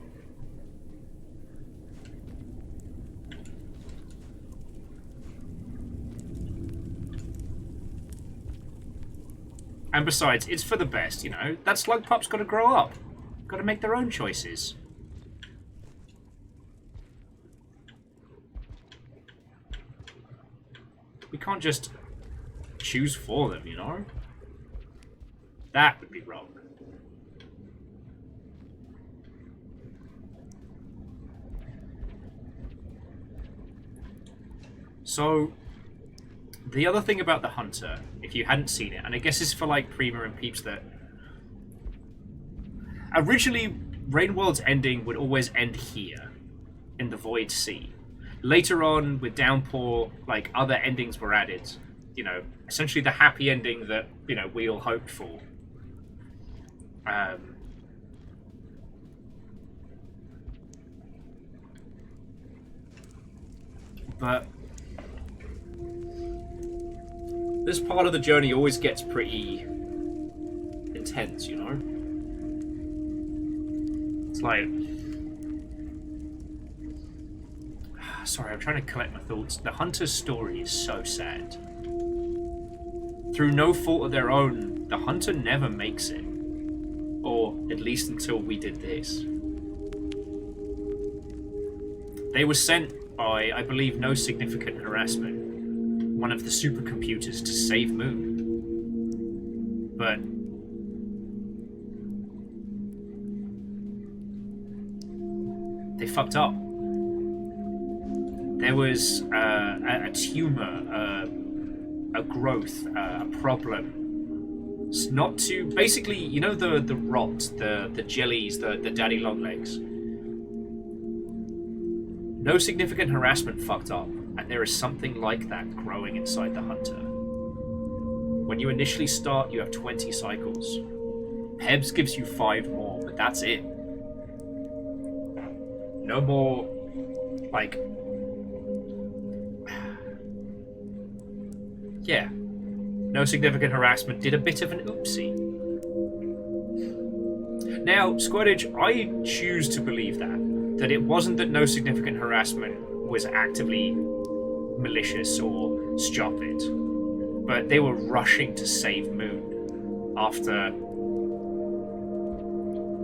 And besides, it's for the best, you know. That slug pup's got to grow up. Got to make their own choices. We can't just choose for them, you know? That would be wrong. So, the other thing about the Hunter, if you hadn't seen it, and I guess it's for like Prima and peeps that... Originally, Rainworld's ending would always end here, in the Void Sea. Later on, with Downpour, like, other endings were added. You know, essentially the happy ending that, you know, we all hoped for. But this part of the journey always gets pretty intense, you know? It's like... Sorry, I'm trying to collect my thoughts. The Hunter's story is so sad. Through no fault of their own, the Hunter never makes it. Or at least until we did this. They were sent by, I believe, no significant harassment, one of the supercomputers to save Moon. But they fucked up. There was a tumor, a growth, a problem. It's not to basically, you know, the rot, the jellies, the daddy long legs. No significant harassment fucked up, and there is something like that growing inside the Hunter. When you initially start, you have 20 cycles. Pebs gives you 5 more, but that's it. No more, like... Yeah. No significant harassment, did a bit of an oopsie. Now, Squaddage, I choose to believe that it wasn't that no significant harassment was actively malicious or stupid, but they were rushing to save Moon after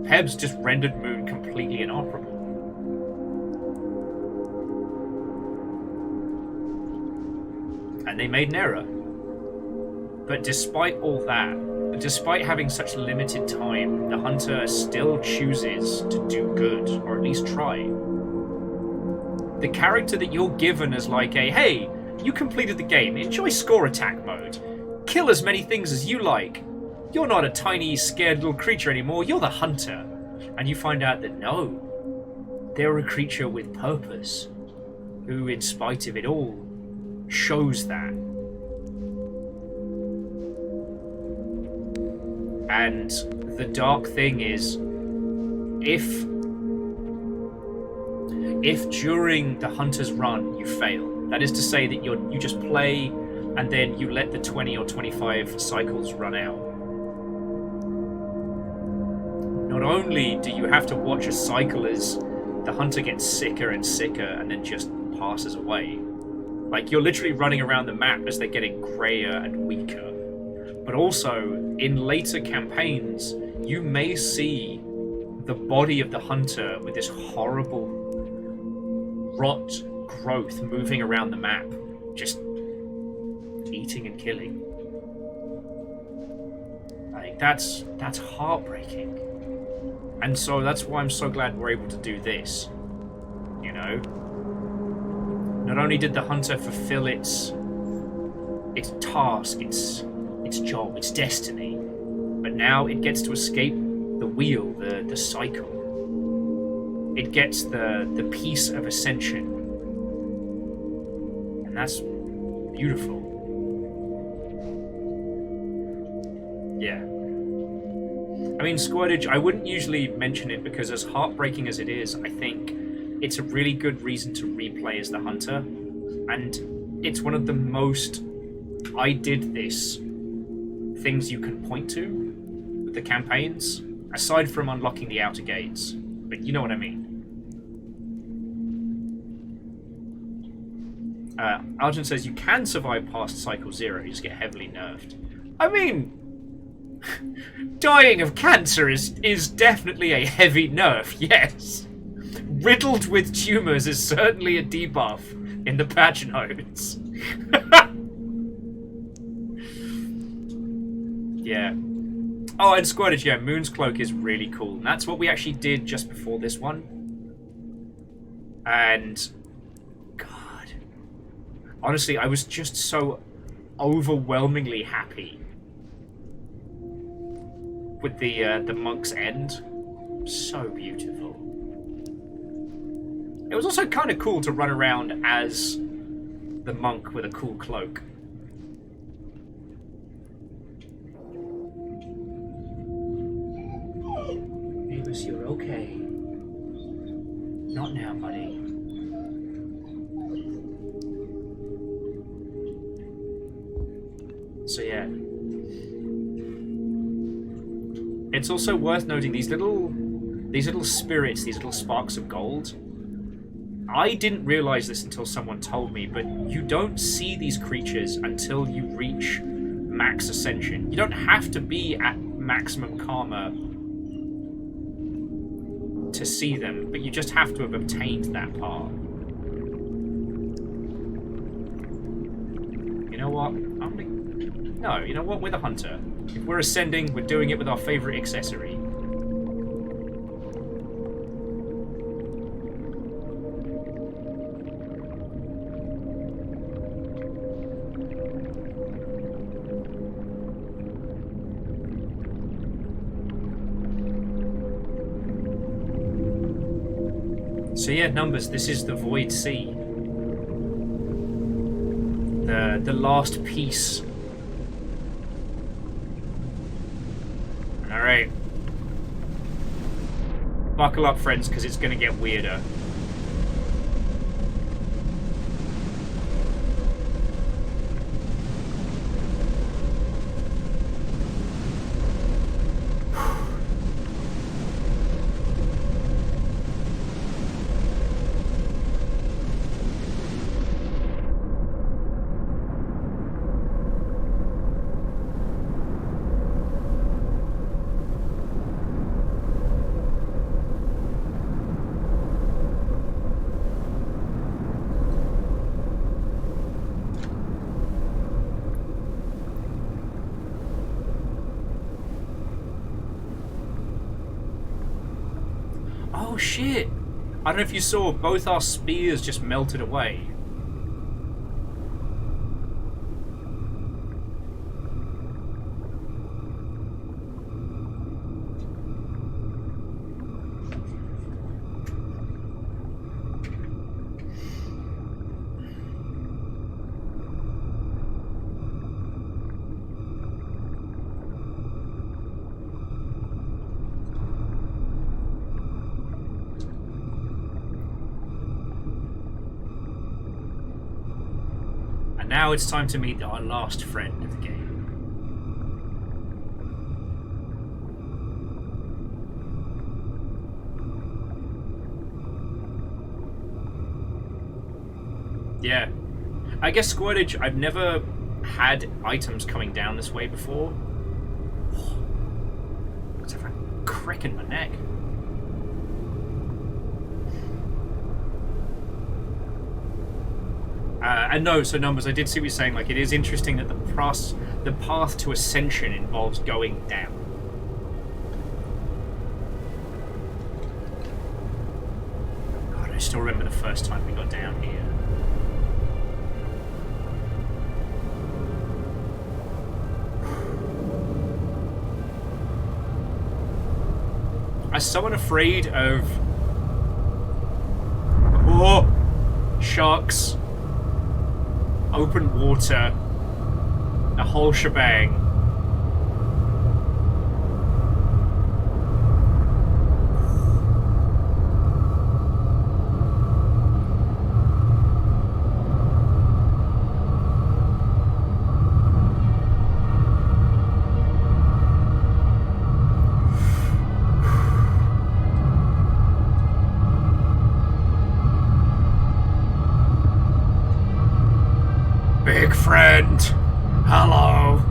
Pebs just rendered Moon completely inoperable. And they made an error. But despite all that, despite having such limited time, the Hunter still chooses to do good, or at least try. The character that you're given as like a, hey, you completed the game, enjoy score attack mode, kill as many things as you like. You're not a tiny, scared little creature anymore, you're the Hunter. And you find out that no, they're a creature with purpose, who, in spite of it all, shows that. And the dark thing is, if during the Hunter's run you fail, that is to say that you just play and then you let the 20 or 25 cycles run out, not only do you have to watch a cycle as the Hunter gets sicker and sicker and then just passes away. Like, you're literally running around the map as they're getting grayer and weaker. But also, in later campaigns, you may see the body of the Hunter with this horrible rot growth moving around the map, just eating and killing. Like, that's heartbreaking. And so that's why I'm so glad we're able to do this. You know? Not only did the Hunter fulfill its task, its job, its destiny, but now it gets to escape the wheel, the cycle. It gets the peace of ascension. And that's beautiful. Yeah. I mean, Squaddage, I wouldn't usually mention it because as heartbreaking as it is, I think it's a really good reason to replay as the Hunter. And it's one of the most I did this things you can point to with the campaigns, aside from unlocking the outer gates. But you know what I mean. Arjun says you can survive past cycle 0, you just get heavily nerfed. I mean, dying of cancer is definitely a heavy nerf, yes. Riddled with tumors is certainly a debuff in the patch notes. Yeah. Oh, and Squirtage, yeah, Moon's Cloak is really cool. And that's what we actually did just before this one. And... God. Honestly, I was just so overwhelmingly happy with the Monk's End. So beautiful. It was also kind of cool to run around as the monk with a cool cloak. Mavis, you're okay. Not now, buddy. So yeah. It's also worth noting these little spirits, these little sparks of gold. I didn't realize this until someone told me, but you don't see these creatures until you reach max ascension. You don't have to be at maximum karma to see them, but you just have to have obtained that part. You know what? No, you know what? We're the hunter. If we're ascending, we're doing it with our favorite accessory. So yeah, Numbers, this is the Void Sea. The last piece. Alright. Buckle up, friends, because it's going to get weirder. Oh shit! I don't know if you saw, both our spears just melted away. Now it's time to meet our last friend of the game. Yeah. I guess Squirtage, I've never had items coming down this way before. It's like a crick in my neck. And no, so Numbers, I did see what you're saying. Like, it is interesting that the path to ascension involves going down. God, I still remember the first time we got down here. I'm so unafraid of... Oh! Sharks. Open water, the whole shebang. Big friend, hello.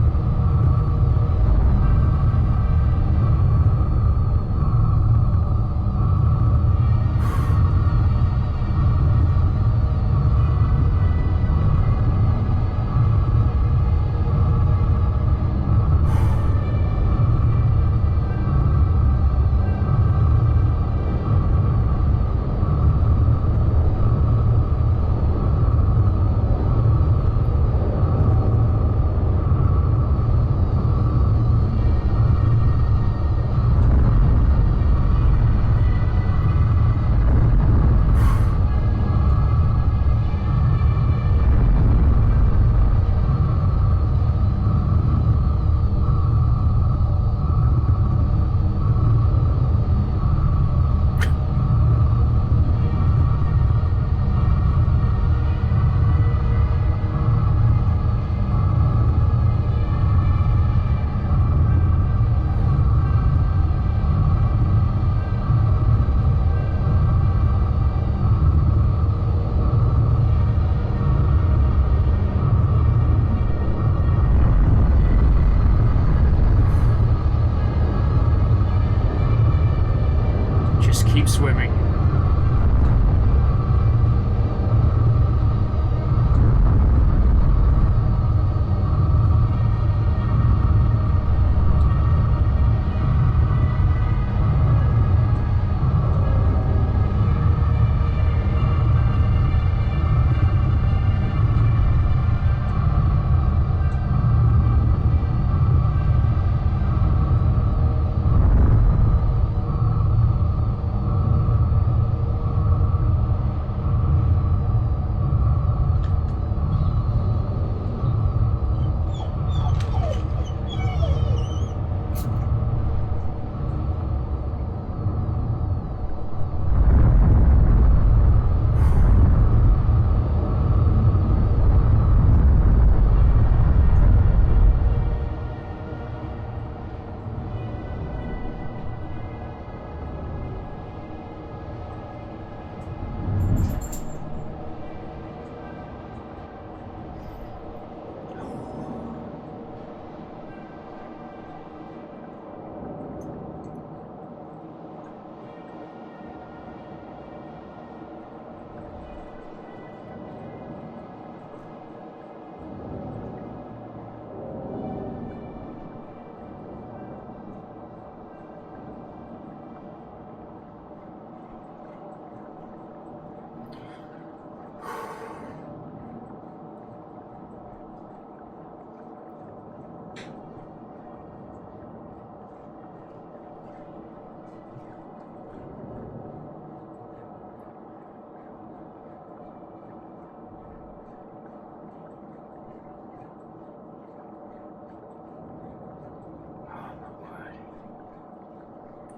keep swimming.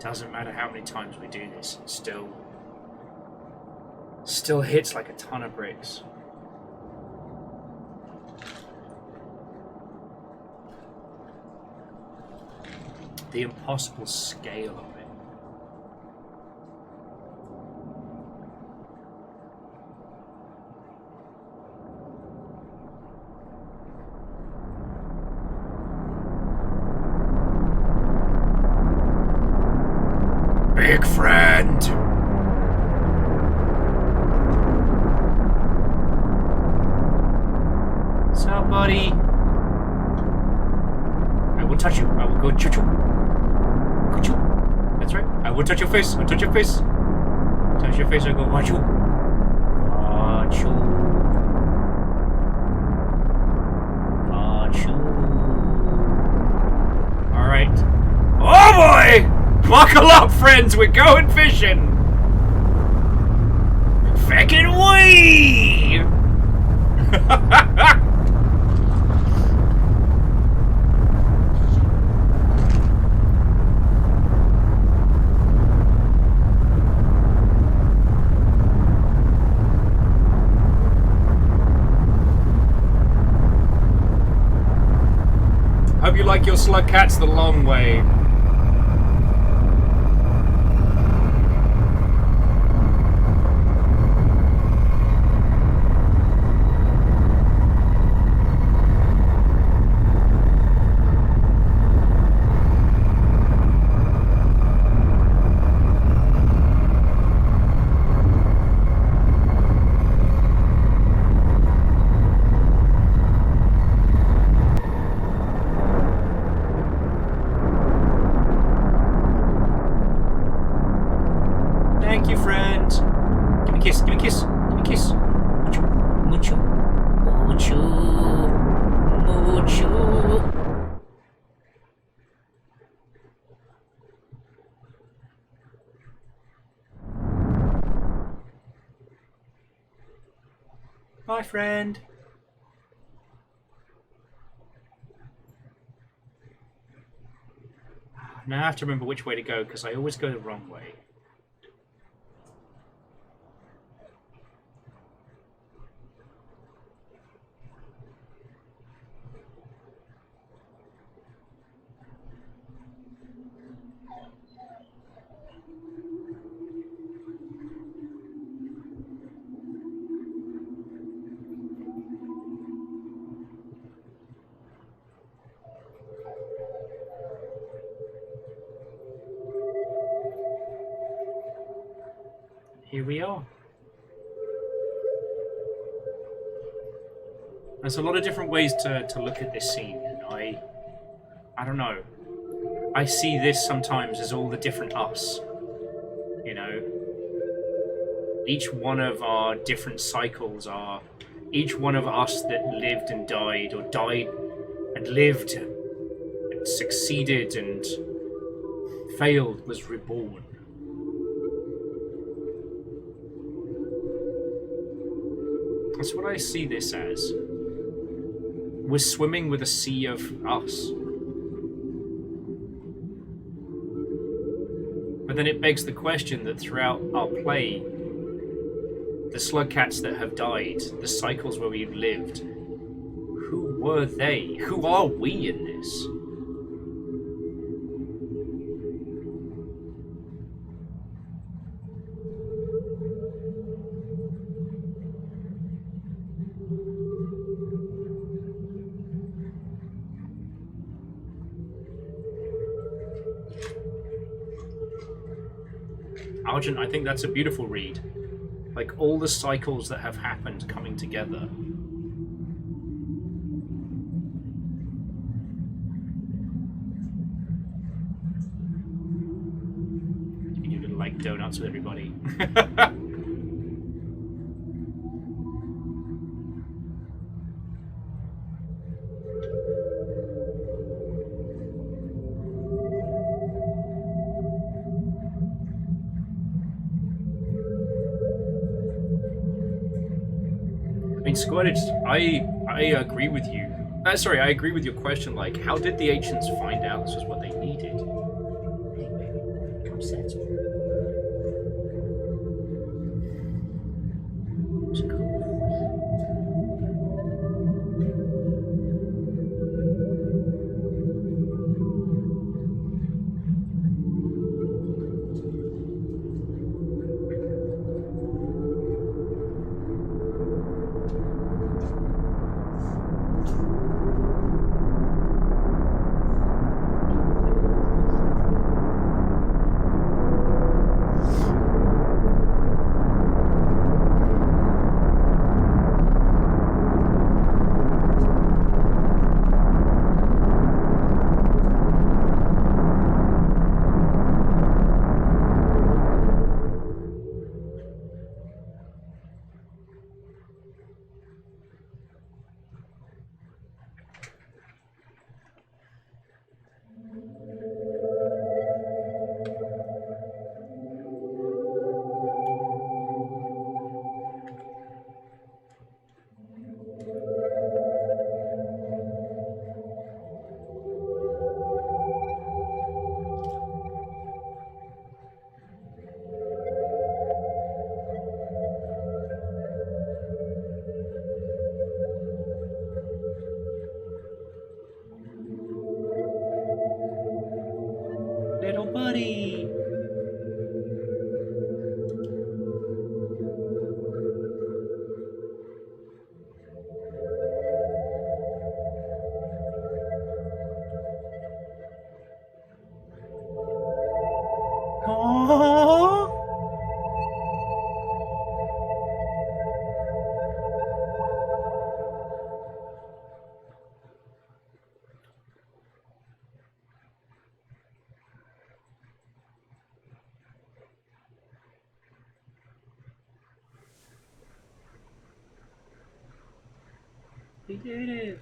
Doesn't matter how many times we do this, it still hits like a ton of bricks. The impossible scale of it. Big friend! What's up, buddy? I will touch you. I will go choo-choo. Choo-choo. That's right. I will touch your face. I'll touch your face. Touch your face, I go wachoo. Wachoo. Wachoo. Alright. Oh boy! Buckle up, friends, we're going fishing! Feckin' way! Hope you like your slug cats the long way. Thank you, friend. Give me a kiss, give me a kiss, give me a kiss. Mucho, mucho, mucho, mucho. Bye, friend. Now I have to remember which way to go because I always go the wrong way. here we are. There's a lot of different ways to look at this scene, and I don't know. I see this sometimes as all the different us. You know? Each one of our different cycles are each one of us that lived and died, or died and lived and succeeded and failed, was reborn. That's what I see this as. We're swimming with a sea of us. But then it begs the question that throughout our play, the slugcats that have died, the cycles where we've lived, who were they? Who are we in this? Argent, I think that's a beautiful read. Like all the cycles that have happened coming together. You can like donuts with everybody. I mean, Squaddage, I agree with you. Sorry, I agree with your question. Like, how did the ancients find out this was what they needed? Hey, baby, come settle. It's a good boy. Little buddy. Aww. He did it.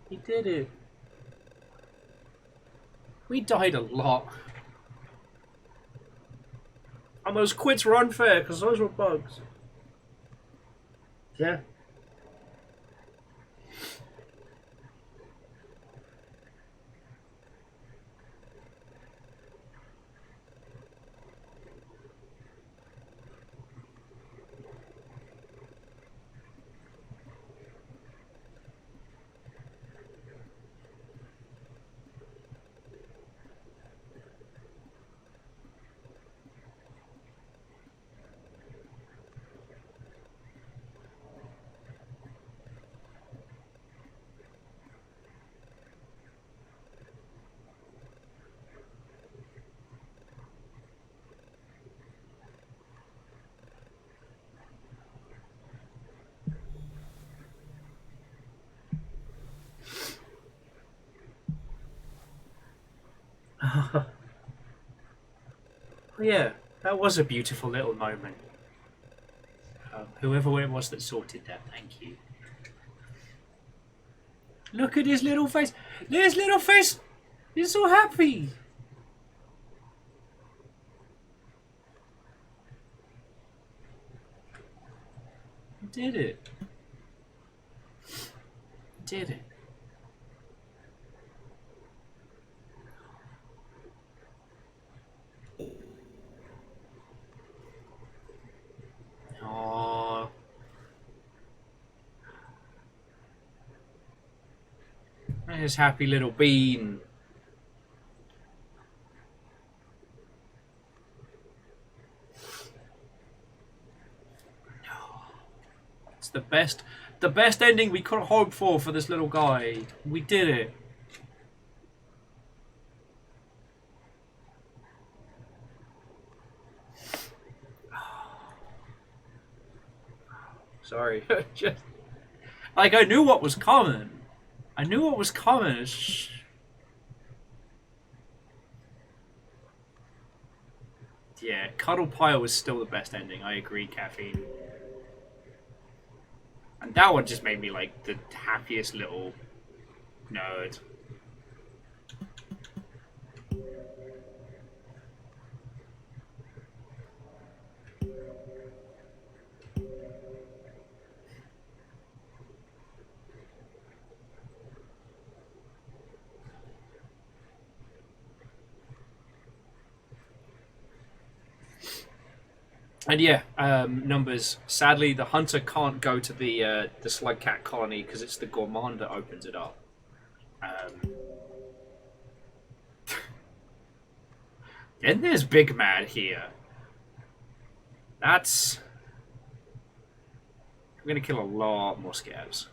He did it. We died a lot. And those quits were unfair because those were bugs. Yeah. Oh, yeah, that was a beautiful little moment. Whoever it was that sorted that, thank you. Look at his little face. His little face. He's so happy. Did it. Did it. Oh. There's happy little bean. It's the best ending we could hope for this little guy. We did it. Sorry. Just, like, I knew what was coming. I knew what was coming. Yeah, Cuddle Pie was still the best ending. I agree, Caffeine. And that one just made me, like, the happiest little nerd. And yeah, numbers. Sadly, the hunter can't go to the slugcat colony because it's the gourmand that opens it up. Then there's Big Mad here. That's... I'm gonna kill a lot more scabs.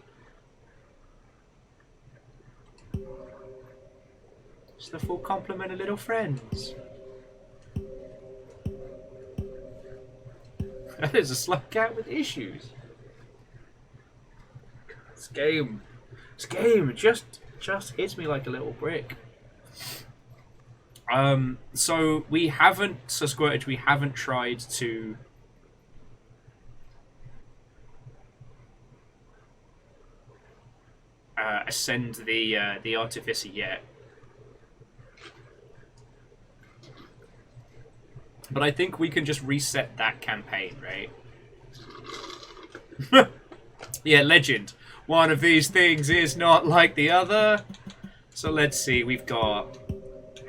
It's the full complement of little friends. That is a slugcat with issues. This game just hits me like a little brick. So we haven't, Squirtage, we haven't tried to ascend the Artificer yet. But I think we can just reset that campaign, right? Yeah, legend. One of these things is not like the other. So let's see, we've got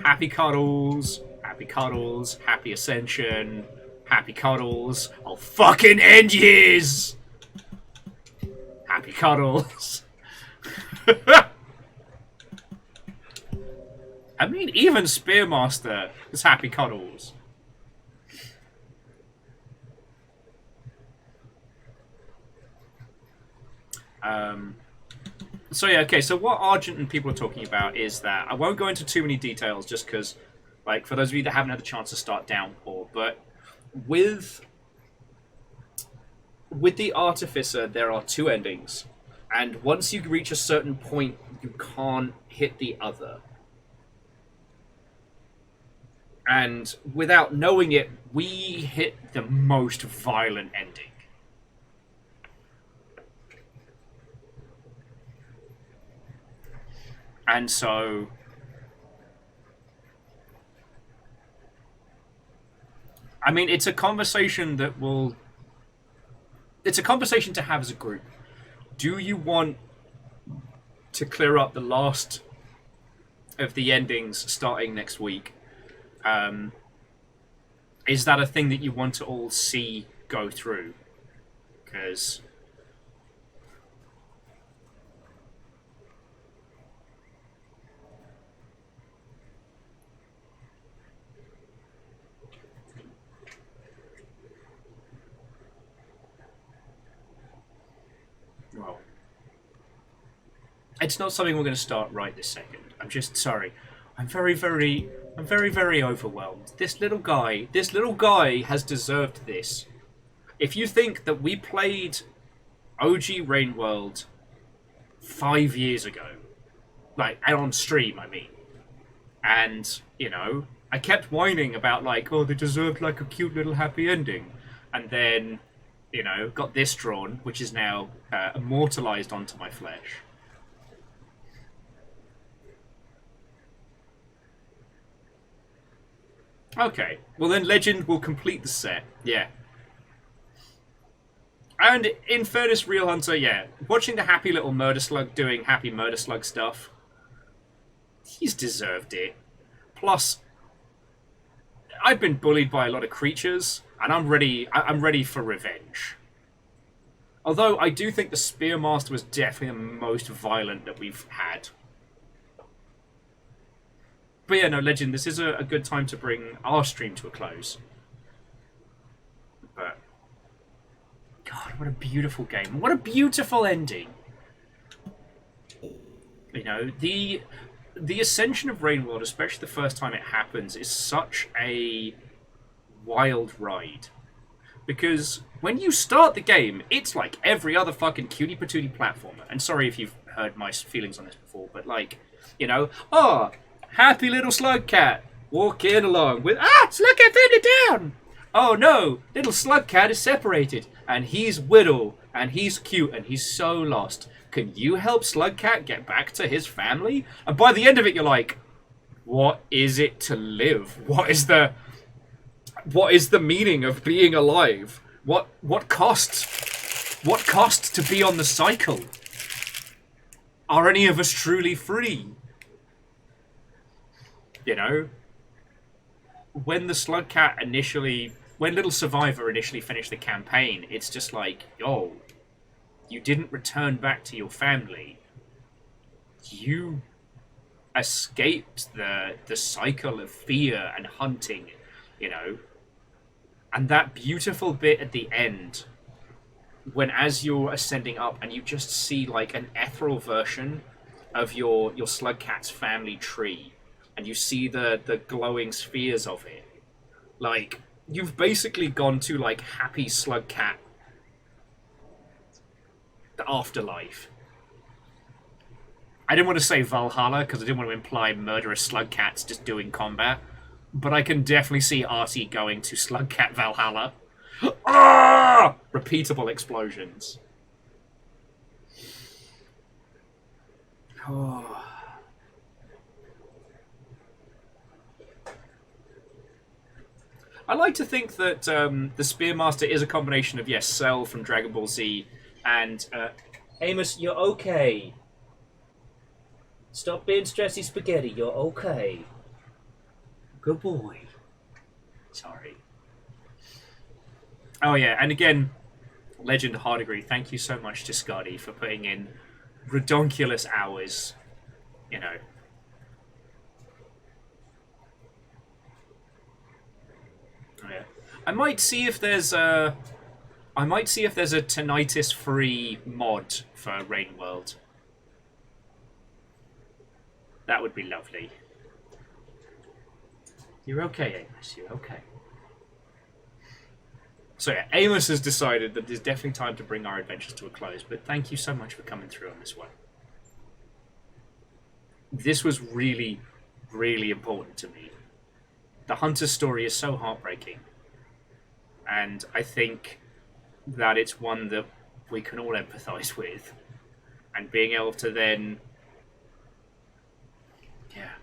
Happy Cuddles, Happy Ascension, Happy Cuddles. I'll fucking end years! Happy Cuddles. I mean, even Spearmaster is Happy Cuddles. So yeah, okay, so what Argent and people are talking about is that, I won't go into too many details just because, like, for those of you that haven't had the chance to start Downpour, but with the Artificer, there are two endings, and once you reach a certain point, you can't hit the other. And without knowing it, we hit the most violent ending. And so, I mean, it's a conversation that will... It's a conversation to have as a group. Do you want to clear up the last of the endings starting next week? Is that a thing that you want to all see go through? Because... well, it's not something we're going to start right this second. I'm just sorry. I'm very, very overwhelmed. This little guy has deserved this. If you think that we played OG Rainworld 5 years ago, like, and on stream, I mean, and, you know, I kept whining about like, oh, they deserved like a cute little happy ending, and then, you know, got this drawn, which is now immortalized onto my flesh. Okay, well then Legend will complete the set, yeah. And in fairness, Real Hunter, yeah, watching the happy little murder slug doing happy murder slug stuff, he's deserved it. Plus, I've been bullied by a lot of creatures, and I'm ready for revenge. Although I do think the Spearmaster was definitely the most violent that we've had. But yeah, no, Legend, this is a good time to bring our stream to a close. But, God, what a beautiful game. What a beautiful ending. You know, the ascension of Rainworld, especially the first time it happens, is such a wild ride. Because when you start the game, it's like every other fucking cutie patootie platformer. And sorry if you've heard my feelings on this before, but like, you know, oh, happy little slug cat walking along with slug cat family down. Oh no, little slug cat is separated, and he's Whittle, and he's cute, and he's so lost. Can you help slug cat get back to his family? And by the end of it, you're like, what is it to live? What is the meaning of being alive? What costs? What costs to be on the cycle? Are any of us truly free? You know, when the slug cat when Little Survivor initially finished the campaign, it's just like, yo, you didn't return back to your family. You escaped the cycle of fear and hunting, you know. And that beautiful bit at the end, when as you're ascending up and you just see like an ethereal version of your slug cat's family tree, and you see the glowing spheres of it, like, you've basically gone to like happy slug cat, the afterlife. I didn't want to say Valhalla because I didn't want to imply murderous slug cats just doing combat, but I can definitely see Artie going to slug cat Valhalla. Ah! Repeatable explosions. Oh. I like to think that the Spearmaster is a combination of, yes, Cell from Dragon Ball Z and... Amos, you're okay. Stop being stressy spaghetti, you're okay. Good boy. Sorry. Oh yeah, and again, Legend Hardigree, thank you so much to Scotty for putting in redonkulous hours, you know. Yeah. I might see if there's a tinnitus-free mod for Rainworld. That would be lovely. You're okay, Amos. You're okay. So yeah, Amos has decided that there's definitely time to bring our adventures to a close, but thank you so much for coming through on this one. This was really, really important to me. The Hunter's story is so heartbreaking. And I think that it's one that we can all empathise with. And being able to then... Yeah.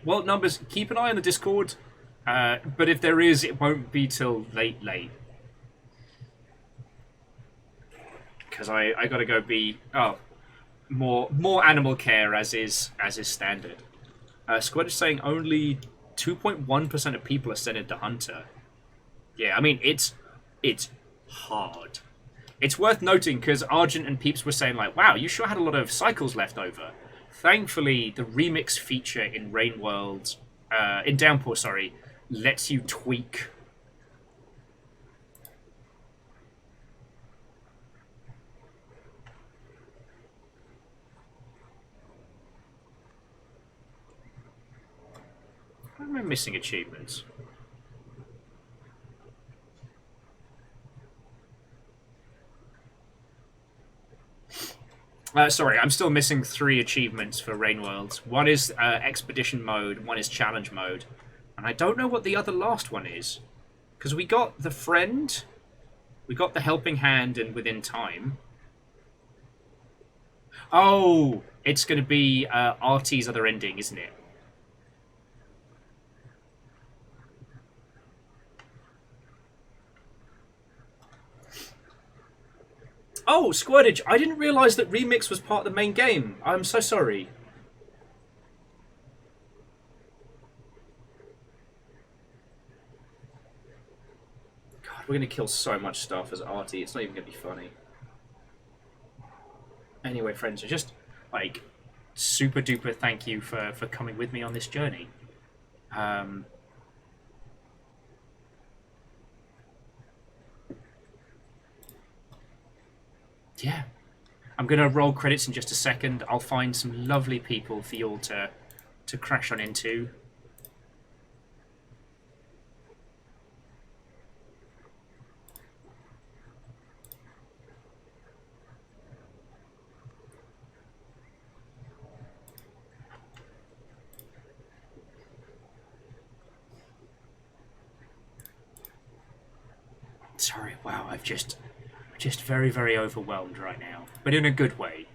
Well, Numbers, keep an eye on the Discord. But if there is, it won't be till late. Because I gotta go be... Oh, more animal care as is standard. Squad is saying only 2.1% of people ascended to Hunter. Yeah, I mean, it's hard. It's worth noting, because Argent and Peeps were saying, like, wow, you sure had a lot of cycles left over. Thankfully, the remix feature in Rainworld, in Downpour, sorry, lets you tweak. Why am I missing achievements? Sorry, I'm still missing 3 achievements for Rain Worlds. One is Expedition Mode, one is Challenge Mode. And I don't know what the other last one is. Because we got the Friend, we got the Helping Hand and Within Time. Oh, it's going to be RT's other ending, isn't it? Oh, Squirtage, I didn't realise that Remix was part of the main game. I'm so sorry. God, we're going to kill so much stuff as RT. It's not even going to be funny. Anyway, friends, I just, like, super duper thank you for coming with me on this journey. Yeah. I'm going to roll credits in just a second. I'll find some lovely people for you all to crash on into. Sorry, wow, I'm just very, very overwhelmed right now. But in a good way.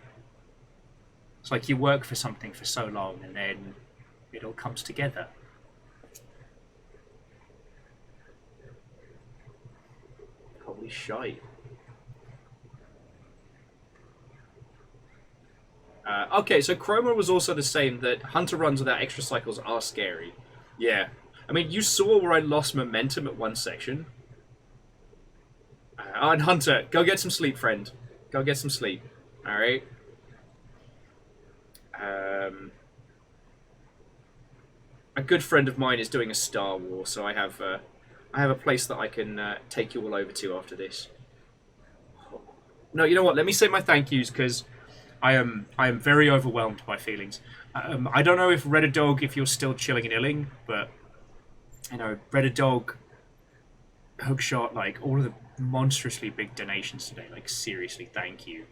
It's like you work for something for so long and then it all comes together. Holy shite. Okay, so Chroma was also the same, that Hunter runs without extra cycles are scary. Yeah. I mean, you saw where I lost momentum at one section. And Hunter, go get some sleep, friend. Go get some sleep. Alright? A good friend of mine is doing a Star War, so I have a place that I can take you all over to after this. No, you know what? Let me say my thank yous, because I am very overwhelmed by feelings. I don't know if Redux, if you're still chilling in Illing, but you know, Redux, Hookshot, like all of the monstrously big donations today. Like seriously, thank you.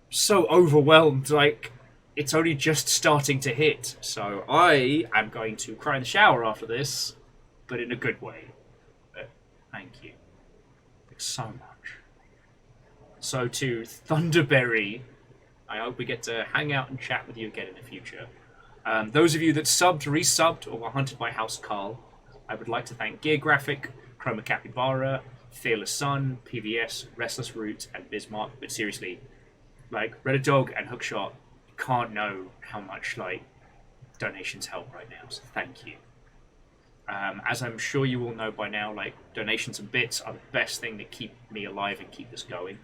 So overwhelmed, like it's only just starting to hit. So I am going to cry in the shower after this, but in a good way. But thank you. Thanks so much. So to Thunderberry, I hope we get to hang out and chat with you again in the future. Those of you that subbed, resubbed, or were hunted by House Carl, I would like to thank Gear Graphic, Chroma Capybara, Fearless Sun, PVS, Restless Root, and Bismarck. But seriously, like Redux and Hookshot can't know how much like donations help right now. So thank you. As I'm sure you all know by now, like donations and bits are the best thing that keep me alive and keep this going.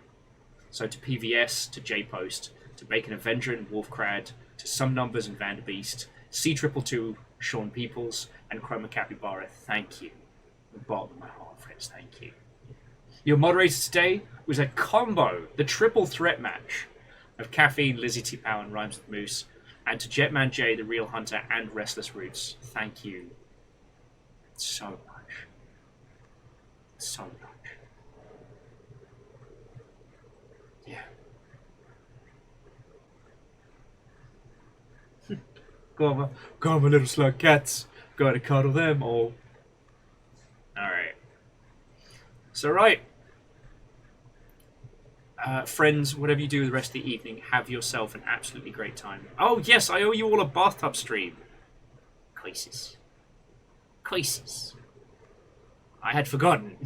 So to PVS, to JPost, to Bacon Avenger and Wolfcrad, to Some Numbers and Vanderbeast, C222, Sean Peoples, and Chroma Capybara, thank you. From the bottom of my heart, friends, thank you. Your moderator today was a combo, the triple threat match of Caffeine, Lizzie T. Pow, and Rhymes with Moose, and to Jetman J, the Real Hunter, and Restless Roots. Thank you so much. So much. Yeah. Go on, my little slug cats. Gotta cuddle them all. Alright. So, right. Friends, whatever you do the rest of the evening, have yourself an absolutely great time. Oh, yes, I owe you all a bathtub stream. Crisis. Crisis. I had forgotten.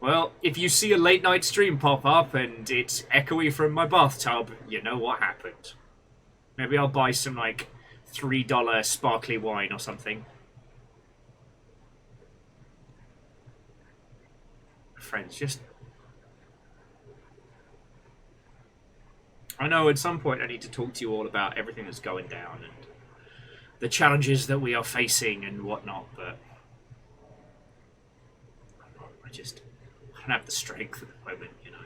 Well, if you see a late night stream pop up and it's echoey from my bathtub, you know what happened. Maybe I'll buy some, like, $3 sparkly wine or something. Friends, just... I know at some point I need to talk to you all about everything that's going down and the challenges that we are facing and whatnot, but I don't have the strength at the moment, you know.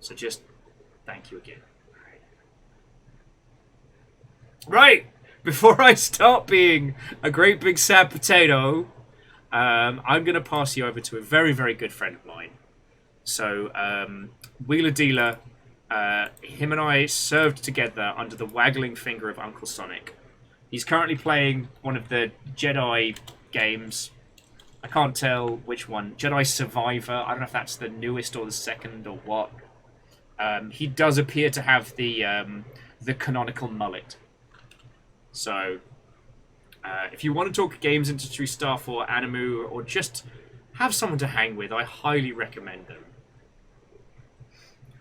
So just thank you again. Right, before I start being a great big sad potato, I'm going to pass you over to a very, very good friend of mine. So Wheeler Dealer, him and I served together under the waggling finger of Uncle Sonic. He's currently playing one of the Jedi games. I can't tell which one. Jedi Survivor. I don't know if that's the newest or the second or what. He does appear to have the canonical mullet. So, if you want to talk games industry stuff or anime or just have someone to hang with, I highly recommend them.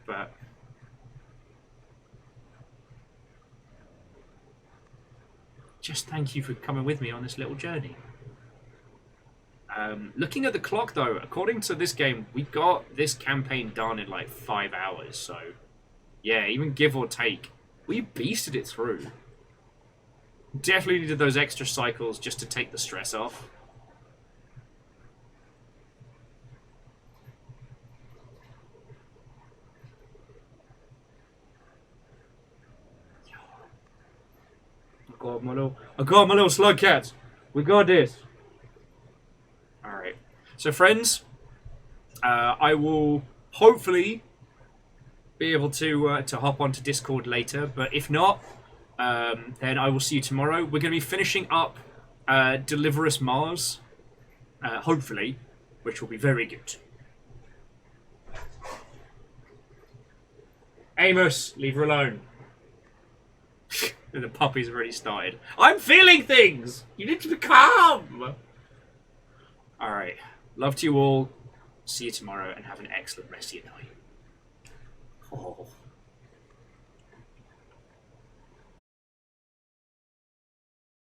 But just thank you for coming with me on this little journey. Looking at the clock, though, according to this game, we got this campaign done in like 5 hours. So, yeah, even give or take, we beasted it through. Definitely needed those extra cycles just to take the stress off. I got my little slug cat. We got this. Alright. So, friends, I will hopefully be able to hop onto Discord later, but if not, then I will see you tomorrow. We're going to be finishing up Deliver Us Mars, hopefully, which will be very good. Amos, leave her alone. The puppy's already started. I'm feeling things! You need to be calm! Alright. Love to you all. See you tomorrow and have an excellent rest of your night. Oh.